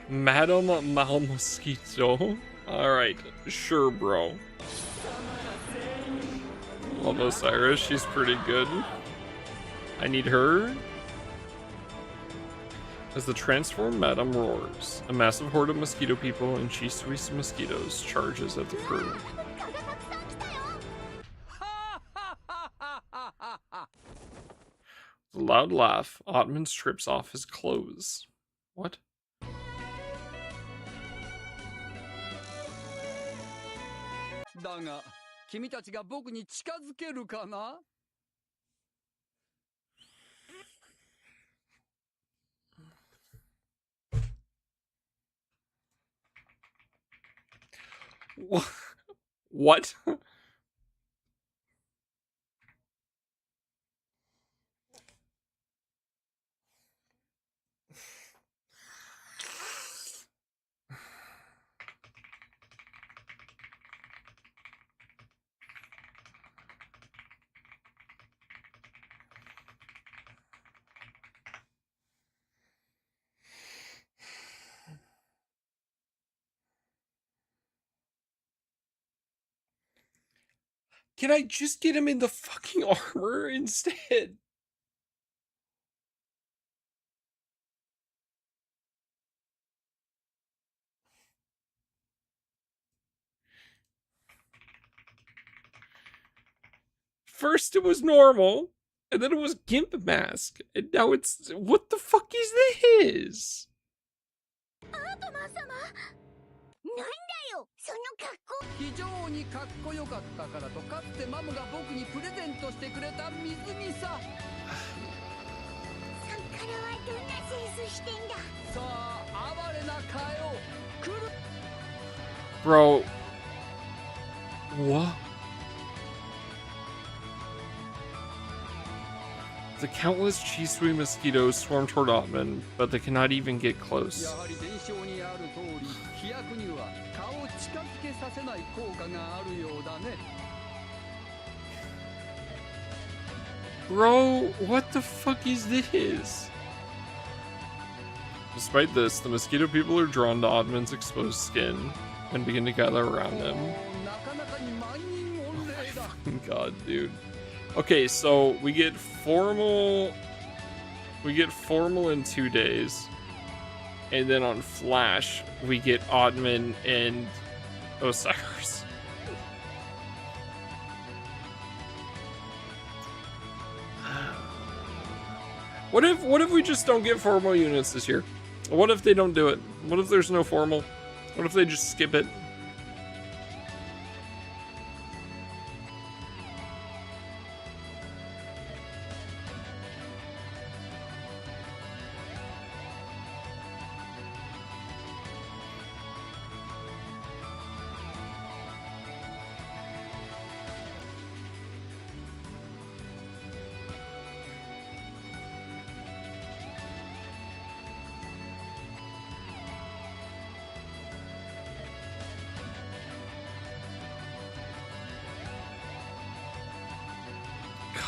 Madame Malmosquito? Alright, sure, bro. Love Osiris, she's pretty good. I need her. As the transformed Madame roars, a massive horde of mosquito people and Chisui mosquitoes charges at the crew. With a loud laugh, Ottman strips off his clothes. What? だが君たちが僕に近づけるかな？ What? Can I just get him in the fucking armor instead? First it was normal, and then it was Gimp Mask, and now it's... What the fuck is this? 非常にかっこよかったからとかつてマムが僕にプレゼントしてくれた水着さ。サンカラはどんなセンスしてんだ。さあ哀れなかよ来る。 Bro. What? The countless Chisui mosquitoes swarm toward Ottman, but they cannot even get close. やはり伝承にある通り、飛躍には顔を近づけさせない効果があるようだね。 Bro, what the fuck is this? Despite this, the mosquito people are drawn to Oddman's exposed skin and begin to gather around him. Oh my fucking god, dude. Okay, so we get formal in 2 days. And then on Flash, we get Oddman and Osiris. What if we just don't get formal units this year? What if they don't do it? What if there's no formal? What if they just skip it?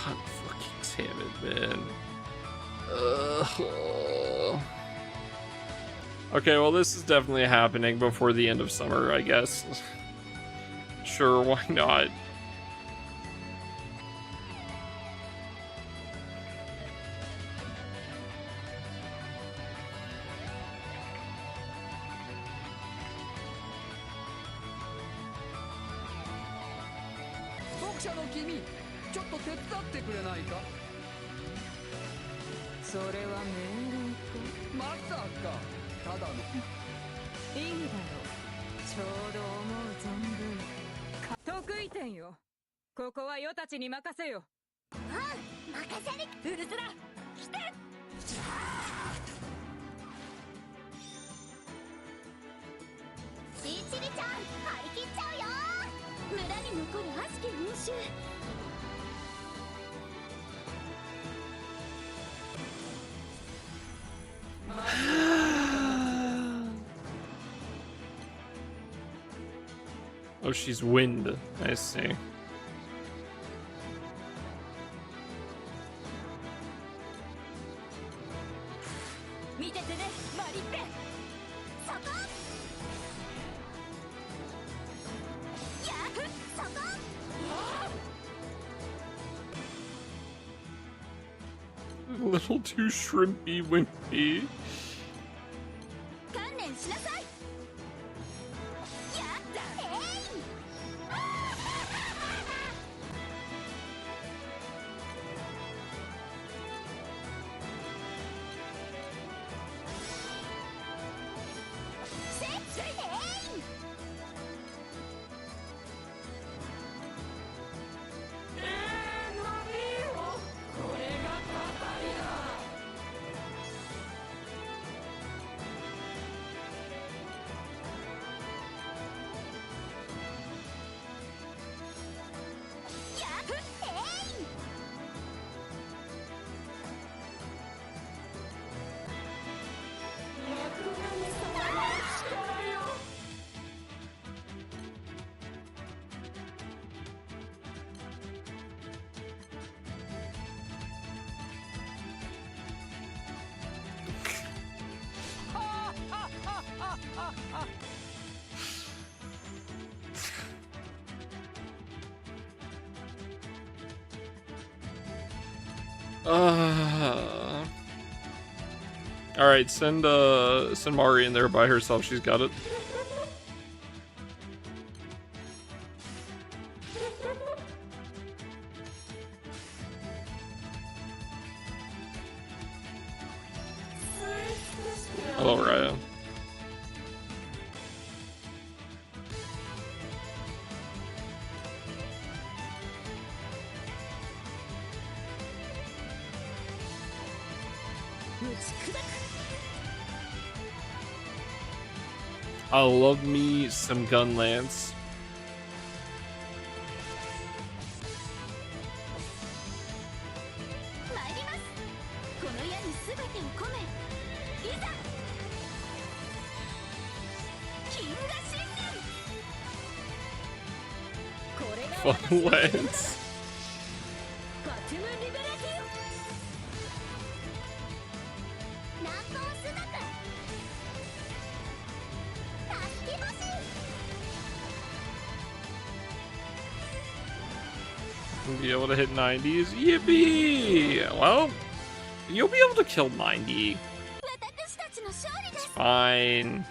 God fucking damn it, man. Ugh. Okay, well this is definitely happening before the end of summer, I guess. Sure, why not? Oh, she's wind. I see. A little too shrimpy wimpy. Alright, send Mari in there by herself, she's got it. Hello, Raya. I love me some gun lance. Fun lance. Be able to hit 90s. Yippee! Well, you'll be able to kill 90. It's fine.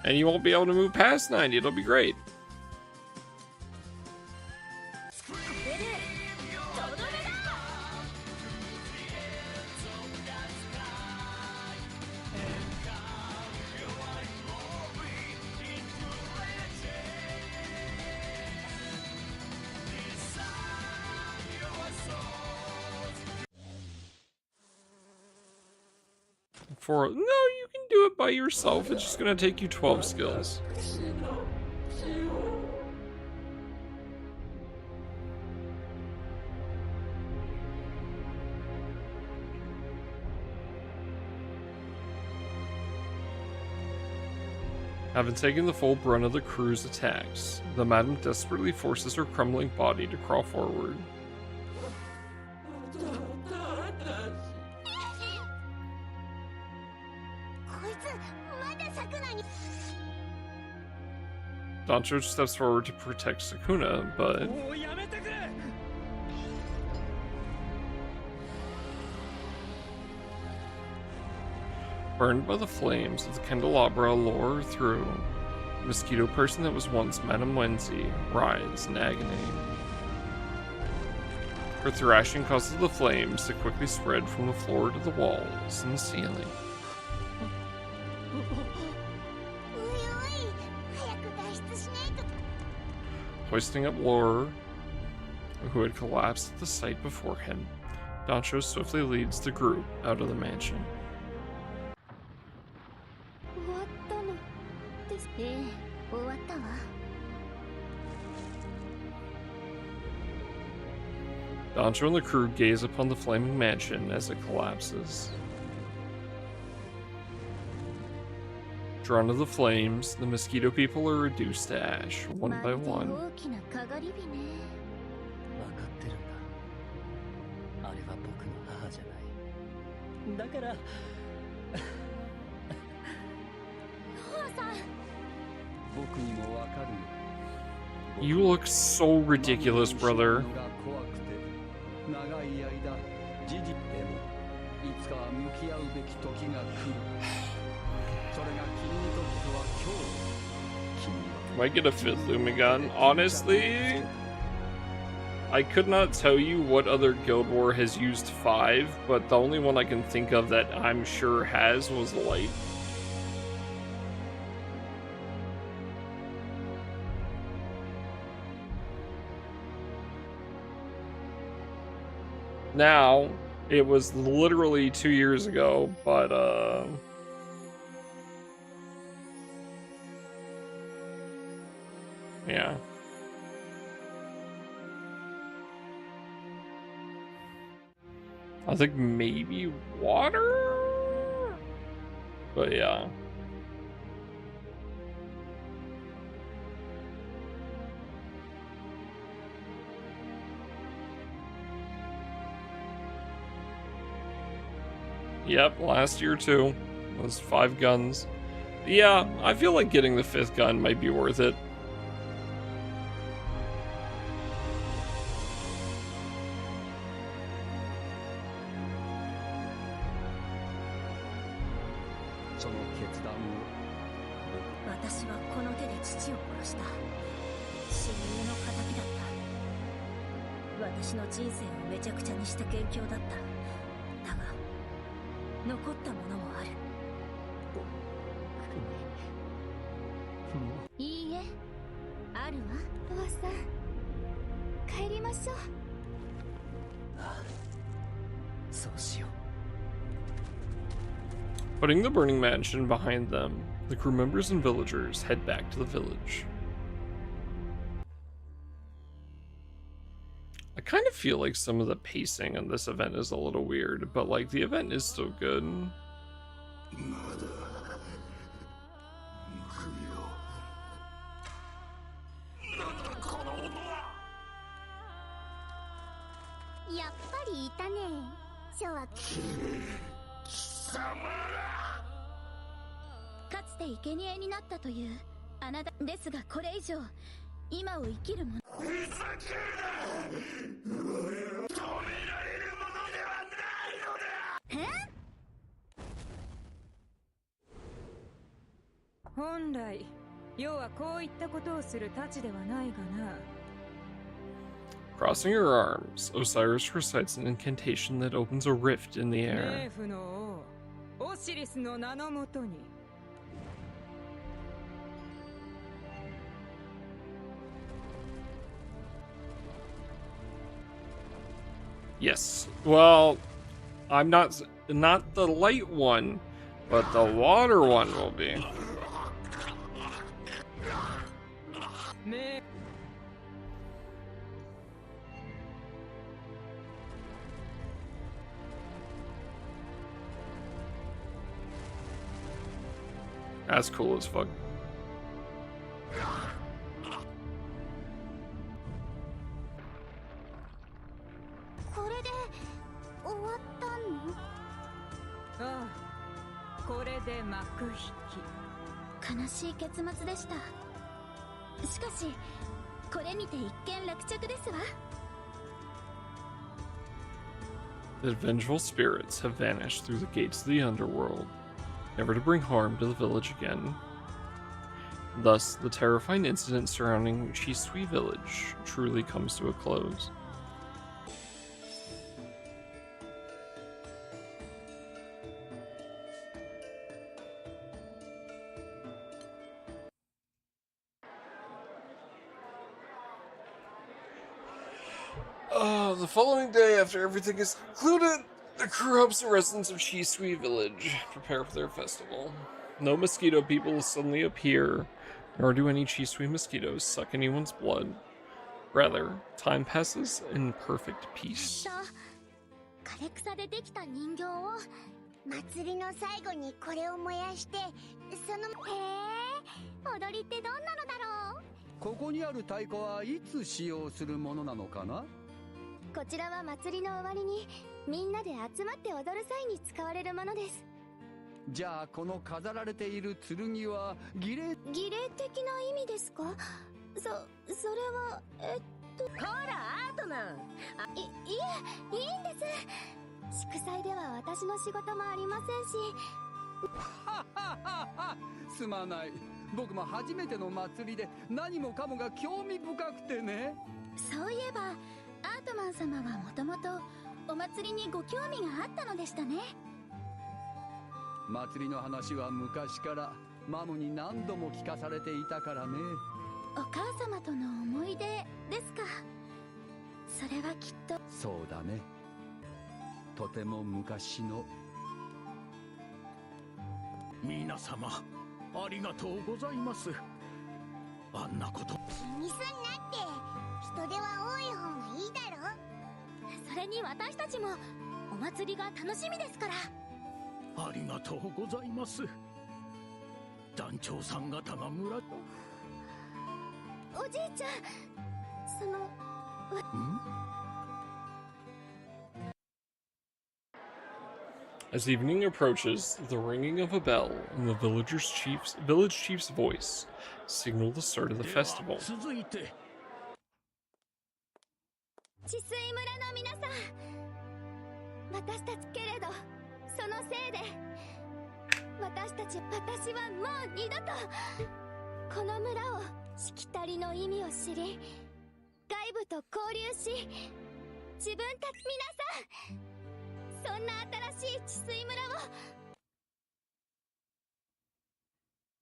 And you won't be able to move past 90. It'll be great. No, you can do it by yourself. It's just gonna take you 12 skills. Having taken the full brunt of the crew's attacks, the Madam desperately forces her crumbling body to crawl forward. Dancho steps forward to protect Sukuna, but burned by the flames of the candelabra lure through, the mosquito person that was once Madame Wenzi writhes in agony. Her thrashing causes the flames to quickly spread from the floor to the walls and the ceiling. Hoisting up Lore, who had collapsed at the sight before him, Dancho swiftly leads the group out of the mansion. Dancho and the crew gaze upon the flaming mansion as it collapses. Drawn to the flames, the mosquito people are reduced to ash, one by one. You look so ridiculous, brother. Might get a 5th Lumigun. Honestly, I could not tell you what other Guild War has used 5, but the only one I can think of that I'm sure has was Light. Now, it was literally 2 years ago, but yeah. I think maybe water? But yeah. Yep, last year too. Was 5 guns. Yeah, I feel like getting the 5th gun might be worth it. その決断を。私はこの手で父を殺した。親友の仇だった。私の人生をめちゃくちゃにした元凶だった。だが残ったものもある。いいえ、あるわ。ロアさん、帰りましょう。ああ、そうしよう。Putting the burning mansion behind them, the crew members and villagers head back to the village. I kind of feel like some of the pacing on this event is a little weird, but like the event is still good. Yeah.いたね。小はかつて生贄になったというあなたですが、これ以上今を生きるもの。ふざけるな。我を止められるものではないのだ。本来要はこういったことをするたちではないがな。Crossing her arms, Osiris recites an incantation that opens a rift in the air. 冥府の王オシリスの名のもとに。Yes. Well, I'm not the light one, but the water one will be. That's cool as fuck. これで終わったの？ああ、これで幕引き。悲しい結末でした。しかしこれにて一件落着ですわ。The vengeful spirits have vanished through the gates of the underworld, never to bring harm to the village again. Thus, the terrifying incident surrounding Chisui village truly comes to a close. The following day, after everything is concluded, the crew helps the residents of Chisui village prepare for their festival. No mosquito people suddenly appear, nor do any Chisui mosquitoes suck anyone's blood. Rather, time passes in perfect peace. 枯れ草でできた人形を祭りの最後にこれを燃やして、その踊りってどんなのだろう？ここにある太鼓はいつ使用するものなのかな？こちらは祭りの終わりにみんなで集まって踊る際に使われるものです。じゃあこの飾られている剣は儀礼的な意味ですか？それはほらアートマン。いえ、いいんです。祝祭では私の仕事もありませんし。すまない。僕も初めての祭りで何もかもが興味深くてね。そういえばアートマン様はもともとお祭りにご興味があったのでしたね。祭りの話は昔からマムに何度も聞かされていたからね。お母様との思い出ですか。それはきっと。そうだね。とても昔の。皆様ありがとうございます。あんなこと気にすんなって。人手は多い方がいいだろ。それに私たちもお祭りが楽しみですから。ありがとうございます。団長さん方が村。おじいちゃん、その。As evening approaches, the ringing of a bell and the village chief's voice signal the start of the festival. 続いて治水村の皆さん、私たちけれどそのせいで私はもう二度とこの村をしきたりの意味を知り、外部と交流し、自分たち皆さん、そんな新しい治水村を。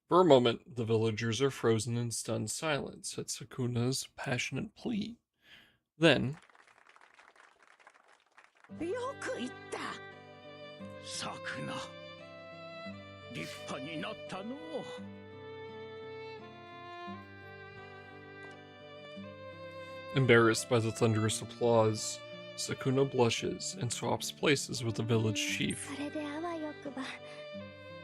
For a moment, the villagers are frozen in stunned silence at Sukuna's passionate plea. Then, よく言った。サクナ、立派になったのう。embarrassed by the thunderous applause, Sakuna blushes and swaps places with the village chief. それであわよくば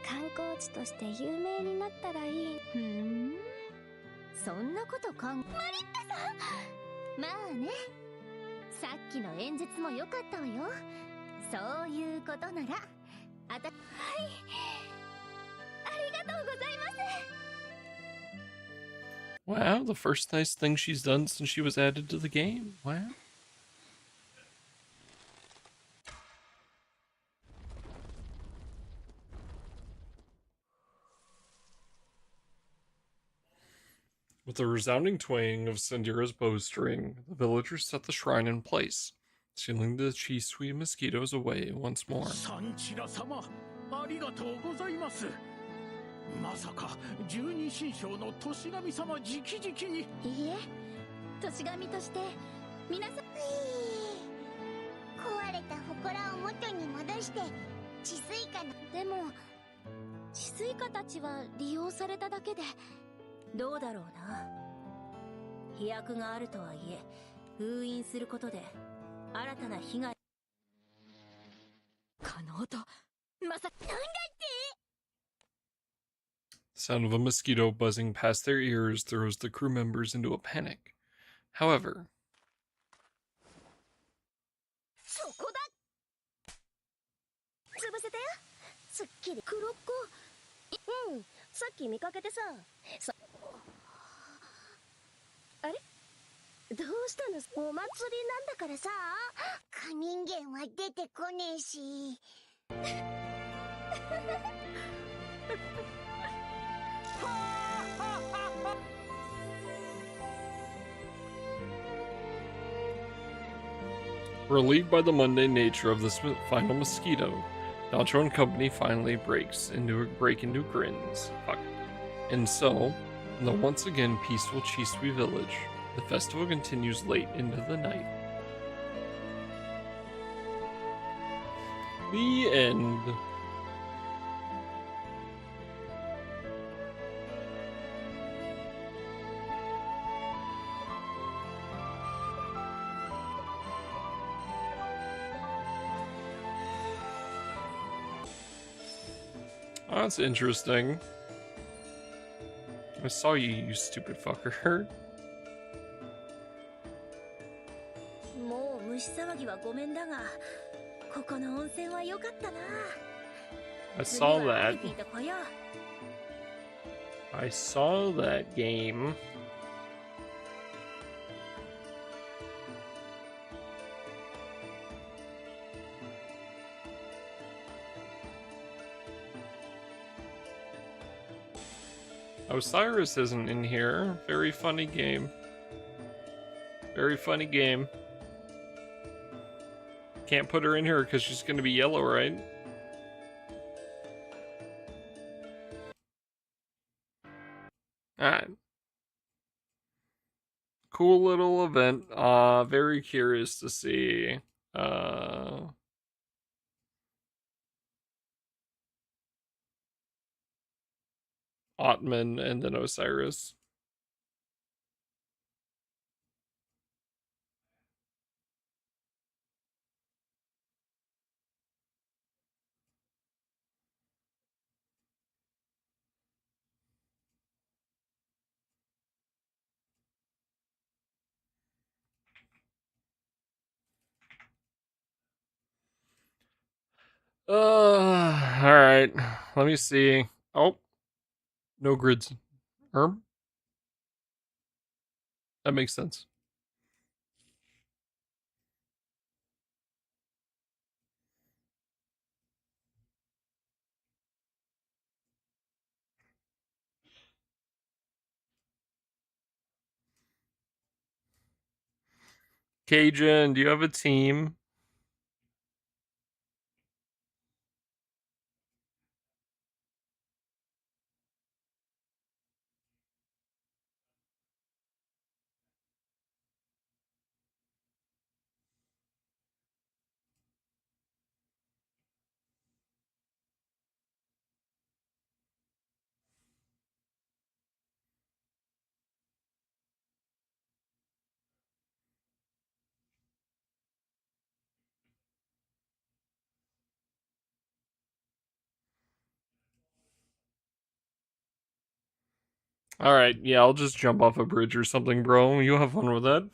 観光地として有名になったらいい。ふん、そんなこと考え。マリッペさん、まあね、さっきの演説も良かったわよ。そういうことなら、はい、ありがとうございます。 Wow, the first nice thing she's done since she was added to the game. Wow. With a resounding twang of Sandira's bowstring, the villagers set the shrine in place, sealing the Chisui mosquitoes away once more. サンチラ様、ありがとうございます。まさか十二神将の年神様直々に。いいえ、年神として皆さん。壊れた祠を元に戻して治水家の。でも治水家たちは利用されただけで、どうだろうな。飛躍があるとはいえ、封印することで新たな被害。可能とまさなんだって。 The sound of a mosquito buzzing past their ears throws the crew members into a panic. However, そこだ。潰せたよ。すっきり。黒っ子。うん、さっき見かけてさ。あれ、どうしたの？お祭りなんだからさ。蚊人間は出てこねえし。relieved by the mundane nature of this final mosquito, Nacho and company finally break into grins. Fuck. And so, in the once again peaceful Chisui village, the festival continues late into the night. The end. Oh, that's interesting. I saw you, you stupid fucker. もう虫騒ぎはごめんだが、ここの温泉は良かったな。 I saw that. 次は食べていてこよう。 I saw that game. Osiris isn't in here. Very funny game. Very funny game. Can't put her in here because she's going to be yellow, right? Alright. Cool little event. Very curious to see. Otman and then Osiris. Alright. Let me see. Oh. No grids. That makes sense. Cajun, do you have a team? All right, yeah, I'll just jump off a bridge or something, bro. You have fun with that.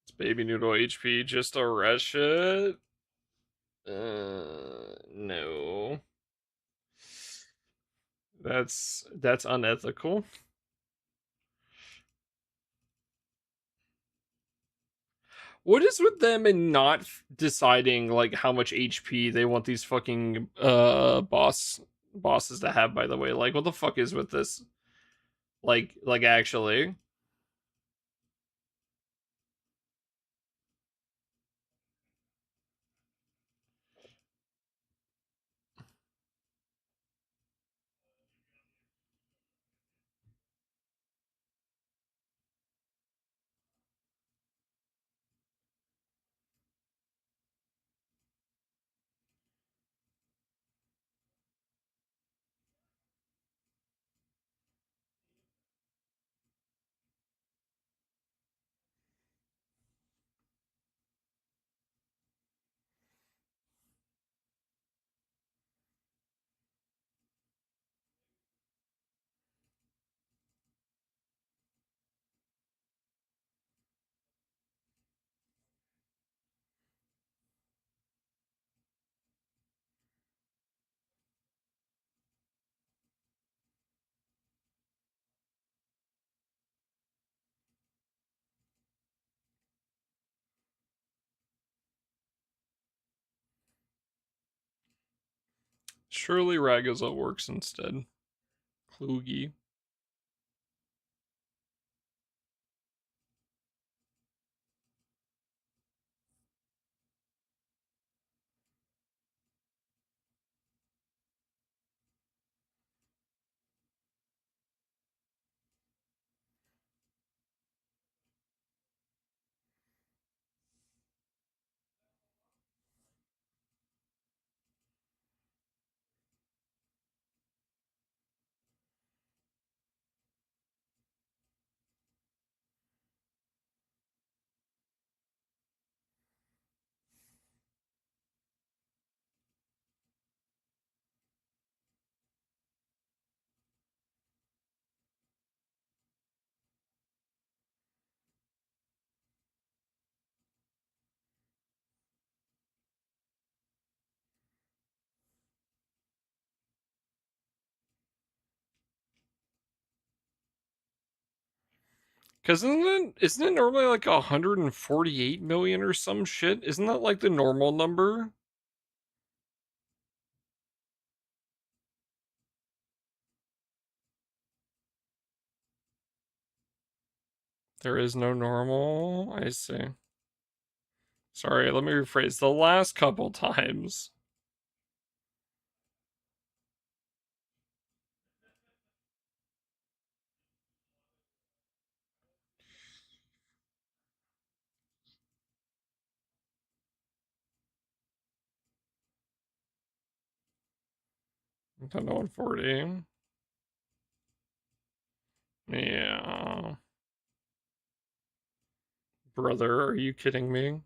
It's baby noodle HP just a rush it. No. That's unethical. What is with them and not deciding like how much HP they want these fucking bosses to have, by the way? Like what the fuck is with this? Like actually. Surely Ragazza works instead. Klugi. Cause isn't it normally like 148 million or some shit? Isn't that like the normal number? There is no normal. I see. Sorry, let me rephrase. The last couple times. Nintendo 140. Yeah. Brother, are you kidding me?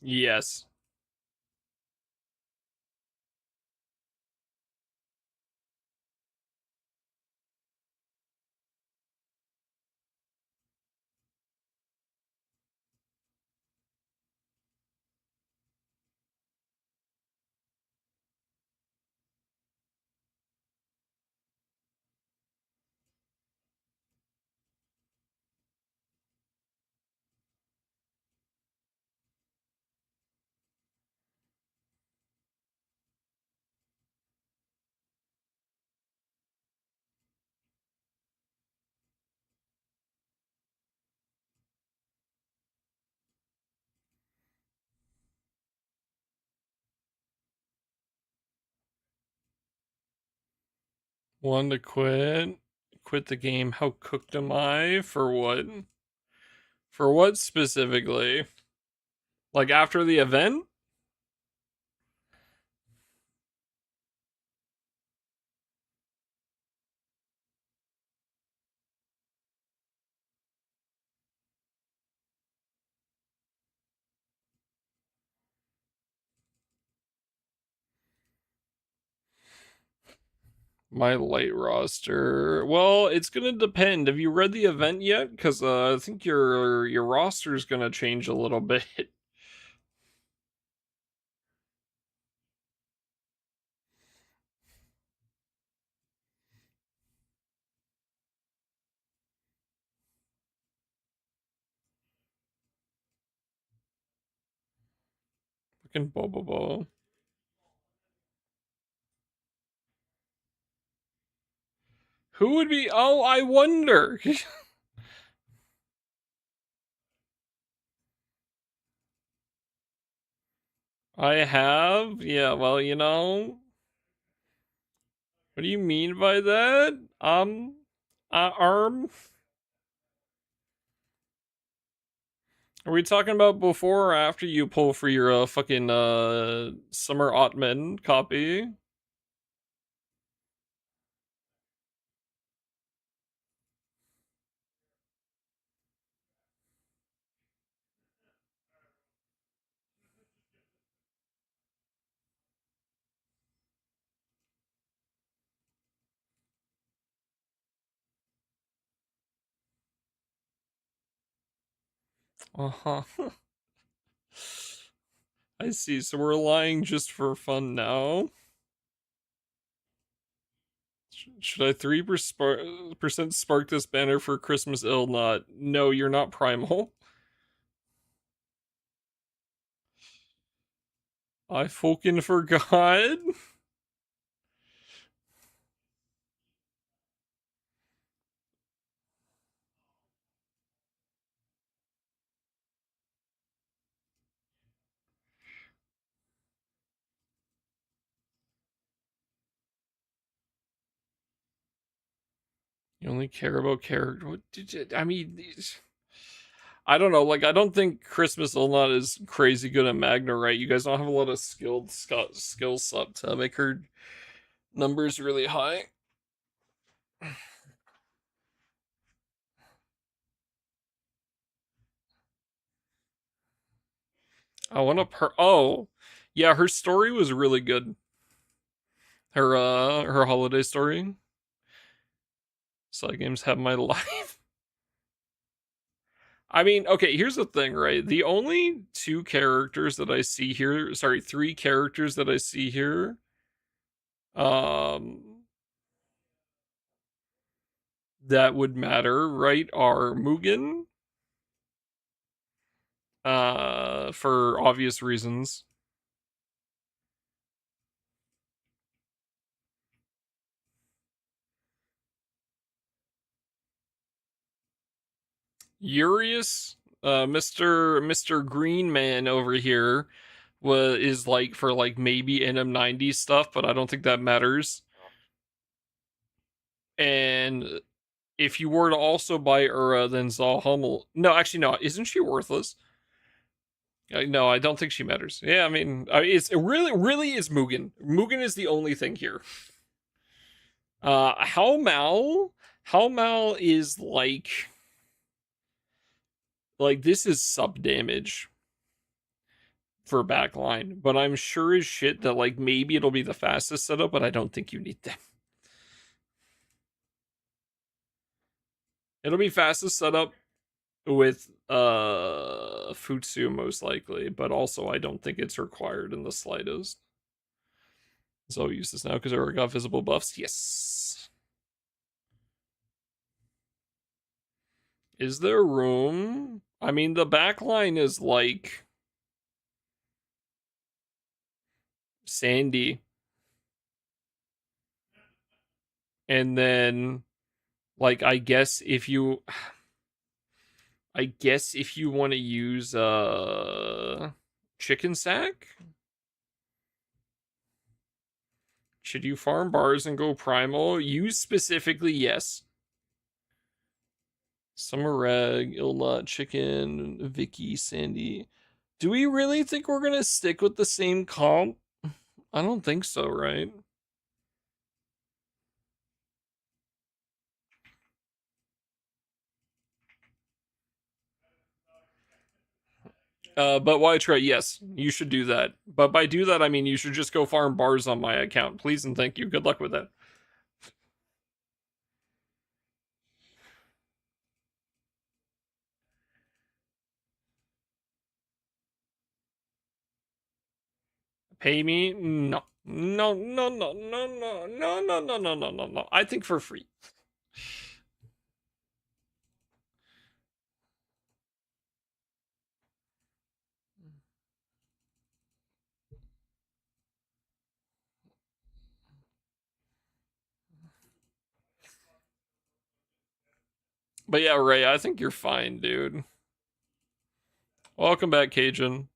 Yes. Want to quit? Quit the game. How cooked am I? For what? For what specifically? Like after the event? My light roster. Well, it's gonna depend. Have you read the event yet? Because I think your roster is gonna change a little bit. Fucking Bobobo. Who would be? Oh, I wonder. I have. Yeah. Well, you know. What do you mean by that? Arm. Are we talking about before or after you pull for your fucking Summer Ottman copy? Uh-huh. I see. So we're lying just for fun now. Should I 3% spark this banner for Christmas ill not? No, you're not primal. I fucking forgot. You only care about character. What did you? I mean, I don't know. Like, I don't think Christmas Ilnot is crazy good at Magna, right? You guys don't have a lot of skills up to make her numbers really high. I want to oh, yeah, her story was really good. Her holiday story. Side games have my life. I mean, okay, here's the thing, right? The only two characters that I see here, sorry, three characters that I see here, um, that would matter, right, are Mugen, for obvious reasons. Urius, Mr. Green Man over here is like for like maybe NM90 stuff, but I don't think that matters. And if you were to also buy Ura, then Zalhummel. No, actually, no. Isn't she worthless? No, I don't think she matters. Yeah, I mean, it really is Mugen. Mugen is the only thing here. How Mal is like this is sub damage. for backline, but I'm sure as shit that like maybe it'll be the fastest setup, but I don't think you need them. It'll be fastest setup with Futsu most likely, but also I don't think it's required in the slightest. So I'll use this now because I already got visible buffs. Yes. Is there room? I mean, the backline is like Sandy. And then like I guess if you want to use chicken sack, should you farm bars and go primal? Use specifically, yes. Summer Rag, Ilnut, Chicken, Vicky, Sandy. Do we really think we're gonna stick with the same comp? I don't think so, right? But why try? Yes, you should do that. But by do that, I mean you should just go farm bars on my account. Please and thank you. Good luck with that. Pay me? No. No, no, no, no, no, no, no, no, no, no, no, no. I think for free. But yeah, Ray, I think you're fine, dude. Welcome back, Cajun.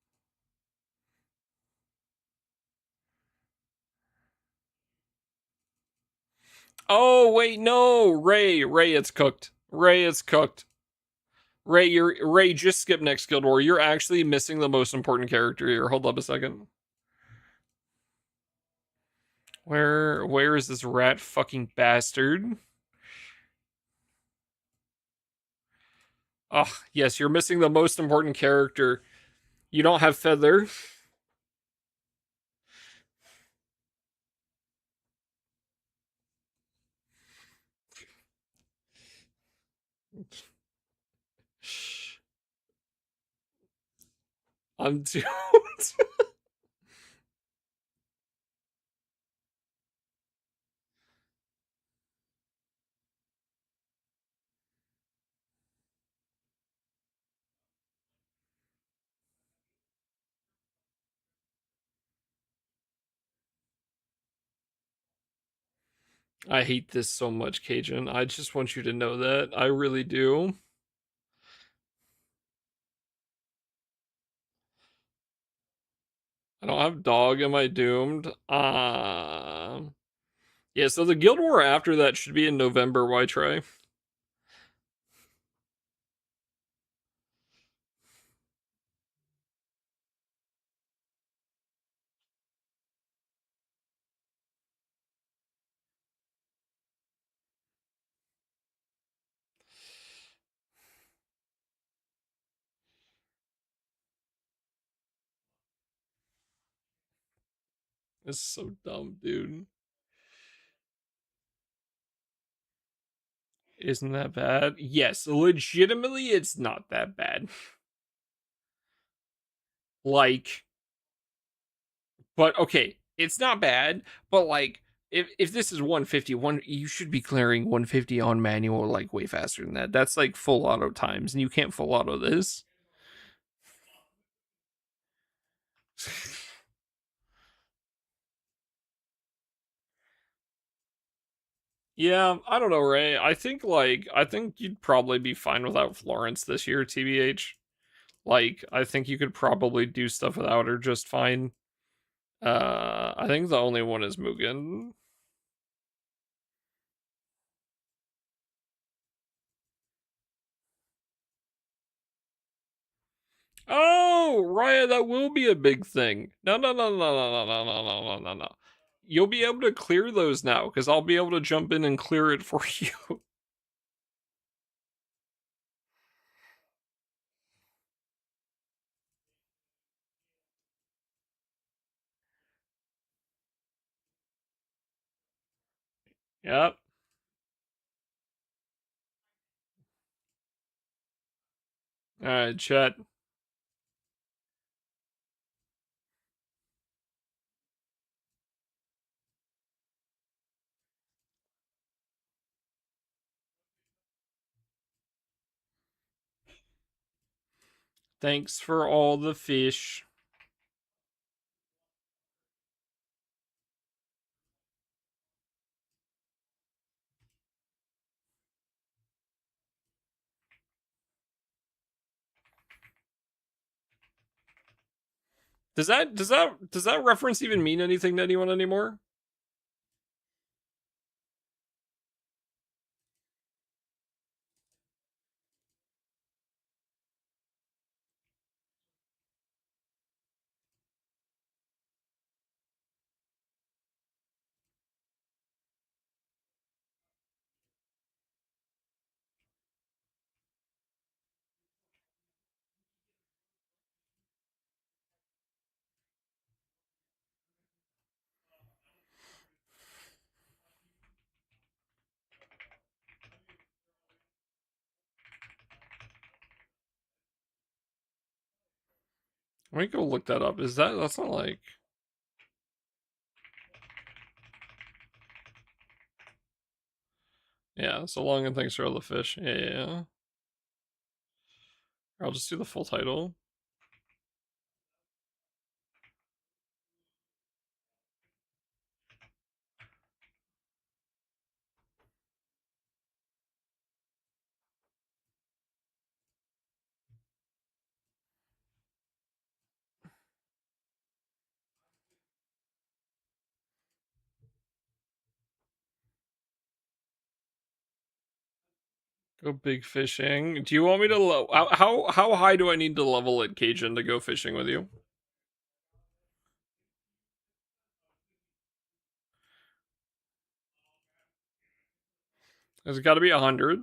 Oh, wait, no. Ray, it's cooked. Ray, it's cooked. Ray, just skip next Guild War. You're actually missing the most important character here. Hold up a second. Where is this rat fucking bastard? Oh, yes, you're missing the most important character. You don't have Feather. I'm doomed. I hate this so much, Cajun. I just want you to know that. I really do. I don't have dog. Am I doomed? Yeah, so the Guild War after that should be in November. Why try? This is so dumb, dude. Isn't that bad? Yes, legitimately, it's not that bad. Like, but okay, it's not bad, but like, if this is 150, you should be clearing 150 on manual like way faster than that. That's like full auto times, and you can't full auto this. Yeah, I don't know, Ray. I think you'd probably be fine without Florence this year, TBH. Like, I think you could probably do stuff without her just fine. I think the only one is Mugen. Oh, Raya, that will be a big thing. No, no, no, no, no, no, no, no, no, no, no, no. You'll be able to clear those now, because I'll be able to jump in and clear it for you. Yep. Alright, chat. Thanks for all the fish. Does that reference even mean anything to anyone anymore? Let me go look that up. That's not like... Yeah, so long and thanks for all the fish. Yeah. I'll just do the full title. Go big fishing. Do you want me to how high do I need to level at Cajun to go fishing with you? Has it got to be 100?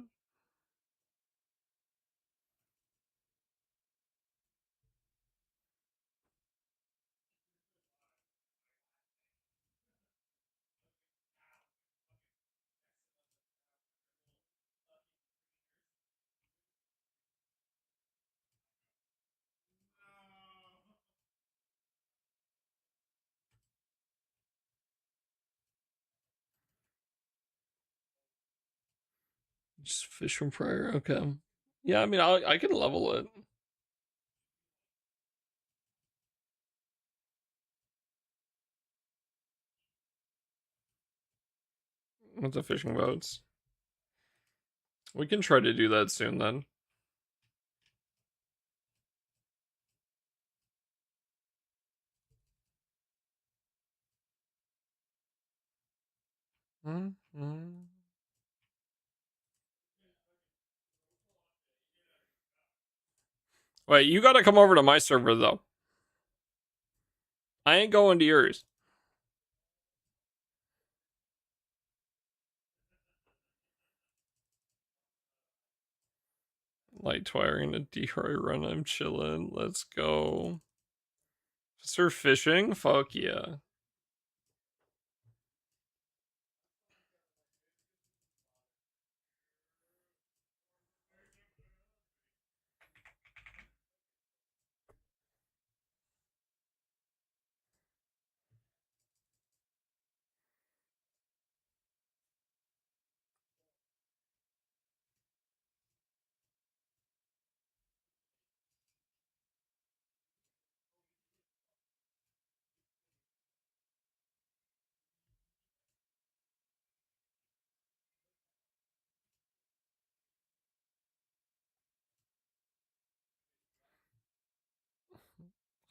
Just fish from prior. Okay. Yeah, I mean, I can level it. With the fishing boats. We can try to do that soon then. Mm-hmm. Wait, you gotta come over to my server though. I ain't going to yours. Light twiring a D-Roy run, I'm chilling. Let's go. Surf fishing? Fuck yeah.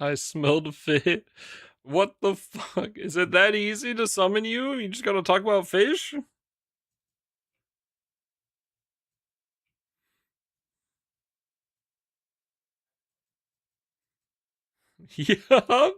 I smelled fit. What the fuck? Is it that easy to summon you? You just gotta talk about fish? Yeah.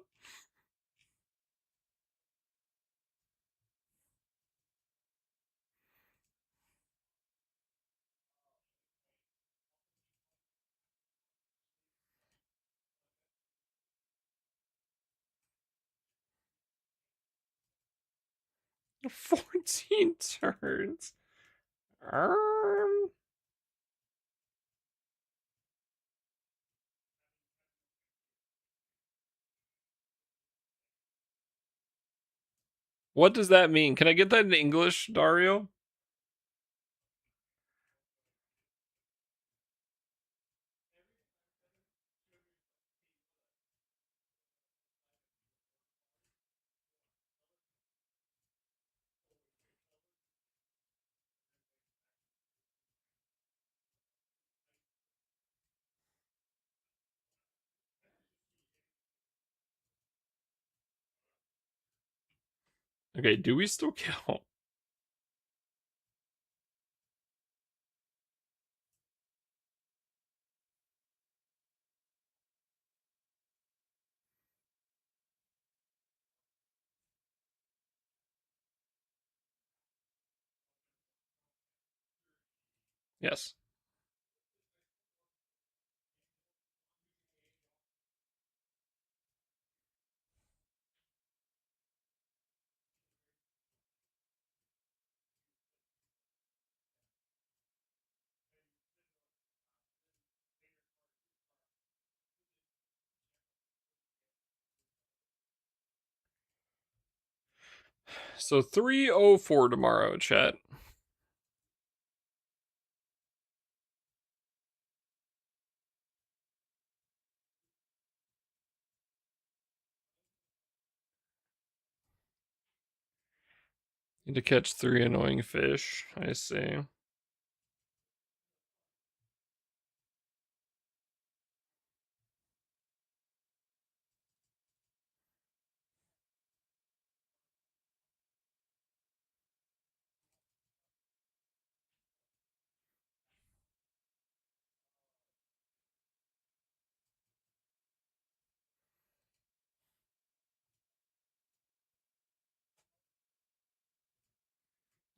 14 turns. What does that mean? Can I get that in English, Dario? Okay, do we still count? Yes. So 3:04 tomorrow, chat. Need to catch 3 annoying fish. I see.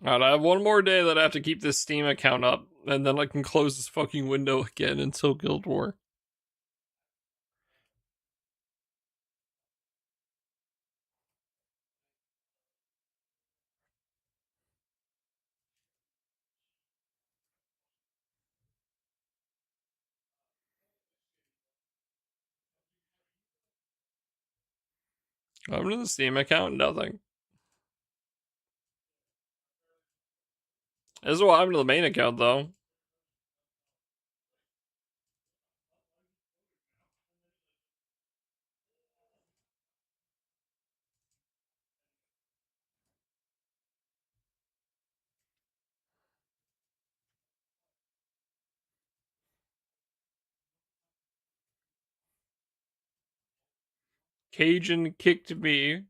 Alright, I have one more day that I have to keep this Steam account up, and then I can close this fucking window again until Guild War. I'm to the Steam account, nothing. This is what happened to the main account, though. Cajun kicked me.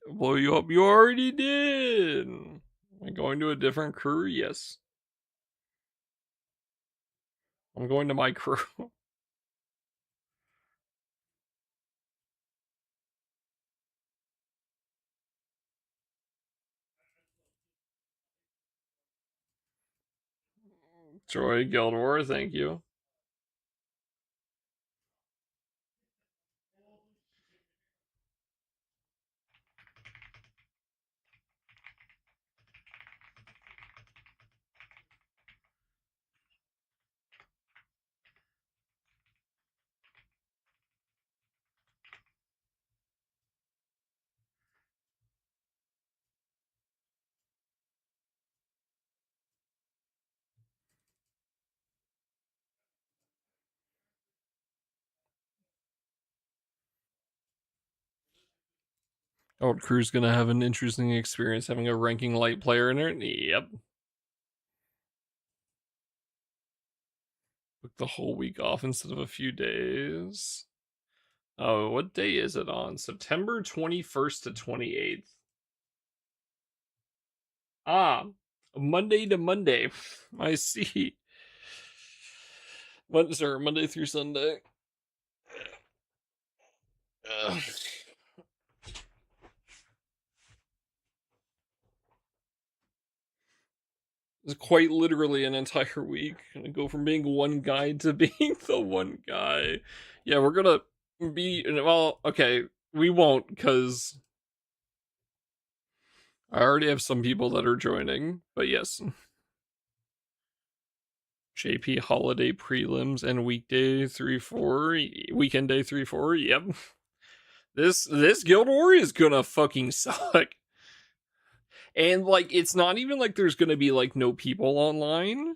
Blow you up. You already did. Am I going to a different crew? Yes. I'm going to my crew. Troy Guild War, thank you. Old crew's gonna have an interesting experience having a ranking light player in it. Yep. Book the whole week off instead of a few days. Oh, what day is it on? September 21st to 28th. Ah, Monday to Monday. I see. Monday through Sunday. It's quite literally an entire week. Gonna go from being one guy to being the one guy. Yeah, we're gonna be, well, okay, we won't, because I already have some people that are joining, but yes. JP holiday prelims and weekday 3-4, weekend day 3-4, yep. This Guild War is gonna fucking suck. And like, it's not even like there's gonna be like no people online.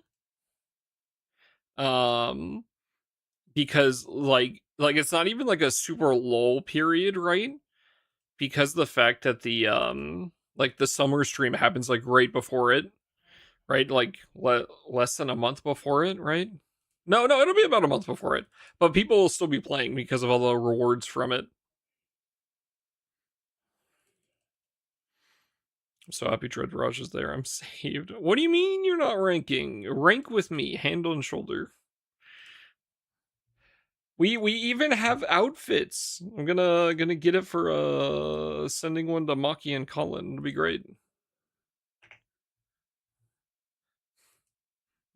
Because like it's not even like a super lull period, right? Because the fact that the like the summer stream happens like right before it, right? Like less than a month before it, right? No, it'll be about a month before it. But people will still be playing because of all the rewards from it. I'm so happy Dread Raj is there. I'm saved. What do you mean you're not ranking? Rank with me, hand on shoulder. We even have outfits. I'm gonna get it for sending one to Maki and Colin. It'll be great.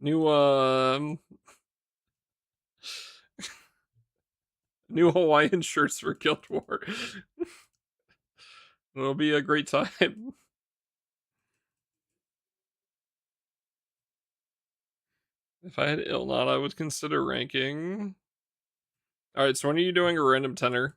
New new Hawaiian shirts for Guild War. It'll be a great time. If I had Ilnot, I would consider ranking. Alright, so when are you doing a random tenor?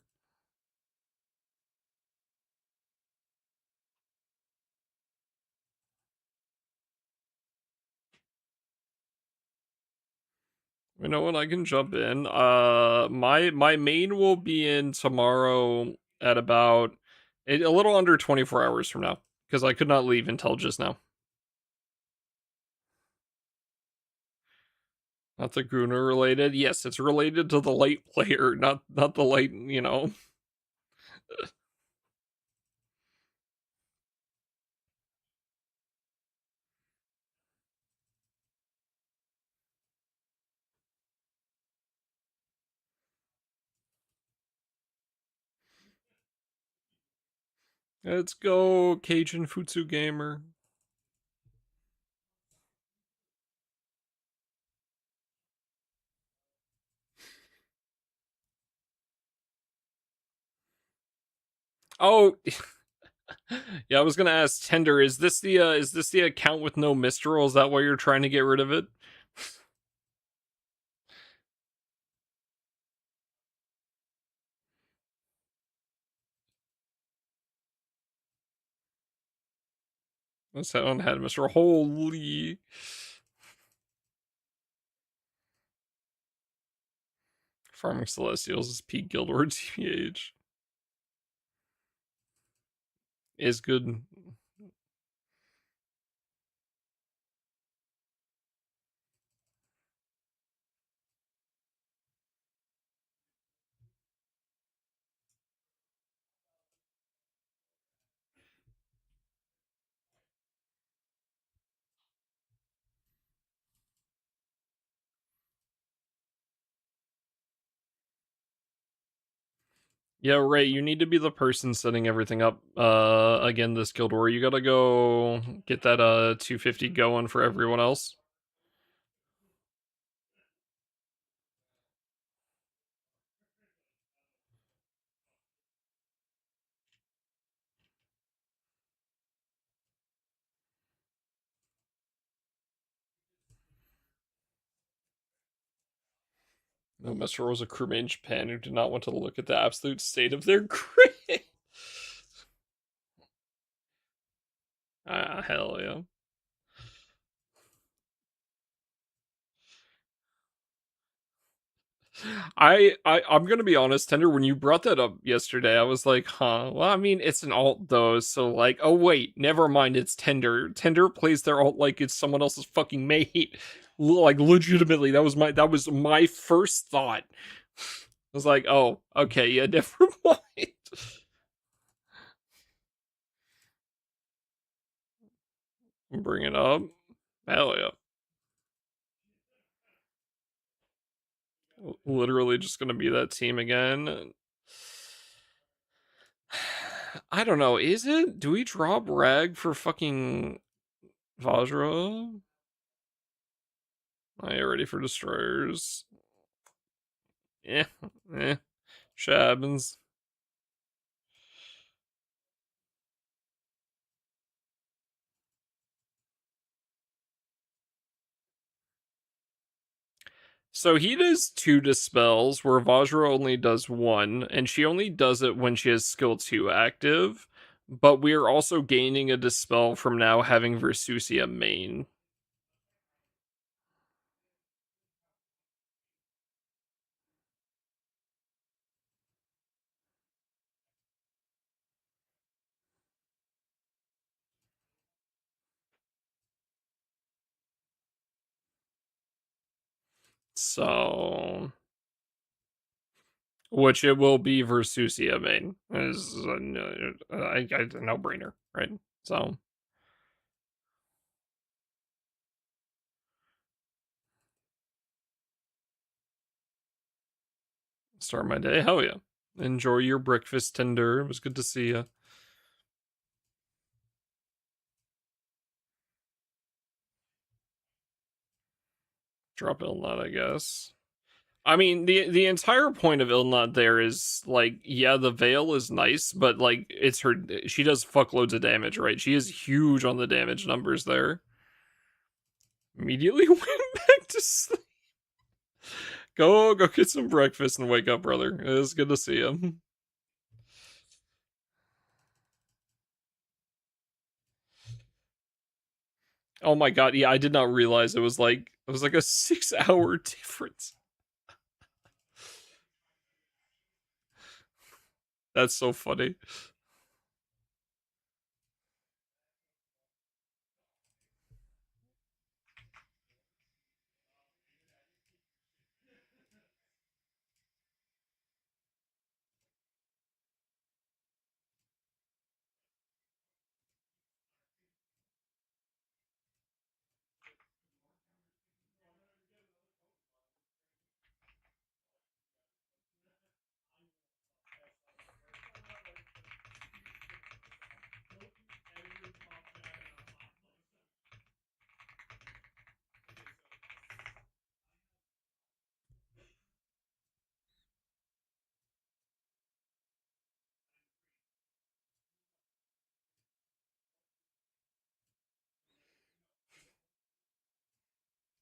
You know when I can jump in. My main will be in tomorrow at about a little under 24 hours from now, because I could not leave until just now. Not the Gruner related. Yes, it's related to the light player, not the light, you know. Let's go, Cajun Futsu Gamer. Oh, yeah, I was gonna ask Tender, is this the account with no Mistral? Is that why you're trying to get rid of it? This one had Mistral. Holy. Farming Celestials is peak Guild War TBH. Is good. Yeah, Ray, you need to be the person setting everything up again this Guild War. You gotta go get that 250 going for everyone else. No, Mr. was a crewmate in Japan who did not want to look at the absolute state of their grade. Hell yeah. I'm gonna be honest, Tender, when you brought that up yesterday, I was like, huh, well, I mean, it's an alt though, so like, oh wait, never mind, it's Tender. Tender plays their alt like it's someone else's fucking mate. Like, legitimately, that was my first thought. I was like, oh, okay, yeah, never mind. Bring it up. Hell yeah. Literally just gonna be that team again. I don't know, is it? Do we drop Rag for fucking Vajra? Are you ready for destroyers? Eh. Shabins. So he does 2 dispels, where Vajra only does 1, and she only does it when she has skill 2 active. But we are also gaining a dispel from now having Versusia main. So, which it will be Versusia main. Is a no-brainer, right? So, start my day. Hell yeah. Enjoy your breakfast, Tinder. It was good to see you. Drop Ilnut, I guess. I mean, the entire point of Ilnut there is, like, yeah, the Veil is nice, but, like, it's her... She does fuckloads of damage, right? She is huge on the damage numbers there. Immediately went back to sleep. Go get some breakfast and wake up, brother. It was good to see you. Oh my god, yeah, I did not realize it was like a 6-hour difference. That's so funny.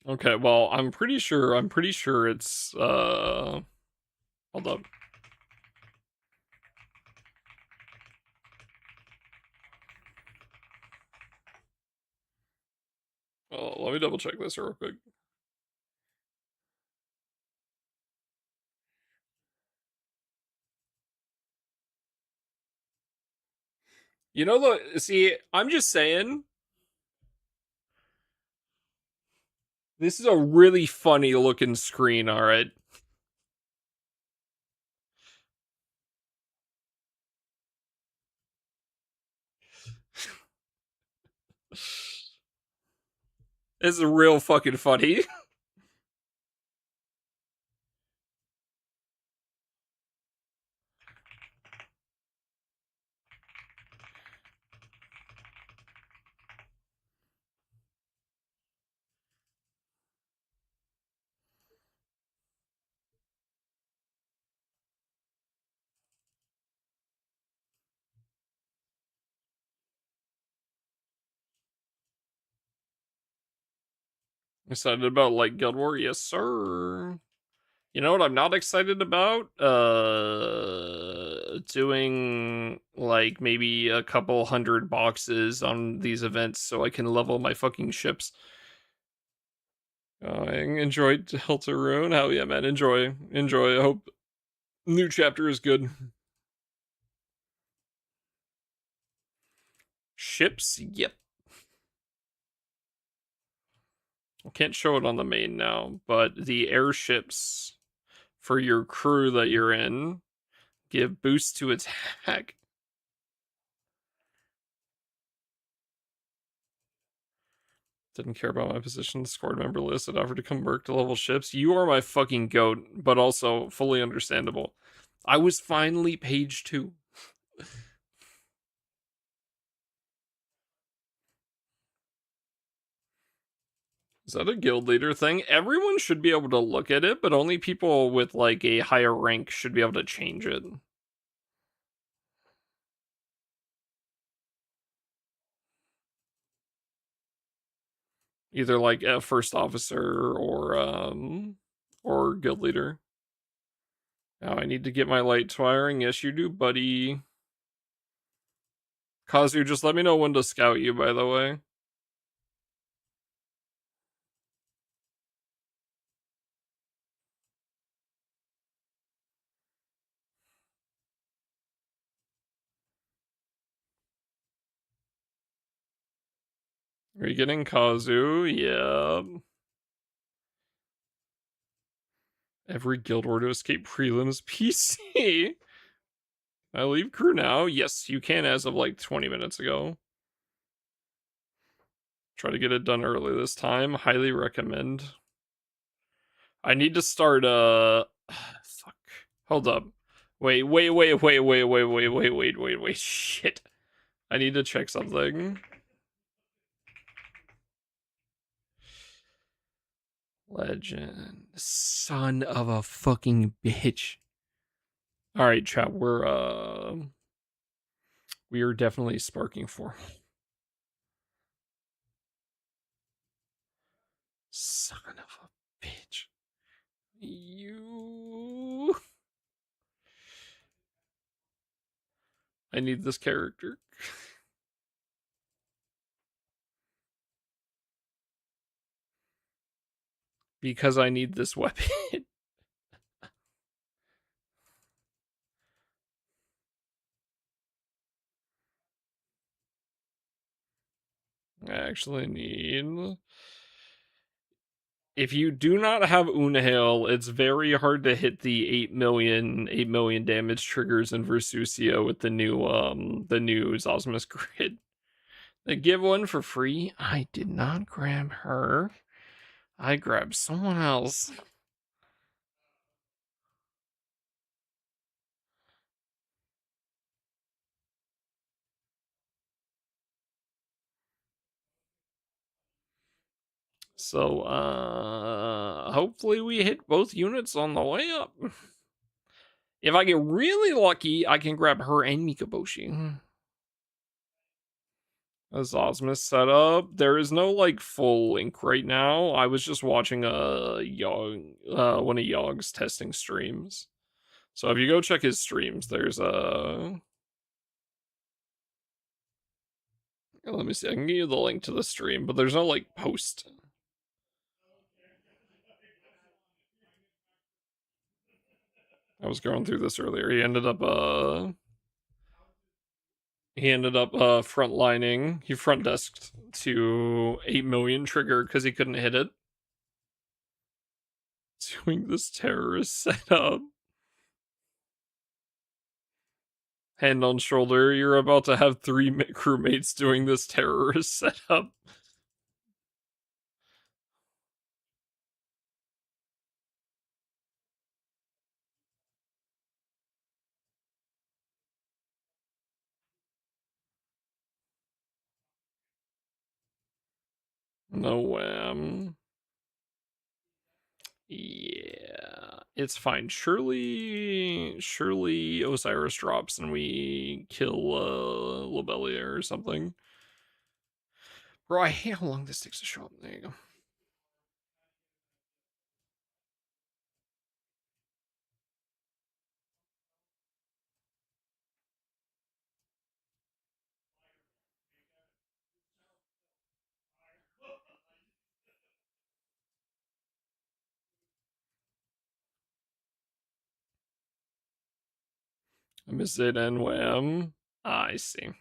Okay, well, I'm pretty sure it's hold up. Oh, let me double check this real quick. You know, see, I'm just saying, this is a really funny looking screen, alright? This is real fucking funny. Excited about, like, Guild War? Yes, sir. You know what I'm not excited about? Doing, like, maybe a couple 100 boxes on these events so I can level my fucking ships. I enjoyed Deltarune. Hell yeah, man. Enjoy. I hope new chapter is good. Ships? Yep. I can't show it on the main now, but the airships for your crew that you're in give boost to attack. Didn't care about my position, squad member list. I'd offered to come work to level ships. You are my fucking goat, but also fully understandable. I was finally page 2. Is that a guild leader thing? Everyone should be able to look at it, but only people with like a higher rank should be able to change it. Either like a first officer or guild leader. Now I need to get my light firing. Yes, you do, buddy. Kazu, just let me know when to scout you, by the way. Are you getting Kazu? Yeah. Every guild war to escape prelims PC. I leave crew now? Yes, you can as of like 20 minutes ago. Try to get it done early this time. Highly recommend. I need to start, fuck. Hold up. Wait. Shit. I need to check something. Legend. Son of a fucking bitch. Alright, chat, we are definitely sparking for. Son of a bitch. You. I need this character. Because I need this weapon. I actually need. If you do not have Unhail, it's very hard to hit the 8 million damage triggers in Versusia with the new Zosmus grid. They give one for free. I did not grab her. I grabbed someone else. So, hopefully we hit both units on the way up. If I get really lucky, I can grab her and Mikaboshi. A Zosmus setup. There is no like full link right now. I was just watching one of Yogg's testing streams. So if you go check his streams, there's a. Let me see. I can give you the link to the stream, but there's no like post. I was going through this earlier. He ended up frontlining. He front desked to 8 million trigger because he couldn't hit it. Doing this terrorist setup. Hand on shoulder, you're about to have 3 crewmates doing this terrorist setup. No wham. Yeah, it's fine. Surely Osiris drops and we kill Lobelia or something. Bro, I hate how long this takes to show up. There you go. I missed it and wham. I see.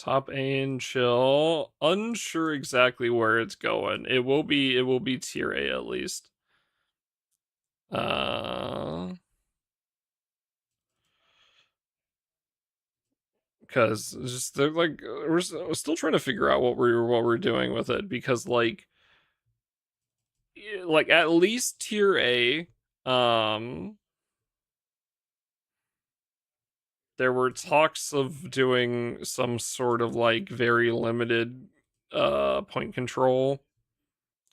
Top A and chill. Unsure exactly where it's going. It will be tier A at least. Because just they're like we're still trying to figure out what we're doing with it, because like at least tier A, there were talks of doing some sort of like very limited point control,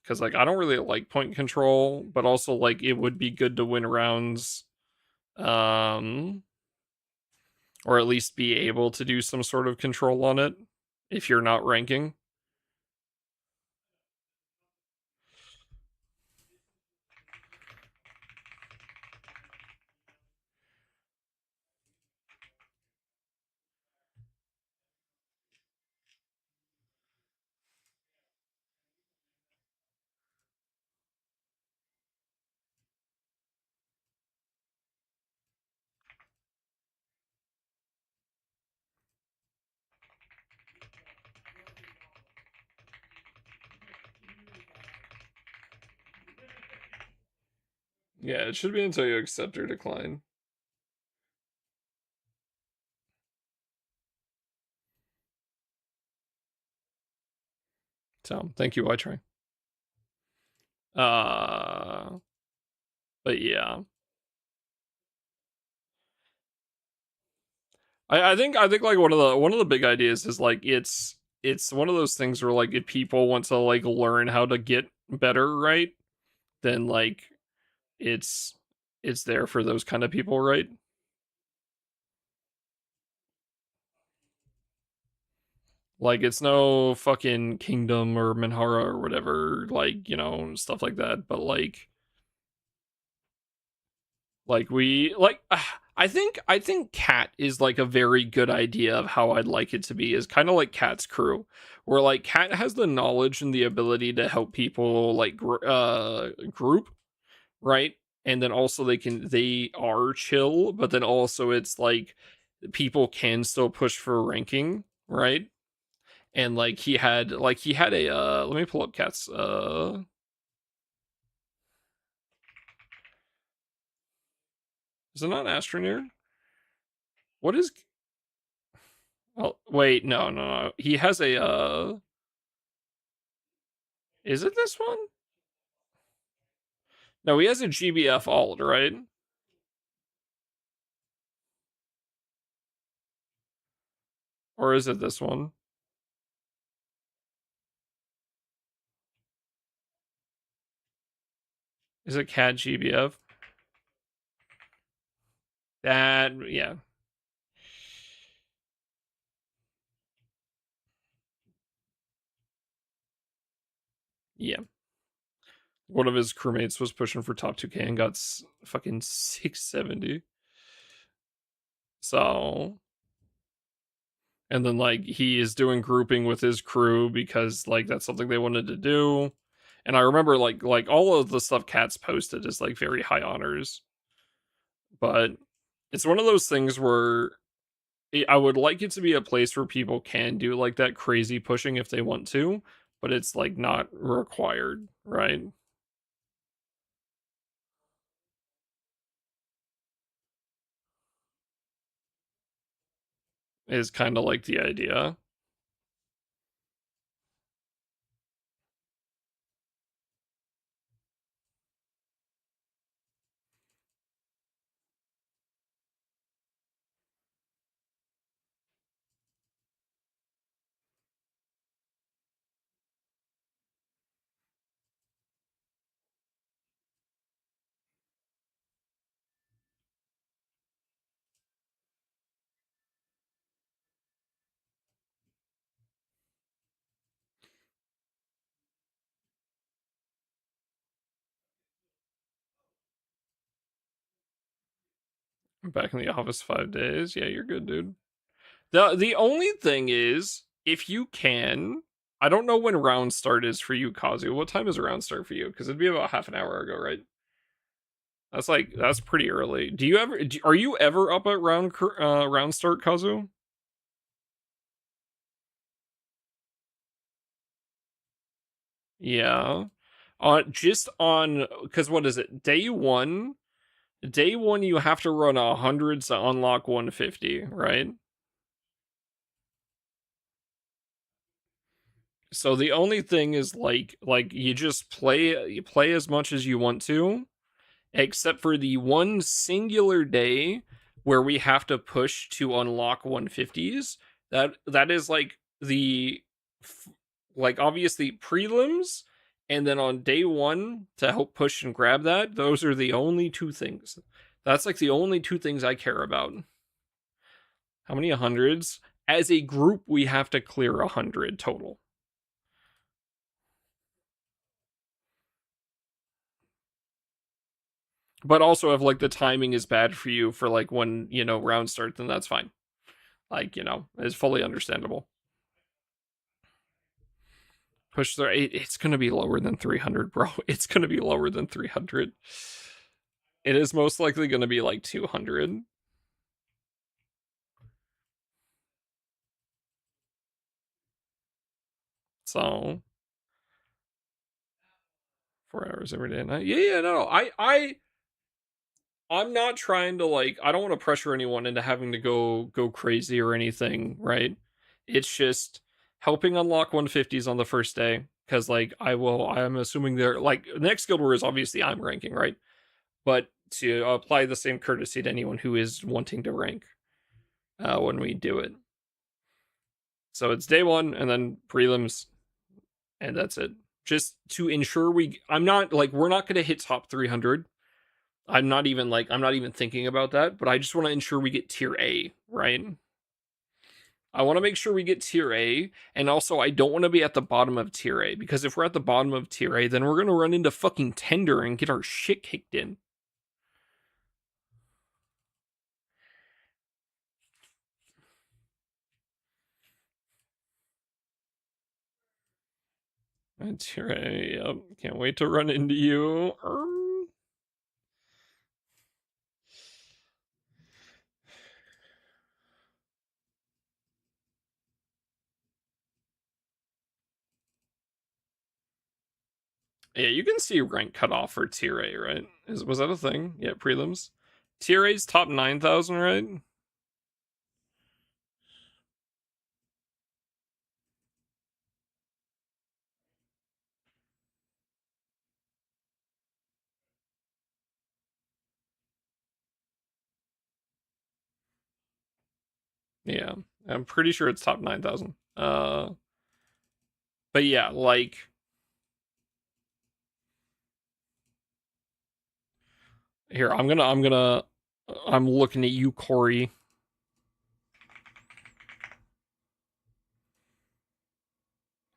because like I don't really like point control, but also like it would be good to win rounds, or at least be able to do some sort of control on it if you're not ranking. Yeah, it should be until you accept or decline. So, thank you, I try. But yeah. I think like one of the big ideas is like it's one of those things where like if people want to like learn how to get better, right? Then like it's it's there for those kind of people, right? Like it's no fucking Kingdom or Minhara or whatever, like, stuff like that, but like we like I think Cat is like a very good idea of how I'd like it to be, is kind of like Cat's crew, where like Cat has the knowledge and the ability to help people like group, right? And then also they are chill, but then also it's like people can still push for ranking, right? And like he had a let me pull up Cat's is it not Astroneer? What is Oh, wait, no. He has a is it this one? No, he has a GBF alt, right? Or is it this one? Is it Cat GBF? That, yeah. Yeah. One of his crewmates was pushing for top 2K and got fucking 670. So, and then like he is doing grouping with his crew because like that's something they wanted to do. And I remember like all of the stuff Cat's posted is like very high honors. But it's one of those things where I would like it to be a place where people can do like that crazy pushing if they want to, but it's like not required, right? Is kind of like the idea. I'm back in the office 5 days. Yeah, you're good, dude. The only thing is, if you can, I don't know when round start is for you, Kazu. What time is round start for you? Because it'd be about half an hour ago, right? That's pretty early. Are you ever up at round start, Kazu? Yeah. Because what is it? Day one you have to run 100 to unlock 150, right? So the only thing is like you just play as much as you want to, except for the one singular day where we have to push to unlock 150s. That is like like obviously prelims, and then on day one to help push and grab that. Those are the only two things. That's like the only two things I care about. How many hundreds? As a group, we have to clear 100 total. But also, if like the timing is bad for you for like when round start, then that's fine. Like it's fully understandable. Push through. It's gonna be lower than 300, bro. It's gonna be lower than 300. It is most likely gonna be like 200. So 4 hours every day and night. Yeah, no. I'm not trying to like I don't want to pressure anyone into having to go crazy or anything, right? It's just helping unlock 150s on the first day cuz like I'm assuming they're like next guild war is obviously I'm ranking, right? But to apply the same courtesy to anyone who is wanting to rank when we do it. So it's day 1 and then prelims and that's it. Just to ensure I'm not like we're not going to hit top 300. I'm not even thinking about that, but I just want to ensure we get tier A, right? I want to make sure we get tier A, and also I don't want to be at the bottom of tier A, because if we're at the bottom of tier A, then we're going to run into fucking tender and get our shit kicked in. And tier A, yep. Can't wait to run into you. Yeah, you can see rank cutoff for tier A, right? Was that a thing? Yeah, prelims. Tier A's top 9,000, right? Yeah, I'm pretty sure it's top 9,000. But yeah, like here, I'm looking at you, Corey.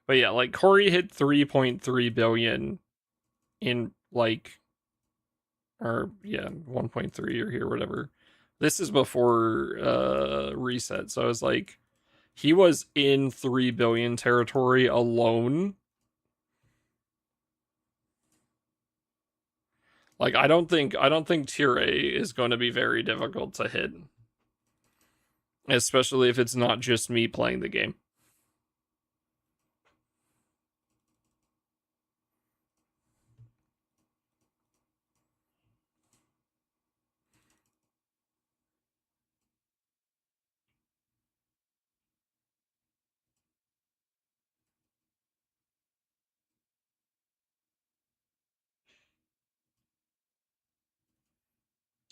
But yeah, like Corey hit 3.3 billion in like, or yeah, 1.3 or here, whatever. This is before reset, so I was like, he was in 3 billion territory alone. Like I don't think tier A is going to be very difficult to hit, especially if it's not just me playing the game.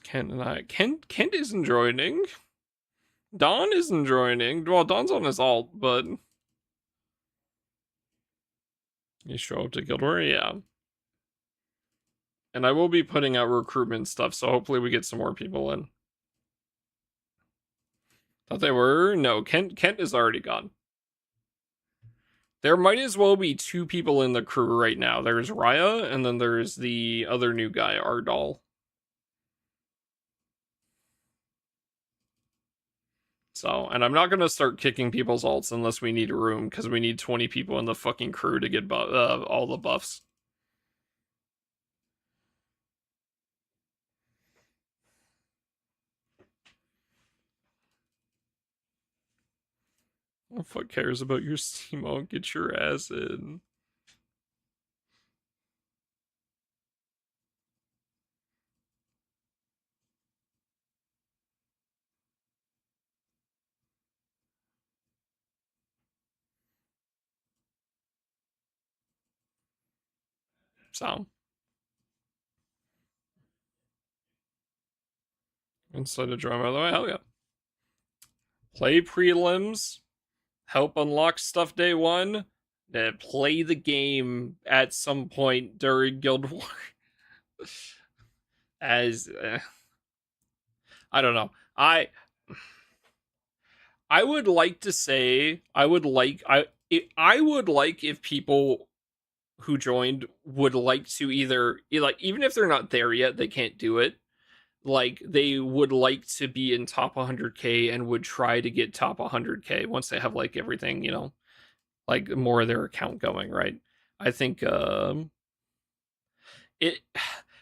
Kent and I. Kent isn't joining. Don isn't joining. Well, Don's on his alt, but you show up to Guild War, yeah. And I will be putting out recruitment stuff, so hopefully we get some more people in. Thought they were? No, Kent is already gone. There might as well be 2 people in the crew right now. There's Raya, and then there's the other new guy, Ardal. So, and I'm not going to start kicking people's alts unless we need room, because we need 20 people in the fucking crew to get all the buffs. Who the fuck cares about your Steamo? Get your ass in. So instead of drawing by the way, hell yeah. Play prelims, help unlock stuff day one, then play the game at some point during Guild War. As I don't know. I would like to say I would like if people who joined would like to either like even if they're not there yet, they can't do it. Like they would like to be in top 100k and would try to get top 100k once they have like everything, you know, like more of their account going, right? I think it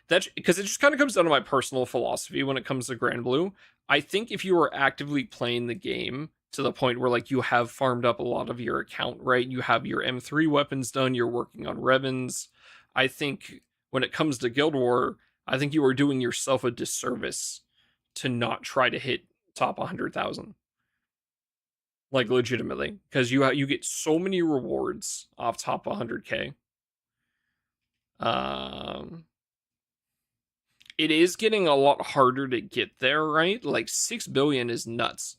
that's because it just kind of comes down to my personal philosophy when it comes to Grand Blue. I think if you are actively playing the game to the point where like you have farmed up a lot of your account, right? You have your M3 weapons done, you're working on Revens. I think when it comes to Guild War, I think you are doing yourself a disservice to not try to hit top 100,000. Like legitimately, because you get so many rewards off top 100k. It is getting a lot harder to get there, right? Like 6 billion is nuts.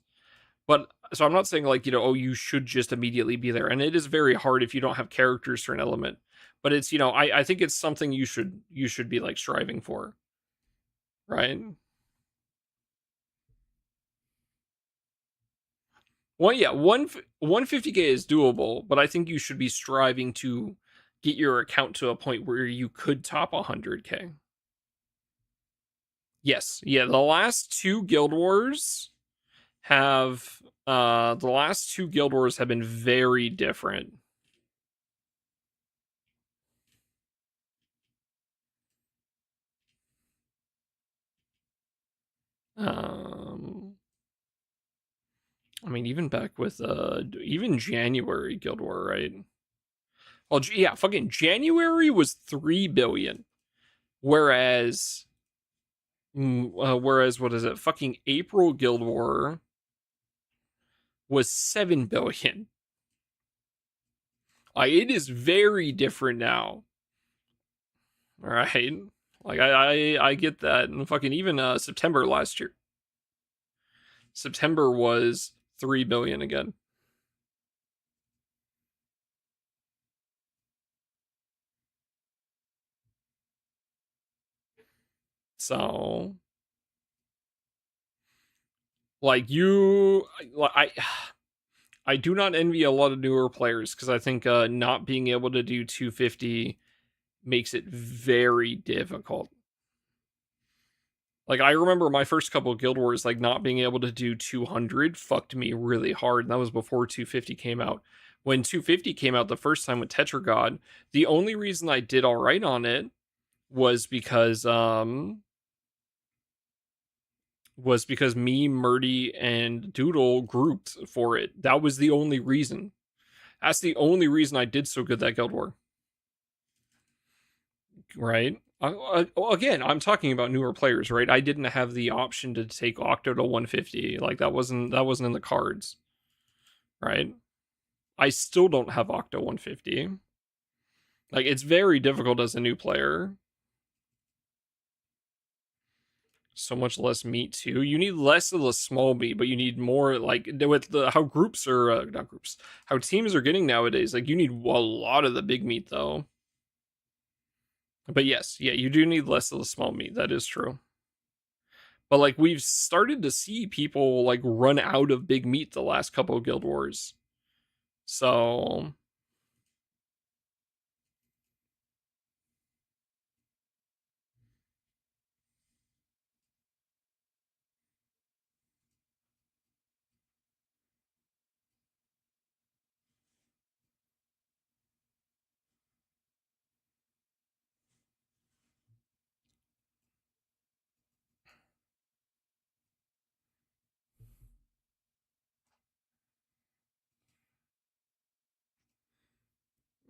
But so I'm not saying like, you know, oh, you should just immediately be there. And it is very hard if you don't have characters for an element. But it's, you know, I think it's something you should be like striving for. Right? Well, yeah, 150k is doable, but I think you should be striving to get your account to a point where you could top 100k. Yes, yeah, the last two Guild Wars have been very different. I mean, even back with even January Guild War, right? Well, yeah, fucking January was 3 billion, whereas what is it? Fucking April Guild War was 7 billion. Like it is very different now. All right, like I get that, and fucking even September last year. September was 3 billion again. So like I do not envy a lot of newer players because I think not being able to do 250 makes it very difficult. Like I remember my first couple of Guild Wars, like not being able to do 200 fucked me really hard, and that was before 250 came out. When 250 came out the first time with Tetragod, the only reason I did all right on it was because me, Murdy, and Doodle grouped for it. That was the only reason. That's the only reason I did so good that Guild War. Right? Again, I'm talking about newer players, right? I didn't have the option to take Octo to 150. Like that wasn't in the cards. Right? I still don't have Octo 150. Like it's very difficult as a new player. So much less meat too. You need less of the small meat, but you need more like with the how groups are not groups, how teams are getting nowadays. Like you need a lot of the big meat though. But yes, yeah, you do need less of the small meat. That is true. But like we've started to see people like run out of big meat the last couple of Guild Wars. So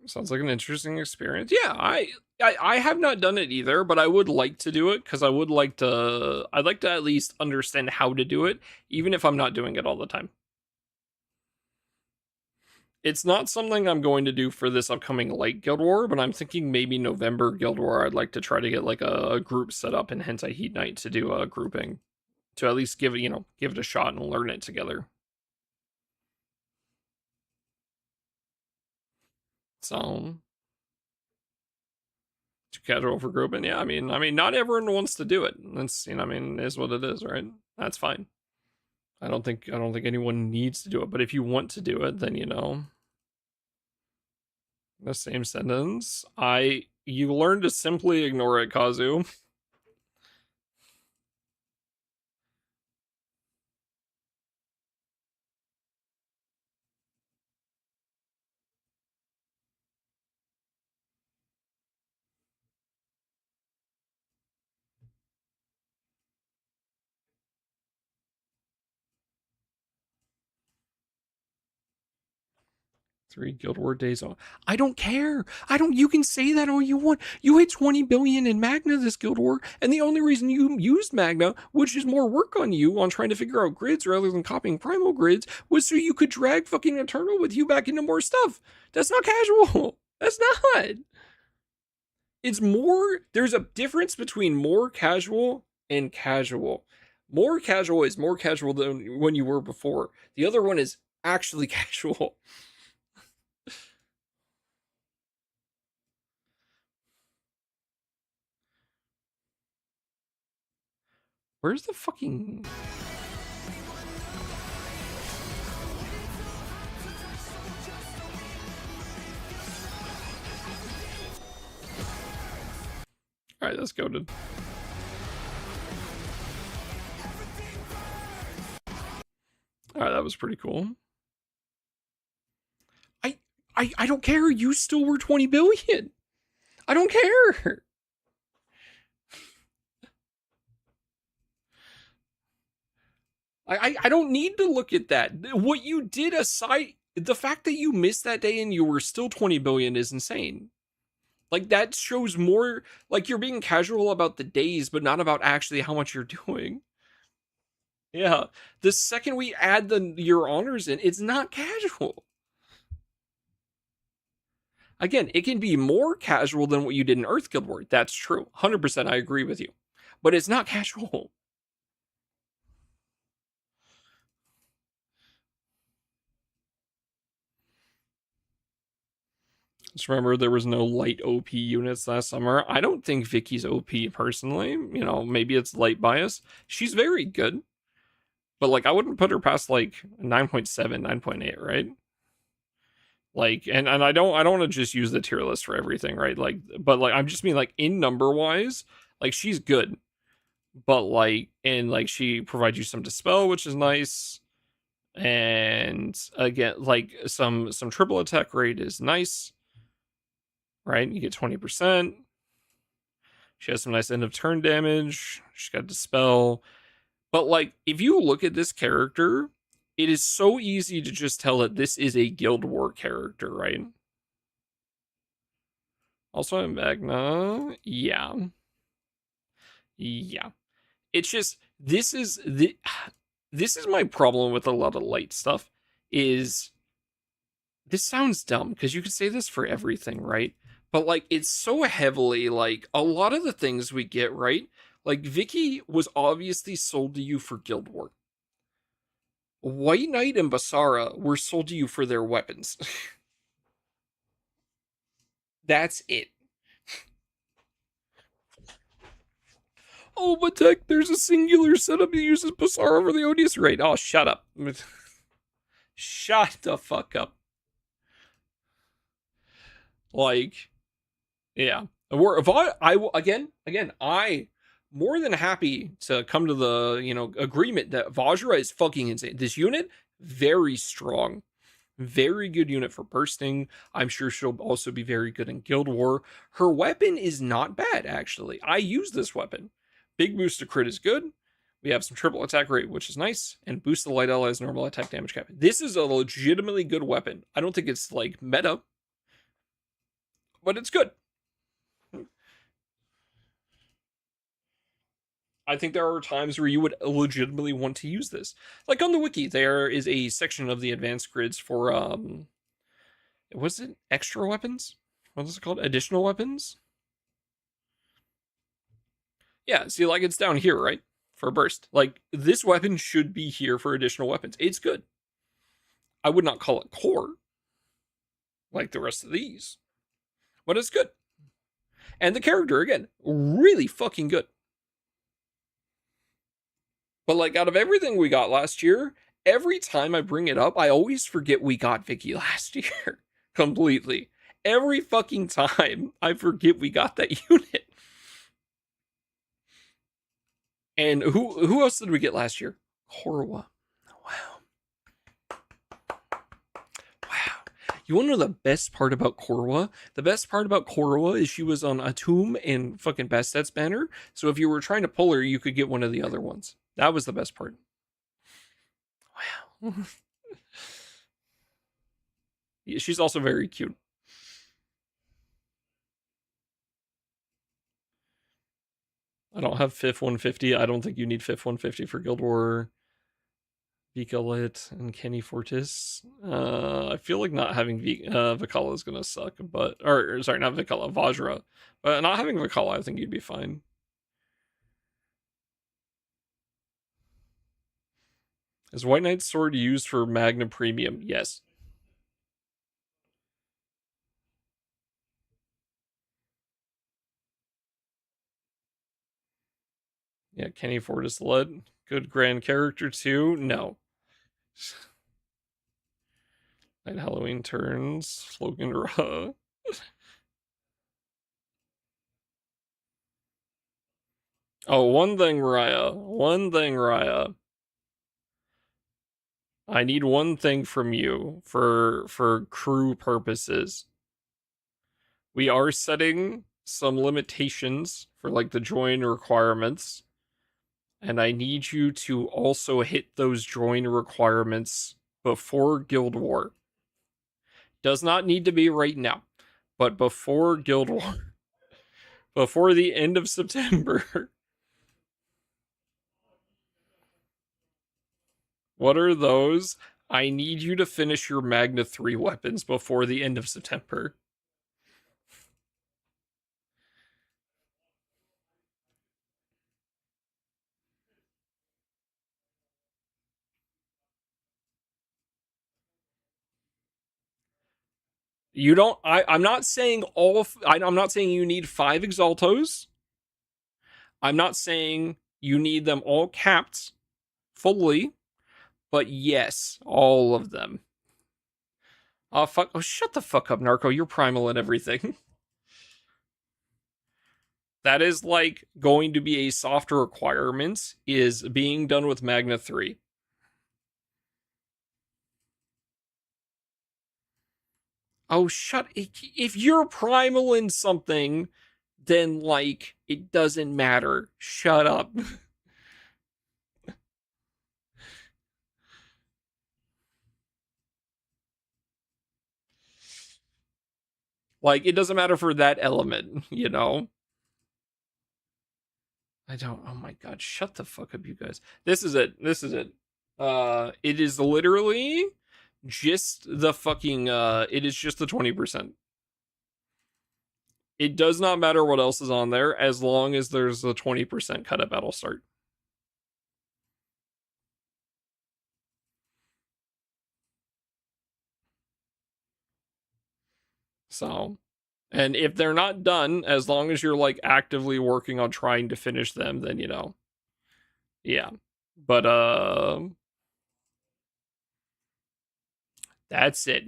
sounds like an interesting experience. Yeah, I have not done it either, but I would like to do it because I'd like to at least understand how to do it, even if I'm not doing it all the time. It's not something I'm going to do for this upcoming Light Guild War, but I'm thinking maybe November Guild War, I'd like to try to get like a group set up in Hentai Heat Night to do a grouping. To at least give it, give it a shot and learn it together. So, too casual for grouping. Yeah, I mean, not everyone wants to do it. That's, is what it is, right? That's fine. I don't think anyone needs to do it, but if you want to do it, then the same sentence. You learn to simply ignore it, Kazu. 3 Guild War days on. I don't care. You can say that all you want. You hit 20 billion in Magna this Guild War, and the only reason you used Magna, which is more work on you on trying to figure out grids rather than copying primal grids, was so you could drag fucking Eternal with you back into more stuff. That's not casual. That's not. It's more, there's a difference between more casual and casual. More casual is more casual than when you were before. The other one is actually casual. Where's the fucking... Alright, that's goated. Alright, that was pretty cool. I don't care. You still were 20 billion. I don't care. I don't need to look at that. What you did aside, the fact that you missed that day and you were still 20 billion is insane. Like, that shows more, like, you're being casual about the days, but not about actually how much you're doing. Yeah. The second we add your honors in, it's not casual. Again, it can be more casual than what you did in Earth Guild War. That's true. 100%, I agree with you. But it's not casual. Just remember, there was no light OP units last summer. I don't think Vicky's OP personally. Maybe it's light bias. She's very good. But, like, I wouldn't put her past, like, 9.7, 9.8, right? Like, and I don't want to just use the tier list for everything, right? Like, but, like, I'm just mean, like, in number-wise, like, she's good. But, like, and, like, she provides you some dispel, which is nice. And, again, like, some triple attack rate is nice. Right? You get 20%. She has some nice end of turn damage. She's got dispel. But, like, if you look at this character, it is so easy to just tell that this is a Guild War character, right? Also in Magna. Yeah. Yeah. It's just, this is my problem with a lot of light stuff, is this sounds dumb, because you could say this for everything, right? But, like, it's so heavily, like, a lot of the things we get, right? Like, Vicky was obviously sold to you for Guild War. White Knight and Basara were sold to you for their weapons. That's it. Oh, but Tech, there's a singular setup that uses Basara for the Odious raid. Oh, shut up. Shut the fuck up. Like, yeah. I more than happy to come to the, agreement that Vajra is fucking insane. This unit, very strong. Very good unit for bursting. I'm sure she'll also be very good in Guild War. Her weapon is not bad, actually. I use this weapon. Big boost to crit is good. We have some triple attack rate, which is nice, and boost the light allies normal attack damage cap. This is a legitimately good weapon. I don't think it's, like, meta, but it's good. I think there are times where you would legitimately want to use this. Like on the wiki, there is a section of the advanced grids for Was it extra weapons? What is it called? Additional weapons? Yeah, see, like, it's down here, right? For burst. Like, this weapon should be here for additional weapons. It's good. I would not call it core, like the rest of these, but it's good. And the character, again, really fucking good. But, like, out of everything we got last year, every time I bring it up, I always forget we got Vicky last year. Completely. Every fucking time, I forget we got that unit. And who else did we get last year? Korwa. Wow. Wow. You want to know the best part about Korwa? The best part about Korwa is she was on Atum and fucking Bastet's banner. So if you were trying to pull her, you could get one of the other ones. That was the best part. Wow. Yeah, she's also very cute. I don't have FIF 150. I don't think you need FIF 150 for Guild War. Vika Lit and Kenny Fortis. I feel like not having Vikala is gonna suck, but or sorry, not Vikala, Vajra. But not having Vikala, I think you'd be fine. Is White Knight's sword used for Magna Premium? Yes. Yeah, Kenny Fortis led. Good grand character too. No. Night Halloween turns. Logan Ra. Oh, one thing, Raya. One thing, Raya. I need one thing from you for crew purposes. We are setting some limitations for like the join requirements. And I need you to also hit those join requirements before Guild War. Does not need to be right now, but before Guild War. Before the end of September. What are those? I need you to finish your Magna 3 weapons before the end of September. You don't, I'm not saying I'm not saying you need 5 Exaltos. I'm not saying you need them all capped fully, but yes, all of them. Oh, fuck. Oh, shut the fuck up, Narco. You're primal and everything. That is like going to be a softer requirement, is being done with Magna 3. Oh, if you're primal in something, then, like, it doesn't matter. Shut up. Like, it doesn't matter for that element, you know? I don't, oh my god, shut the fuck up, you guys. This is it. It is literally just the fucking, it is just the 20%. It does not matter what else is on there, as long as there's a 20% cut at battle start. So, and if they're not done, as long as you're, like, actively working on trying to finish them, then, you know, yeah. But, that's it.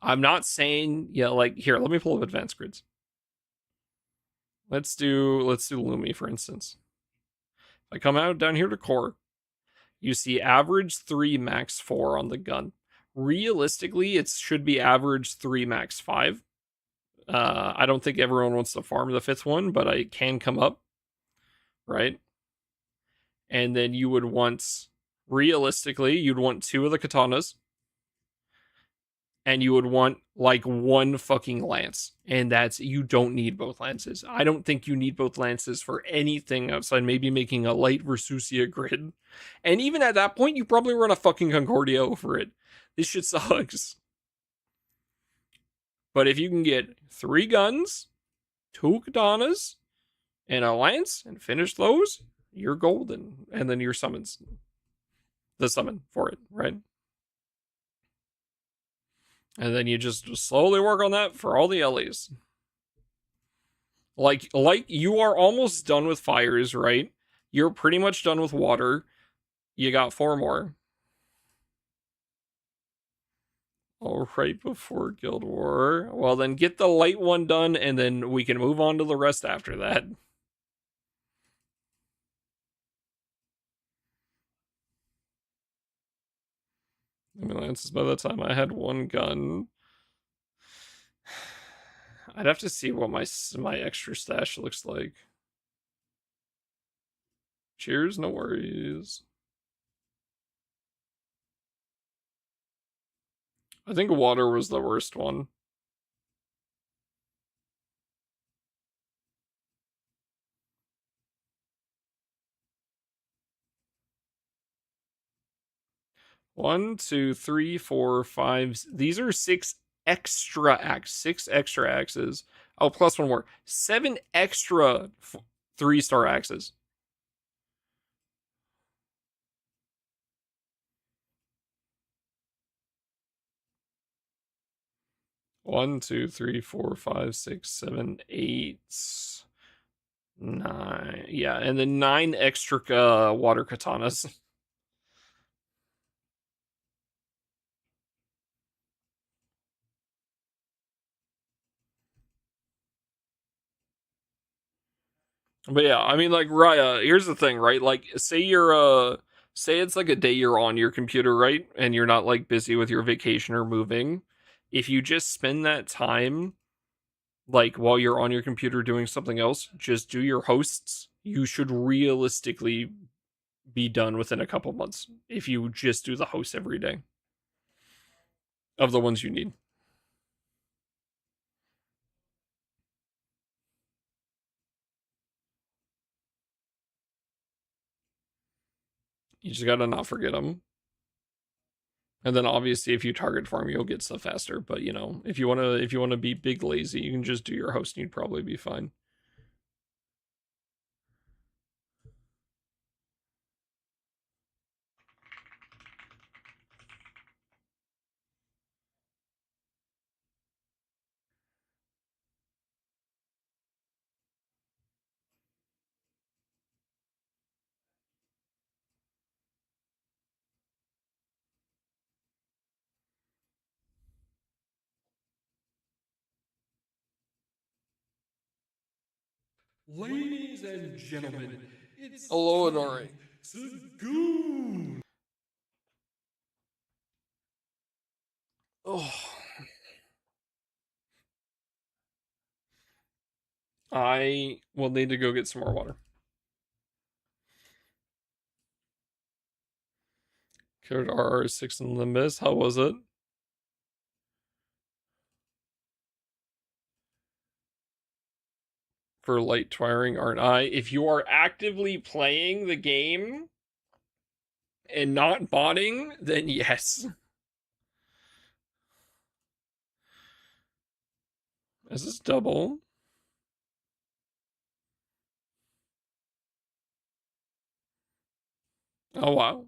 I'm not saying, yeah, like, here, let me pull up advanced grids. Let's do Lumi, for instance. If I come out down here to core, you see average 3, max 4 on the gun. Realistically, it should be average 3, max 5. I don't think everyone wants to farm the 5th one, but I can come up, right? And then you would want, realistically, you'd want 2 of the katanas, and you would want, like, 1 fucking lance. And that's, you don't need both lances. I don't think you need both lances for anything outside maybe making a light Versusia grid. And even at that point, you probably run a fucking Concordia over it. This shit sucks. But if you can get 3 guns, 2 katanas, and a lance, and finish those, you're golden. And then your summons the summon for it, right? And then you just slowly work on that for all the Ellies. Like you are almost done with fires, right? You're pretty much done with water. You got 4 more. All right before Guild War. Well, then get the light one done, and then we can move on to the rest after that. I mean, lances by the time I had 1 gun. I'd have to see what my extra stash looks like. Cheers, no worries. I think water was the worst one. One, two, three, four, five. These are 6 extra axes. 6 extra axes. Oh, plus 1 more. 7 extra 3-star axes. One, two, three, four, five, 6, 7, 8, 9. Yeah, and then 9 extra water katanas. But yeah, I mean, like, Raya, here's the thing, right? Like, say say it's like a day you're on your computer, right? And you're not, like, busy with your vacation or moving. If you just spend that time, like, while you're on your computer doing something else, just do your hosts. You should realistically be done within a couple months if you just do the hosts every day of the ones you need. You just gotta not forget them. And then obviously if you target farm, you'll get stuff faster. But you know, if you wanna be big lazy, you can just do your host and you'd probably be fine. Ladies and gentlemen, it's hello, Anori. Sagoon. Oh. I will need to go get some more water. Carried RR6 in Limbus. How was it? For light twiring, aren't I? If you are actively playing the game and not botting, then yes. Is this double? Oh, wow.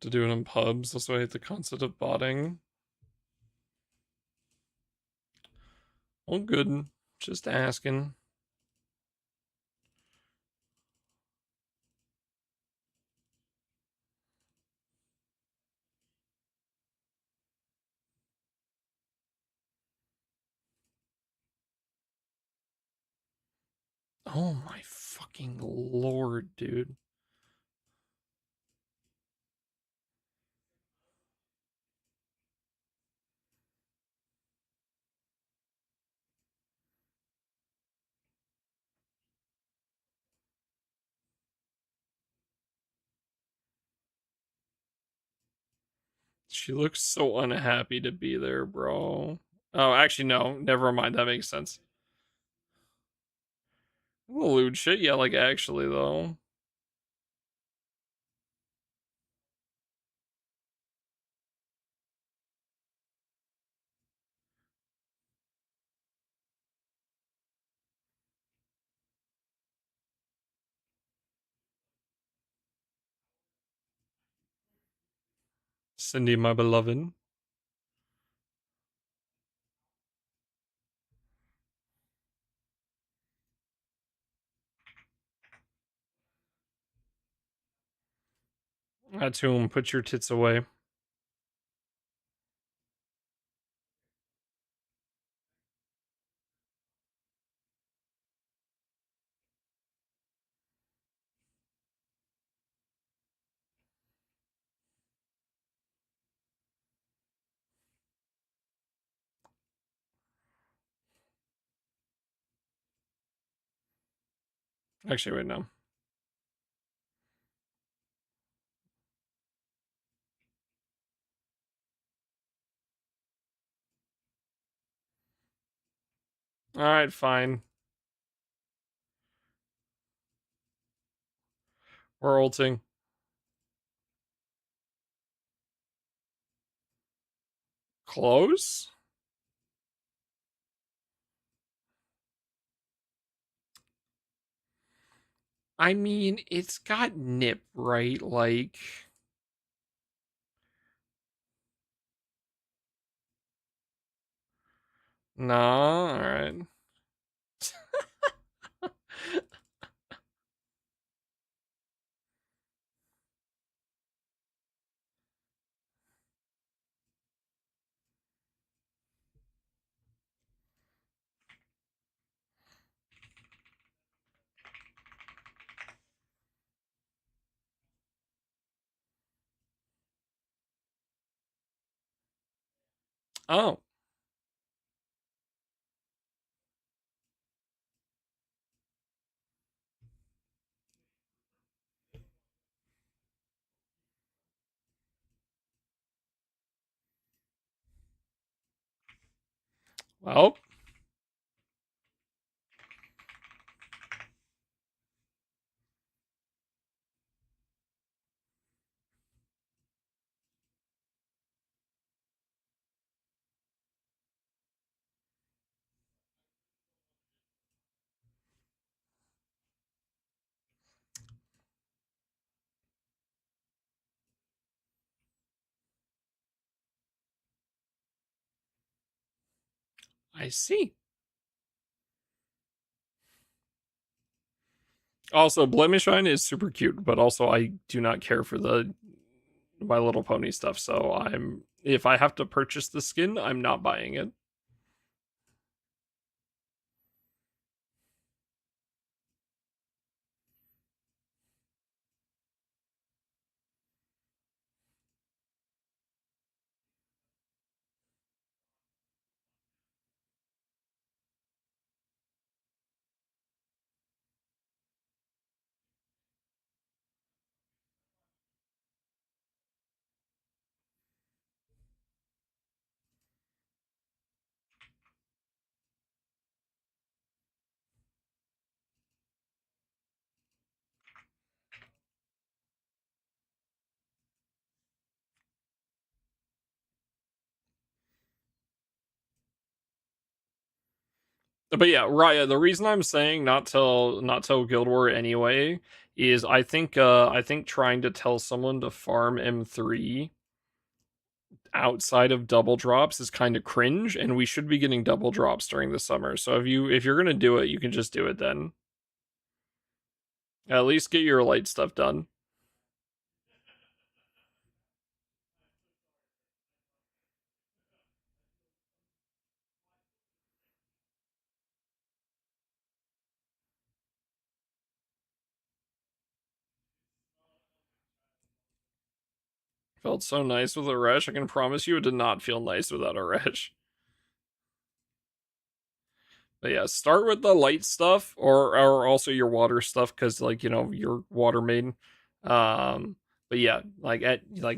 To do it in pubs. That's why I hate the concept of botting. Well, good. Just asking. Oh my fucking lord, dude. She looks so unhappy to be there, bro. Oh, actually, no. Never mind. That makes sense. Lewd shit, yeah, like, actually, though. Cindy, my beloved. Atum, put your tits away. Actually, wait, no. Alright, fine. We're ulting. Close? I mean, it's got nip, right? Like... Nah, alright. Oh. Well. I see. Also, Blemishine is super cute, but also I do not care for the My Little Pony stuff, so if I have to purchase the skin, I'm not buying it. But yeah, Raya, the reason I'm saying not tell Guild War anyway is I think trying to tell someone to farm M3 outside of double drops is kind of cringe, and we should be getting double drops during the summer. So if you're gonna do it, you can just do it then. At least get your light stuff done. Felt so nice with a Resh. I can promise you it did not feel nice without a Resh. But yeah, start with the light stuff or also your water stuff, because like, you're water main. But yeah,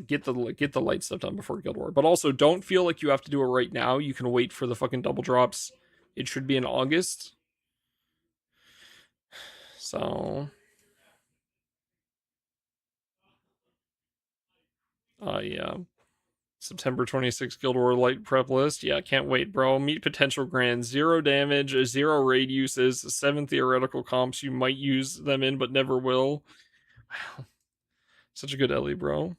get the light stuff done before Guild War. But also don't feel like you have to do it right now. You can wait for the fucking double drops. It should be in August. So yeah. September 26th Guild War Light prep list. Yeah, can't wait, bro. Meet potential grand. 0 damage, 0 raid uses, 7 theoretical comps you might use them in but never will. Wow. Such a good Ellie, bro.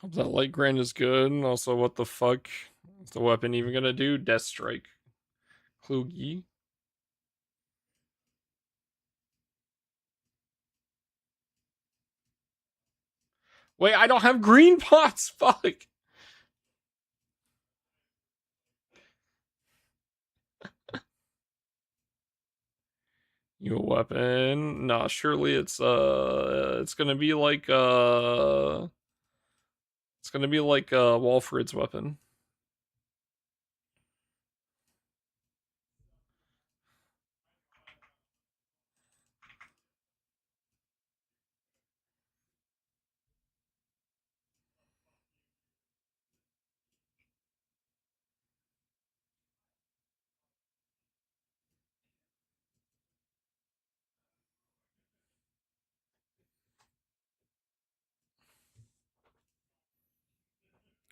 Hope that light grand is good. And also, what the fuck is the weapon even gonna do? Death Strike. Klugi. Wait, I don't have green pots. Fuck. You a weapon? Nah, surely it's gonna be like Walfrid's weapon.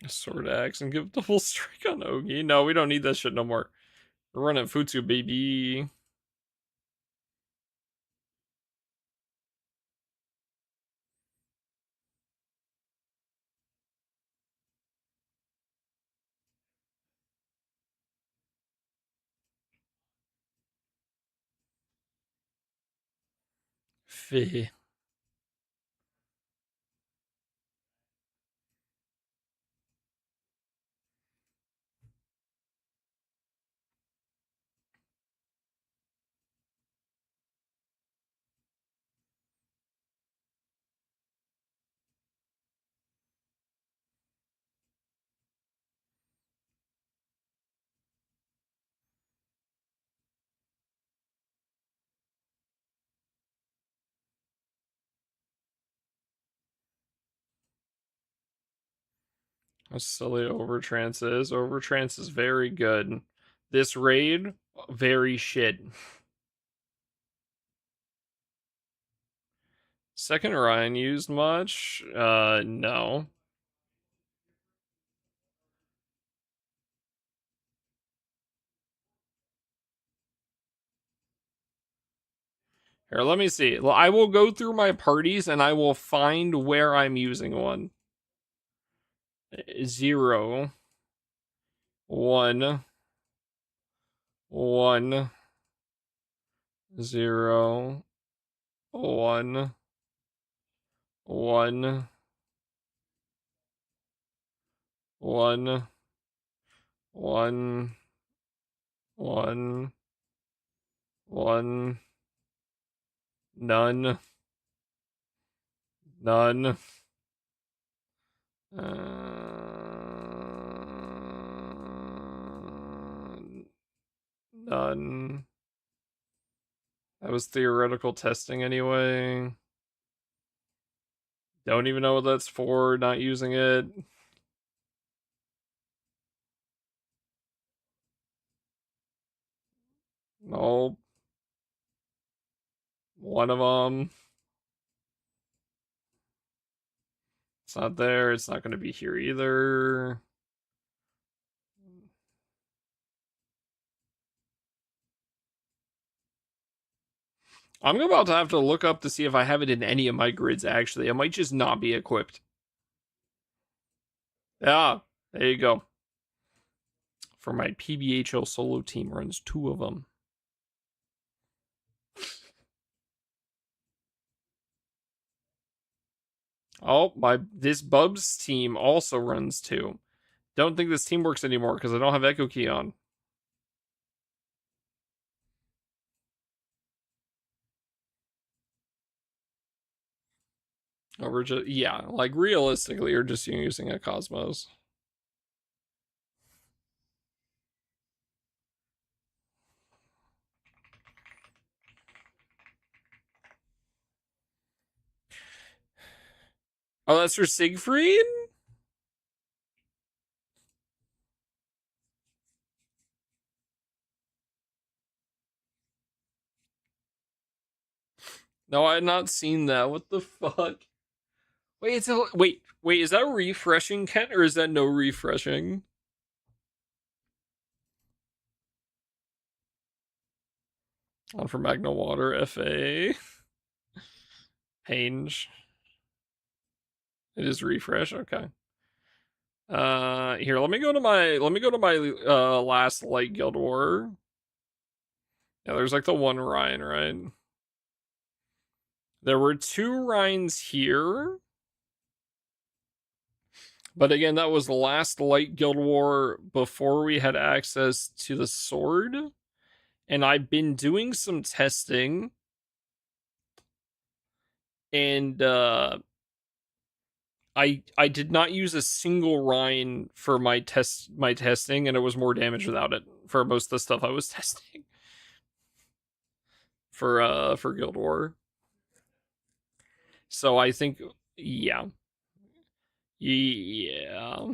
A sword axe and give double strike on Ogi. No, we don't need that shit no more. We're running Futsu, baby. Feh. How silly Overtrance is. Overtrance is very good. This raid, very shit. Second Orion used much? No. Here, let me see. Well, I will go through my parties and I will find where I'm using one. 0 1 1 0 1 1 1 1 1 1 none none uh, Done. That was theoretical testing anyway. Don't even know what that's for, not using it. Nope. One of them. It's not there. It's not going to be here either. I'm about to have to look up to see if I have it in any of my grids, actually. It might just not be equipped. Yeah, there you go. For my PBHL solo team runs 2 of them. Oh, this Bubs team also runs 2. Don't think this team works anymore because I don't have Echo Key on. Oh, we're just, yeah, like realistically, you're just using a Cosmos. Oh, that's for Siegfried? No, I had not seen that. What the fuck? Wait, wait, is that refreshing, Kent, or is that no refreshing? On for Magna Water, FA. Pange. It is refresh, okay. Here, let me go to my last Light Guild War. Yeah, there's like the one Rhine, right? There were 2 Rhines here. But again, that was the last Light Guild War before we had access to the sword. And I've been doing some testing. And I did not use a single Rhine for my testing, and it was more damage without it for most of the stuff I was testing. For Guild War. So I think yeah. Yeah.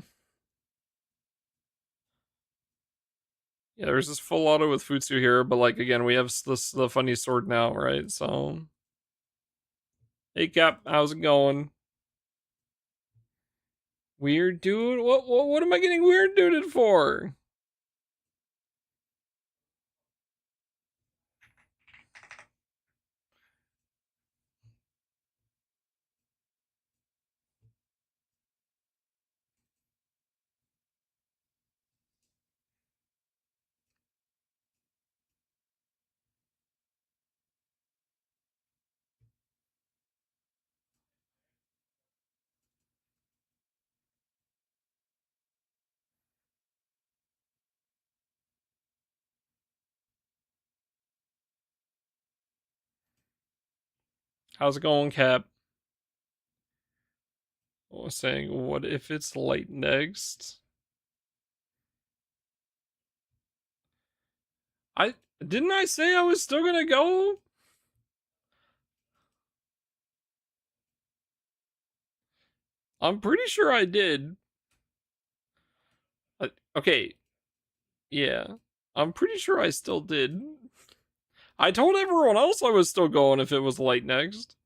Yeah, there's this full auto with Futsu here, but like again, we have the funny sword now, right? So hey Cap, how's it going? Weird dude? What am I getting weird duded for? How's it going, Cap? I was saying, what if it's light next? Didn't I say I was still gonna go? I'm pretty sure I did. Okay, yeah. I'm pretty sure I still did. I told everyone else I was still going if it was light next.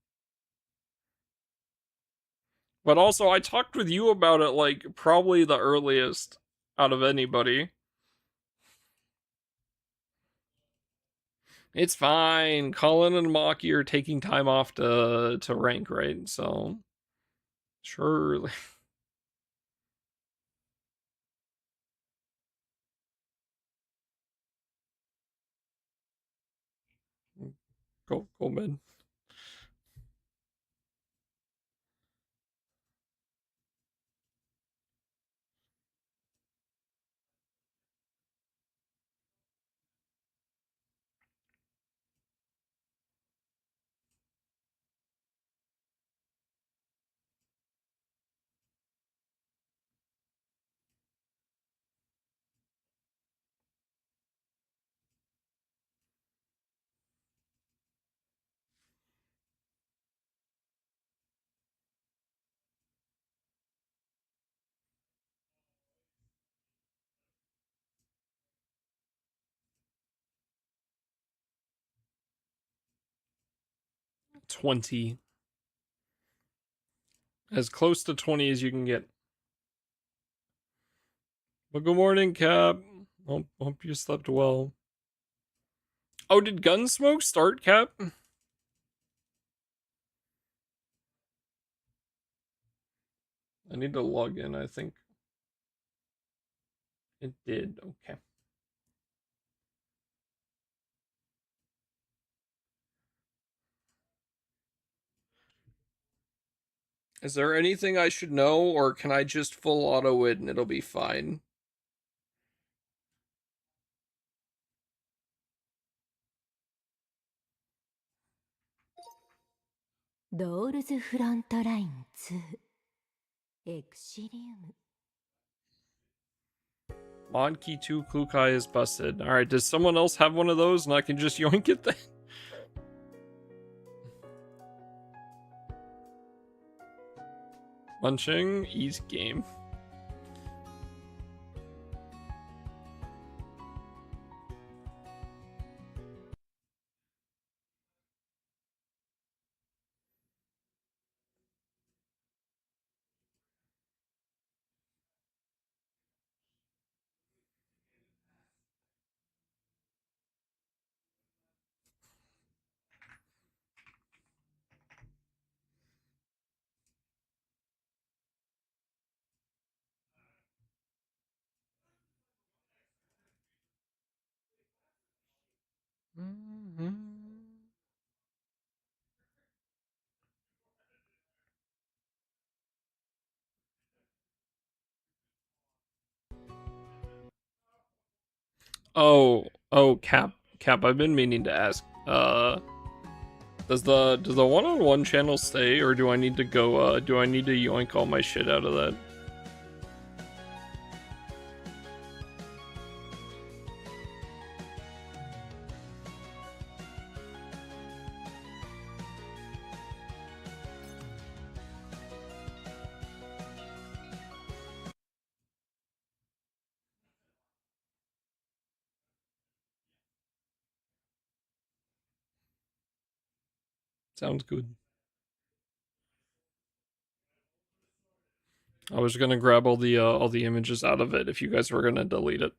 But also, I talked with you about it, like, probably the earliest out of anybody. It's fine. Colin and Maki are taking time off to rank, right? So, surely. Go mid. 20. As close to 20 as you can get. But good morning, Cap. Hope you slept well. Oh, did Gunsmoke start, Cap? I need to log in, I think. It did, okay. Is there anything I should know, or can I just full auto it and it'll be fine? Doors Front Line 2 Exilium. Monkey 2 Klukai is busted. Alright, does someone else have one of those and I can just yoink it then? Munching, easy game. Oh, Cap, I've been meaning to ask. Does the one-on-one channel stay, or do I need to go? Do I need to yoink all my shit out of that? Sounds good. I was gonna grab all the images out of it if you guys were gonna delete it.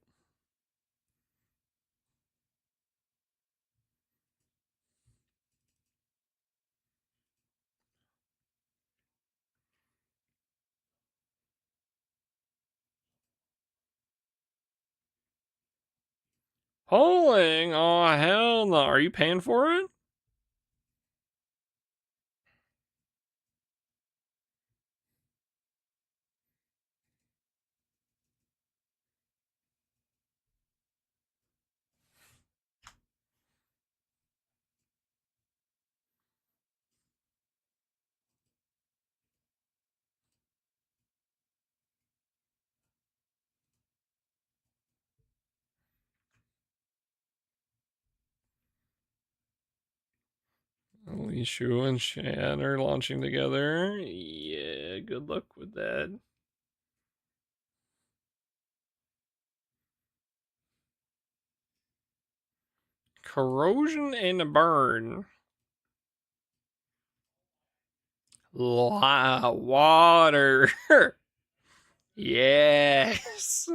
Polling? Oh hell no! Are you paying for it? Lishu and Shan are launching together. Yeah, good luck with that. Corrosion and burn. Water. Yes.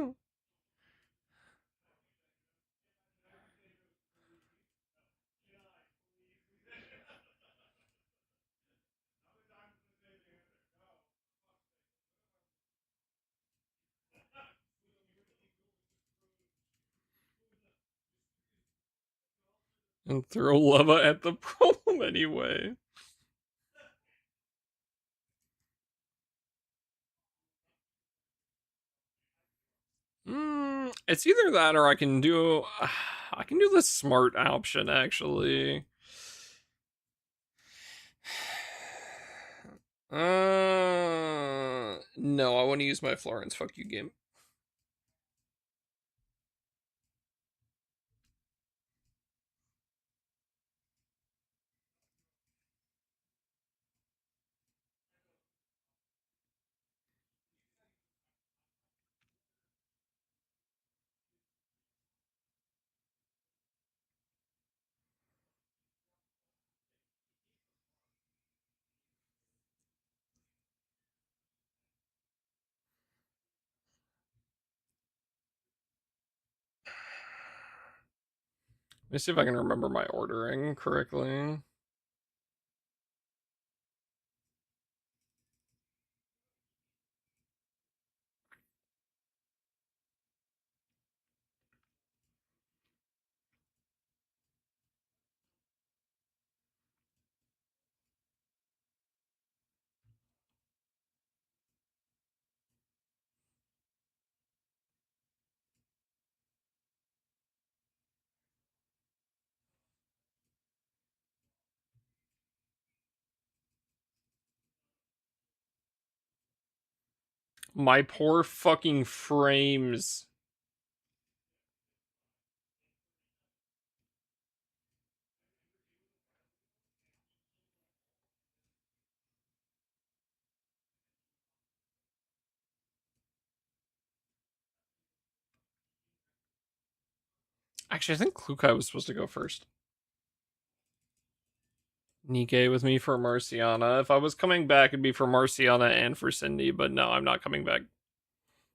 And throw lava at the problem anyway. It's either that or I can do the smart option actually. No, I want to use my Florence. Fuck you, game. me see if I can remember my ordering correctly. My poor fucking frames. Actually, I think Klukai was supposed to go first. Nikkei with me for Marciana. If I was coming back, it'd be for Marciana and for Cindy, but no, I'm not coming back.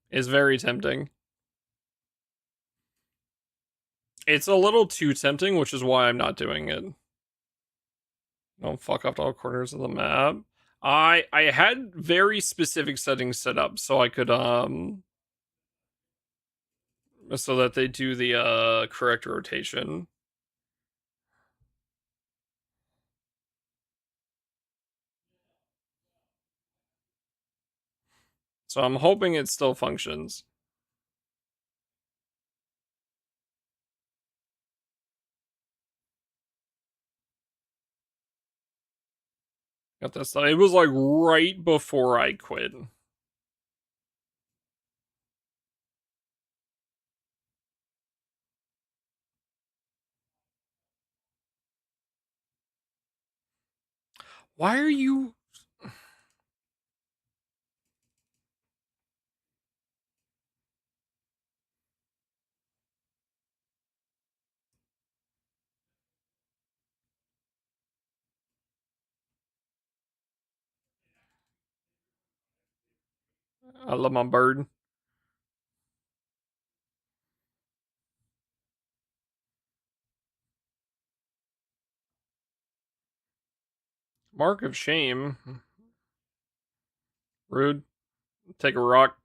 It's very tempting. It's a little too tempting, which is why I'm not doing it. Don't fuck up all corners of the map. I had very specific settings set up so I could so that they do the correct rotation. So I'm hoping it still functions. Got this. It was like right before I quit. Why are you... I love my bird. Mark of shame. Rude. Take a rock.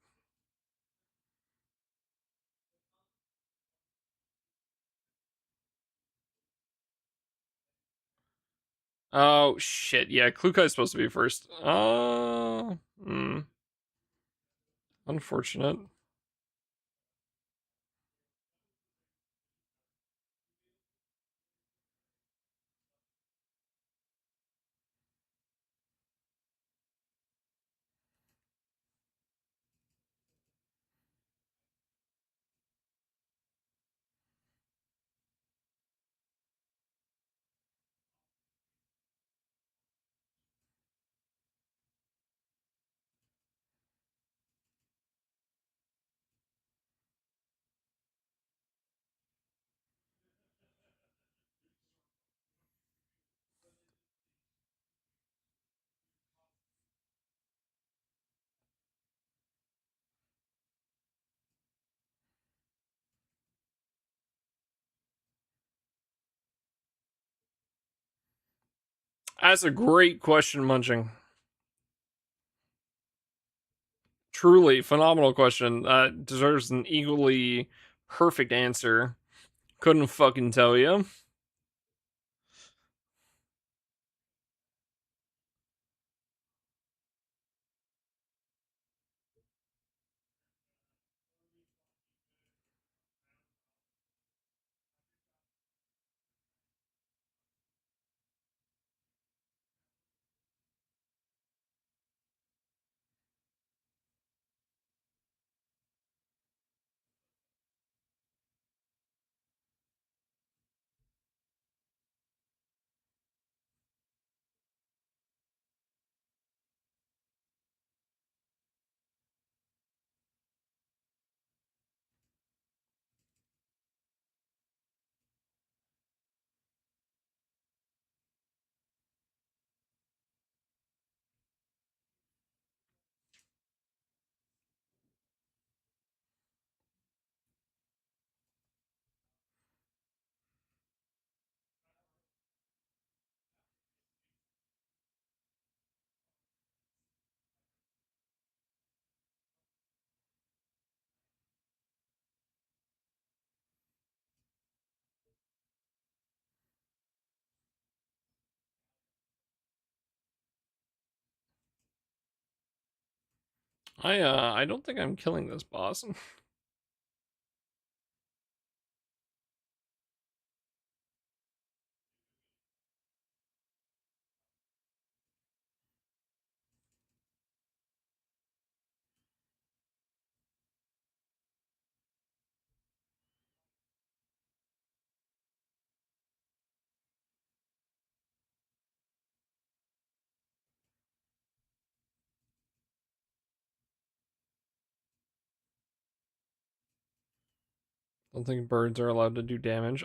Oh, shit. Yeah, Klukai's supposed to be first. Unfortunate. That's a great question, Munching. Truly phenomenal question. Deserves an equally perfect answer. Couldn't fucking tell you. I don't think I'm killing this boss. Don't think birds are allowed to do damage.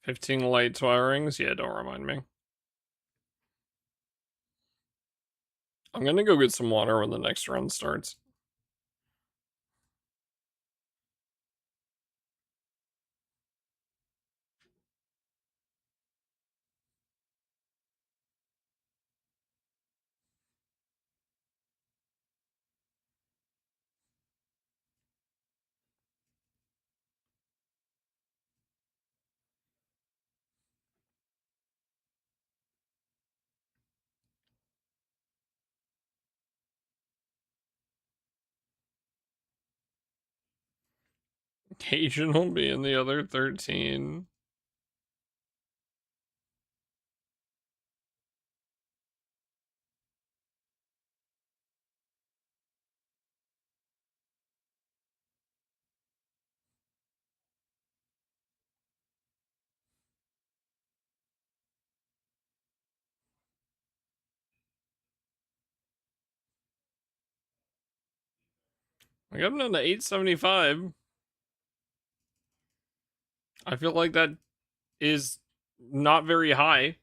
15 light twire rings? Yeah, don't remind me. I'm gonna go get some water when the next run starts. Cajun will be in the other 13. I got him down to 875. I feel like that is not very high.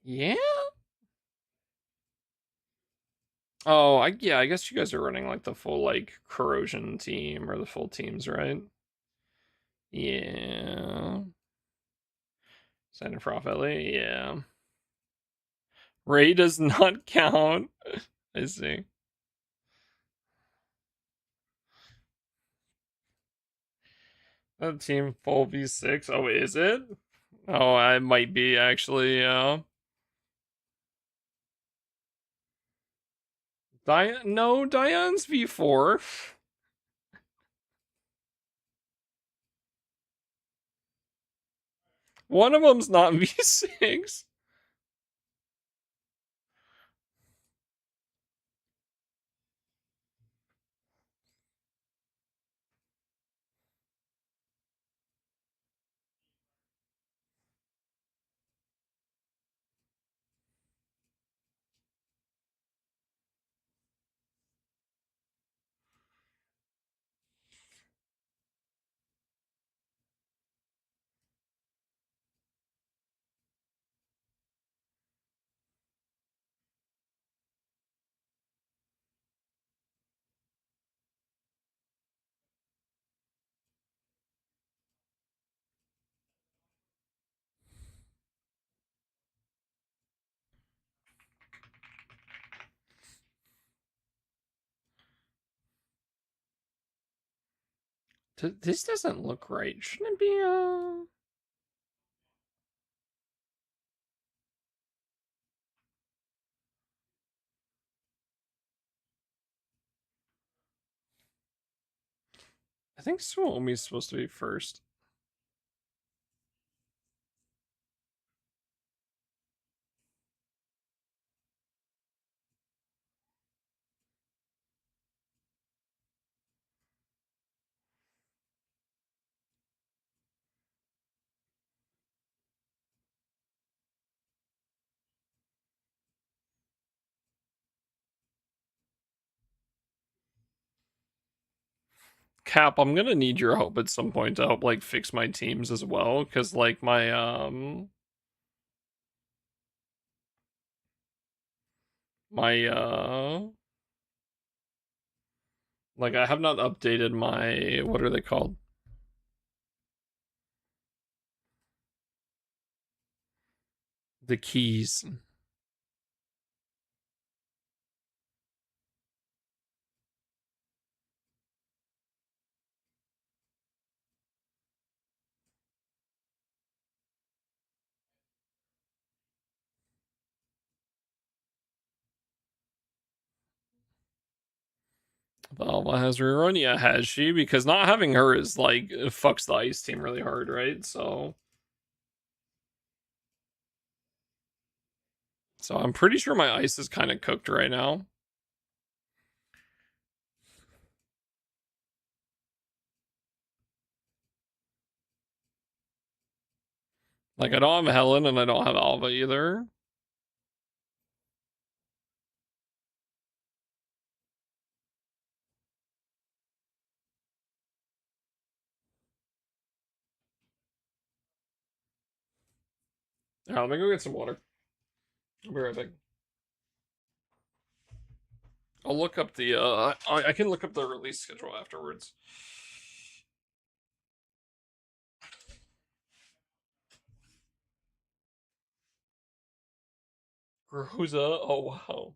Yeah? Oh, yeah, I guess you guys are running like the full like corrosion team or the full teams, right? Yeah. Santa Fratelli, yeah. Ray does not count. I see. That team full V6. Oh, is it? Oh, I might be actually, no, Diane's V4. One of them's not V6. This doesn't look right. Shouldn't it be, think Suomi's supposed to be first. Cap, I'm gonna need your help at some point to help like fix my teams as well, because like my like I have not updated my, what are they called? The keys. Valva has rerun, yeah, has she? Because not having her is like fucks the ice team really hard, right? So I'm pretty sure my ice is kind of cooked right now. Like I don't have Helen and I don't have Alva either. Let me go get some water. I'll be right back. I'll look up the I can look up the release schedule afterwards. Rosa, oh wow.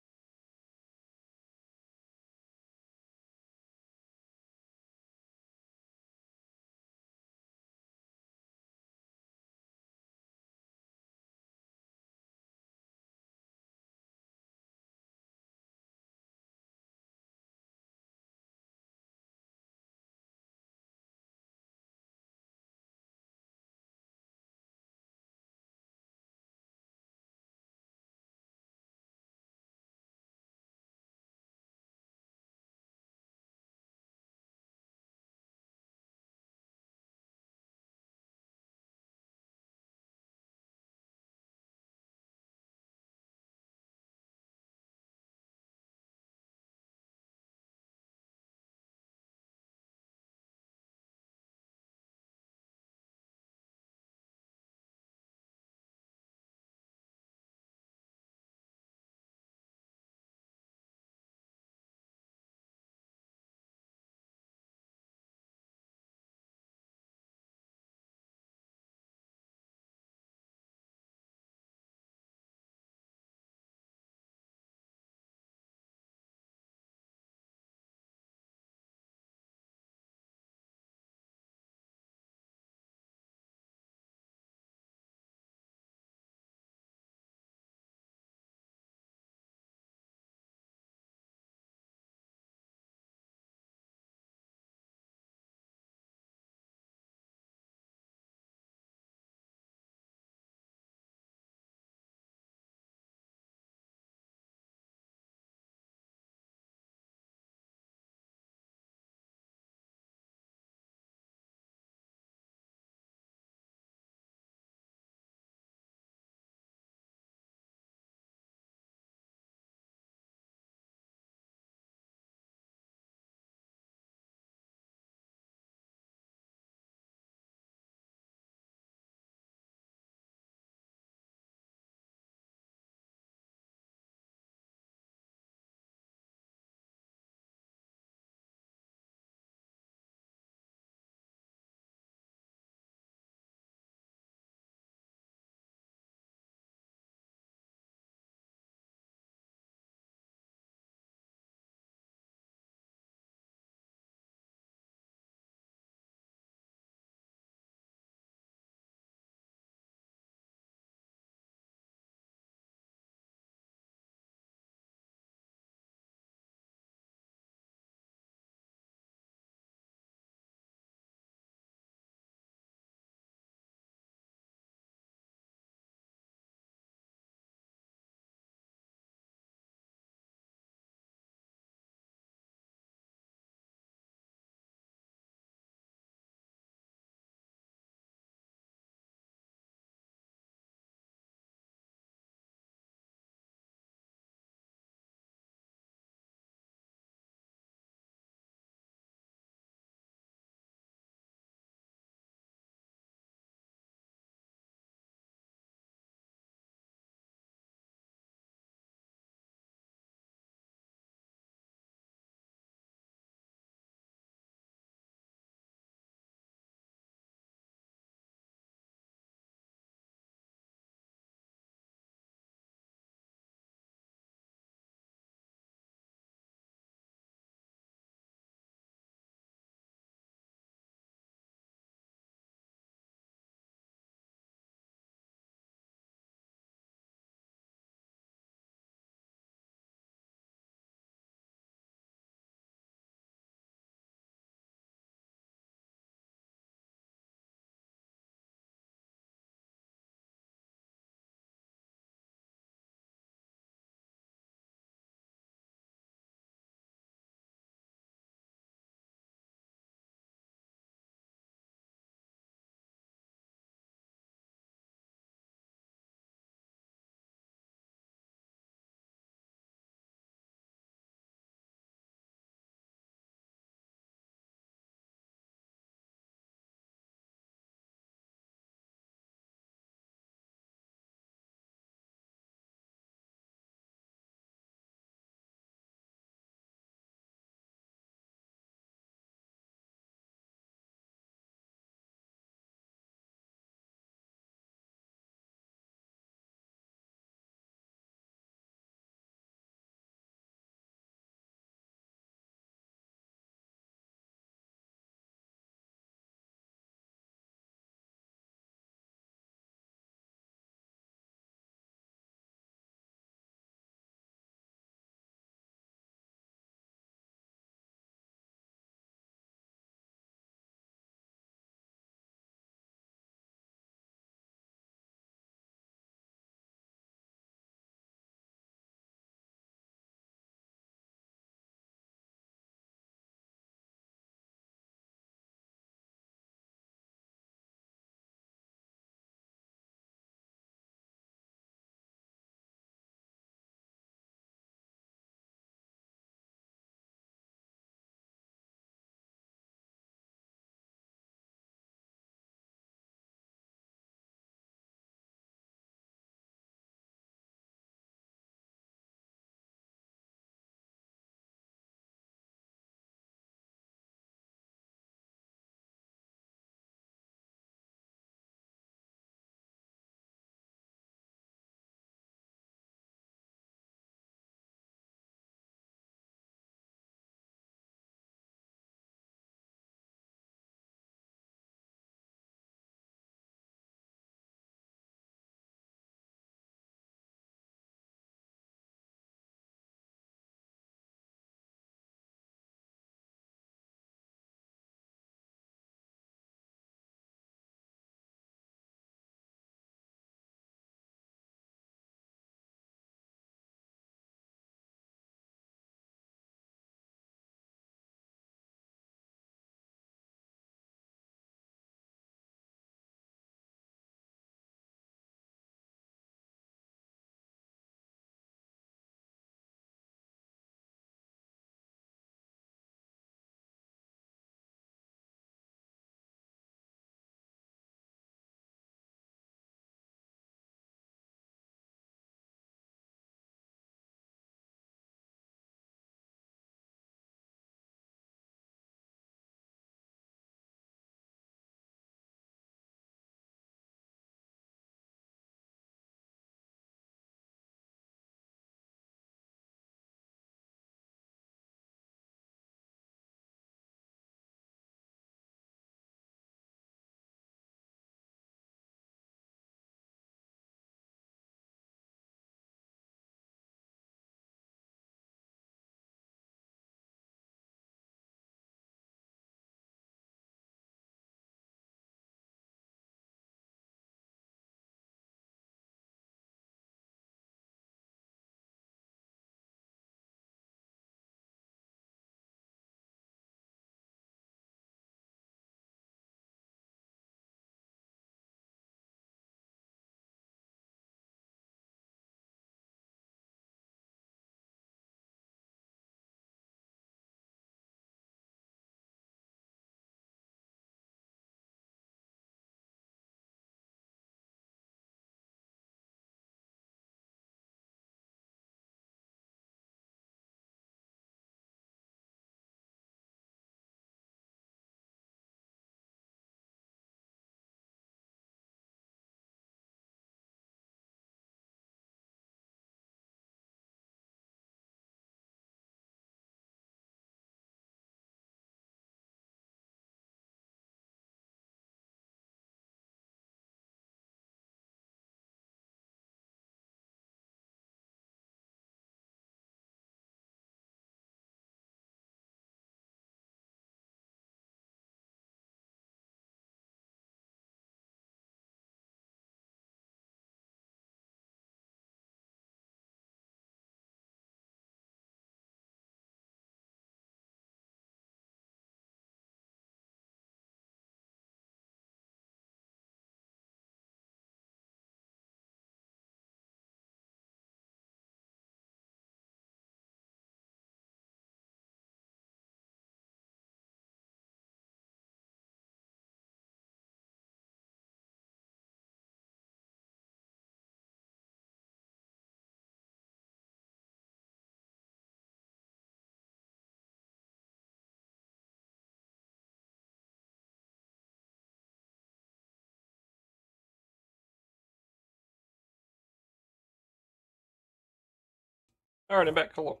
Alright, I'm back. Hello.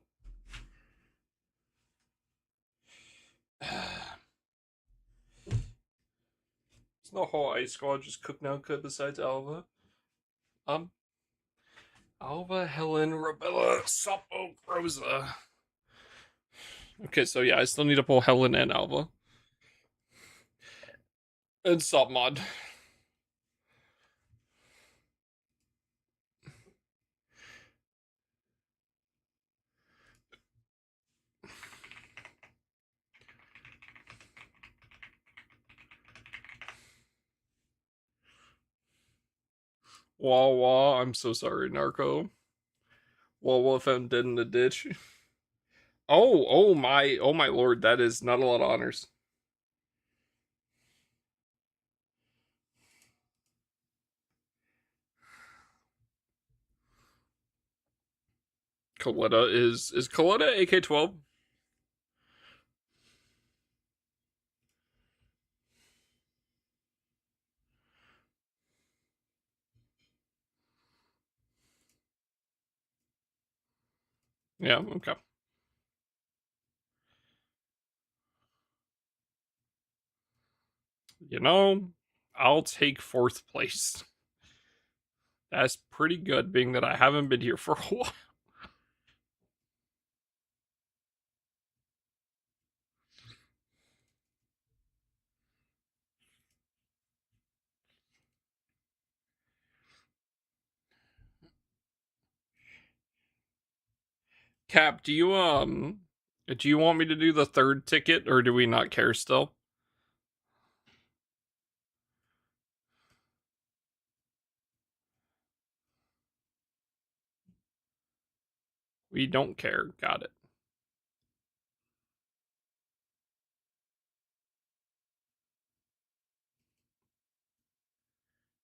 It's no whole ice squad just cook now cut besides Alva. Alva, Helen, Rabella, Sapo, Rosa. Okay, so yeah, I still need to pull Helen and Alva. And Submod. Wah wah, I'm so sorry, Narco. Wah wah found dead in the ditch. Oh my lord, that is not a lot of honors. Coletta is Coletta AK-12? Yeah, okay. You know, I'll take 4th place. That's pretty good, being that I haven't been here for a while. Cap, do you want me to do the 3rd ticket, or do we not care still? We don't care. Got it.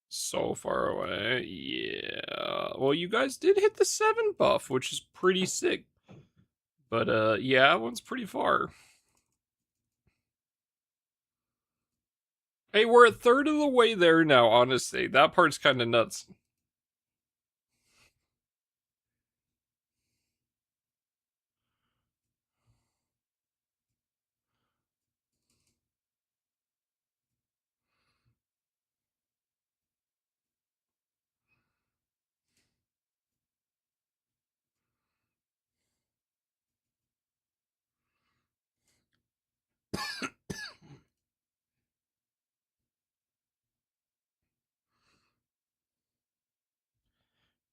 So far away. Yeah. Well, you guys did hit the 7 buff, which is pretty sick. But, yeah, that one's pretty far. Hey, we're a third of the way there now, honestly. That part's kind of nuts.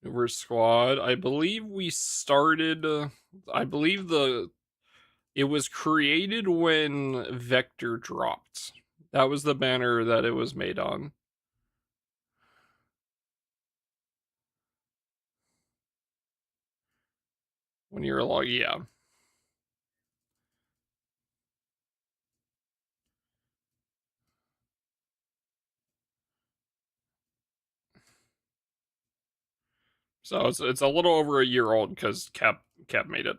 Maneuver squad. I believe we started. I believe it was created when Vector dropped. That was the banner that it was made on. When you're like, yeah. So it's a little over a year old because Cap made it.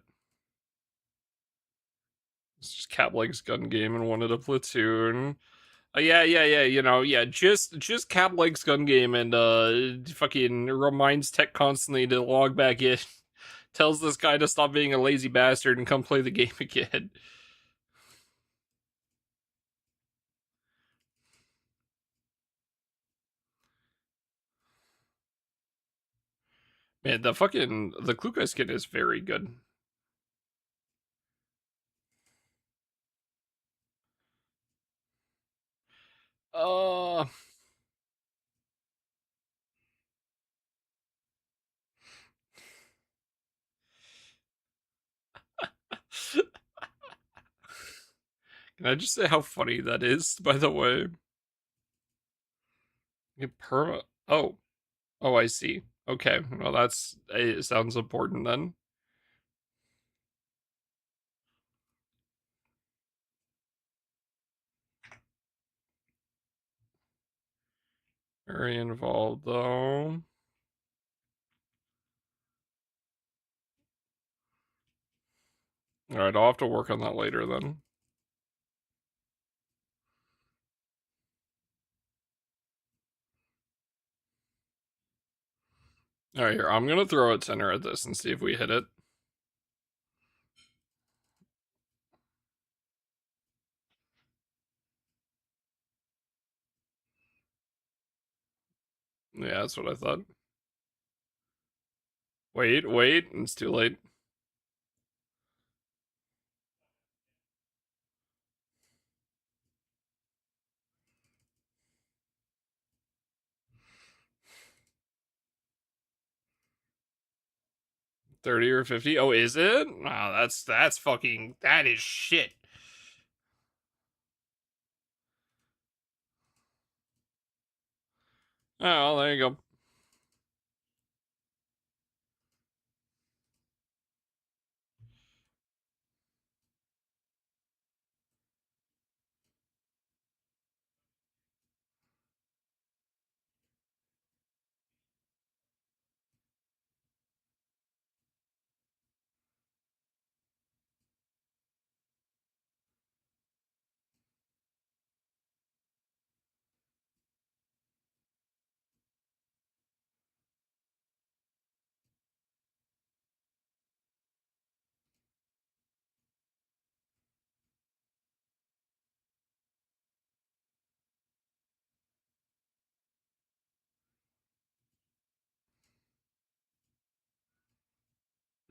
It's just Cap likes gun game and wanted a platoon. Yeah. You know, yeah. Just Cap likes gun game and fucking reminds Tech constantly to log back in. Tells this guy to stop being a lazy bastard and come play the game again. Man, the Klukai skin is very good. Uh Can I just say how funny that is, by the way? Perma. Oh. Oh, I see. Okay. Well, it sounds important then. Very involved, though. Alright, I'll have to work on that later then. Alright, here. I'm gonna throw a tenor at this and see if we hit it. Yeah, that's what I thought. Wait, it's too late. $30 or $50? Oh, is it? Oh, that's fucking, that is shit. Oh, well, there you go.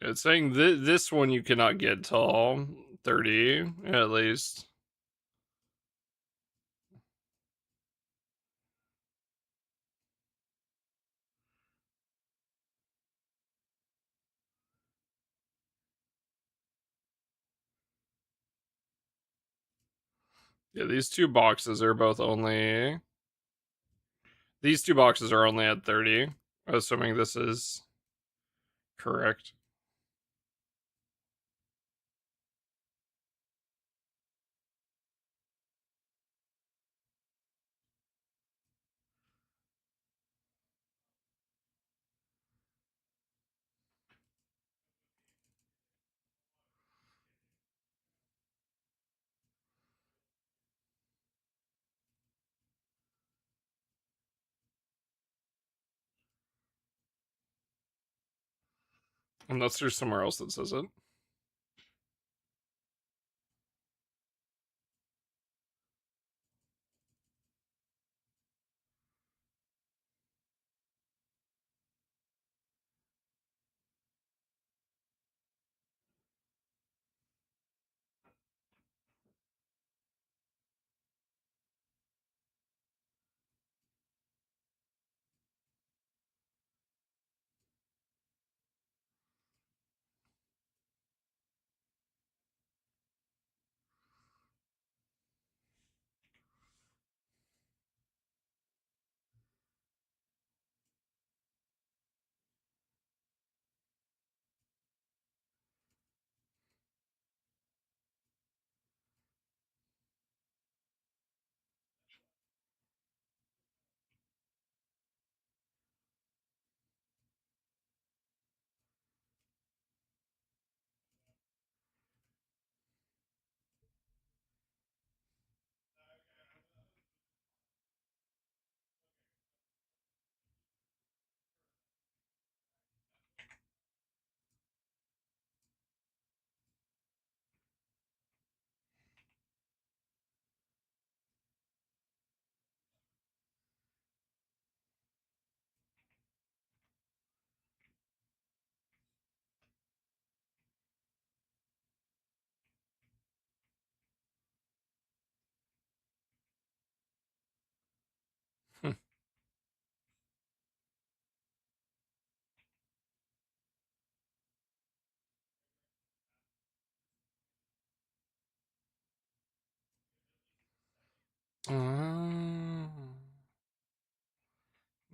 It's saying this one you cannot get till 30 at least. Yeah, these two boxes are both only. These two boxes are only at 30, assuming this is correct. Unless there's somewhere else that says it.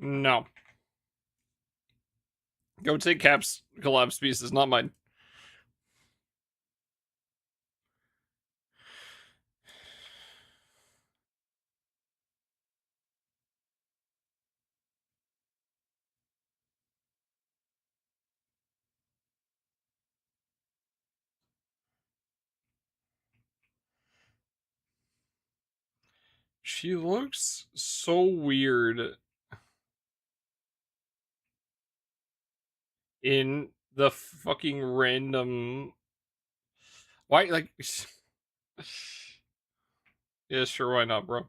No. Go take Cap's collapse pieces, not mine. She looks so weird in the fucking random. Why, like. Yeah, sure, why not, bro?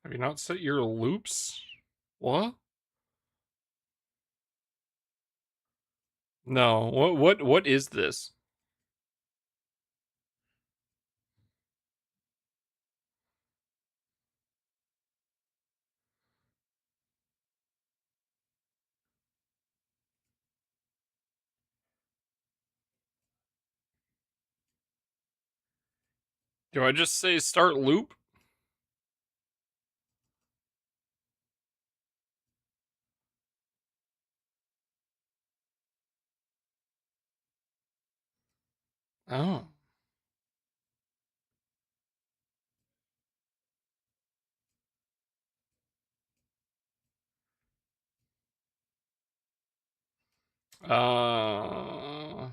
Have you not set your loops? What? No. What is this? Do I just say start loop? Oh. Uh,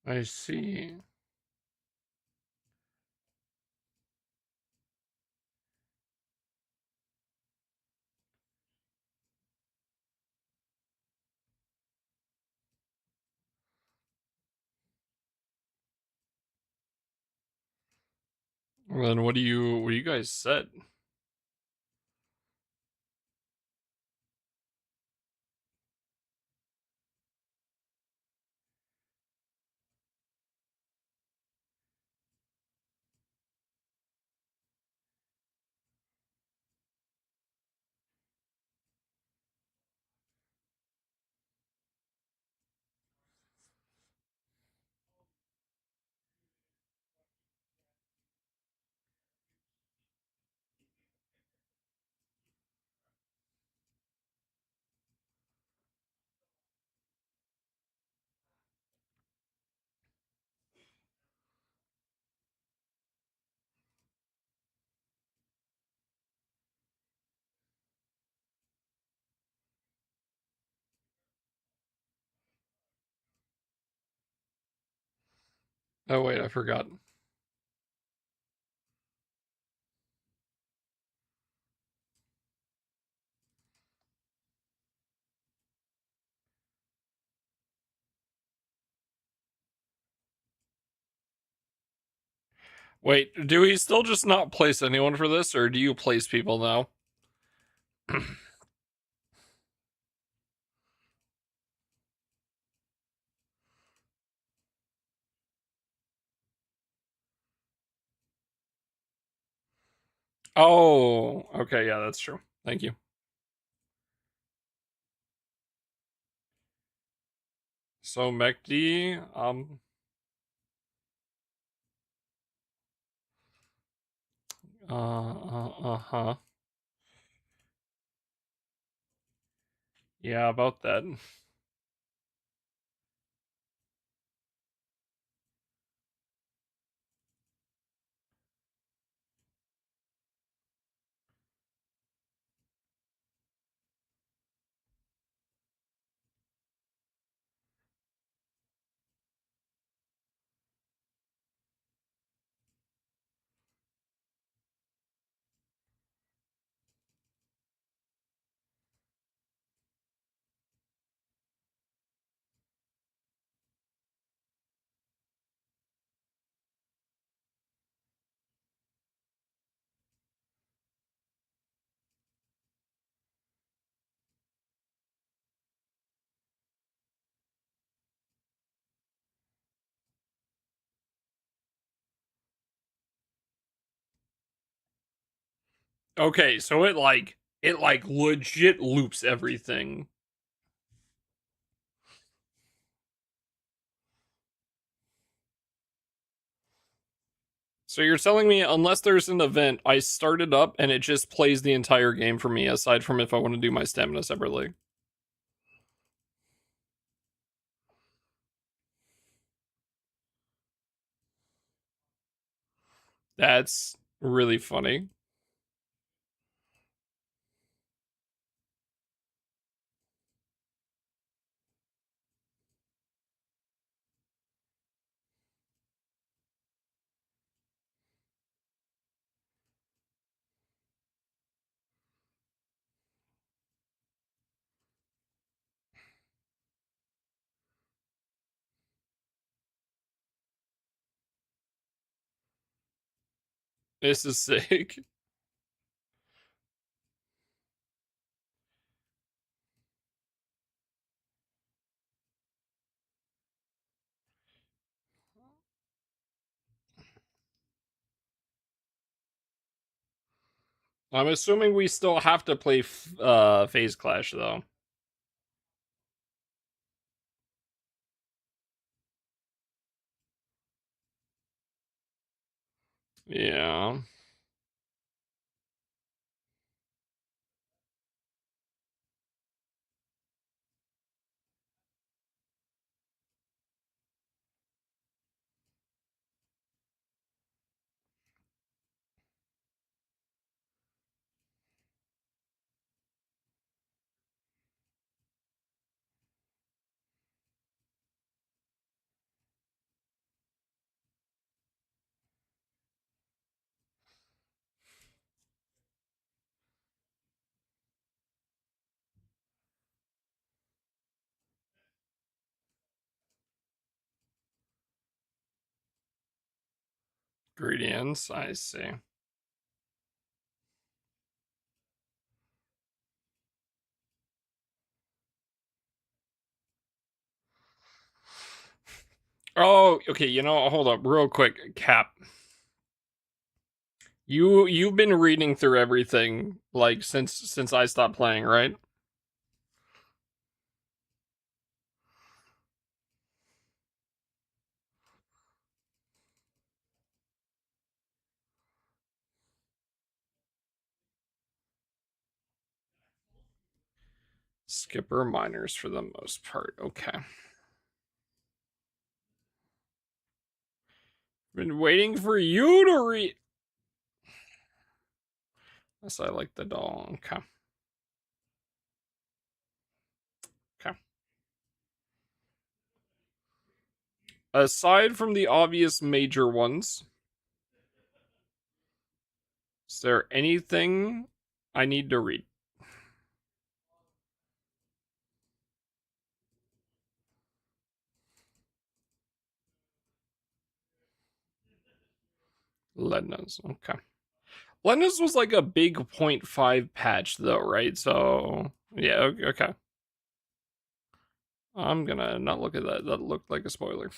I see. Then what do you guys set? Oh wait, I forgot. Wait, do we still just not place anyone for this, or do you place people now? Oh, okay, yeah, that's true. Thank you. So MacD, uh-huh. Yeah, about that. Okay, so it like legit loops everything. So you're telling me unless there's an event, I start it up and it just plays the entire game for me, aside from if I want to do my stamina separately. That's really funny. This is sick. I'm assuming we still have to play Phase Clash, though. Yeah. Ingredients, I see. Oh, okay, you know, hold up real quick, Cap. You've been reading through everything like since I stopped playing, right? Skipper miners for the most part. Okay. Been waiting for you to read. Yes, I like the doll. Okay. Okay. Aside from the obvious major ones, is there anything I need to read? Ledna's. Okay. Ledna's was like a big 0.5 patch, though, right? So, yeah, okay. I'm gonna not look at that. That looked like a spoiler.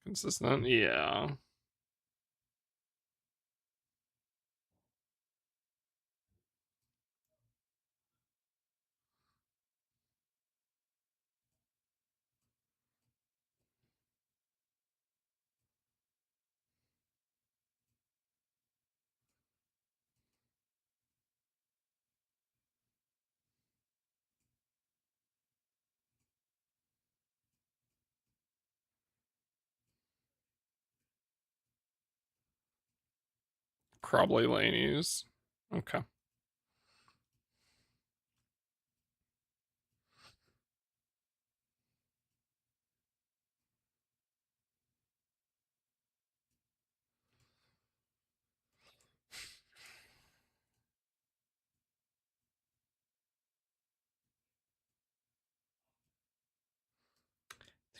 Consistent, yeah. Probably Laney's. Okay.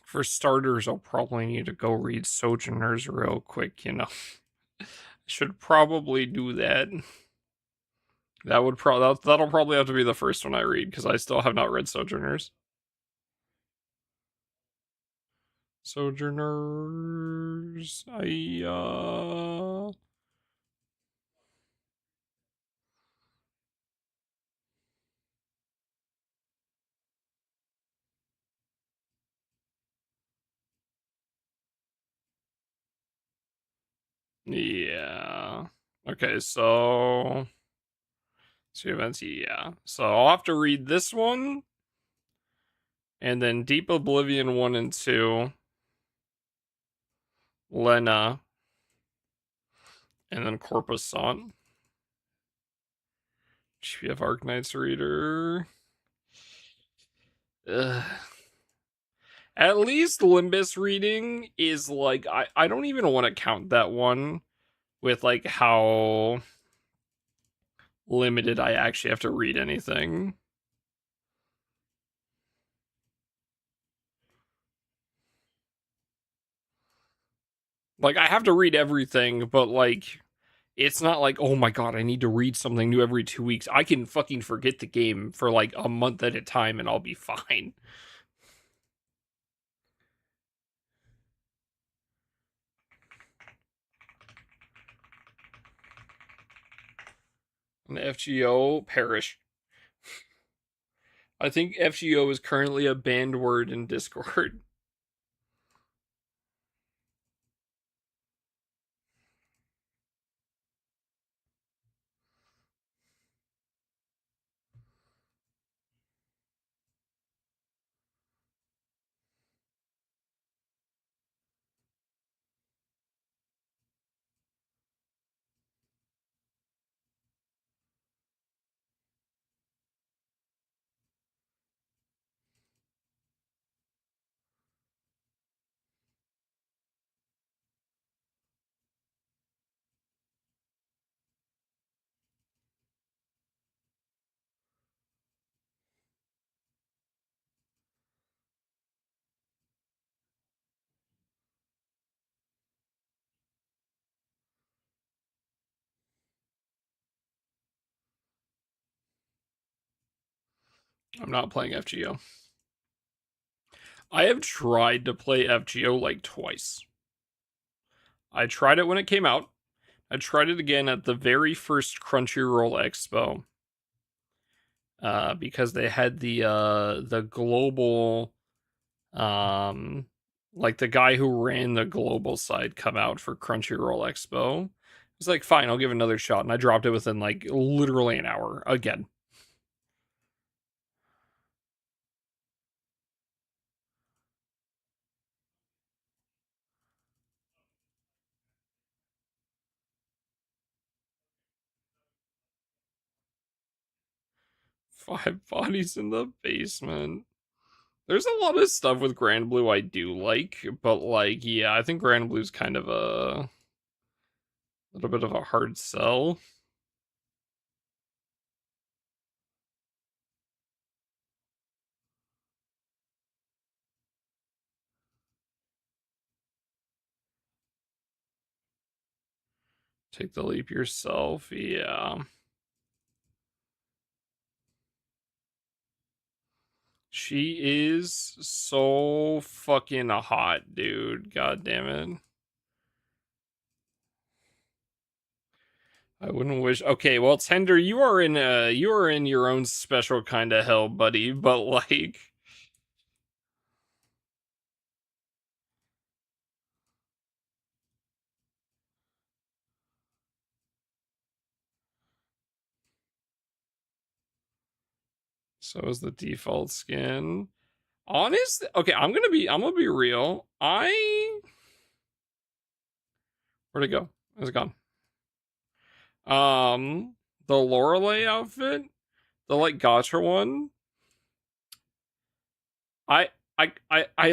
For starters, I'll probably need to go read Sojourners real quick, you know. Should probably do that. That'll probably have to be the first one I read, because I still have not read Sojourners. Sojourners. Yeah. Okay, so events, yeah. So I'll have to read this one, and then Deep Oblivion 1 and 2, Lena, and then Corpusant. GPF Arknights reader. Ugh. At least Limbus reading is like, I don't even want to count that one with like how limited I actually have to read anything. Like, I have to read everything, but like, it's not like, oh my god, I need to read something new every 2 weeks. I can fucking forget the game for like a month at a time and I'll be fine. And FGO perish. I think FGO is currently a banned word in Discord. I'm not playing FGO. I have tried to play FGO like twice. I tried it when it came out. I tried it again at the very first Crunchyroll Expo. Because they had the global like the guy who ran the global side come out for Crunchyroll Expo. It's like, fine, I'll give it another shot. And I dropped it within like literally an hour again. Five bodies in the basement. There's a lot of stuff with Grand Blue I do like, but like, yeah, I think Grand Blue's kind of a little bit of a hard sell. Take the leap yourself, yeah. She is so fucking hot, dude. God damn it. I wouldn't wish. Okay, well, Tender, you are in your own special kind of hell, buddy. But like, so is the default skin. Honest, okay, I'm gonna be real. Where'd it go? It's gone. The Lorelei outfit, the like gotcha one. I I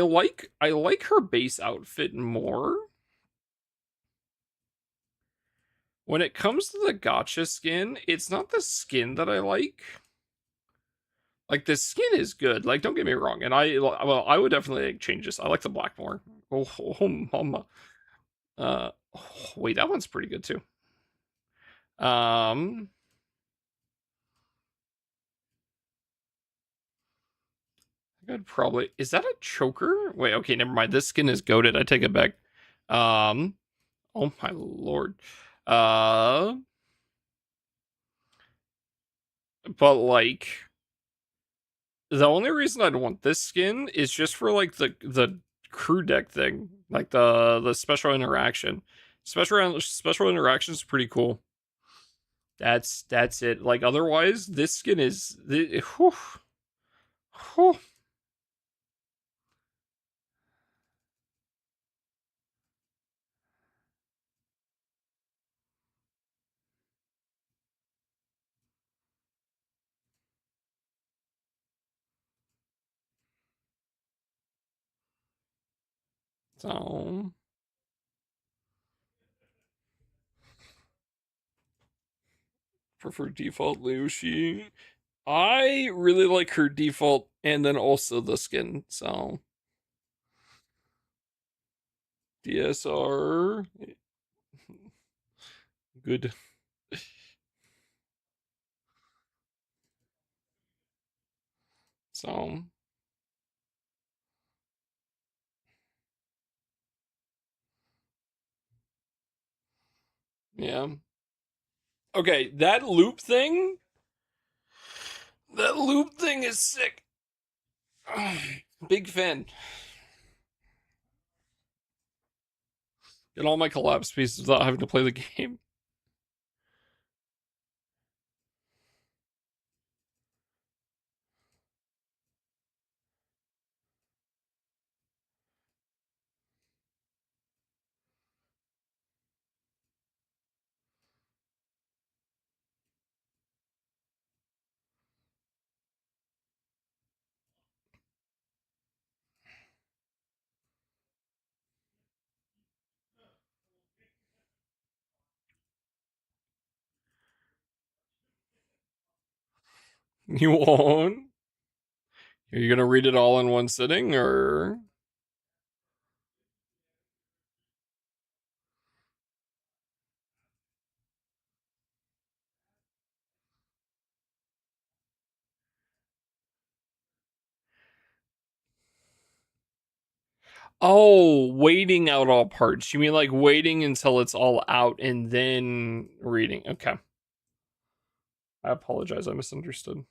like her base outfit more. When it comes to the gotcha skin, it's not the skin that I like. Like, the skin is good. Like, don't get me wrong. And I would definitely change this. I like the black more. Oh, mama. Wait, that one's pretty good too. I'd probably, is that a choker? Wait, okay, never mind. This skin is goated. I take it back. Oh my lord. But like, the only reason I'd want this skin is just for like the crew deck thing, like the special interaction. Special interaction is pretty cool. That's it. Like, otherwise, this skin is whew, whew. So prefer default Liushi. I really like her default and then also the skin. So DSR. Good. So, yeah. Okay, that loop thing. That loop thing is sick. Big fan. Get all my collapse pieces without having to play the game. You won't? Are you gonna read it all in one sitting, or? Oh, waiting out all parts. You mean like waiting until it's all out and then reading? Okay. I apologize. I misunderstood.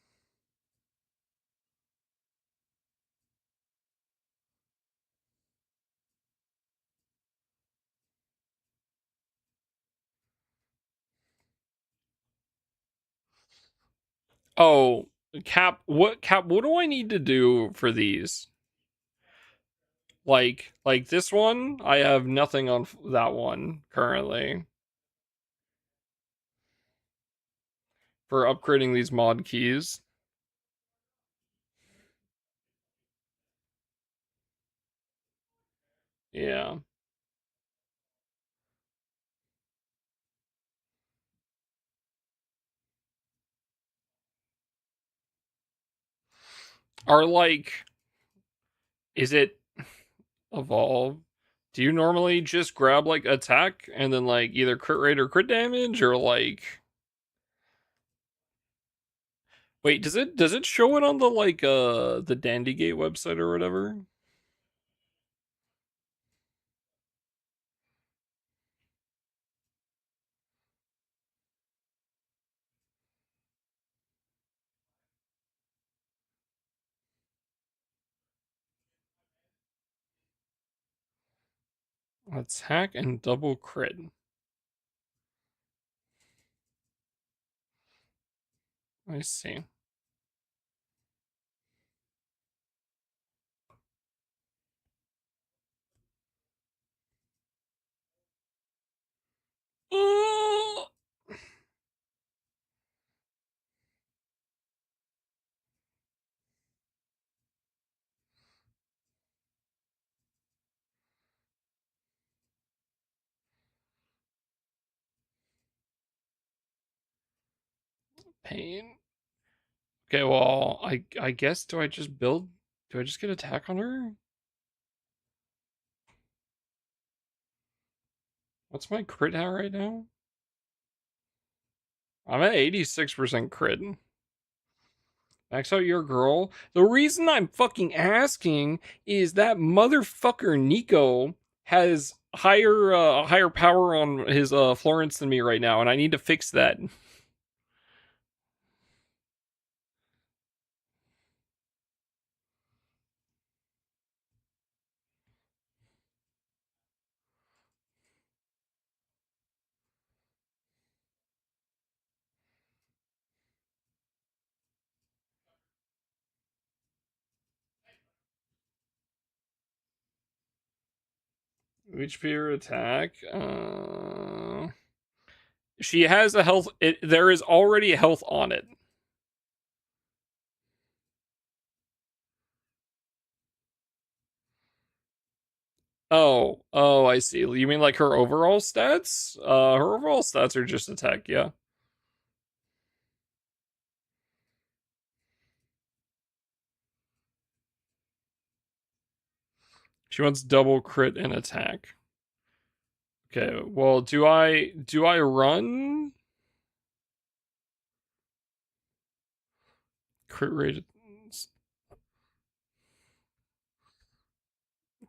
Oh, Cap, what do I need to do for these? Like this one, I have nothing on that one currently for upgrading these mod keys. Yeah. Are like, is it evolve? Do you normally just grab like attack and then like either crit rate or crit damage, or like, wait, does it show it on the like the Dandygate website or whatever? Attack and double crit. I see. Pain. Okay, well, I guess do I just build? Do I just get attack on her? What's my crit at right now? I'm at 86% crit. Max out your girl. The reason I'm fucking asking is that motherfucker Nico has higher power on his Florence than me right now, and I need to fix that. HP or attack. She has a health. There is already a health on it. Oh, I see. You mean like her overall stats? Her overall stats are just attack, yeah. She wants double crit and attack. Okay, well, do I run? Crit rate,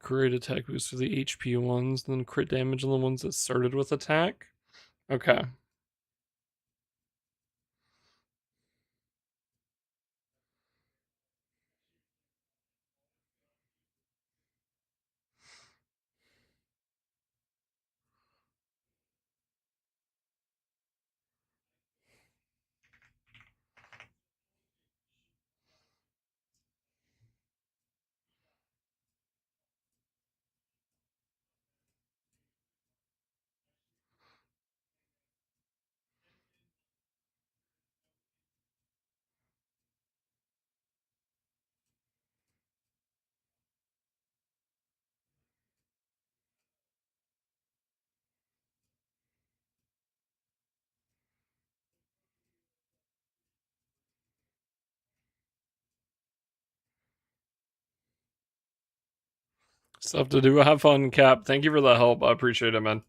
crit attack boost for the HP ones, then crit damage on the ones that started with attack. Okay. Stuff to do. Have fun, Cap. Thank you for the help. I appreciate it, man.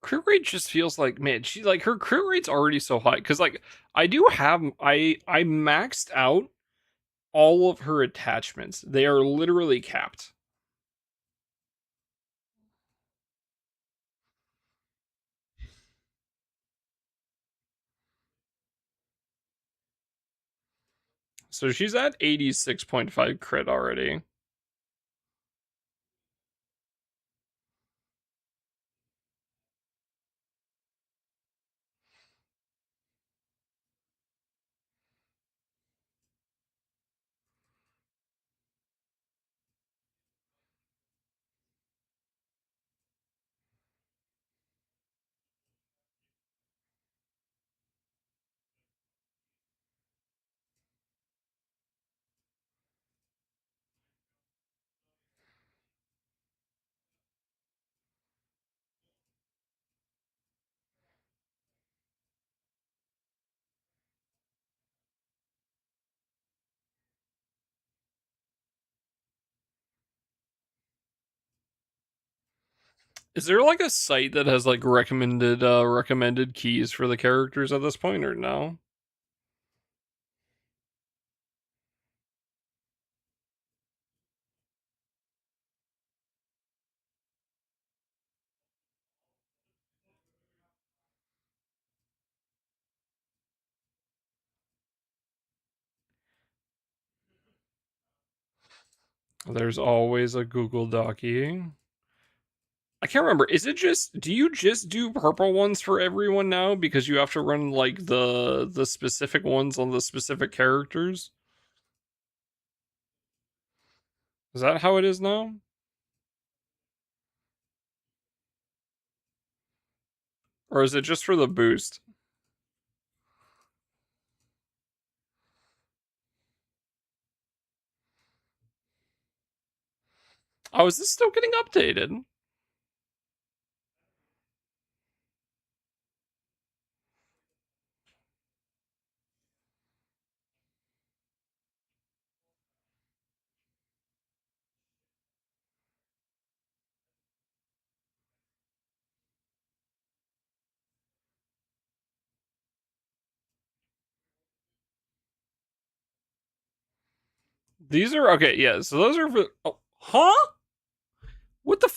Crit rate just feels like, man, she like her crit rate's already so high because like I maxed out all of her attachments. They are literally capped. So she's at 86.5 crit already. Is there like a site that has like recommended keys for the characters at this point or no? There's always a Google Docie. I can't remember. Is it just do you just do purple ones for everyone now because you have to run like the specific ones on the specific characters? Is that how it is now? Or is it just for the boost? Oh, is this still getting updated? These are okay, yeah. So those are for oh, huh? What the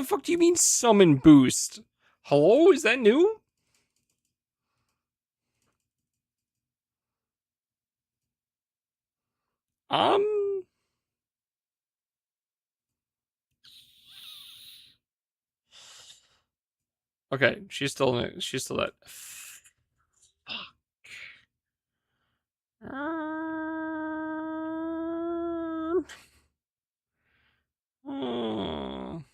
fuck do you mean summon boost? Hello, is that new? Um Okay, she's still that. Fuck. Um,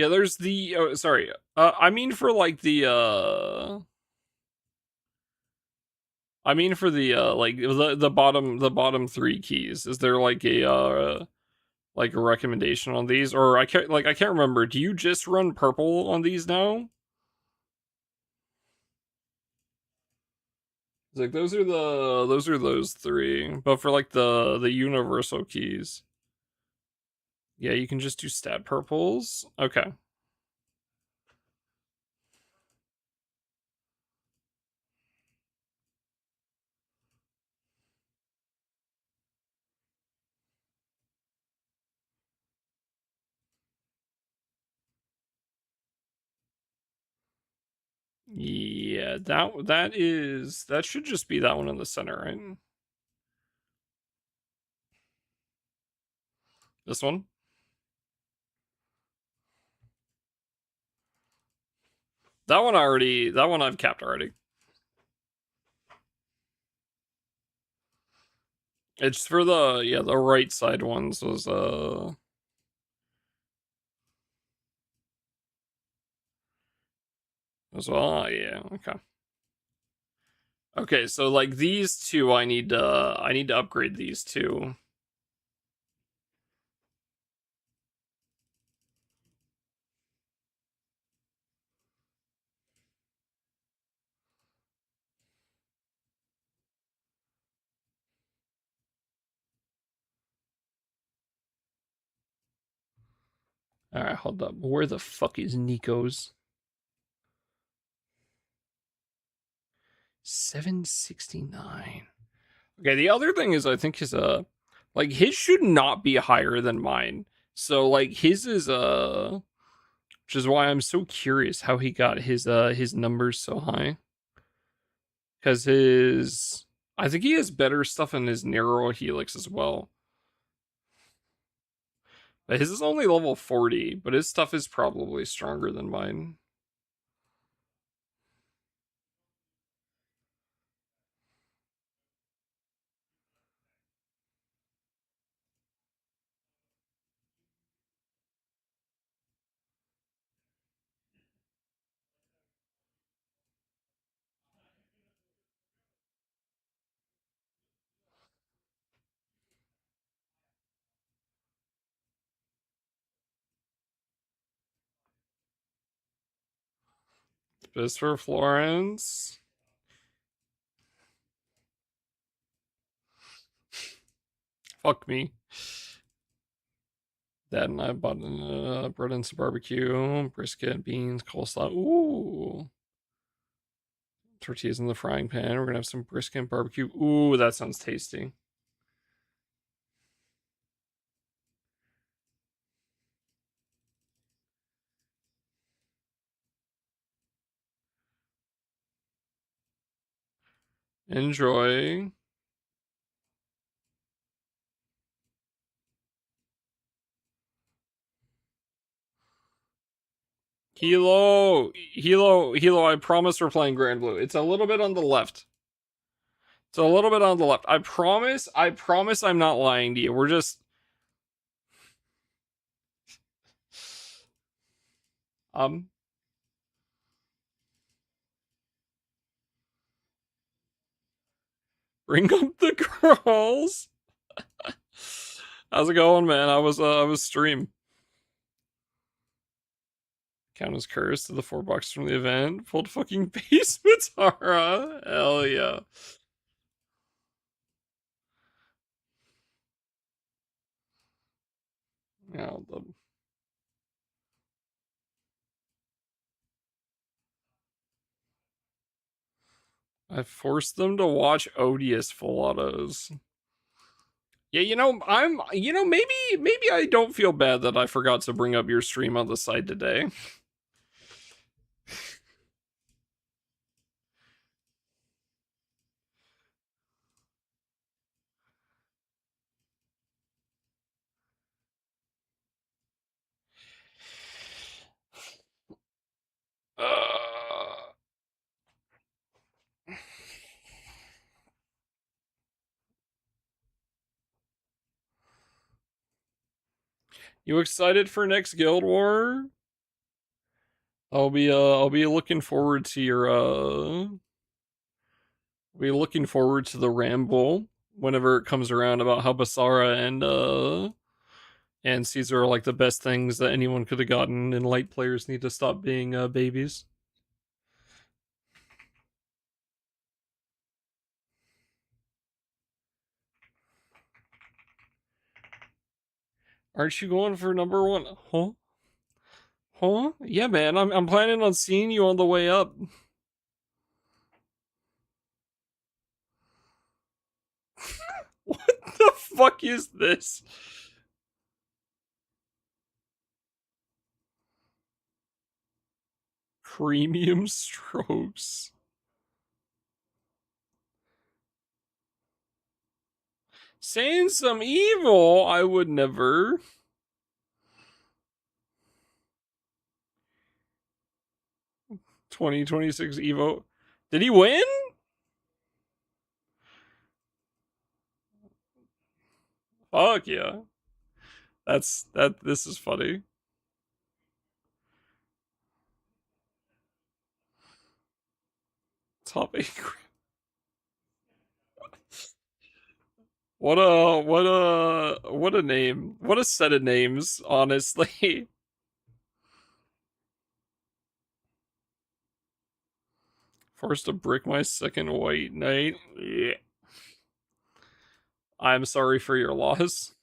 Yeah, there's the sorry. I mean for like the I mean for the like the bottom 3 keys. Is there like a recommendation on these, or I can't remember. Do you just run purple on these now? It's like those are those 3, but for like the universal keys, yeah, you can just do stat purples. Okay. Yeah, that should just be that one in the center, right? This one. That one I've capped already. It's for the right side ones was as well. Yeah, okay. Okay, so like these 2 I need to upgrade these 2. Alright, hold up. Where the fuck is Nico's? 769. Okay, the other thing is I think his like his should not be higher than mine. So like his is which is why I'm so curious how he got his numbers so high. Cuz his I think he has better stuff in his narrow helix as well. But his is only level 40, but his stuff is probably stronger than mine. Just for Florence. Fuck me. Dad and I bought bread and some barbecue, brisket, beans, coleslaw. Ooh. Tortillas in the frying pan. We're gonna have some brisket and barbecue. Ooh, that sounds tasty. Enjoy. Hilo, I promise we're playing Grand Blue. It's a little bit on the left. It's a little bit on the left. I promise I'm not lying to you. We're just um bring up the girls. How's it going, man? I was stream. Count as cursed to the $4 from the event. Pulled fucking base Matara. Hell yeah. Yeah, I forced them to watch odious full autos. Yeah, maybe I don't feel bad that I forgot to bring up your stream on the side today. You excited for next Guild War? I'll be looking forward to your be looking forward to the ramble whenever it comes around about how Basara and Caesar are like the best things that anyone could have gotten, and light players need to stop being babies. Aren't you going for number one? Huh? Huh? Yeah, man. I'm planning on seeing you on the way up. What the fuck is this? Premium strokes. Saying some evil, I would never. 2026 Evo. Did he win? Fuck yeah. This is funny. Top 8. What a name. What a set of names, honestly. Forced to brick my second white knight. Yeah. I'm sorry for your loss.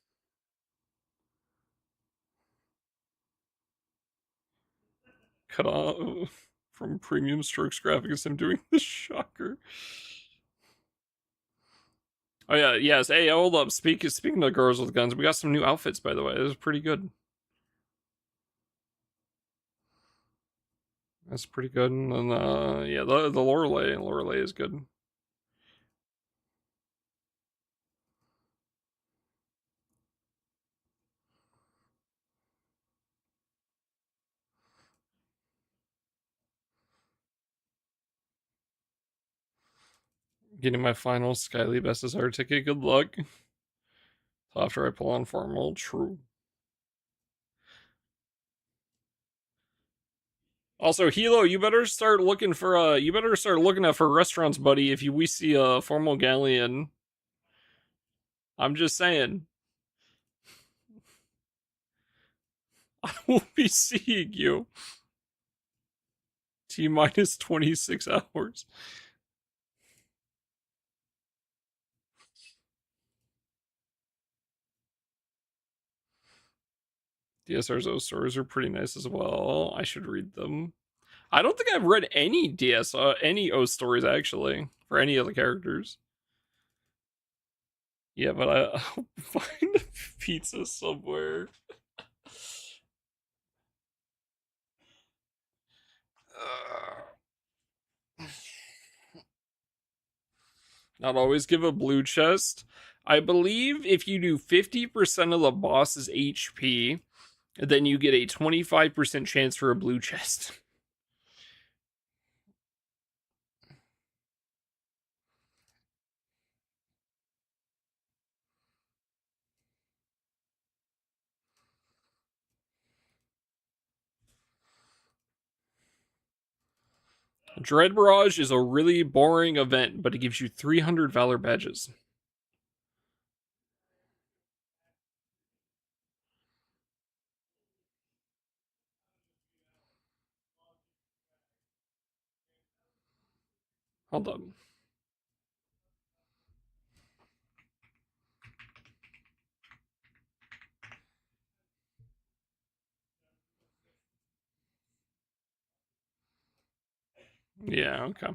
Cut off from Premium Strokes Graphics, him doing the shocker. Oh yeah, yes. Hey, hold up. Speaking of girls with guns, we got some new outfits, by the way. It was pretty good. That's pretty good. And yeah, the Lorelei is good. Getting my final Skyleap SSR ticket. Good luck. After I pull on formal, true. Also, Hilo, you better start looking for you better start looking at for restaurants, buddy. If we see a formal galleon, I'm just saying, I will be seeing you. T minus 26 hours. DSR's stories are pretty nice as well. I should read them. I don't think I've read any any O stories actually for any of the characters. Yeah, but I'll find a pizza somewhere. Not always give a blue chest. I believe if you do 50% of the boss's HP, then you get a 25% chance for a blue chest. Dread Barrage is a really boring event, but it gives you 300 Valor badges. Hold on. Yeah, okay.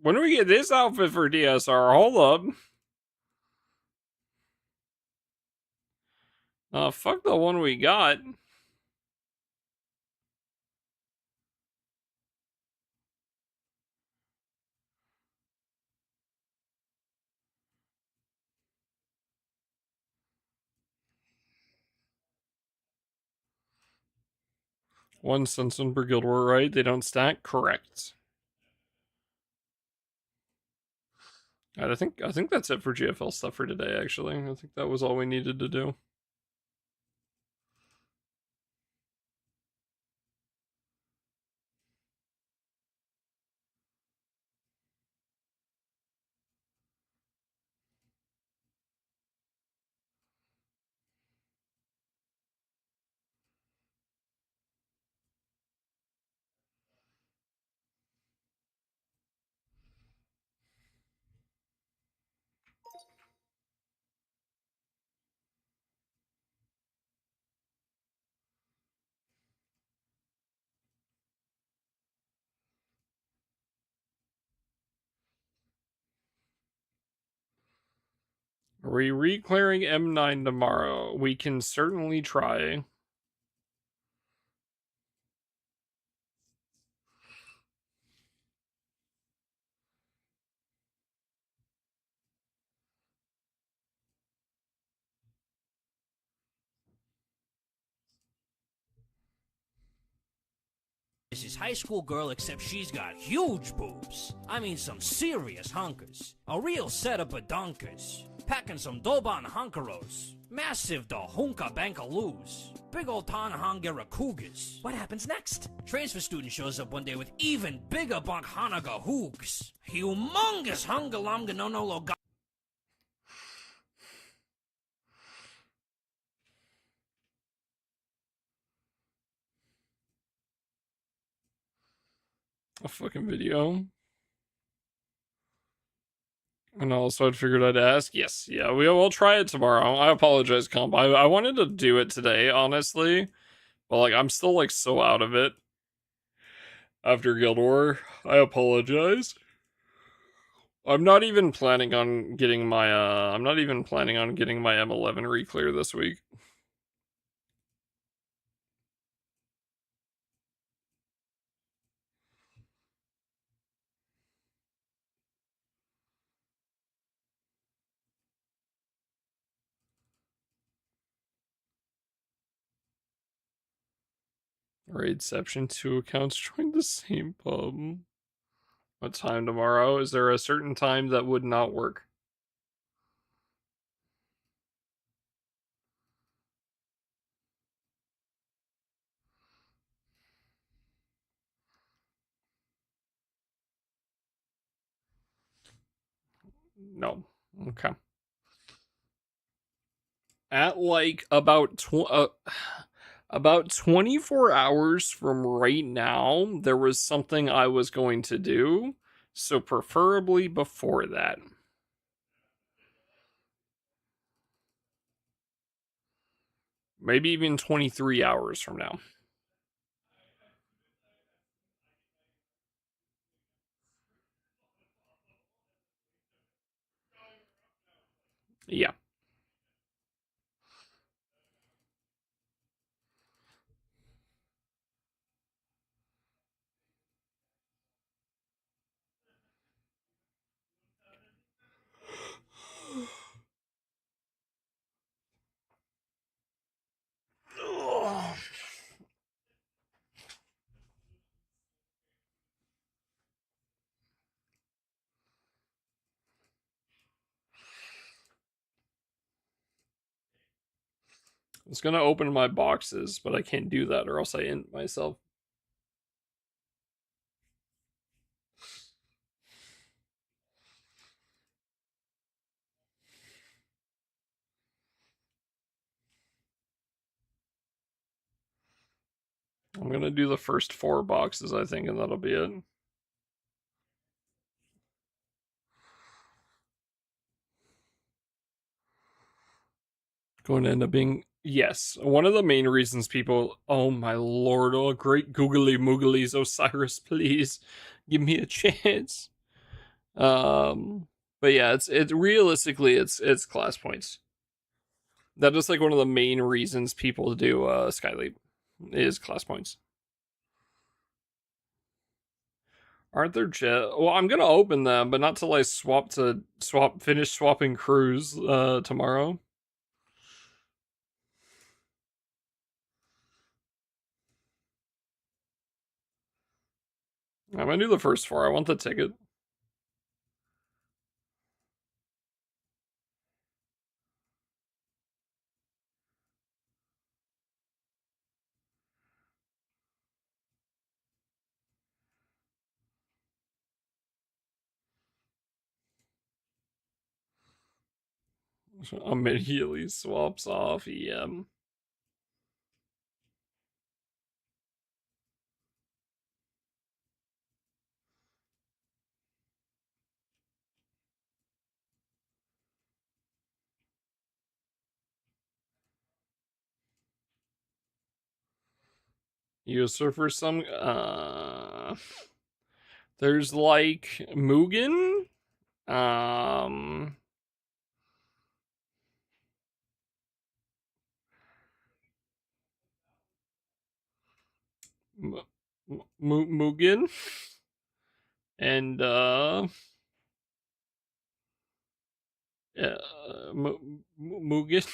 When do we get this outfit for DSR? Hold up. Fuck the one we got. One Sensen per Guild War, right? They don't stack? Correct. I think that's it for GFL stuff for today, actually. I think that was all we needed to do. Are we re-clearing M9 tomorrow? We can certainly try. This is high school girl, except she's got huge boobs. I mean some serious hunkers. A real setup of donkers. Packing some Doban hunkeros. Massive da hunka bankaloos. Big old Tanahangara cougars. What happens next? Transfer student shows up one day with even bigger bunk hanaga hoogs. Humongous hungalamga no no lo. A fucking video. And also I figured I'd ask. Yes, yeah, we'll try it tomorrow. I apologize, comp. I wanted to do it today, honestly. But like I'm still like so out of it after Guild War. I apologize. I'm not even planning on getting my M11 re-clear this week. Raidception, 2 accounts joined the same pub. What time tomorrow? Is there a certain time that would not work? No. Okay. At like about 24 hours from right now, there was something I was going to do, so preferably before that. Maybe even 23 hours from now. Yeah. I was gonna open my boxes, but I can't do that or else I end myself. I'm gonna do the first 4 boxes, I think, and that'll be it. Going to end up being, yes, one of the main reasons people, oh my lord, oh great googly mooglies, Osiris, please give me a chance. But yeah, it's realistically it's class points. That is like one of the main reasons people do Skyleap is class points. Aren't there well, I'm gonna open them, but not till I finish swapping crews tomorrow. I'm gonna do the first 4. I want the ticket. Immediately swaps off EM. User for some there's like Mugen, um Mugen and Mugen.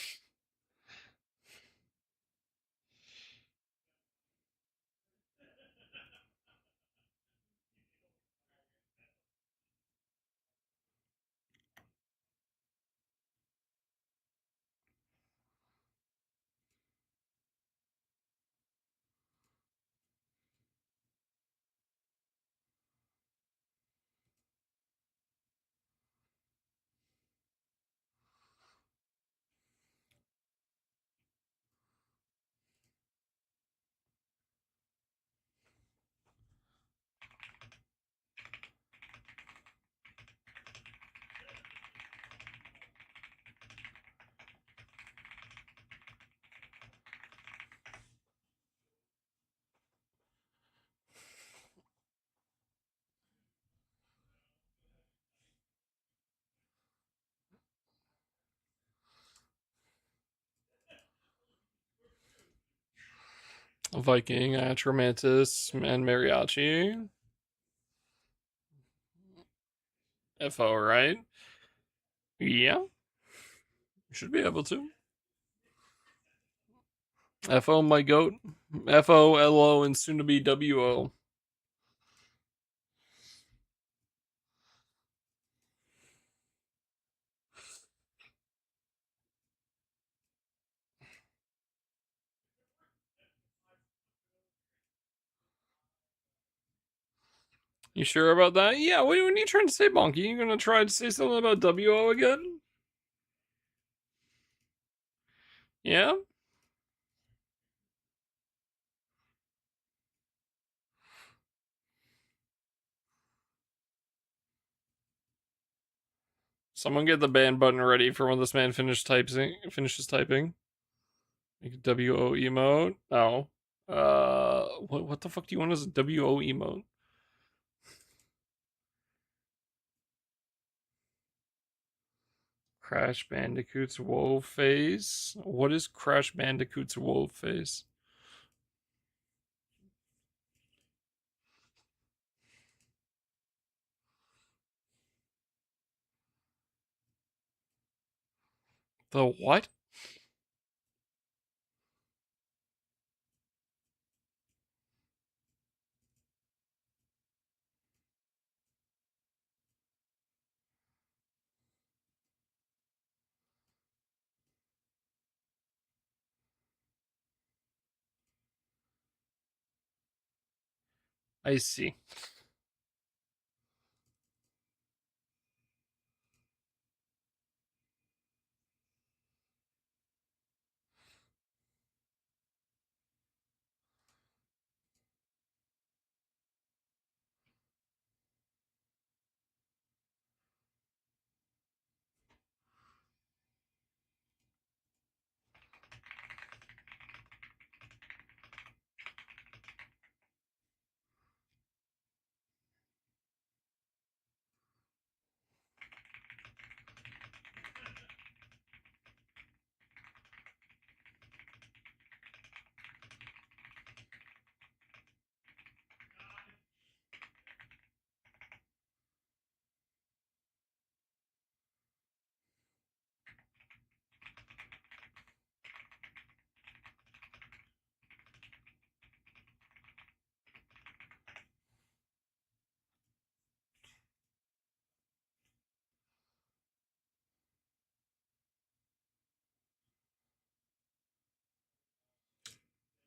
Viking, Atramantis, and Mariachi. FO, right? Yeah. You should be able to. FO, my goat. FO, LO, and soon to be WO. You sure about that? Yeah, what are you trying to say, Bonky? You gonna try to say something about WO again? Yeah? Someone get the ban button ready for when this man finishes typing. Make a WO emote. Oh. What the fuck do you want as a WO emote? Crash Bandicoot's woe face? What is Crash Bandicoot's woe face? The what? I see.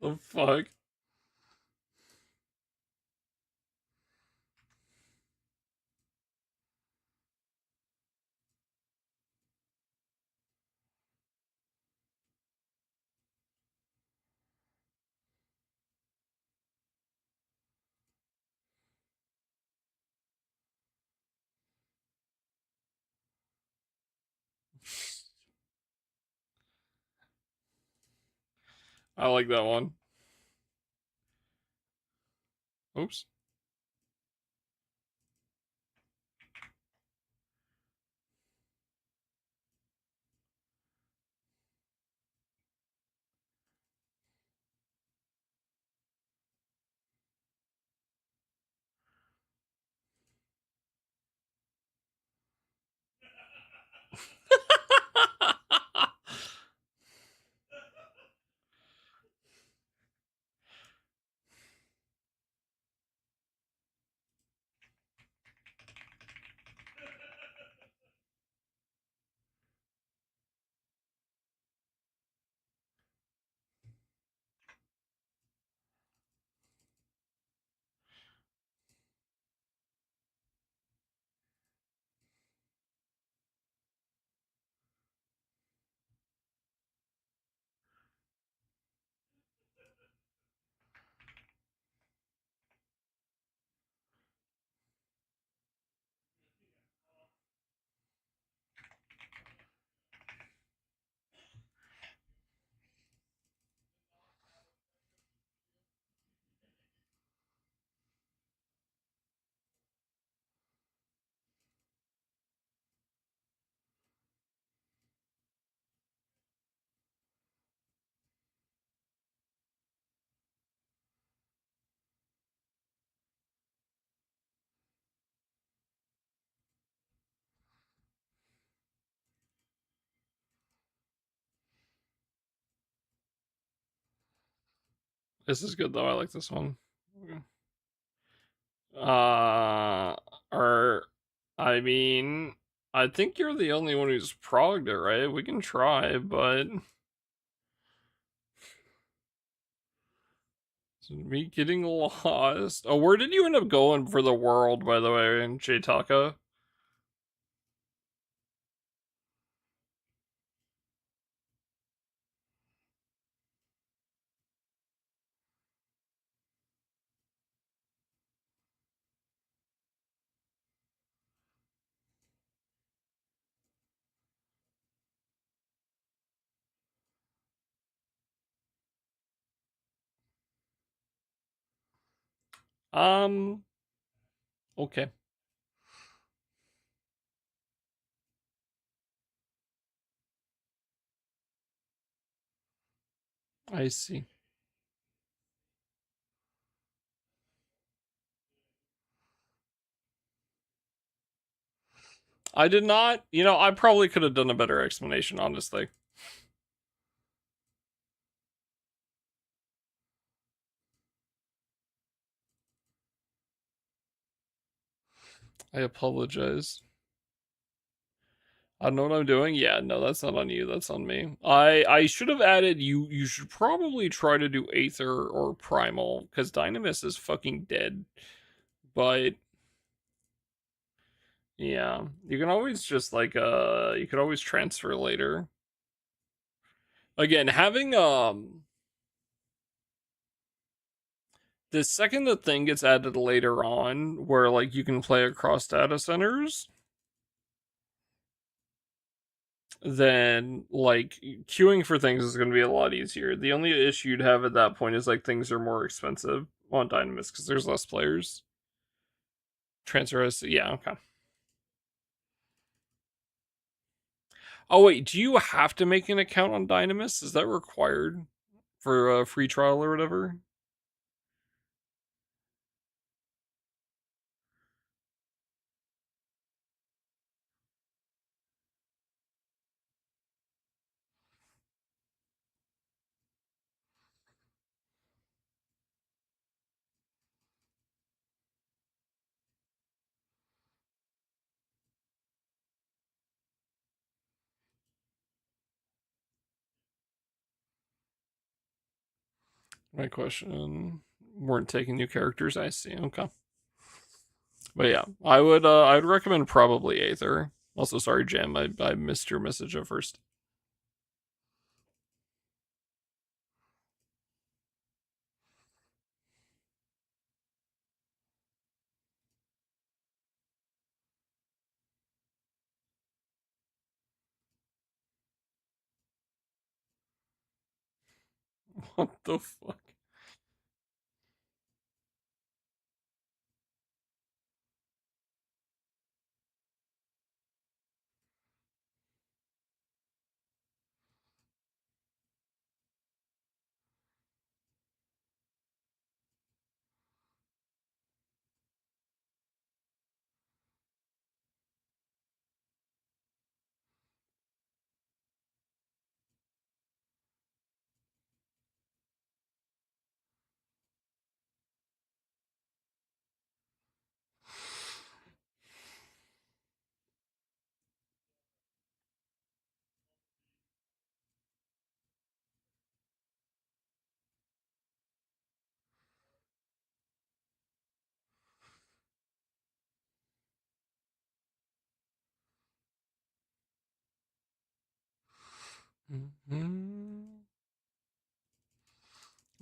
The fuck? I like that one. Oops. This is good though. I like this one. Or I mean, I think you're the only one who's progged it, right? We can try, but it's me getting lost. Oh, where did you end up going for the world, by the way, in Jtaka? Okay. I see. I did not, I probably could have done a better explanation, honestly. I apologize. I don't know what I'm doing. Yeah, no, that's not on you. That's on me. I should have added you should probably try to do Aether or Primal, because Dynamis is fucking dead. But yeah, you can always just like you could always transfer later. Again, having the second the thing gets added later on, where like you can play across data centers, then like queuing for things is going to be a lot easier. The only issue you'd have at that point is like things are more expensive on Dynamis because there's less players. Transfer has yeah, okay. Oh wait, do you have to make an account on Dynamis? Is that required for a free trial or whatever? My question weren't taking new characters. I see. Okay. But yeah, I'd recommend probably Aether. Also, sorry, Jam, I missed your message at first. What the fuck?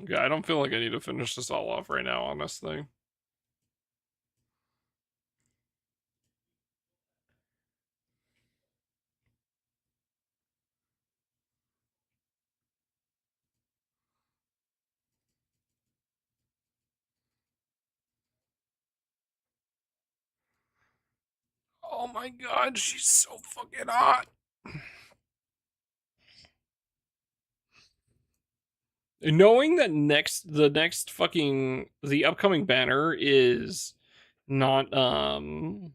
Okay, I don't feel like I need to finish this all off right now, honestly. Oh my god, she's so fucking hot. Knowing that the upcoming banner is not knowing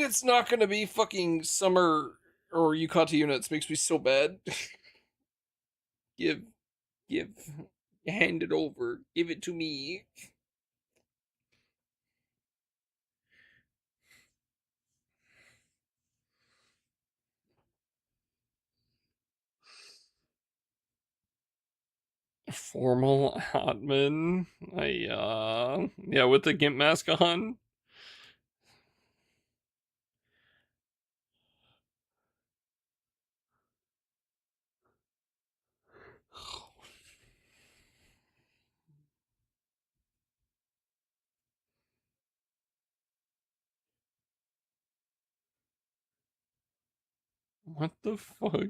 it's not gonna be fucking Summer or Yukata units makes me so bad. give give hand it over. Give it to me. Formal admin. Yeah, with the GIMP mask on. What the fuck?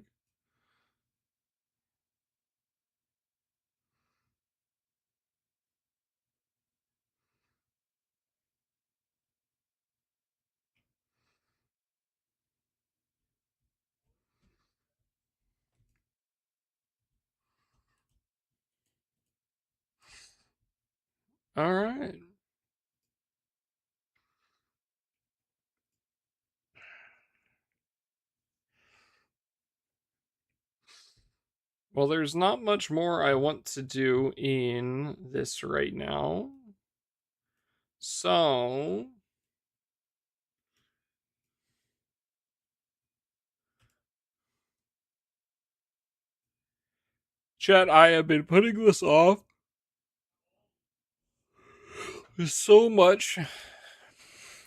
Alright. Well, there's not much more I want to do in this right now. So, chat, I have been putting this off so much.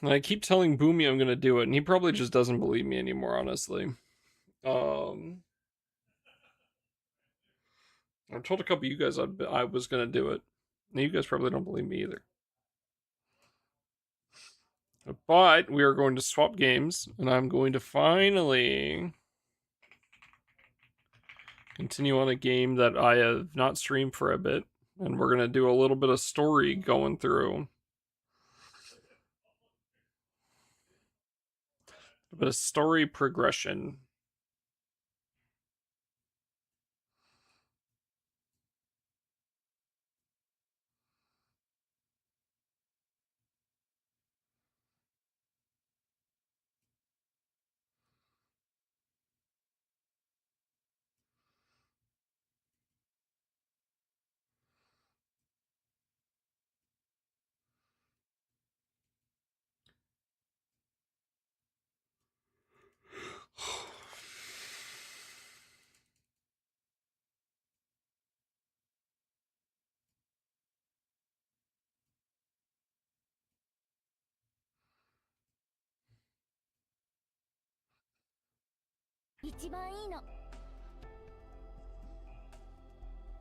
I keep telling Boomy I'm gonna do it, and he probably just doesn't believe me anymore, honestly. I told a couple of you guys I was gonna do it. And you guys probably don't believe me either. But we are going to swap games, and I'm going to finally continue on a game that I have not streamed for a bit. And we're going to do a little bit of story going through. A bit of story progression.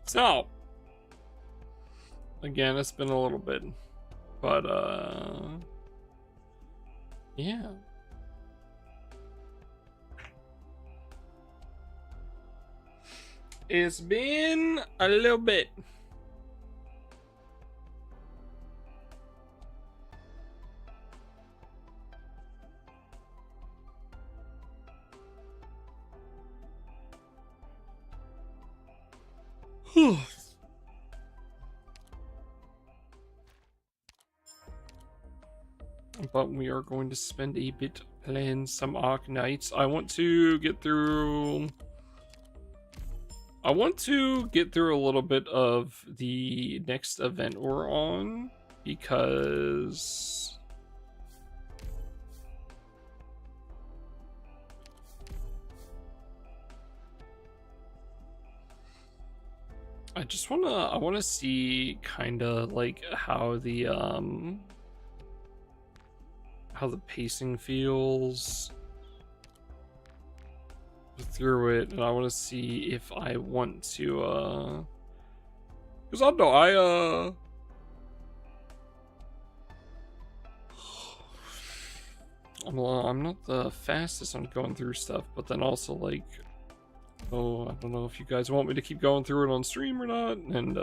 So, again, it's been a little bit, but yeah. It's been a little bit. But we are going to spend a bit playing some Arc Knights. I want to get through a little bit of the next event we're on, because I wanna see kinda like how the pacing feels through it, and I want to see if I want to because I don't know, I'm not the fastest on going through stuff, but then also like, oh, I don't know if you guys want me to keep going through it on stream or not, and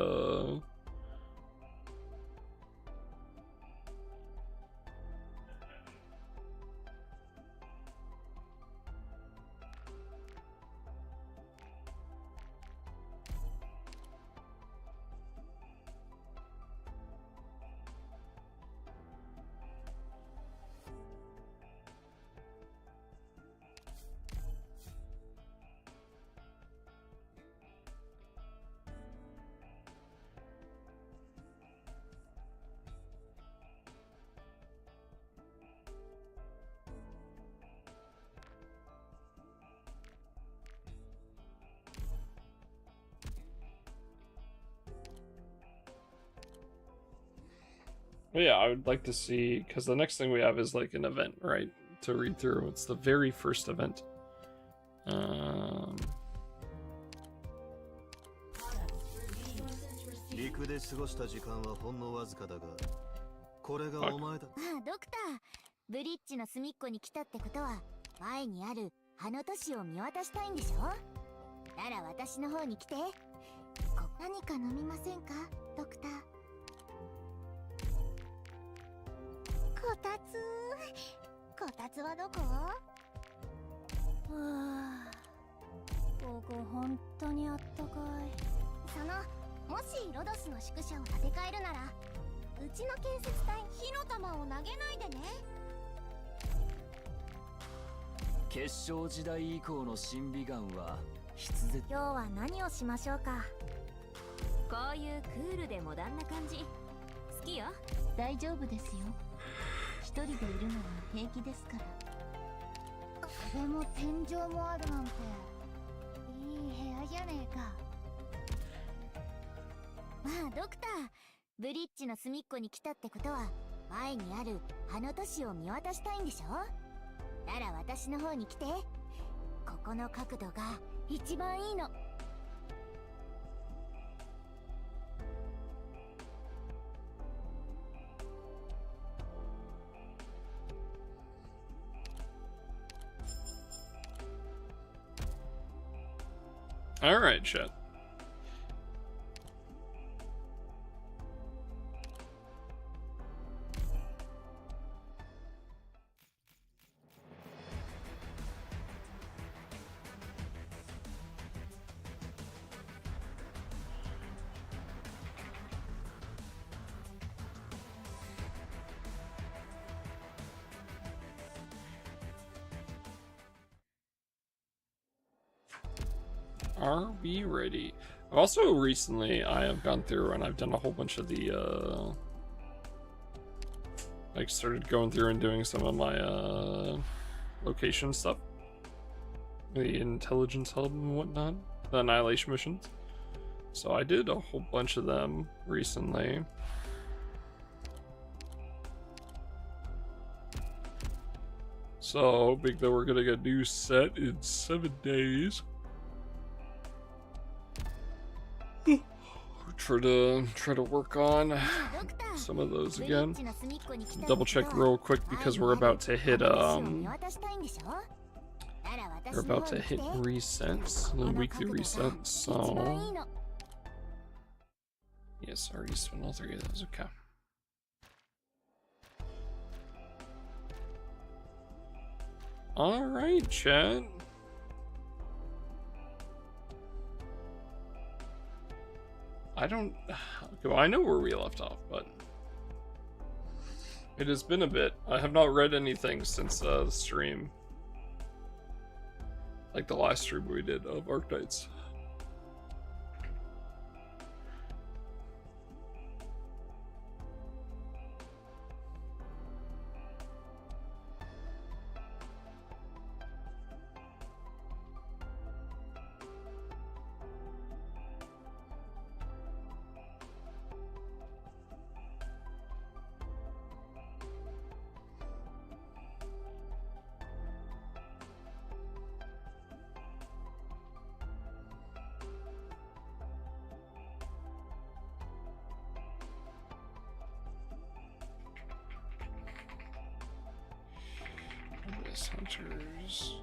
but yeah, I would like to see, because the next thing we have is like an event, right, to read through. It's the very first event.こたつはどこ？はあ、ここ本当にあったかい。もしロドスの宿舎を建て替えるなら、うちの建設隊火の玉を投げないでね。結晶時代以降の審美眼は必然。今日は何をしましょうか。こういうクールでモダンな感じ好きよ。大丈夫ですよ。一人でいるのは平気ですから。壁も天井もあるなんていい部屋じゃねえか。まあドクター、ブリッジの隅っこに来たってことは前にあるあの都市を見渡したいんでしょ。なら私の方に来て。ここの角度が一番いいの。All right, chat. Are we ready? Also, recently I have gone through and I've done a whole bunch of the like started going through and doing some of my location stuff, the intelligence hub and whatnot, the annihilation missions. So I did a whole bunch of them recently. So big that we're gonna get a new set in 7 days. Try to work on some of those again. We're about to hit resets, the weekly resets, so yes, already spent all 3 of those. Okay. All right, chat. Well, I know where we left off, but it has been a bit. I have not read anything since the stream. Like the last stream we did of Archetypes. Hunters.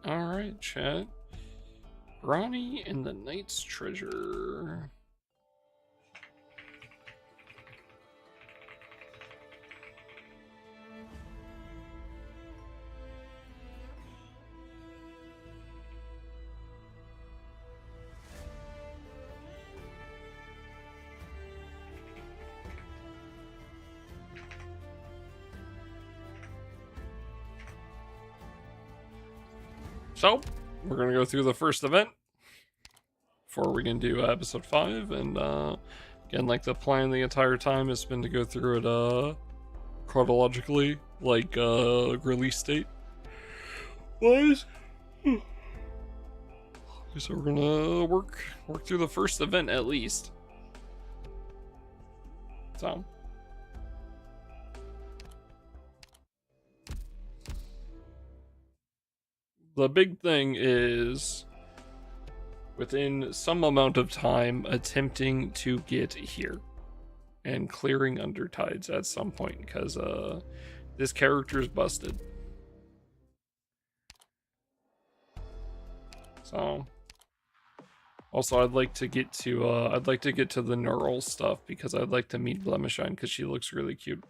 All right, chat. Ronnie and the Knight's Treasure. So, we're going to go through the first event before we can do episode 5. And again, like the plan the entire time has been to go through it chronologically, like release date wise. So we're going to work through the first event at least. So. The big thing is, within some amount of time, attempting to get here and clearing Undertides at some point, because this character is busted. So, also I'd like to get to the neural stuff because I'd like to meet Blemishine because she looks really cute.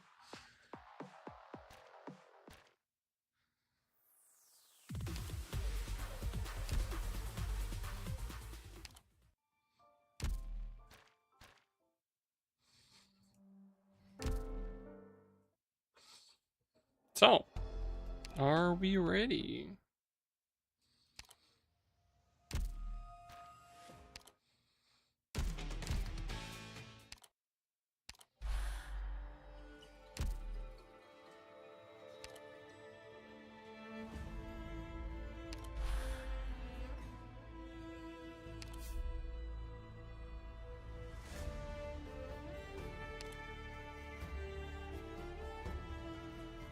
So, are we ready?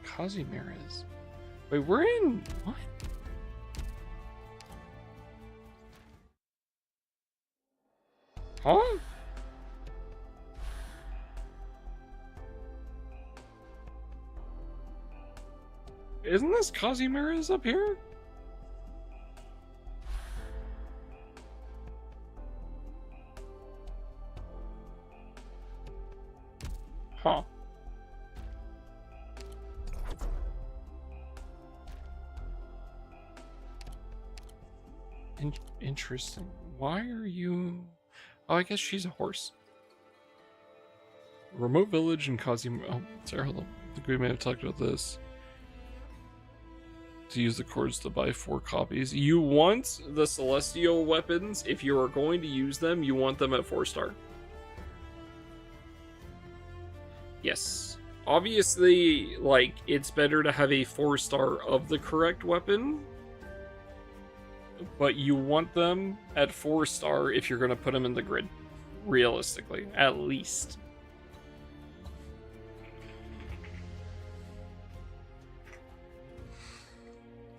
Casimirez. Wait, we're in what? Huh? Isn't this Casimirez up here? Huh. Interesting. Why are you... Oh, I guess she's a horse. Remote village in Kazim... Oh, sorry, hold on. I think we may have talked about this. To use the cords to buy 4 copies. You want the Celestial weapons, if you are going to use them, you want them at 4-star. Yes. Obviously, like, it's better to have a 4-star of the correct weapon, but you want them at 4-star if you're going to put them in the grid. Realistically, at least.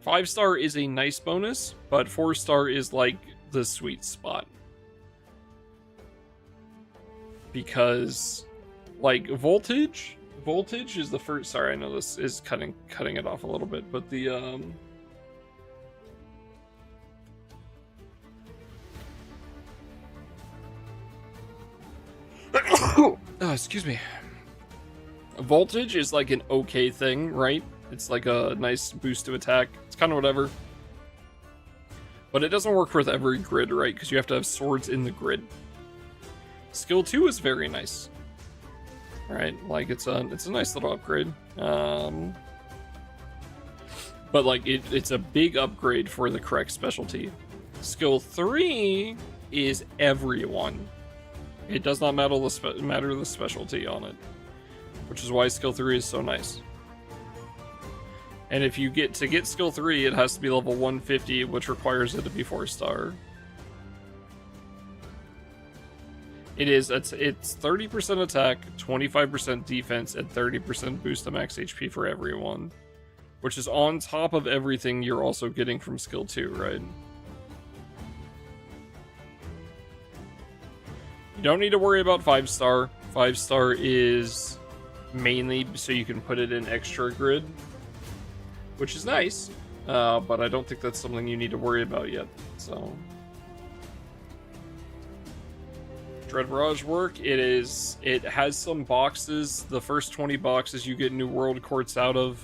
5-star is a nice bonus, but 4-star is like the sweet spot. Because, like, voltage is the first. Sorry, I know this is cutting it off a little bit, but the oh, excuse me. Voltage is like an okay thing, right? It's like a nice boost to attack. It's kind of whatever. But it doesn't work with every grid, right? Because you have to have swords in the grid. Skill 2 is very nice. Right? Like, it's a nice little upgrade. But, like, it's a big upgrade for the correct specialty. Skill 3 is everyone. It does not matter the specialty on it. Which is why skill 3 is so nice. And if you get skill 3, it has to be level 150, which requires it to be 4-star. It's 30% attack, 25% defense, and 30% boost to max HP for everyone. Which is on top of everything you're also getting from skill 2, right? You don't need to worry about 5-star. 5-star is mainly so you can put it in extra grid, which is nice, but I don't think that's something you need to worry about yet. So, Dread Barrage work. It has some boxes. The first 20 boxes you get New World Quartz out of,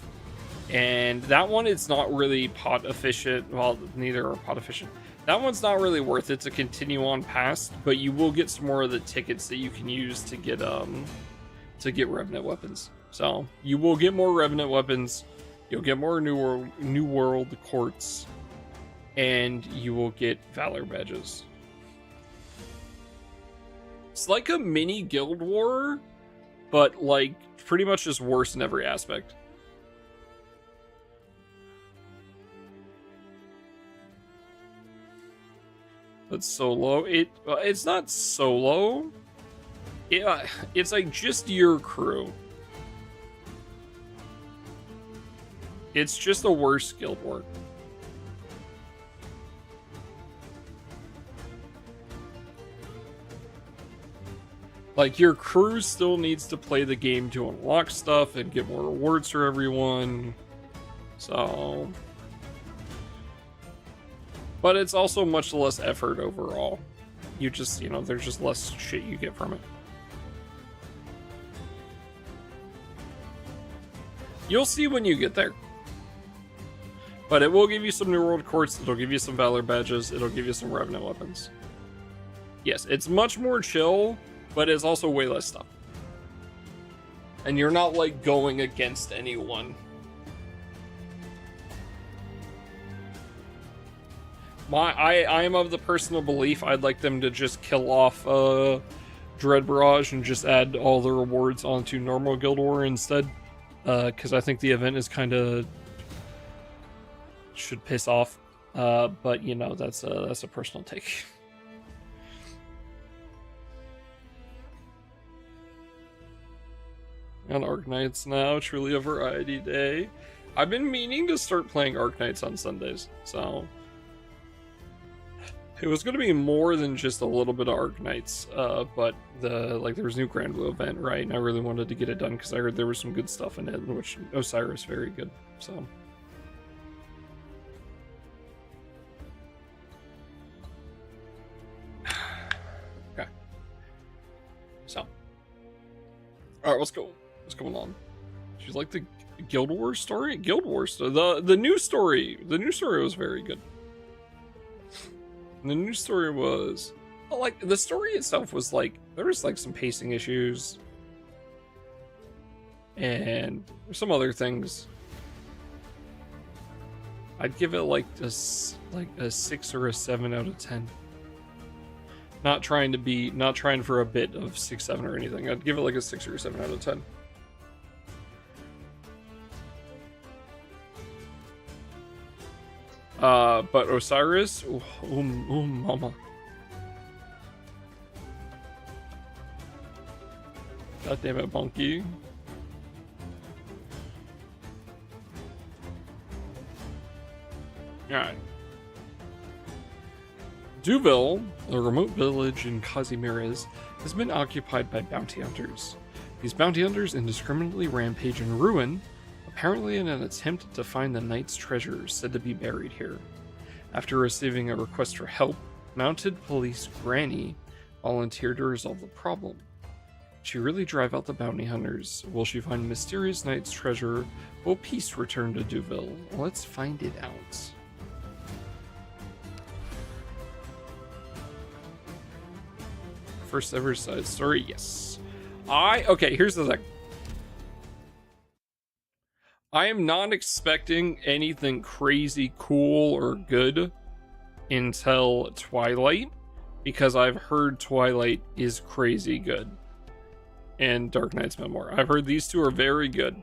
and that one it's not really pot efficient. Well, neither are pot efficient. That one's not really worth it to continue on past, but you will get some more of the tickets that you can use to get Revenant weapons. So you will get more Revenant weapons, you'll get more New World Quartz, and you will get Valor badges. It's like a mini Guild War, but like pretty much just worse in every aspect. But solo, it's not solo. It's like just your crew. It's just a worse Guild War. Like, your crew still needs to play the game to unlock stuff and get more rewards for everyone. So, but it's also much less effort overall. You just, there's just less shit you get from it. You'll see when you get there. But it will give you some New World Quartz, it'll give you some Valor badges, it'll give you some Revenant weapons. Yes, it's much more chill, but it's also way less stuff. And you're not, like, going against anyone. I am of the personal belief I'd like them to just kill off Dread Barrage and just add all the rewards onto normal Guild War instead. Because I think the event is kind of should piss off. But that's a personal take. On Arknights now, truly a variety day. I've been meaning to start playing Arknights on Sundays, so it was going to be more than just a little bit of Arknights, but there was a new Grand Blue event, right? And I really wanted to get it done because I heard there was some good stuff in it, which Osiris very good. So, okay. So, all right, let's go. What's going on? She's like the Guild Wars story? Guild Wars story. The new story. The new story was very good. And the new story was, well, like, the story itself was like, there was like some pacing issues. And some other things. I'd give it like a 6 or a 7 out of 10. Not trying for a bit of 6, 7 or anything. I'd give it like a 6 or a 7 out of 10. But Osiris, mama. God damn it, Bunky. Alright. Duville, a remote village in Kazimierz, has been occupied by bounty hunters. These bounty hunters indiscriminately rampage and ruin, apparently in an attempt to find the knight's treasure said to be buried here. After receiving a request for help, mounted police Granny volunteered to resolve the problem. She really drive out the bounty hunters. Will she find mysterious knight's treasure? Will peace return to Duville? Let's find it out. First ever side story, yes. Okay, here's the thing. I am not expecting anything crazy cool or good until Twilight, because I've heard Twilight is crazy good. And Dark Knight's Memoir. I've heard these two are very good.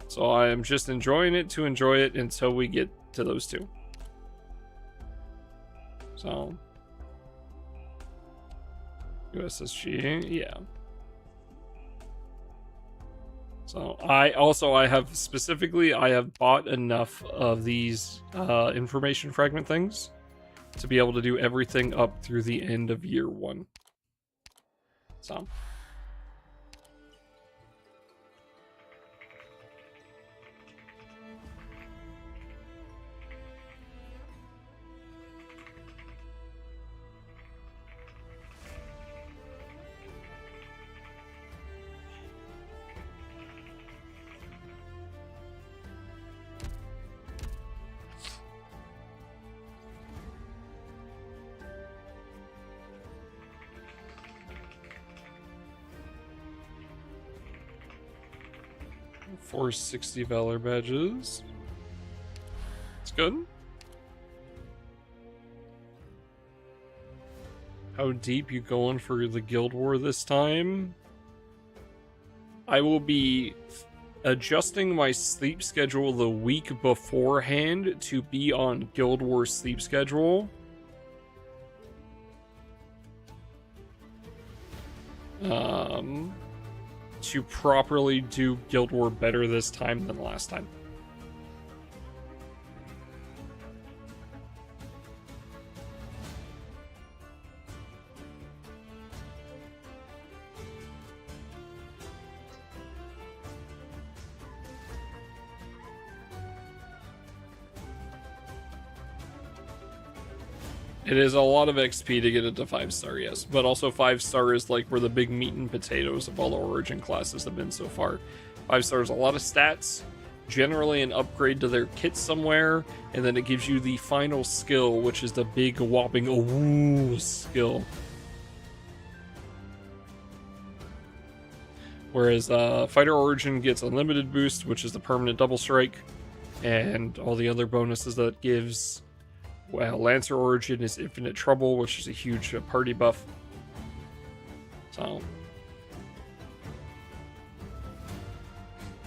So I am just enjoying it to enjoy it until we get to those two. So USSG, yeah. So I have bought enough of these information fragment things to be able to do everything up through the end of year 1. So $460 Valor badges. It's good. How deep you going for the Guild War this time? I will be adjusting my sleep schedule the week beforehand to be on Guild War sleep schedule. To properly do Guild War better this time than last time. It is a lot of XP to get it to 5-star, yes. But also 5-star is like where the big meat and potatoes of all the Origin classes have been so far. 5-star is a lot of stats, generally an upgrade to their kit somewhere, and then it gives you the final skill, which is the big whopping ooh skill. Whereas Fighter Origin gets unlimited boost, which is the permanent double strike, and all the other bonuses that it gives. Well, Lancer Origin is Infinite Trouble, which is a huge party buff. So,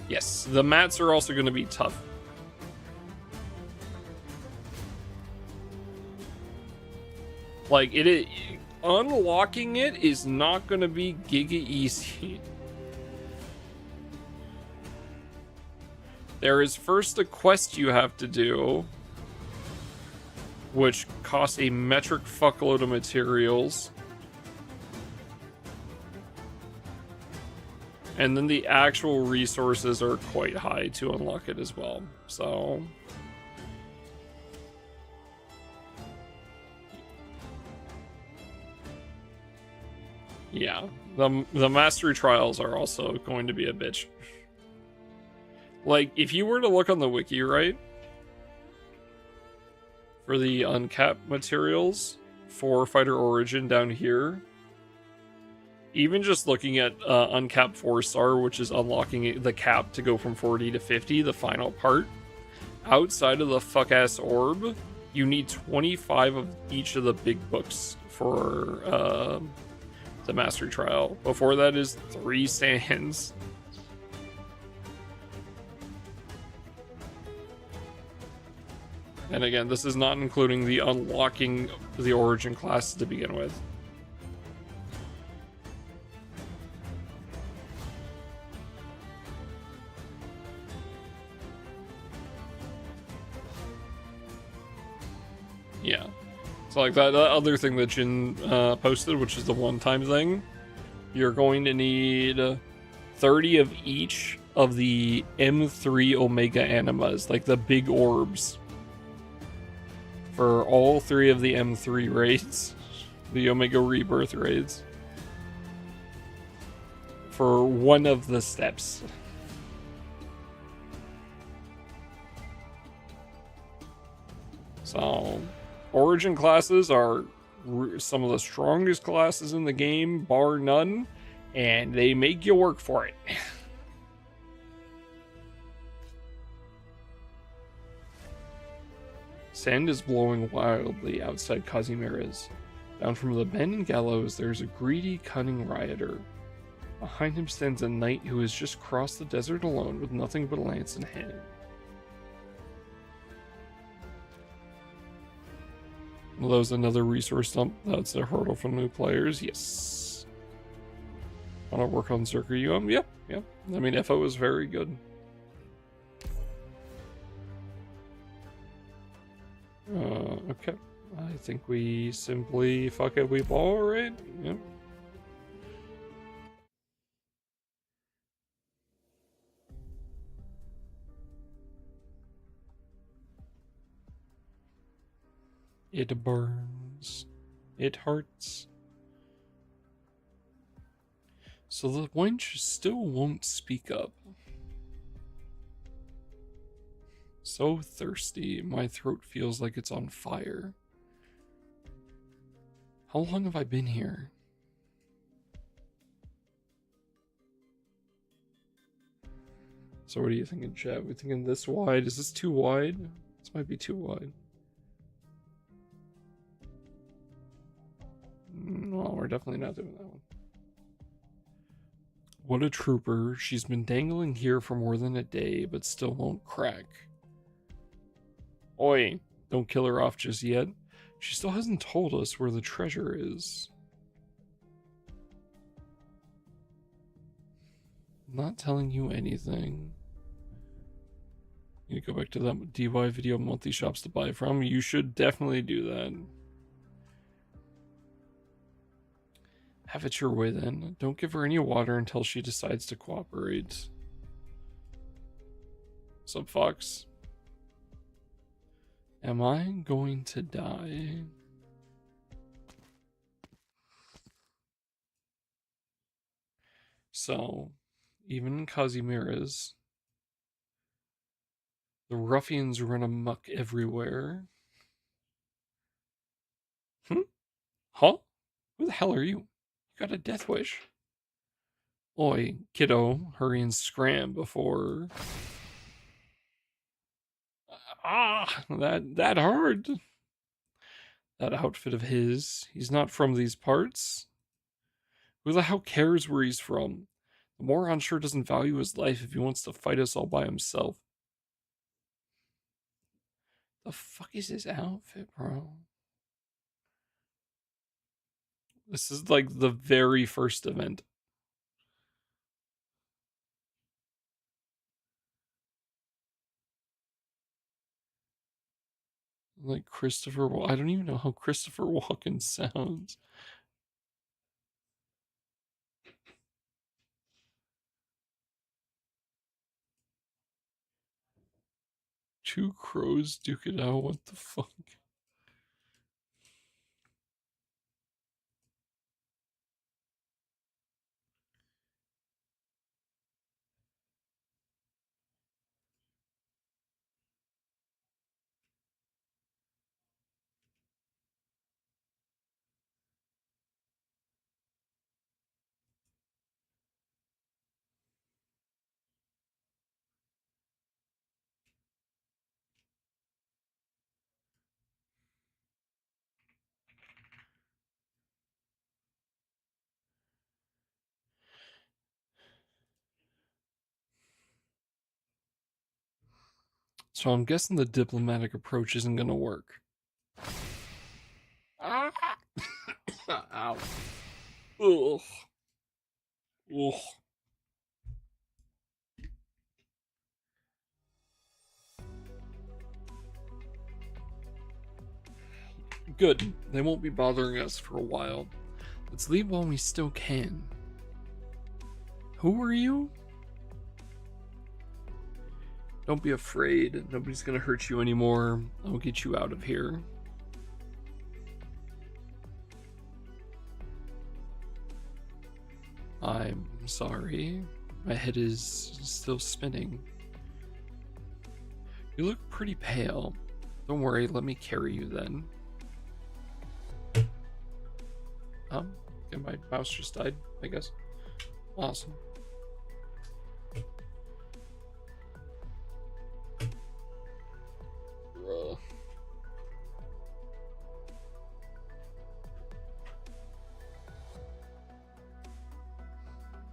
yes, the mats are also going to be tough. Like, unlocking it is not going to be giga easy. There is first a quest you have to do, which costs a metric fuckload of materials. And then the actual resources are quite high to unlock it as well. So yeah, the mastery trials are also going to be a bitch. Like, if you were to look on the wiki, right? For the uncapped materials for Fighter Origin down here, even just looking at uncapped 4-star, which is unlocking the cap to go from 40 to 50, the final part, outside of the fuck-ass orb, you need 25 of each of the big books for the Mastery Trial. Before that is 3 sands. And again, this is not including the unlocking the Origin class to begin with. Yeah. So like that other thing that Jin posted, which is the one-time thing, you're going to need 30 of each of the M3 Omega Animas, like the big orbs, for all 3 of the M3 raids, the Omega Rebirth raids, for one of the steps. So, Origin classes are some of the strongest classes in the game, bar none, and they make you work for it. Sand is blowing wildly outside Kazimira's. Down from the bend and gallows, there is a greedy, cunning rioter. Behind him stands a knight who has just crossed the desert alone with nothing but a lance in hand. Well, that was another resource dump. That's a hurdle for new players. Yes. Want to work on Zerker UM? Yep, yep. I mean, FO is very good. Okay. I think we simply fuck it, we ball, right? Yep. It burns. It hurts. So the wench still won't speak up. So thirsty, my throat feels like it's on fire. How long have I been here? So what are you thinking, chat? We thinking this wide? Is this too wide? This might be too wide. No, we're definitely not doing that one. What a trooper. She's been dangling here for more than a day, but still won't crack. Oi, don't kill her off just yet. She still hasn't told us where the treasure is. Not telling you anything. You go back to that DY video multi-shops to buy from. You should definitely do that. Have it your way then. Don't give her any water until she decides to cooperate. Sup, Fox? Am I going to die? So, even in Kazimira's, the ruffians run amok everywhere. Huh? Who the hell are you? You got a death wish. Oi, kiddo, hurry and scram before... Ah, that hurt. That outfit of his. He's not from these parts. Who the hell cares where he's from? The moron sure doesn't value his life if he wants to fight us all by himself. The fuck is his outfit, bro? This is like the very first event. Like Christopher, I don't even know how Christopher Walken sounds. Two crows duke it out, what the fuck? So I'm guessing the diplomatic approach isn't gonna work. Ah! Ow. Ugh. Ugh. Good. They won't be bothering us for a while. Let's leave while we still can. Who are you? Don't be afraid. Nobody's gonna hurt you anymore. I'll get you out of here. I'm sorry. My head is still spinning. You look pretty pale. Don't worry, let me carry you then. Okay, my mouse just died, I guess. Awesome.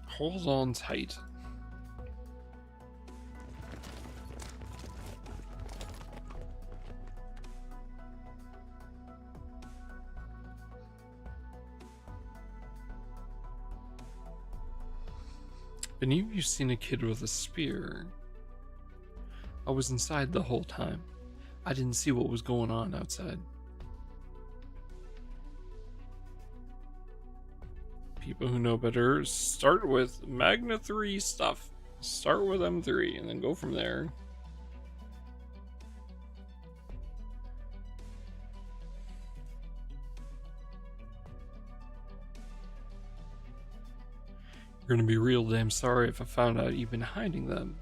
Hold on tight. Have any of you seen a kid with a spear? I was inside the whole time. I didn't see what was going on outside. People who know better start with Magna 3 stuff. Start with M3 and then go from there. You're gonna be real damn sorry if I found out you've been hiding them.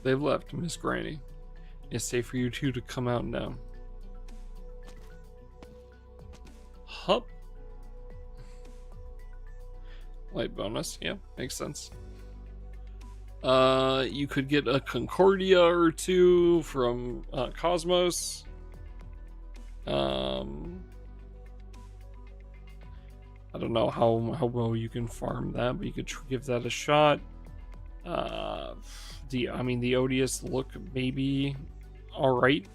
They've left, Miss Granny. It's safe for you two to come out now. Hup. Light bonus, yeah, makes sense. You could get a Concordia or two from Cosmos. I don't know how well you can farm that, but you could give that a shot. The Odious look maybe alright.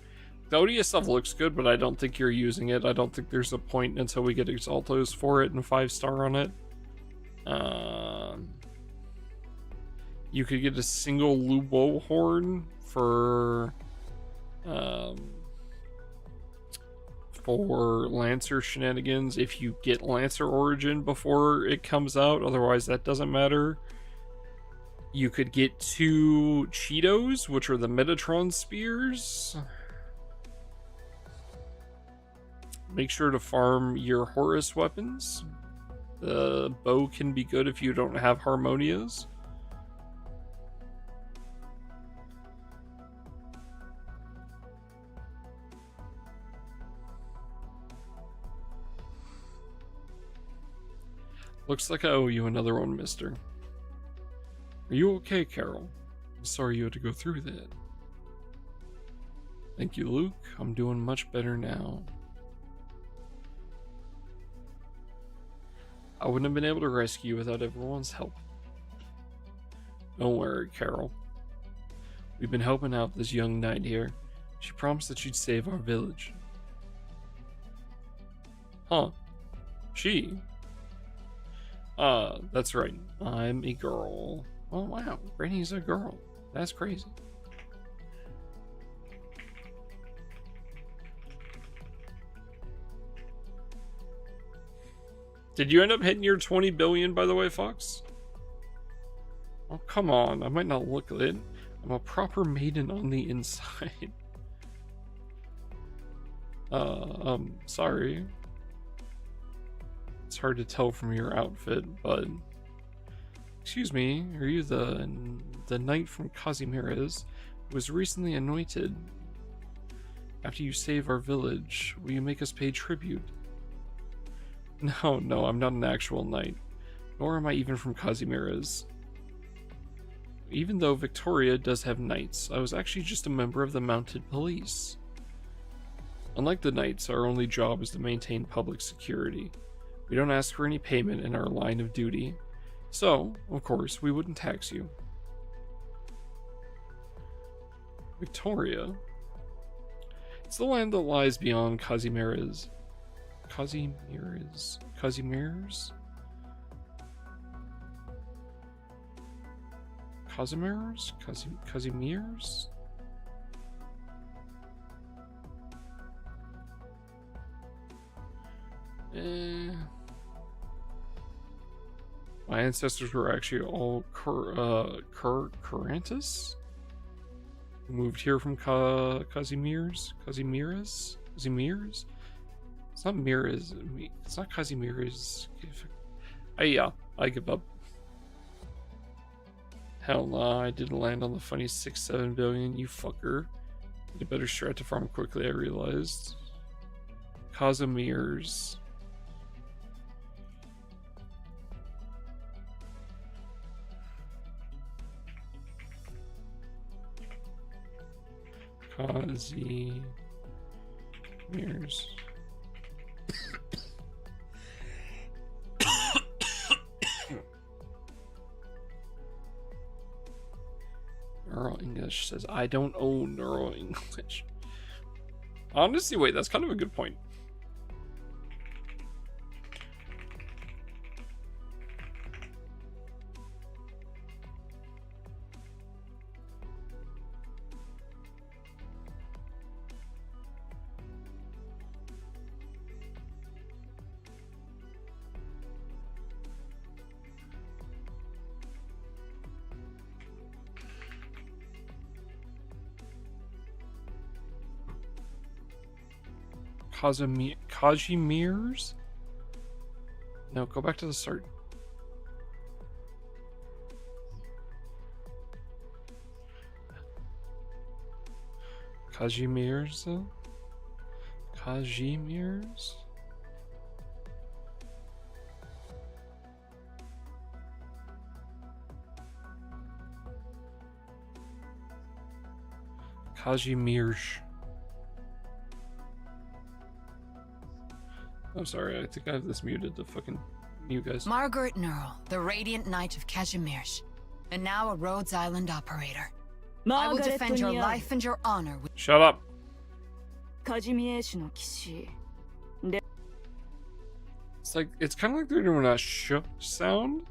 The Odious stuff looks good, but I don't think you're using it. I don't think there's a point until we get Exaltos for it and 5-star on it. You could get a single Lubo horn for Lancer shenanigans if you get Lancer Origin before it comes out. Otherwise, that doesn't matter. You could get 2 Cheetos, which are the Metatron Spears. Make sure to farm your Horus weapons. The bow can be good if you don't have Harmonias. Looks like I owe you another one, mister. Are you okay, Carol? I'm sorry you had to go through that. Thank you, Luke. I'm doing much better now. I wouldn't have been able to rescue you without everyone's help. Don't worry, Carol. We've been helping out this young knight here. She promised that she'd save our village. Huh. She? That's right. I'm a girl. Oh wow, Granny's a girl. That's crazy. Did you end up hitting your 20 billion, by the way, Fox? Oh, come on. I might not look it. I'm a proper maiden on the inside. Sorry. It's hard to tell from your outfit, but... Excuse me, are you the knight from Kazimierz who was recently anointed? After you save our village, will you make us pay tribute? No, I'm not an actual knight. Nor am I even from Kazimierz. Even though Victoria does have knights, I was actually just a member of the mounted police. Unlike the knights, our only job is to maintain public security. We don't ask for any payment in our line of duty. So, of course, we wouldn't tax you. Victoria? It's the land that lies beyond Kazimierz. Kazimierz? Kazimirs? Kazimirs? My ancestors were actually all Curantus? Who moved here from Kazimirs? Kazimirs? It's not Miras. It's not Kazimirs. Yeah, I give up. Hell nah, I didn't land on the funny 6-7 billion, you fucker. You better strat to farm quickly, I realized. Kazimirs. Kazimirs. Neural English says, I don't own Neural English. Honestly, wait, that's kind of a good point. Kazimirs? No, go back to the start. Kazimirs? Kazimirs? Kazimirs. I'm sorry, I think I have this muted to fucking mute guys. Margaret Neural, the Radiant Knight of Kazimirs, and now a Rhodes Island operator. I will defend your life and your honor. Shut up. Kazimirs no kishi. It's like, it's kind of like they're doing a sh sound.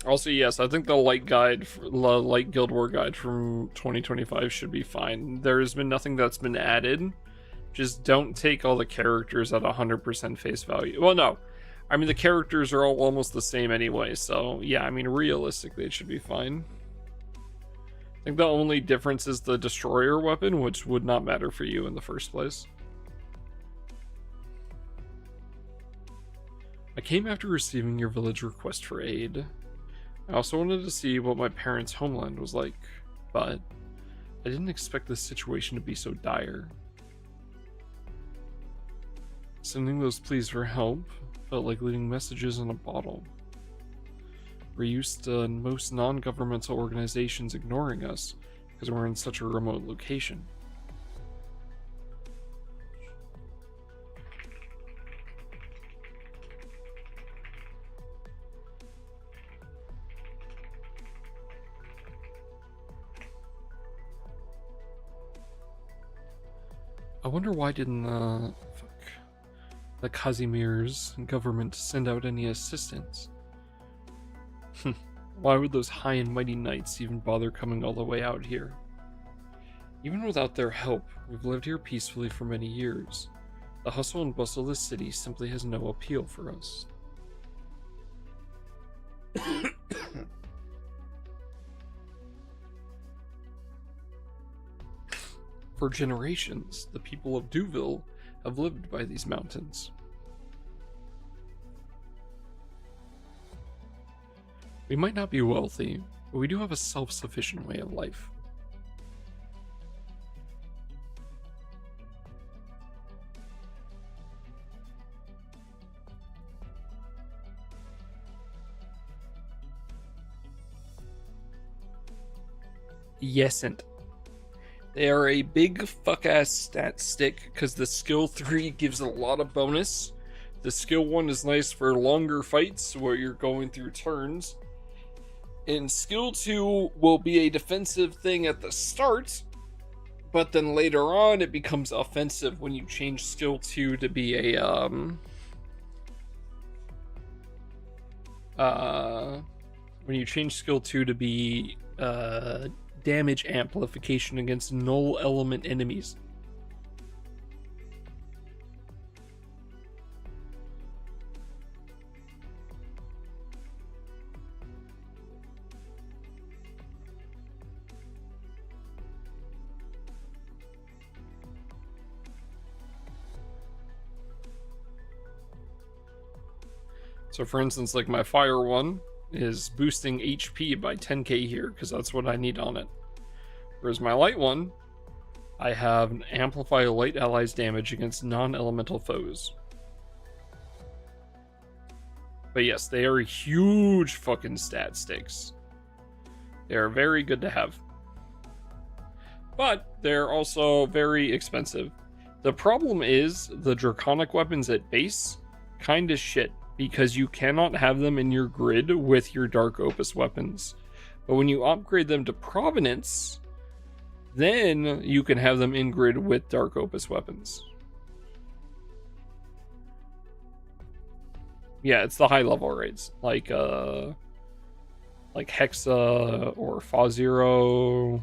Also, yes, I think the light guide, the light Guild War guide from 2025 should be fine. There's been nothing that's been added. Just don't take all the characters at 100% face value. Well, no. I mean, the characters are all almost the same anyway, so yeah, I mean, realistically, it should be fine. I think the only difference is the destroyer weapon, which would not matter for you in the first place. I came after receiving your village request for aid. I also wanted to see what my parents' homeland was like, but I didn't expect this situation to be so dire. Sending those pleas for help felt like leaving messages in a bottle. We're used to most non-governmental organizations ignoring us because we're in such a remote location. I wonder why didn't the Kazimirs government send out any assistance? Why would those high and mighty knights even bother coming all the way out here? Even without their help, we've lived here peacefully for many years. The hustle and bustle of this city simply has no appeal for us. For generations, the people of Duville have lived by these mountains. We might not be wealthy, but we do have a self-sufficient way of life. Yesn't. They are a big fuck-ass stat stick because the skill 3 gives a lot of bonus The skill 1 is nice for longer fights where you're going through turns. And skill 2 will be a defensive thing at the start, but then later on it becomes offensive when you change skill 2 to be a damage amplification against null element enemies. So for instance, like my fire one is boosting HP by 10k here, because that's what I need on it. Whereas my light one, I have an amplify light allies damage against non-elemental foes. But yes, they are huge fucking stat sticks. They are very good to have. But they're also very expensive. The problem is the draconic weapons at base kind of shit, because you cannot have them in your grid with your Dark Opus weapons. But when you upgrade them to Provenance, then you can have them in grid with Dark Opus weapons. Yeah, it's the high level raids, like Hexa or Fa-Zero,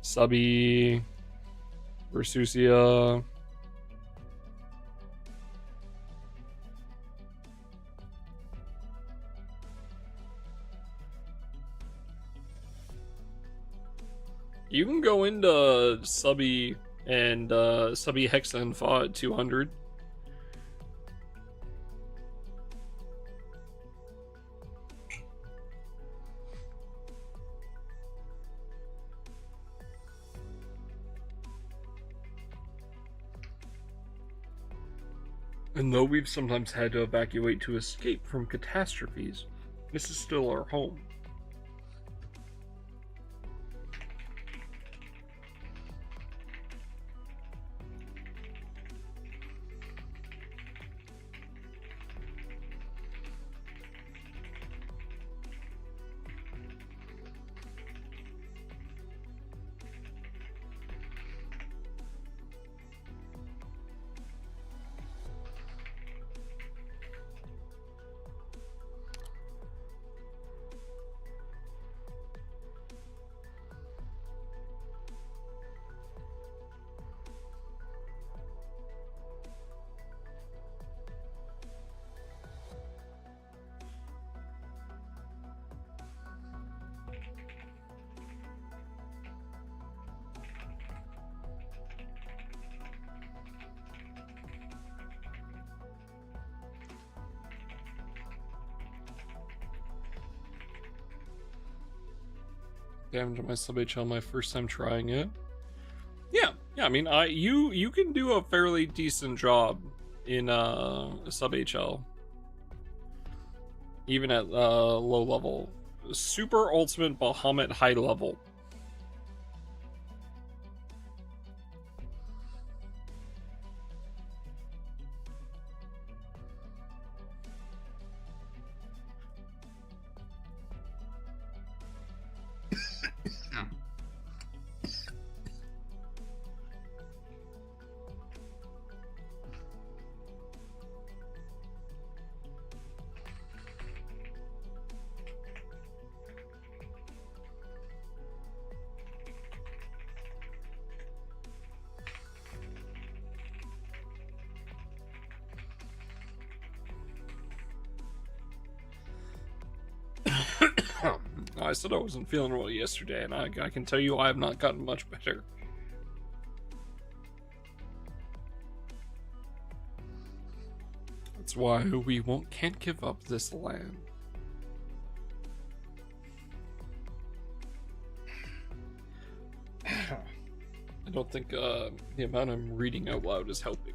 Subby, Versusia. You can go into Subby and Subby Hexa and Fa at 200. And though we've sometimes had to evacuate to escape from catastrophes, this is still our home. Damage on my sub HL my first time trying it. Yeah, I mean, you can do a fairly decent job in sub HL, even at low level. Super Ultimate Bahamut high level. I said I wasn't feeling well yesterday, and I can tell you I have not gotten much better. That's why we can't give up this land. I don't think the amount I'm reading out loud is helping.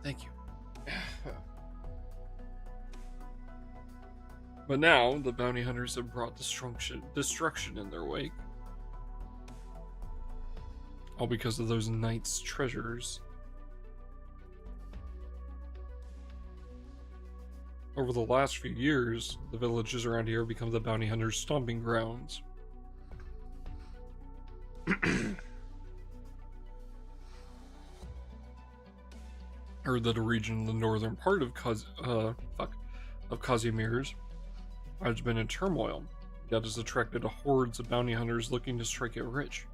Thank you. But now, the bounty hunters have brought destruction in their wake. All because of those knights' treasures. Over the last few years, the villages around here have become the bounty hunters' stomping grounds. Heard that a region in the northern part of Kazimierz has been in turmoil, yet has attracted hordes of bounty hunters looking to strike it rich.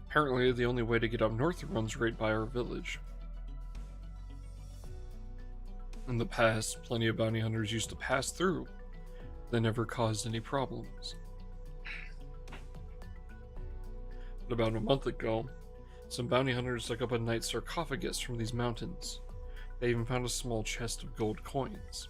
Apparently, the only way to get up north runs right by our village. In the past, plenty of bounty hunters used to pass through. They never caused any problems. But about a month ago, some bounty hunters dug up a knight's sarcophagus from these mountains. They even found a small chest of gold coins.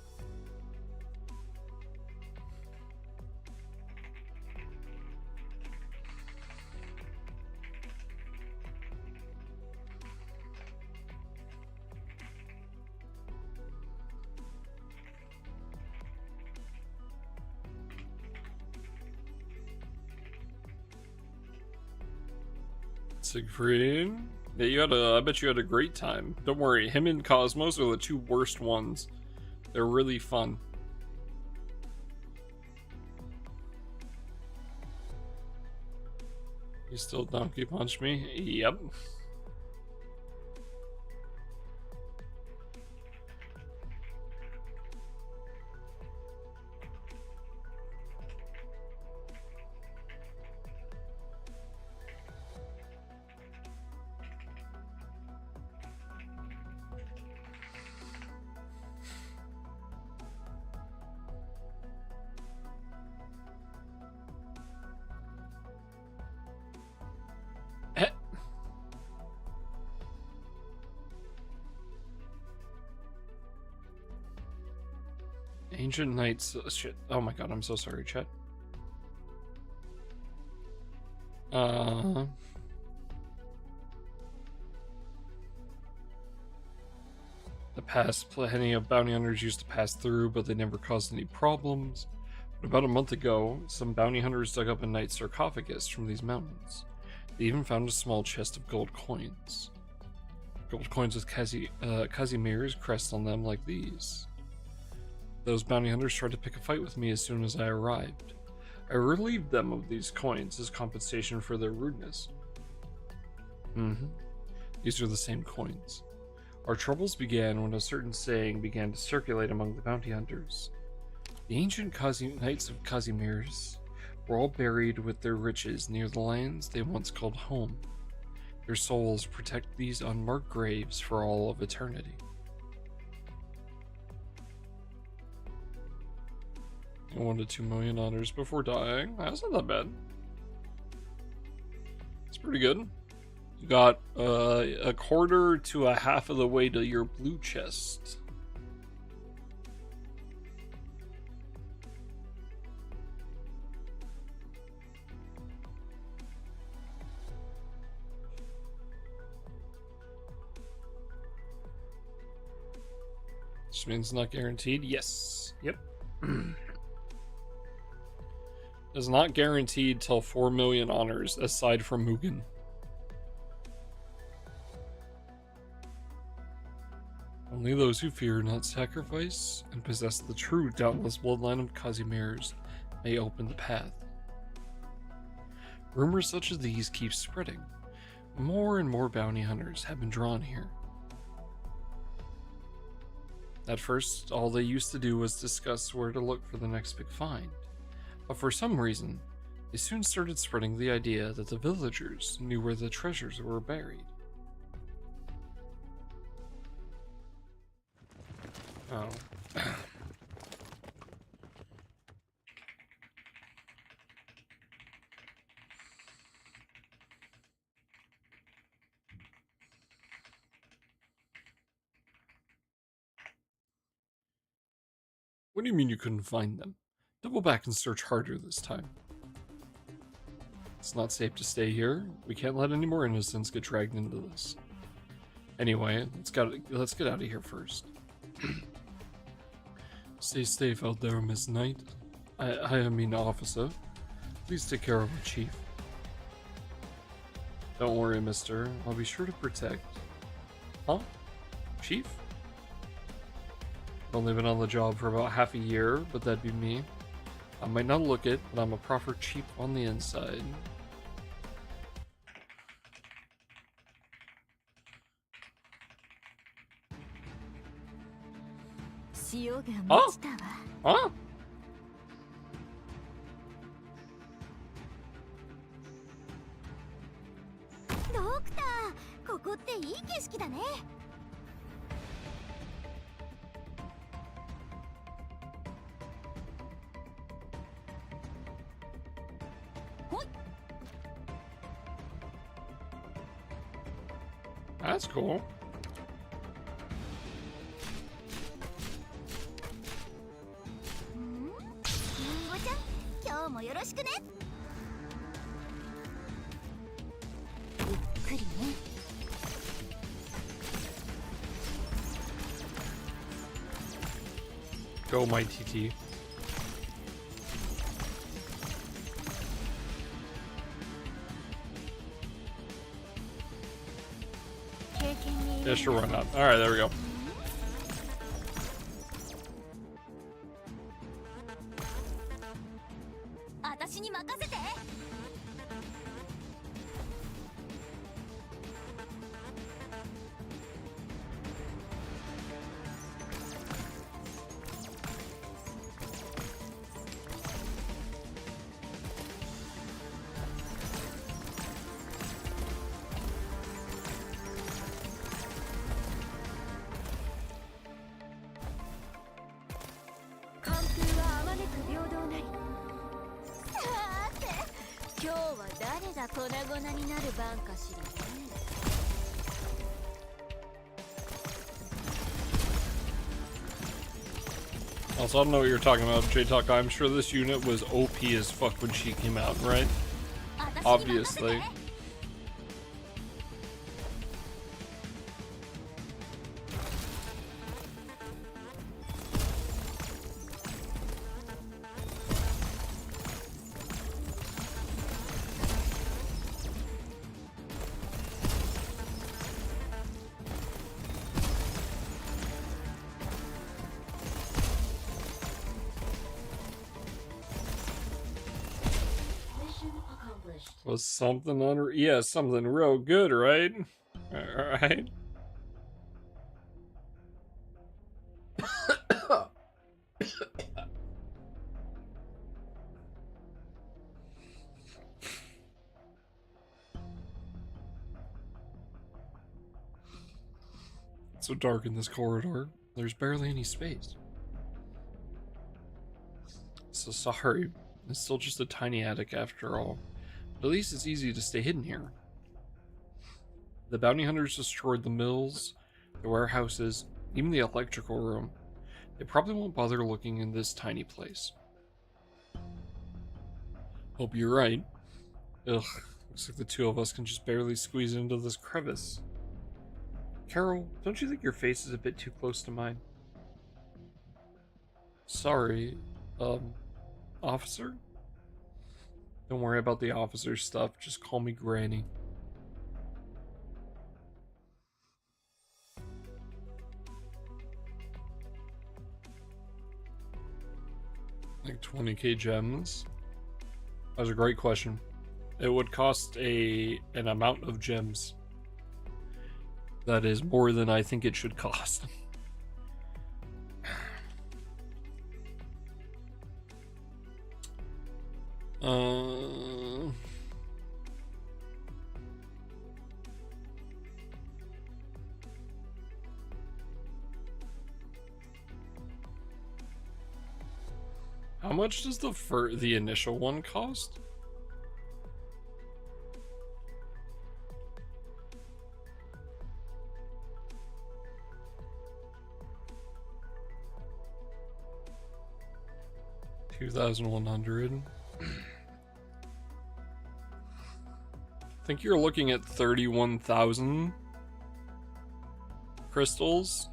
Siegfried? Yeah, I bet you had a great time. Don't worry, him and Cosmos are the two worst ones. They're really fun. You still donkey punch me? Yep. Ancient Knights. Shit. Oh my god, I'm so sorry, chat. The past, plenty of bounty hunters used to pass through, but they never caused any problems. But about a month ago, some bounty hunters dug up a knight's sarcophagus from these mountains. They even found a small chest of gold coins. Gold coins with Kazimier's crest on them like these. Those bounty hunters tried to pick a fight with me as soon as I arrived. I relieved them of these coins as compensation for their rudeness. These are the same coins. Our troubles began when a certain saying began to circulate among the bounty hunters. The ancient Knights of Kazimierz were all buried with their riches near the lands they once called home. Their souls protect these unmarked graves for all of eternity. 1 to 2 million honors before dying. That's not that bad. It's pretty good. You got a quarter to a half of the way to your blue chest. Which means not guaranteed. Yes. Yep. Is not guaranteed till 4 million honors, aside from Mugen. Only those who fear not sacrifice and possess the true doubtless bloodline of Kazimierz may open the path. Rumors such as these keep spreading. More and more bounty hunters have been drawn here. At first, all they used to do was discuss where to look for the next big find. But for some reason, they soon started spreading the idea that the villagers knew where the treasures were buried. Oh. What do you mean you couldn't find them? Double back and search harder this time. It's not safe to stay here. We can't let any more innocents get dragged into this. Anyway, let's get out of here first. Stay safe out there, Miss Knight. I mean, officer. Please take care of our chief. Don't worry, mister. I'll be sure to protect. Huh? Chief? I've only been on the job for about half a year, but that'd be me. I might not look it, but I'm a proper chief on the inside. Huh? Huh? ドクター、ここっていい景色だね。ほい。That's cool. リンゴちゃん、今日もよろしくね。ゆっくりね。Go, my TT. Yeah, sure, why not? Alright, there we go. 私に任せて。完封はあまねく平等なり。さーて、今日は誰が粉々になる番かしらね。Also, I don't know what you're talking about, J-Talk. I'm sure this unit was OP as fuck when she came out, right? Obviously. Was something yeah, something real good, right? Alright. It's so dark in this corridor. There's barely any space. So sorry. It's still just a tiny attic after all. But at least it's easy to stay hidden here. The bounty hunters destroyed the mills, the warehouses, even the electrical room. They probably won't bother looking in this tiny place. Hope you're right. Ugh, looks like the two of us can just barely squeeze into this crevice. Carol, don't you think your face is a bit too close to mine? Sorry, officer? Don't worry about the officer stuff, just call me Granny. Like 20k gems? That was a great question. It would cost an amount of gems that is more than I think it should cost. How much does the initial one cost? $2,100. I think you're looking at 31,000 crystals.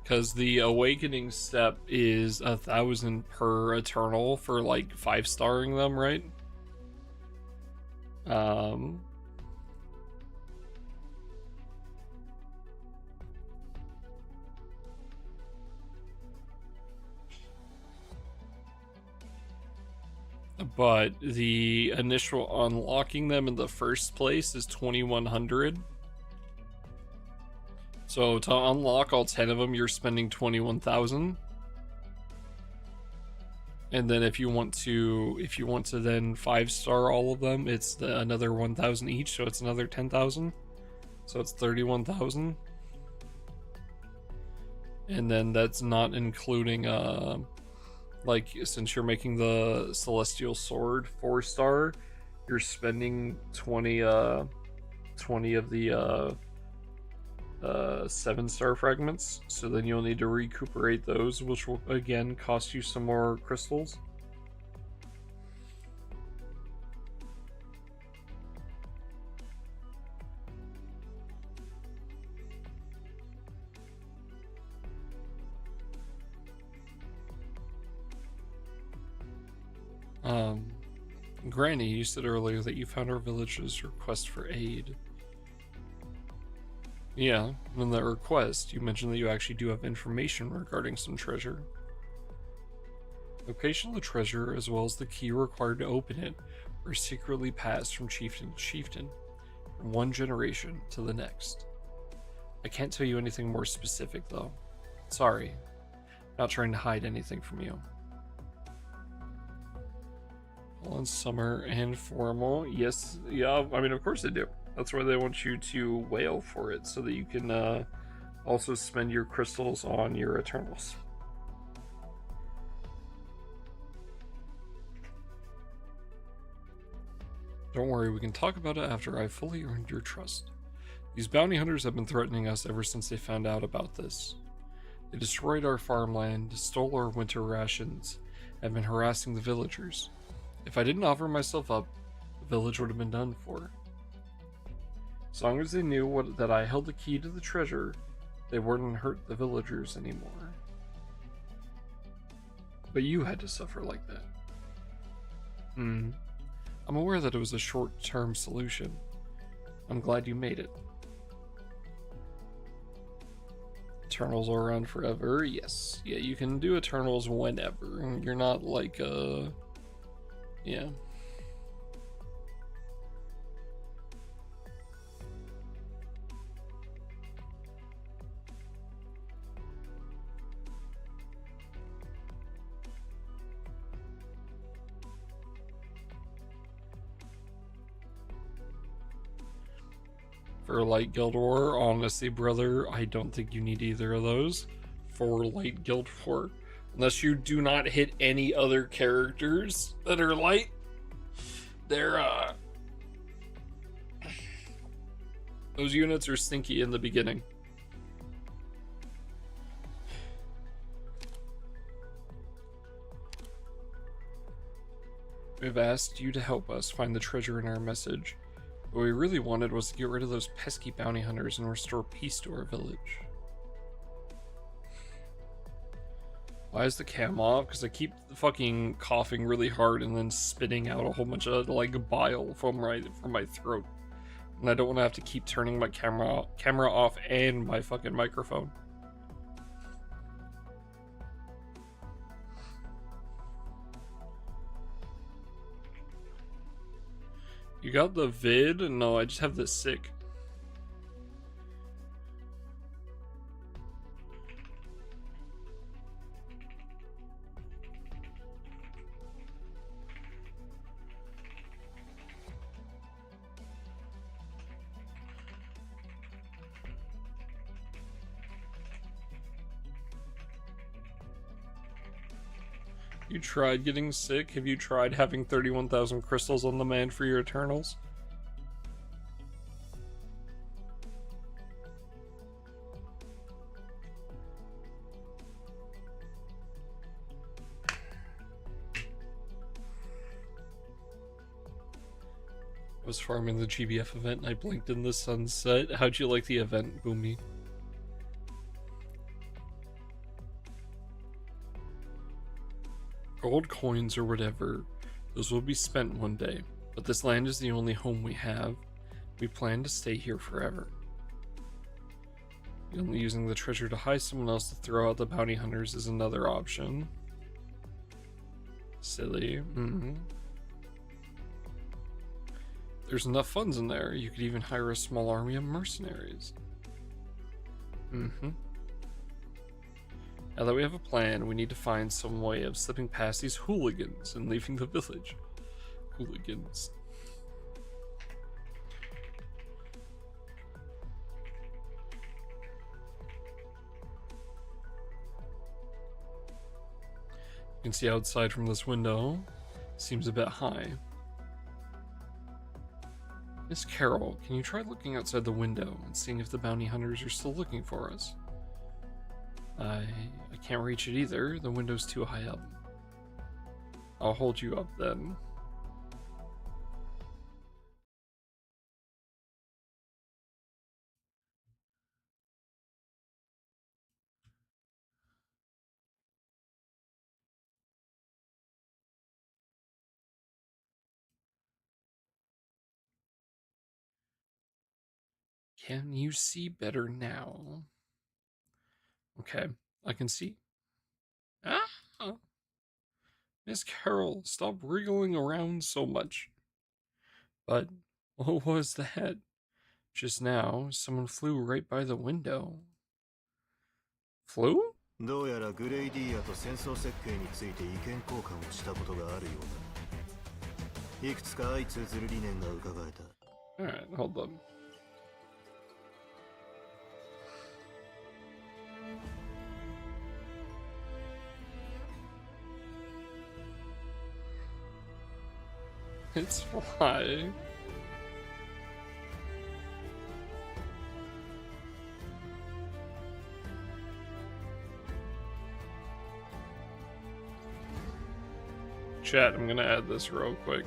Because the awakening step is 1,000 per eternal for like 5-starring them, right? But the initial unlocking them in the first place is 2,100. So to unlock all 10 of them, you're spending 21,000. And then if you want to then 5-star all of them, it's another 1,000 each, so it's another 10,000. So it's 31,000. And then that's not including like, since you're making the Celestial Sword 4-star, you're spending 20 of the 7-star fragments, so then you'll need to recuperate those, which will again cost you some more crystals. Granny, you said earlier that you found our village's request for aid. Yeah, in that request, you mentioned that you actually do have information regarding some treasure. Location of the treasure, as well as the key required to open it, are secretly passed from chieftain to chieftain, from one generation to the next. I can't tell you anything more specific, though. Sorry, not trying to hide anything from you. On summer and formal, yes, yeah, I mean, of course they do. That's why they want you to wail for it, so that you can also spend your crystals on your Eternals. Don't worry, we can talk about it after I've fully earned your trust. These bounty hunters have been threatening us ever since they found out about this. They destroyed our farmland, stole our winter rations, and have been harassing the villagers. If I didn't offer myself up, the village would have been done for. As long as they knew that I held the key to the treasure, they wouldn't hurt the villagers anymore. But you had to suffer like that. I'm aware that it was a short-term solution. I'm glad you made it. Eternals are around forever. Yes. Yeah, you can do Eternals whenever. You're not like yeah. For Light Guild War, honestly, brother, I don't think you need either of those for Light Guild War. Unless you do not hit any other characters that are light, they're, those units are stinky in the beginning. We've asked you to help us find the treasure in our message. What we really wanted was to get rid of those pesky bounty hunters and restore peace to our village. Why is the cam off? Because I keep fucking coughing really hard and then spitting out a whole bunch of like bile from my throat. And I don't want to have to keep turning my camera off and my fucking microphone. You got the vid? No, I just have the sick. You tried getting sick? Have you tried having 31,000 crystals on demand for your Eternals? was farming the GBF event and I blinked in the sunset. How'd you like the event, Boomy? Gold coins or whatever, those will be spent one day. But this land is the only home we have. We plan to stay here forever. Only using the treasure to hire someone else to throw out the bounty hunters is another option. Silly. There's enough funds in there. You could even hire a small army of mercenaries. Now that we have a plan, we need to find some way of slipping past these hooligans and leaving the village. Hooligans. You can see outside from this window. Seems a bit high. Miss Carol, can you try looking outside the window and seeing if the bounty hunters are still looking for us? I can't reach it either. The window's too high up. I'll hold you up then. Can you see better now? Okay, I can see. Ah! Miss Carol, stop wriggling around so much. But what was that? Just now, someone flew right by the window. Flew? どうやらグレイディアと戦争設計について意見交換をしたことがあるようだ。いくつか相通ずる理念が伺えた。Alright, hold on. It's fly. Chat, I'm gonna add this real quick.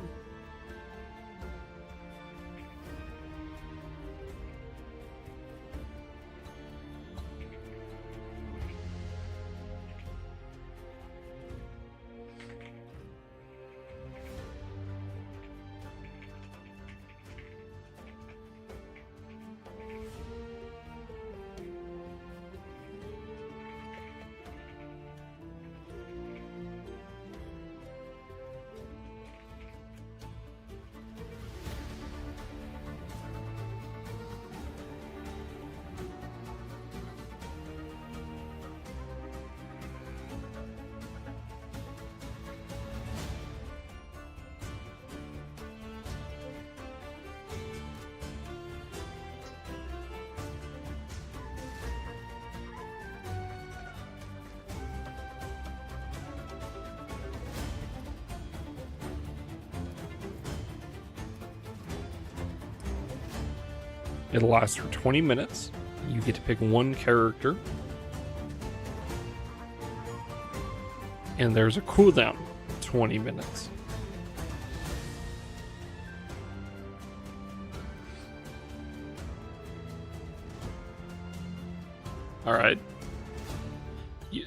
It'll last for 20 minutes. You get to pick one character. And there's a cooldown, 20 minutes. Alright.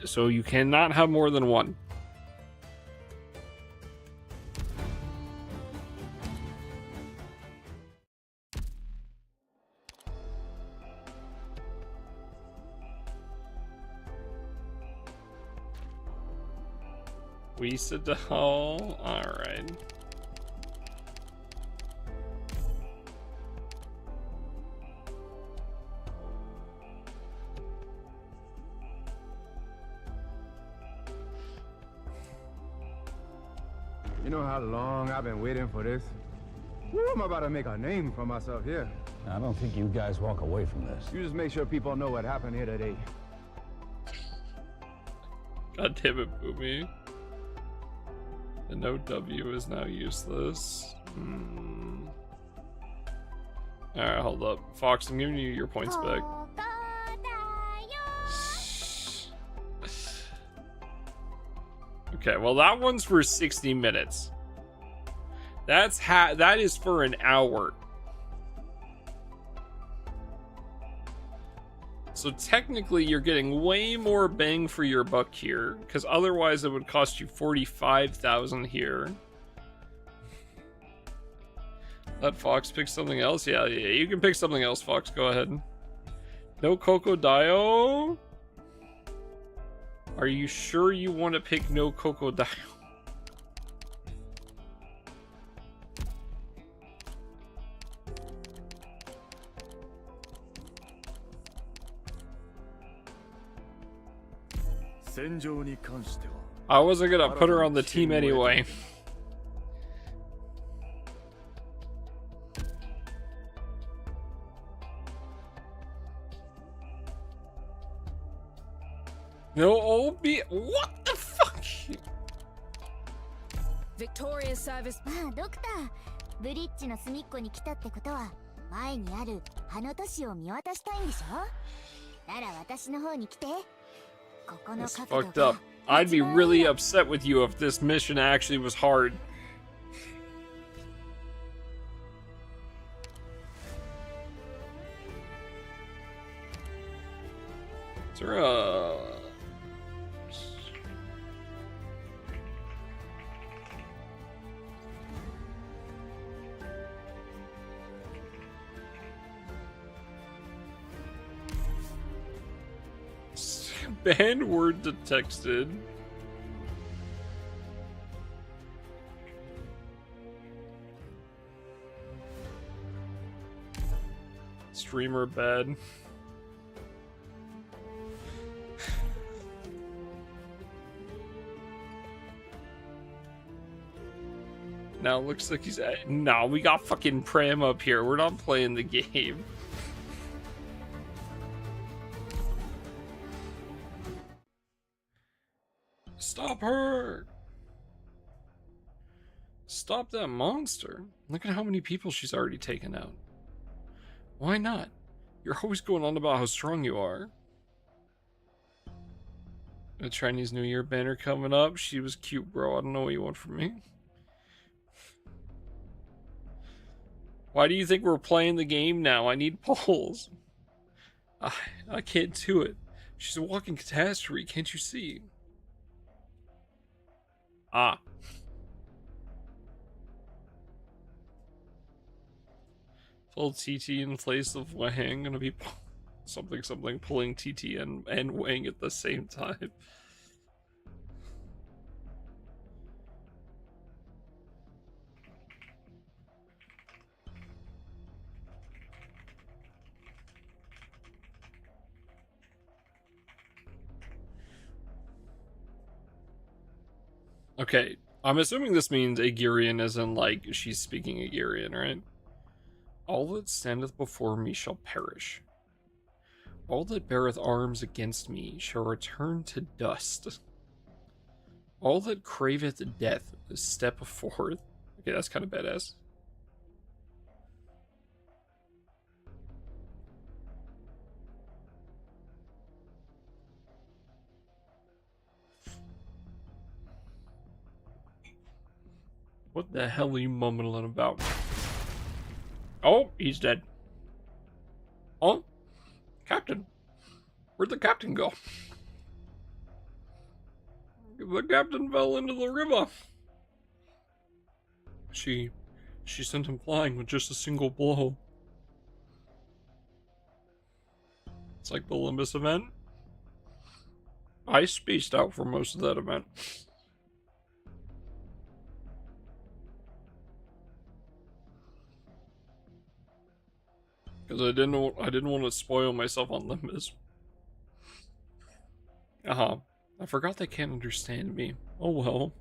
So you cannot have more than one. We said the hall. Alright. You know how long I've been waiting for this? Woo, I'm about to make a name for myself here. I don't think you guys walk away from this. You just make sure people know what happened here today. God damn it, Boomy. The no W is now useless. Alright, hold up. Fox, I'm giving you your points back. Okay, well that one's for 60 minutes. That is for an hour. So technically you're getting way more bang for your buck here, because otherwise it would cost you 45,000 here. Let Fox pick something else? Yeah, you can pick something else, Fox. Go ahead. No Crocodile? Are you sure you want to pick no Crocodile? I wasn't gonna put her on the team anyway. No OB. What the fuck? Victoria's service. まあドクター、ブリッジの隅っこに来たってことは前にある葉の都市を見渡したいんでしょ？なら私の方に来て。ここの That's 角 fucked 度 up. I'd be really upset with you if this mission actually was hard. Is there a... Banned word detected. Streamer bad. Now it looks like he's at... No, we got fucking Pram up here. We're not playing the game. Stop her! Stop that monster. Look at how many people she's already taken out. Why not? You're always going on about how strong you are. A Chinese New Year banner coming up. She was cute, bro. I don't know what you want from me. Why do you think we're playing the game now? I need polls. I can't do it. She's a walking catastrophe. Can't you see? Ah. Full TT in place of Wang. Gonna be something pulling TT and Wang at the same time. Okay, I'm assuming this means Aegirian as in, like, she's speaking Aegirian, right? All that standeth before me shall perish. All that beareth arms against me shall return to dust. All that craveth death step forth. Okay, that's kind of badass. What the hell are you mumbling about? Oh, he's dead. Oh, Captain. Where'd the captain go? The captain fell into the river. She sent him flying with just a single blow. It's like the Olympus event. I spaced out for most of that event. Because I didn't want to spoil myself on Olympus. I forgot they can't understand me. Oh well.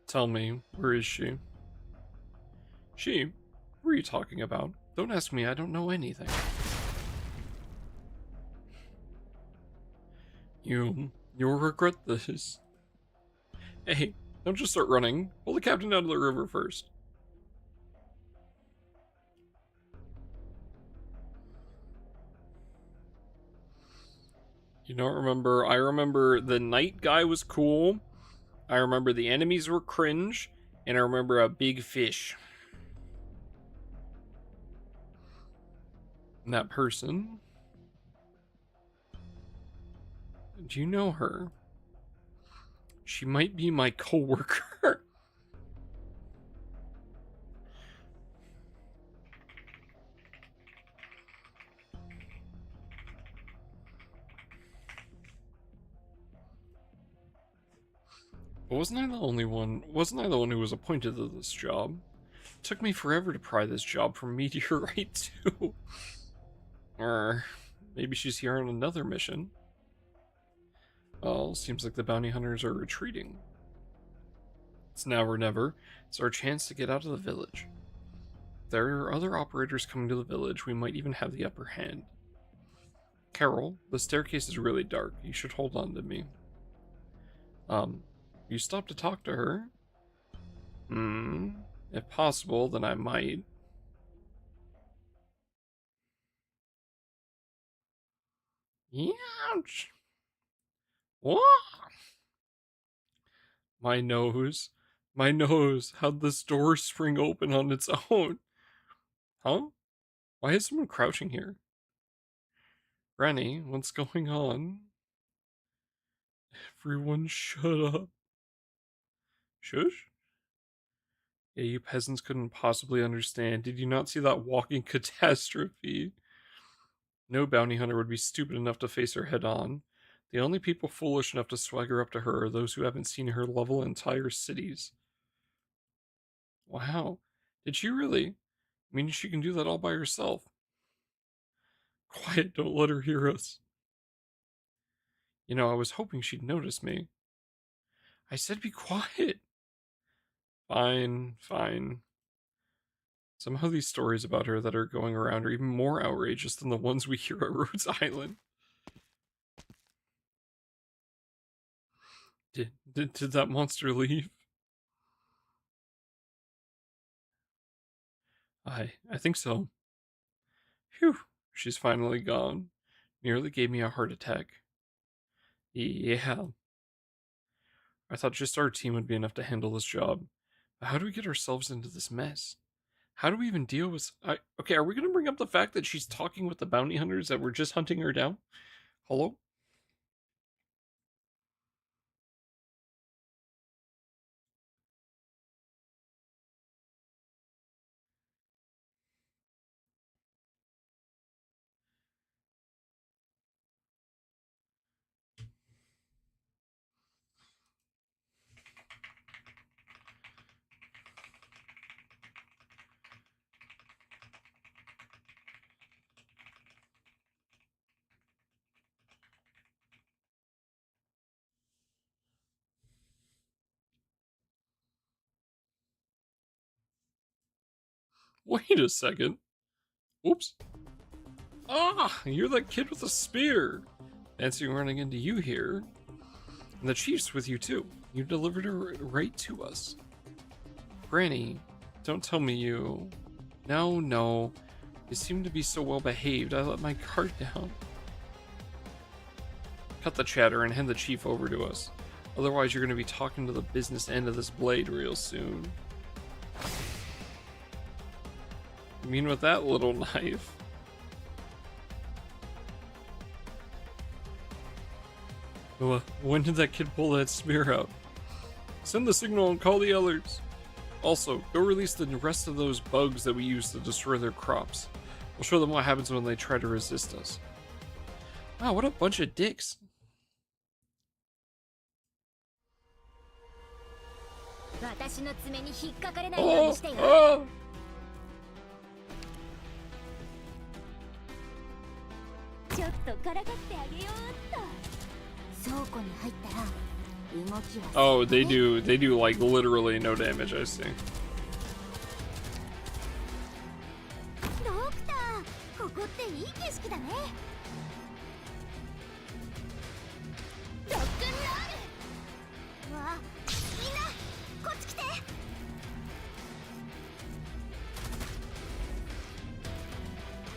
Tell me, where is she? She? What are you talking about? Don't ask me, I don't know anything. You'll regret this. Hey, don't just start running. Pull the captain out of the river first. You don't remember? I remember the night guy was cool. I remember the enemies were cringe, and I remember a big fish. And that person. Do you know her? She might be my coworker. But wasn't I the only one? Wasn't I the one who was appointed to this job? It took me forever to pry this job from Meteorite too. Or maybe she's here on another mission. Well, seems like the bounty hunters are retreating. It's now or never. It's our chance to get out of the village. If there are other operators coming to the village, we might even have the upper hand. Carol, the staircase is really dark. You should hold on to me. You stop to talk to her? If possible, then I might. Ouch! What? My nose. My nose. How'd this door spring open on its own? Huh? Why is someone crouching here? Rennie, what's going on? Everyone shut up. Shush? Yeah, you peasants couldn't possibly understand. Did you not see that walking catastrophe? No bounty hunter would be stupid enough to face her head on. The only people foolish enough to swagger up to her are those who haven't seen her level entire cities. Wow. Did she really? Means she can do that all by herself. Quiet, don't let her hear us. You know, I was hoping she'd notice me. I said be quiet. Fine, fine. Somehow these stories about her that are going around are even more outrageous than the ones we hear at Rhodes Island. Did that monster leave? I think so. Phew, she's finally gone. Nearly gave me a heart attack. Yeah. I thought just our team would be enough to handle this job. But how do we get ourselves into this mess? How do we even deal with... Okay, are we going to bring up the fact that she's talking with the bounty hunters that were just hunting her down? Hello? Wait a second. Oops. Ah, you're that kid with a spear. Fancy running into you here. And the chief's with you too. You delivered her right to us. Granny, don't tell me you... No. You seem to be so well behaved, I let my guard down. Cut the chatter and hand the chief over to us. Otherwise you're going to be talking to the business end of this blade real soon. You mean with that little knife? When did that kid pull that spear out? Send the signal and call the others. Also, go release the rest of those bugs that we used to destroy their crops. We'll show them what happens when they try to resist us. Wow, what a bunch of dicks. Oh! ちょっとからかってあげようっと。倉庫に入ったら動きは。Oh, they do like literally no damage, I see. ドクター、ここっていい景色だね。ロックンロール。わあ、みんなこっち来て。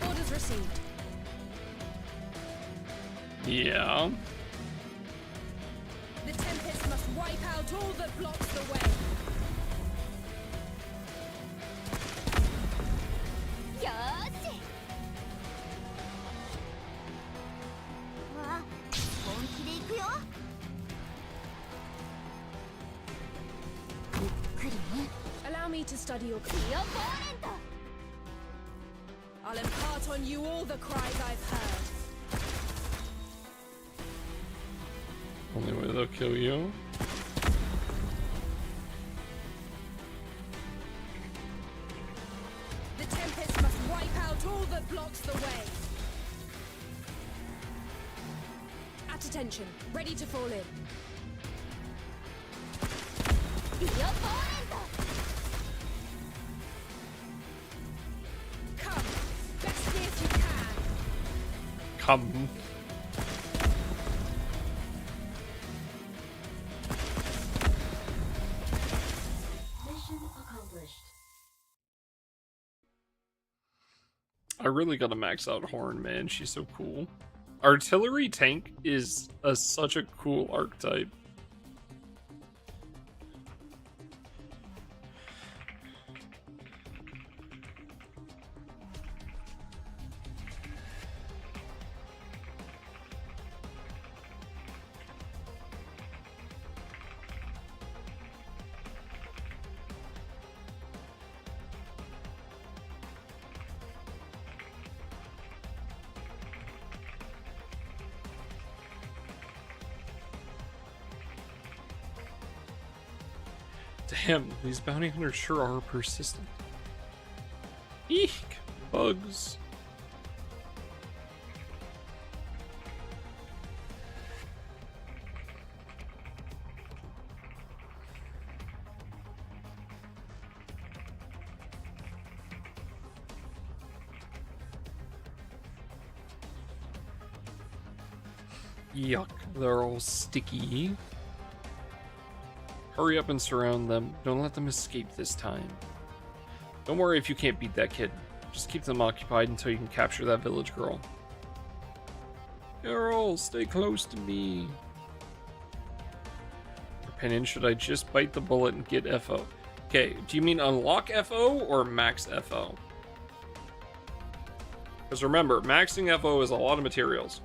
Orders received. Yeah. The Tempest must wipe out all that blocks the way. よーし。わ、本気で行くよ。ゆっくりね。Allow me to study your ディオポーレント。 I'll impart on you all the cries I've heard. Only way they'll kill you. The Tempest must wipe out all that blocks the way. At attention, ready to fall in. ディオポーレント。 Come, best me if you can. Come. I really gotta max out Horn, man. She's so cool. Artillery tank is such a cool archetype. Damn, these bounty hunters sure are persistent. Eek! Bugs. Yuck, they're all sticky. Hurry up and surround them. Don't let them escape this time. Don't worry if you can't beat that kid. Just keep them occupied until you can capture that village girl. Carol, stay close to me. Opinion, should I just bite the bullet and get FO? Okay, do you mean unlock FO or max FO? Because remember, maxing FO is a lot of materials.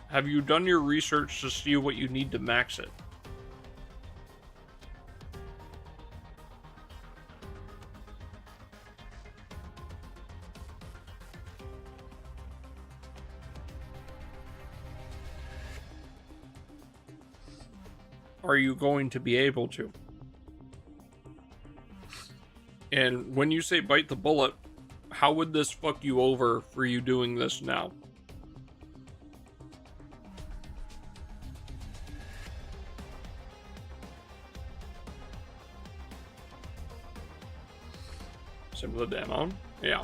Have you done your research to see what you need to max it? Are you going to be able to? And when you say bite the bullet, how would this fuck you over for you doing this now? Similar demo? Yeah.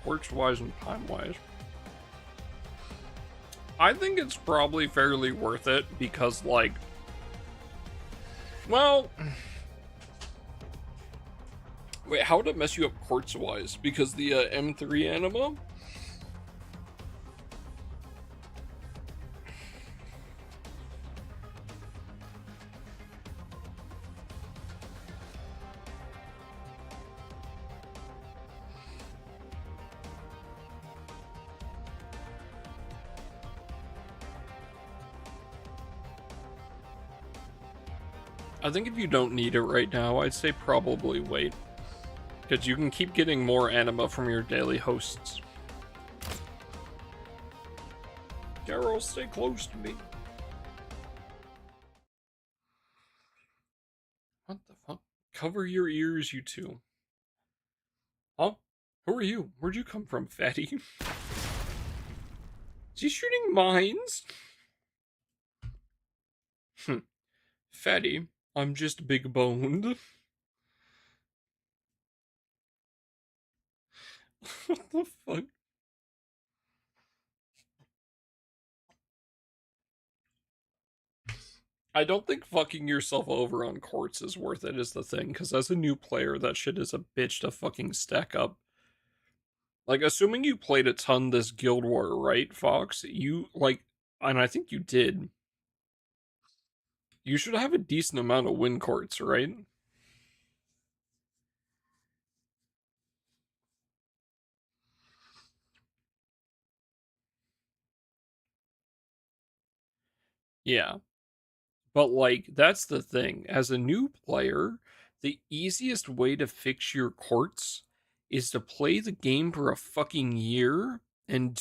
Works-wise and time-wise. I think it's probably fairly worth it because, like, well, wait, how would it mess you up quartz-wise? Because the M3 anima? I think if you don't need it right now, I'd say probably wait. Because you can keep getting more anima from your daily hosts. Carol, stay close to me. What the fuck? Cover your ears, you two. Huh? Who are you? Where'd you come from, fatty? Is he shooting mines? Fatty, I'm just big boned. What the fuck? I don't think fucking yourself over on courts is worth it, is the thing, because as a new player, that shit is a bitch to fucking stack up. Like, assuming you played a ton this Guild War, right, Fox? You, like, and I think you did. You should have a decent amount of win courts, right? Yeah. But, like, that's the thing. As a new player, the easiest way to fix your courts is to play the game for a fucking year and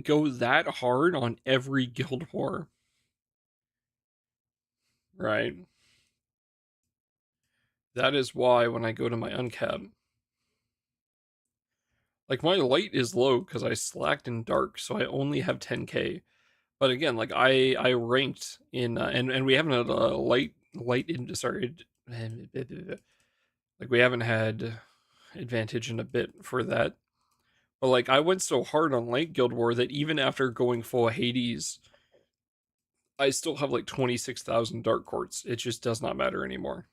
go that hard on every Guild War. Right? That is why when I go to my uncap, like, my light is low because I slacked in dark, so I only have 10k. But again, like, I ranked in and we haven't had a light in sorry, like, we haven't had advantage in a bit for that. But, like, I went so hard on light Guild War that even after going full Hades, I still have like 26,000 dark courts. It just does not matter anymore.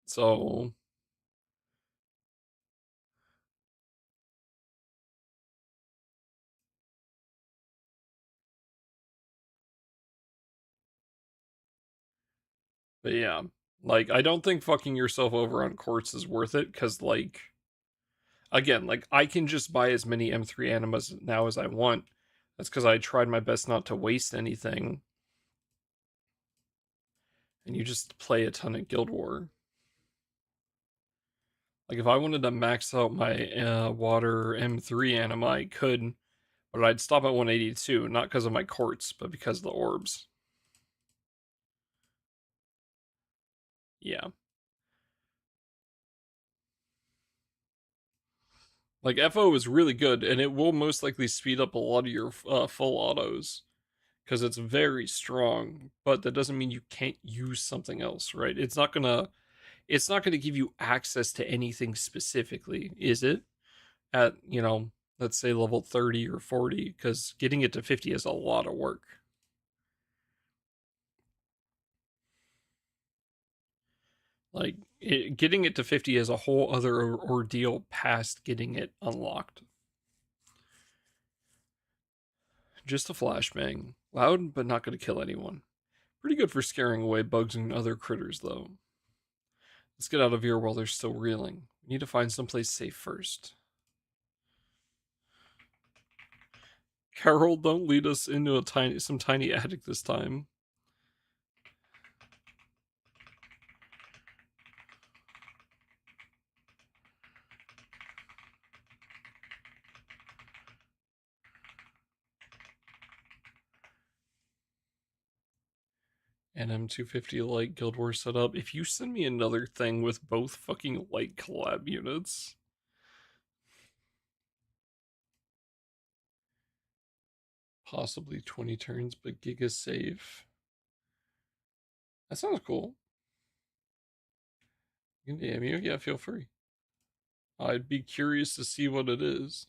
So, but yeah, like, I don't think fucking yourself over on courts is worth it, because, like, again, like, I can just buy as many M3 animas now as I want. That's because I tried my best not to waste anything. And you just play a ton of Guild War. Like, if I wanted to max out my water M3 anima, I could, but I'd stop at 182, not because of my courts, but because of the orbs. Yeah. Like, FO is really good, and it will most likely speed up a lot of your full autos, because it's very strong, but that doesn't mean you can't use something else, right? It's not gonna give you access to anything specifically, is it? At, let's say level 30 or 40, because getting it to 50 is a lot of work. Like, getting it to 50 is a whole other ordeal past getting it unlocked. Just a flashbang. Loud, but not going to kill anyone. Pretty good for scaring away bugs and other critters, though. Let's get out of here while they're still reeling. We need to find someplace safe first. Carol, don't lead us into some tiny attic this time. And M250 light Guild War setup. If you send me another thing with both fucking light collab units, possibly 20 turns, but Giga save. That sounds cool. You can DM you? Yeah, feel free. I'd be curious to see what it is.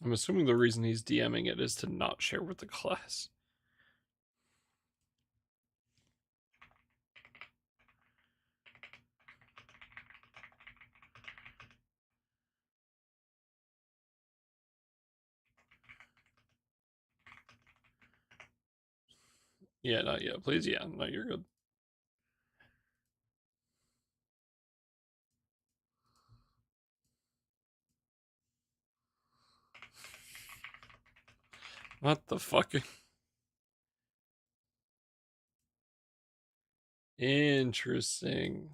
I'm assuming the reason he's DMing it is to not share with the class. Yeah, not yet. Please, yeah. No, you're good. What the fuck? Interesting.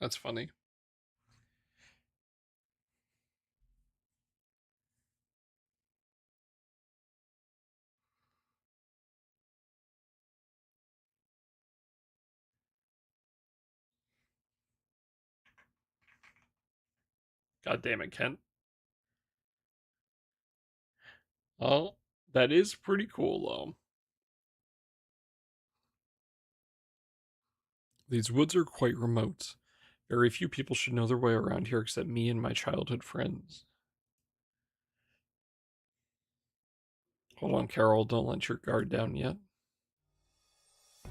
That's funny. God damn it, Kent. Oh, that is pretty cool, though. These woods are quite remote. Very few people should know their way around here except me and my childhood friends. Hold on, Carol. Don't let your guard down yet.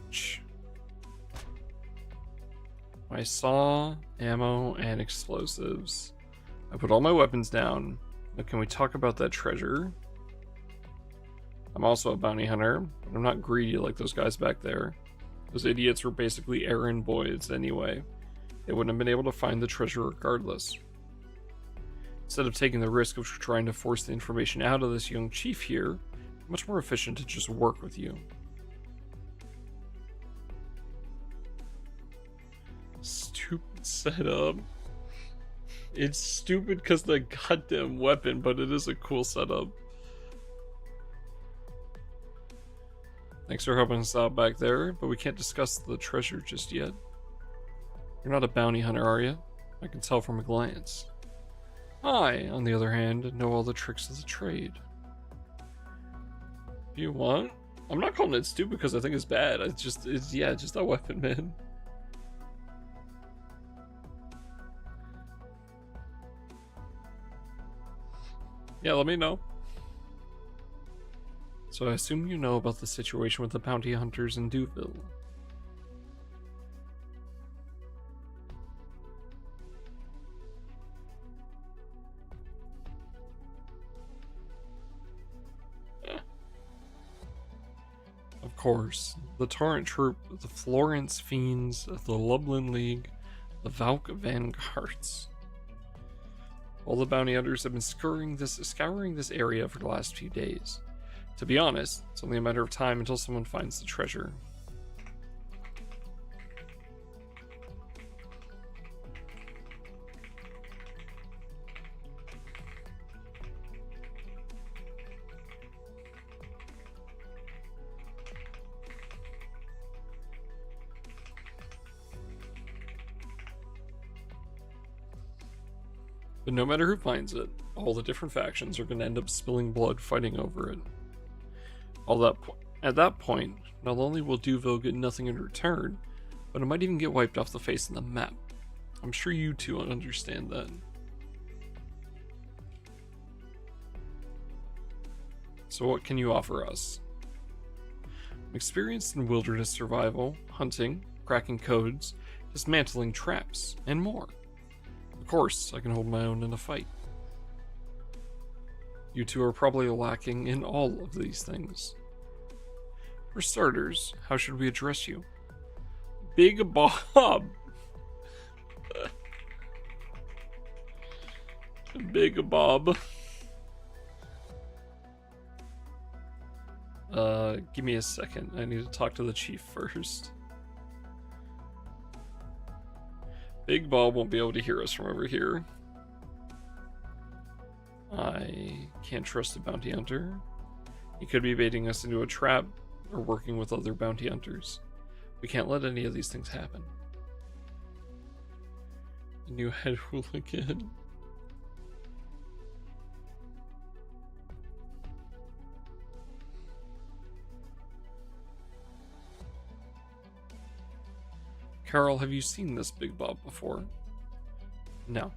Shh. My saw, ammo, and explosives. I put all my weapons down. Now can we talk about that treasure? I'm also a bounty hunter, but I'm not greedy like those guys back there. Those idiots were basically errand boys anyway. They wouldn't have been able to find the treasure regardless. Instead of taking the risk of trying to force the information out of this young chief here, it's much more efficient to just work with you. Stupid setup. It's stupid because the goddamn weapon, but it is a cool setup. Thanks for helping us out back there, but we can't discuss the treasure just yet. You're not a bounty hunter, are you? I can tell from a glance. I, on the other hand, know all the tricks of the trade. You want? I'm not calling it stupid because I think it's bad. It's just a weapon, man. Yeah, let me know. So I assume you know about the situation with the bounty hunters in Duville. Of course, the Torrent Troop, the Florence Fiends, the Lublin League, the Valk Vanguards. All the bounty hunters have been scouring this area for the last few days. To be honest, it's only a matter of time until someone finds the treasure. But no matter who finds it, all the different factions are going to end up spilling blood fighting over it. At that point, not only will Duville get nothing in return, but it might even get wiped off the face of the map. I'm sure you two understand that. So what can you offer us? I'm experienced in wilderness survival, hunting, cracking codes, dismantling traps, and more. Of course, I can hold my own in a fight. You two are probably lacking in all of these things. For starters, how should we address you? Big Bob! Big Bob. Give me a second. I need to talk to the chief first. Big Bob won't be able to hear us from over here. I can't trust a bounty hunter. He could be baiting us into a trap or working with other bounty hunters. We can't let any of these things happen. A new head hooligan. Carol, have you seen this Big Bob before? No.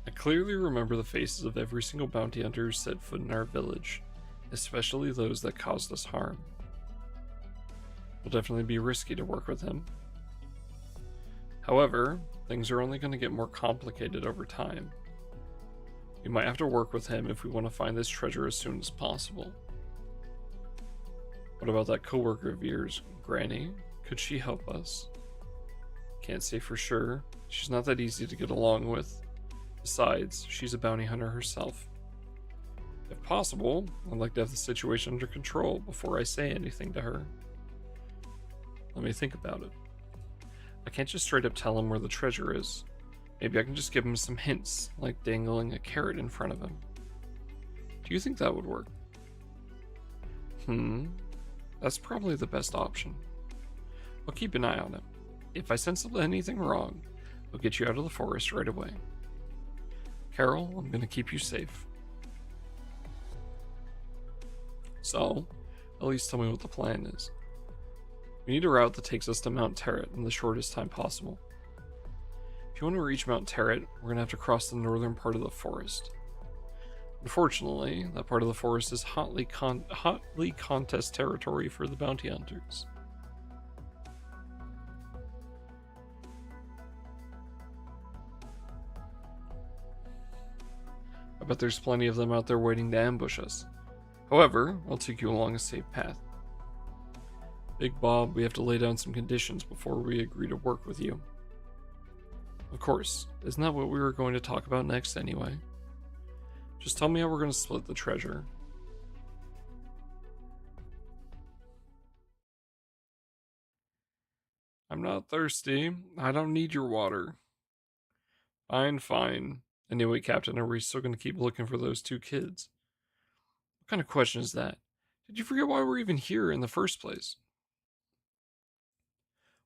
I clearly remember the faces of every single bounty hunter who set foot in our village, especially those that caused us harm. It'll definitely be risky to work with him. However, things are only going to get more complicated over time. We might have to work with him if we want to find this treasure as soon as possible. What about that coworker of yours, Granny? Could she help us? Can't say for sure. She's not that easy to get along with. Besides, she's a bounty hunter herself. If possible, I'd like to have the situation under control before I say anything to her. Let me think about it. I can't just straight up tell him where the treasure is. Maybe I can just give him some hints, like dangling a carrot in front of him. Do you think that would work? That's probably the best option. I'll keep an eye on it. If I sense anything wrong, I'll get you out of the forest right away. Carol, I'm gonna keep you safe. So, at least tell me what the plan is. We need a route that takes us to Mount Terret in the shortest time possible. If you want to reach Mount Terret, we're gonna have to cross the northern part of the forest. Unfortunately, that part of the forest is hotly contest territory for the bounty hunters. I bet there's plenty of them out there waiting to ambush us. However, I'll take you along a safe path. Big Bob, we have to lay down some conditions before we agree to work with you. Of course, isn't that what we were going to talk about next anyway? Just tell me how we're going to split the treasure. I'm not thirsty. I don't need your water. Fine, fine. Anyway, Captain, are we still going to keep looking for those two kids? What kind of question is that? Did you forget why we're even here in the first place?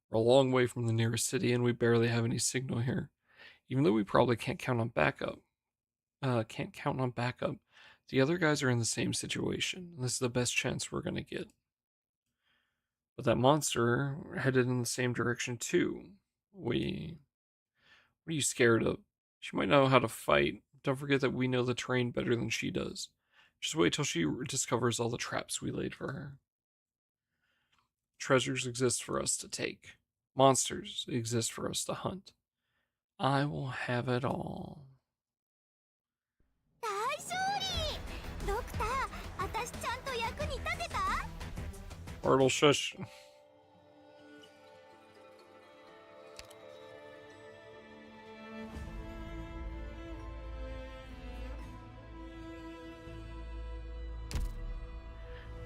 We're a long way from the nearest city and we barely have any signal here. Even though we probably can't count on backup. The other guys are in the same situation. This is the best chance we're going to get. But that monster headed in the same direction too. What are you scared of? She might know how to fight. Don't forget that we know the terrain better than she does. Just wait till she discovers all the traps we laid for her. Treasures exist for us to take. Monsters exist for us to hunt. I will have it all. Bartle, shush.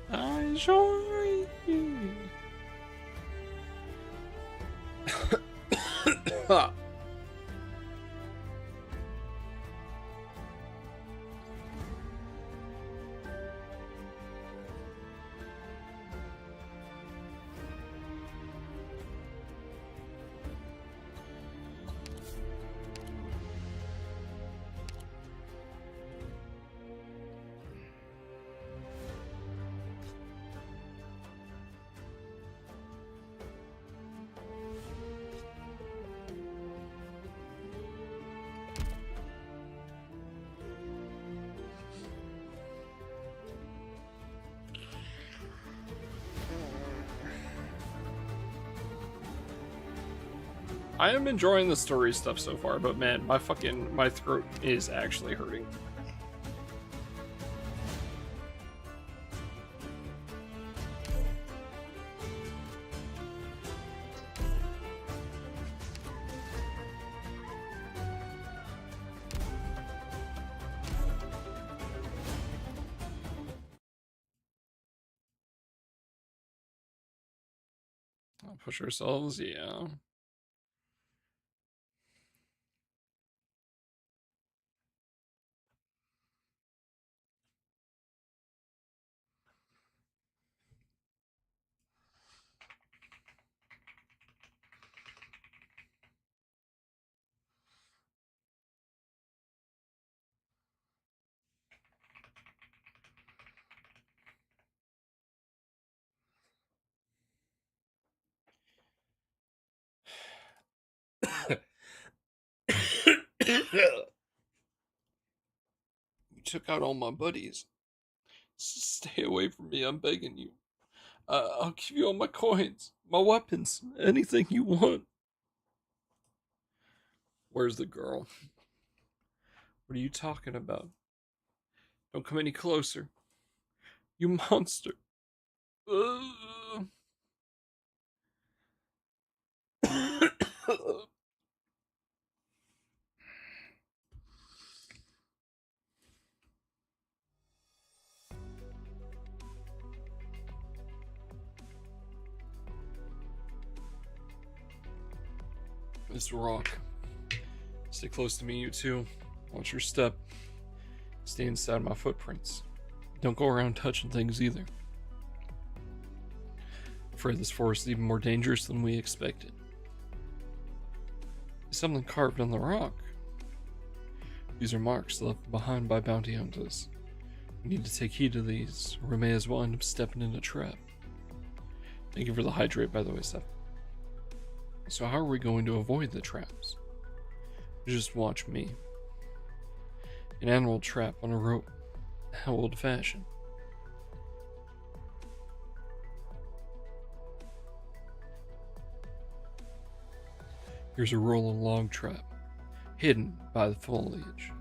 I'm sorry. I am enjoying the story stuff so far, but man, my throat is actually hurting. I'll push ourselves, yeah. You took out all my buddies. Stay away from me, I'm begging you. I'll give you all my coins, my weapons, anything you want. Where's the girl? What are you talking about? Don't come any closer. You monster. This rock Stay close to me, you two. Watch your step. Stay inside my footprints. Don't go around touching things either. Afraid this forest is even more dangerous than we expected. There's something carved on the rock. These are marks left behind by bounty hunters. We need to take heed of these, or we may as well end up stepping in a trap. Thank you for the hydrate, by the way, Seth. So how are we going to avoid the traps? Just watch me. An animal trap on a rope. How old-fashioned. Here's a rolling log trap, hidden by the foliage.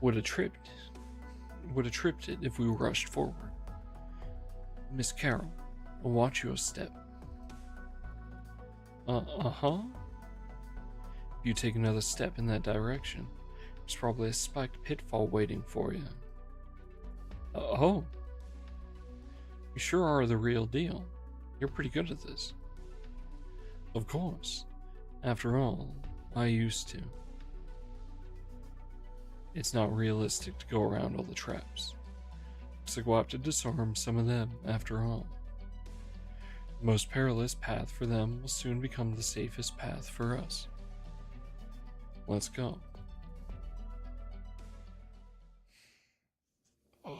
Would have tripped it if we rushed forward. Miss Carol, watch your step. Uh-huh. If you take another step in that direction, there's probably a spiked pitfall waiting for you. Oh. You sure are the real deal. You're pretty good at this. Of course. After all, I used to. It's not realistic to go around all the traps. Looks like we'll have to disarm some of them after all. The most perilous path for them will soon become the safest path for us. Let's go. Oh.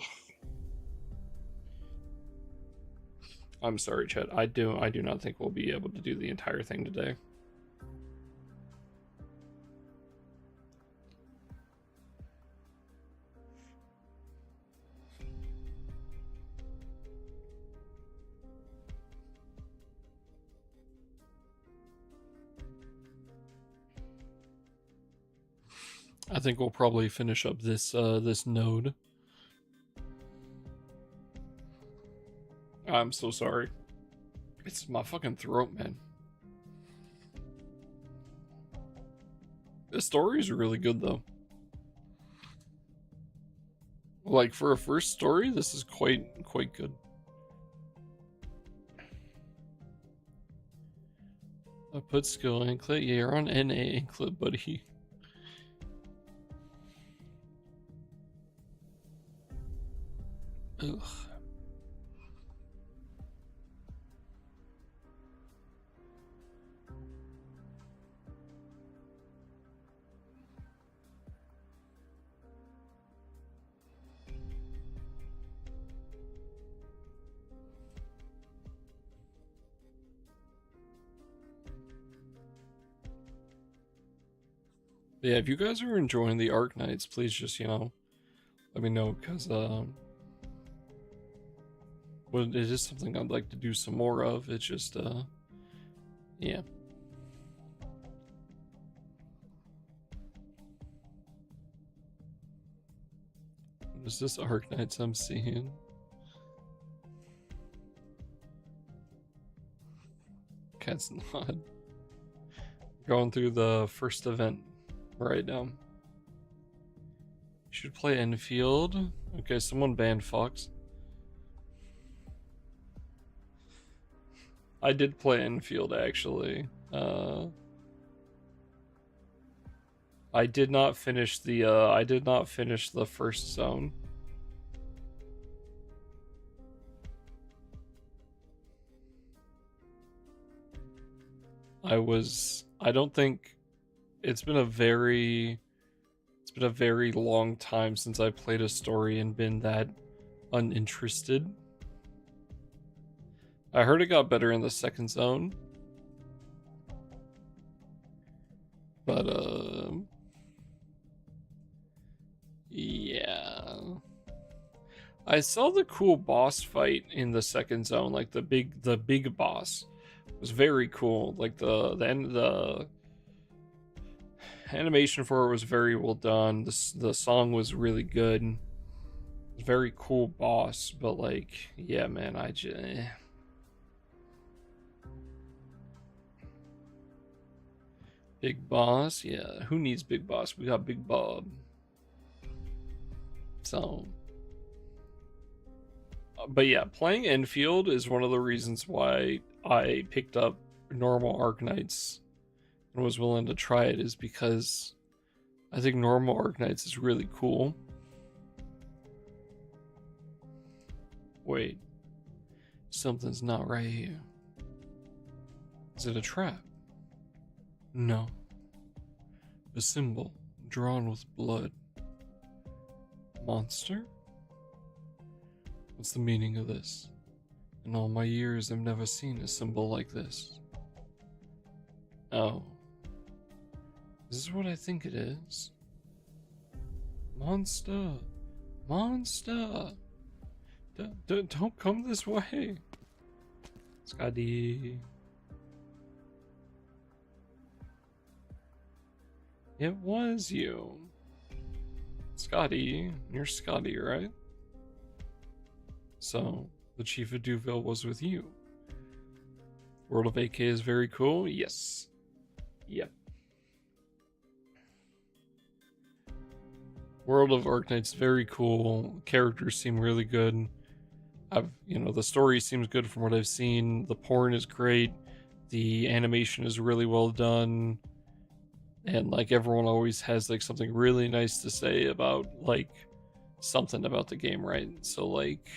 I'm sorry, Chet. I do not think we'll be able to do the entire thing today. I think we'll probably finish up this this node. I'm so sorry. It's my fucking throat, man. The stories are really good though. Like for a first story, this is quite good. I put skill anklet. Yeah, you're on NA anklet, buddy. Ugh. Yeah, if you guys are enjoying the Arc Nights, please just, let me know, because, well, it is something I'd like to do some more of. It's just, yeah. What is this Arc Nights I'm seeing? Cat's not. Going through the first event right now. You should play Enfield. Okay, someone banned Fox. I did play Enfield actually. I did not finish the first zone. I don't think it's been a very long time since I played a story and been that uninterested. I heard it got better in the second zone. But yeah. I saw the cool boss fight in the second zone, like the big boss. It was very cool. Like the animation for it was very well done. The song was really good. It was a very cool boss, but like, yeah, man, Big Boss, yeah. Who needs Big Boss? We got Big Bob. So, but yeah, playing Enfield is one of the reasons why I picked up normal Arc Knights and was willing to try it, is because I think normal Arknights is really cool. Wait. Something's not right here. Is it a trap? No. A symbol drawn with blood. Monster? What's the meaning of this? In all my years, I've never seen a symbol like this. Oh. Is this what I think it is? Monster! Monster! Don't come this way! Scotty. It was you. Scotty. You're Scotty, right? So, the Chief of Duville was with you. World of AK is very cool? Yes. Yep. World of Arknight's very cool. Characters seem really good. The story seems good from what I've seen. The porn is great. The animation is really well done. And like everyone always has like something really nice to say about like something about the game, right? So like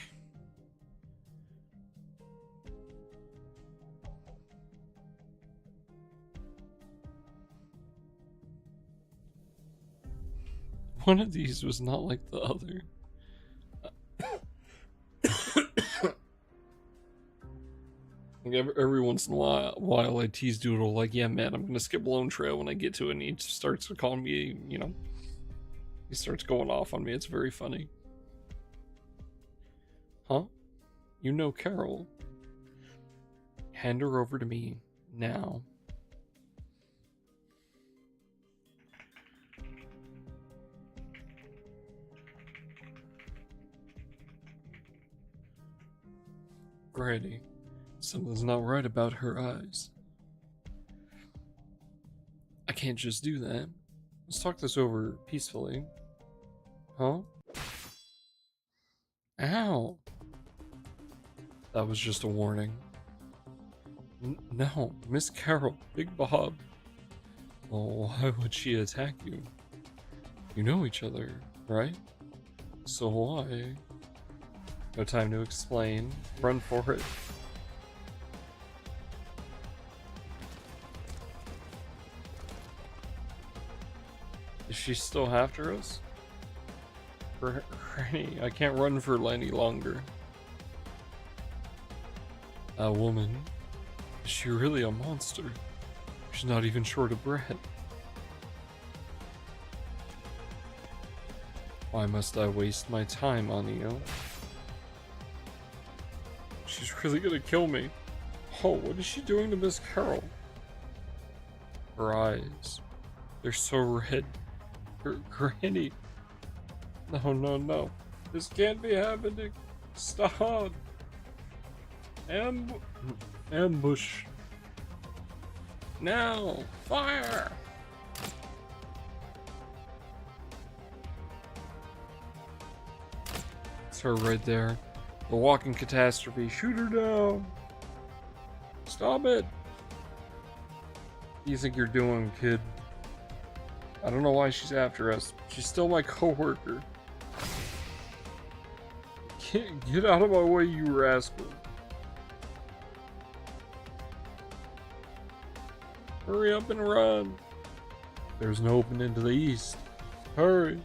one of these was not like the other. Like every once in a while I tease Doodle like, yeah man, I'm gonna skip Lone Trail when I get to it, and he starts calling me, he starts going off on me. It's very funny. Huh? You know Carol. Hand her over to me now. Grady. Something's not right about her eyes. I can't just do that. Let's talk this over peacefully. Huh? Ow! That was just a warning. No, Miss Carol, Big Bob. Well, why would she attack you? You know each other, right? So why? No time to explain. Run for it. Is she still after us? Granny, I can't run for any longer. A woman? Is she really a monster? She's not even short of bread. Why must I waste my time on you? She's really gonna kill me. Oh, what is she doing to Miss Carol? Her eyes. They're so red. Granny. No. This can't be happening. Stop. Ambush. Now. Fire. It's her right there. The walking catastrophe. Shoot her down. Stop it. What do you think you're doing, kid? I don't know why she's after us. She's still my coworker. Get out of my way, you rascal. Hurry up and run. There's no opening to the east. Hurry.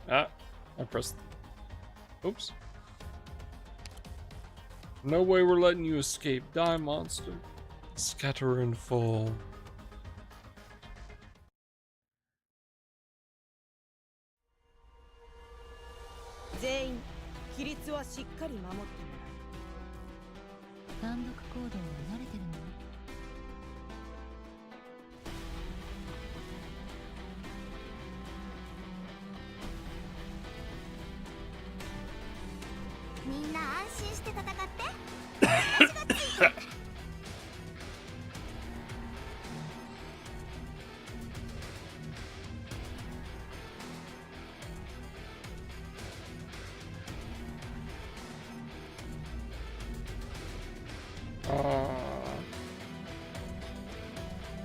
I pressed. Oops. No way we're letting you escape. Die, monster. Scatter and fall.みんな安心して戦って私がついてる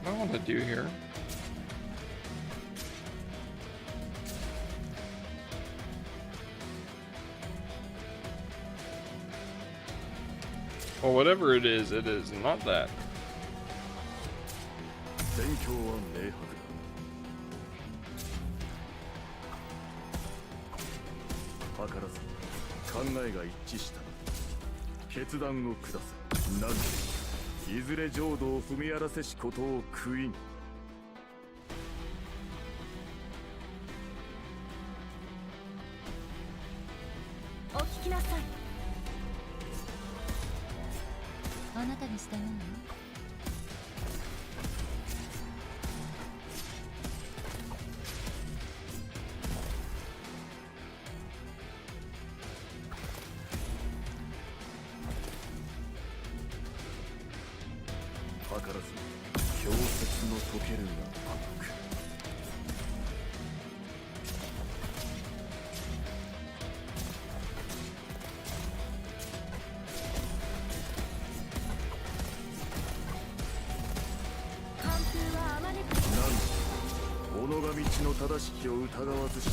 What do I want to do here? Well, whatever it is not that. 戦況は明白だ。図らず考えが一致した。決断を下せ。何でいずれ浄土を踏み荒らせしことを悔いん。お聞きなさい。あなたに従うの？図らず氷雪の溶けるが甘く。寒風はあまねく。なんだ己が道の正しきを疑わずし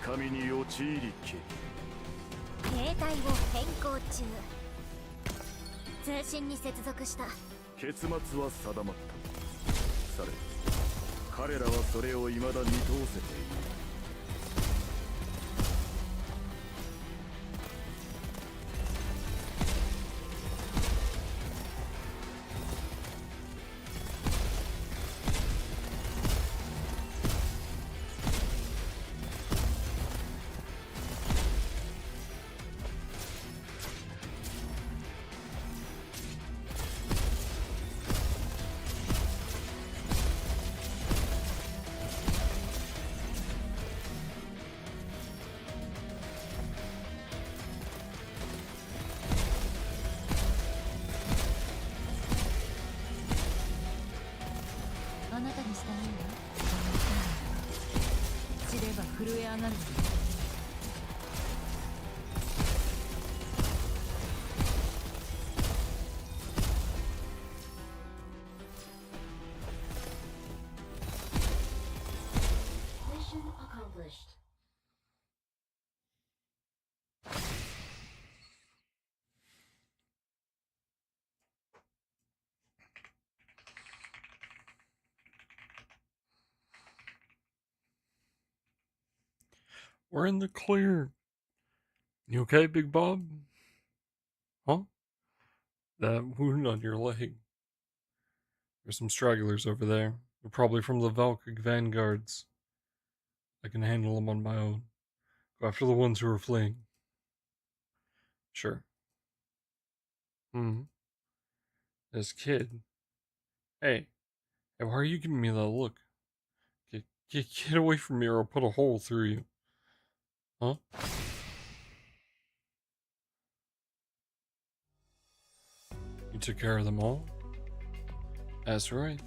深みに陥りけ。携帯を変更中。通信に接続した。結末は定まった。され彼らはそれを未だ見通せている。あなたに従うわ。知れば震え上がるわ。We're in the clear. You okay, Big Bob? Huh? That wound on your leg. There's some stragglers over there. They're probably from the Valkyrie vanguards. I can handle them on my own. Go after the ones who are fleeing. Sure. This kid. Hey, why are you giving me that look? Get away from me or I'll put a hole through you. Huh? You took care of them all? That's right.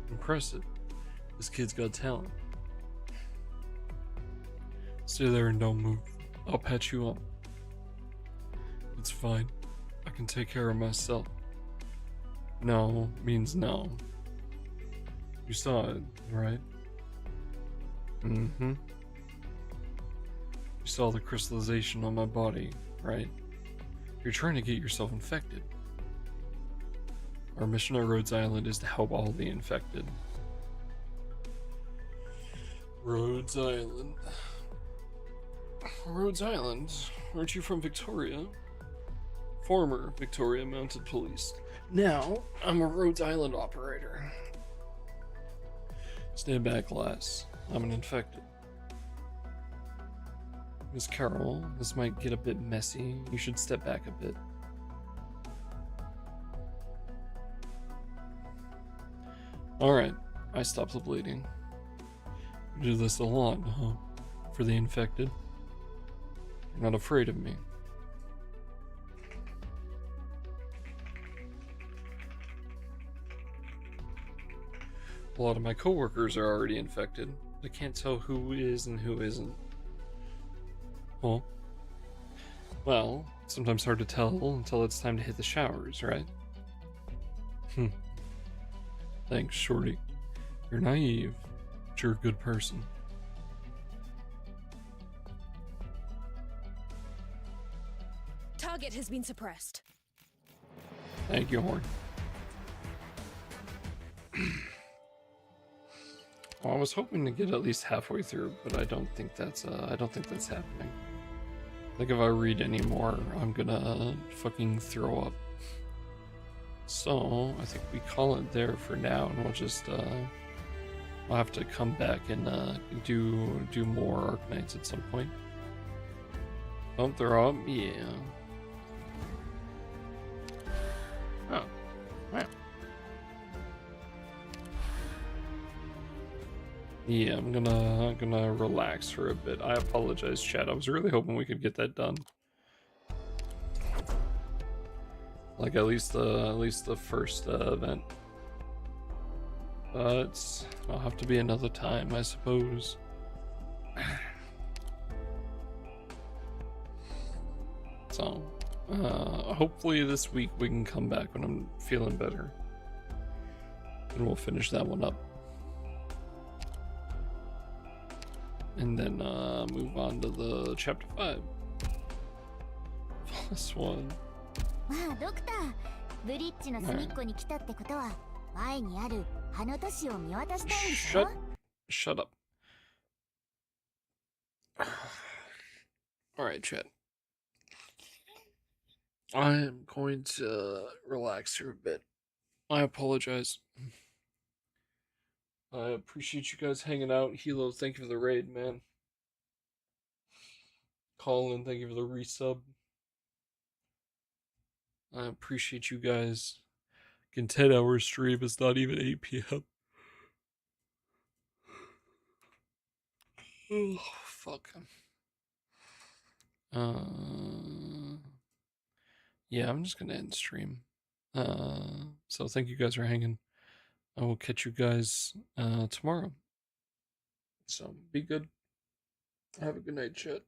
Impressive. This kid's got talent. Stay there and don't move. I'll patch you up. It's fine. I can take care of myself. No means no. You saw it, right? You saw the crystallization on my body, right? You're trying to get yourself infected. Our mission at Rhodes Island is to help all the infected. Rhodes Island. Rhodes Island? Aren't you from Victoria? Former Victoria Mounted Police. Now, I'm a Rhodes Island operator. Stay back, lass. I'm an infected. Miss Carol, this might get a bit messy. You should step back a bit. Alright, I stopped the bleeding. You do this a lot, huh? For the infected? You're not afraid of me. A lot of my coworkers are already infected. I can't tell who is and who isn't. Huh? Well, it's sometimes hard to tell until it's time to hit the showers, right? Thanks, Shorty. You're naive, but you're a good person. Target has been suppressed. Thank you, Horn. Well, I was hoping to get at least halfway through, but I don't think that's happening. I think if I read any more, I'm gonna fucking throw up. So I think we call it there for now, and we'll just I'll have to come back and do more Arknights at some point. Don't throw up, yeah. Oh, wow. Yeah, I'm gonna relax for a bit. I apologize, chat. I was really hoping we could get that done. Like at least the first event. But I'll have to be another time, I suppose. So, hopefully this week we can come back when I'm feeling better. And we'll finish that one up. And then move on to the chapter 5. Plus one. まあドクター、ブリッジの隅っこに来たってことは、前にある葉の都市を見渡したいんでしょ? Shut up. Alright, chat. I am going to relax here a bit. I apologize. I appreciate you guys hanging out. Hilo, thank you for the raid, man. Colin, thank you for the resub. I appreciate you guys. Again, 10-hour stream. It's not even 8 p.m. Oh, fuck. Yeah, I'm just gonna end stream. So thank you guys for hanging. I will catch you guys tomorrow. So be good. Have a good night, chat.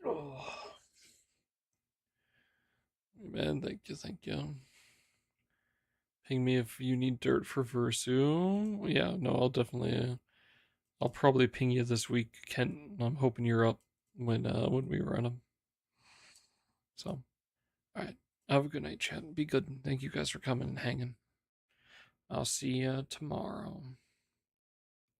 Oh. Man, thank you. Ping me if you need dirt for Versu. Yeah, no, I'll definitely I'll probably ping you this week, Kent. I'm hoping you're up when we run them. So, alright. Have a good night, chat. Be good. Thank you guys for coming and hanging. I'll see you tomorrow.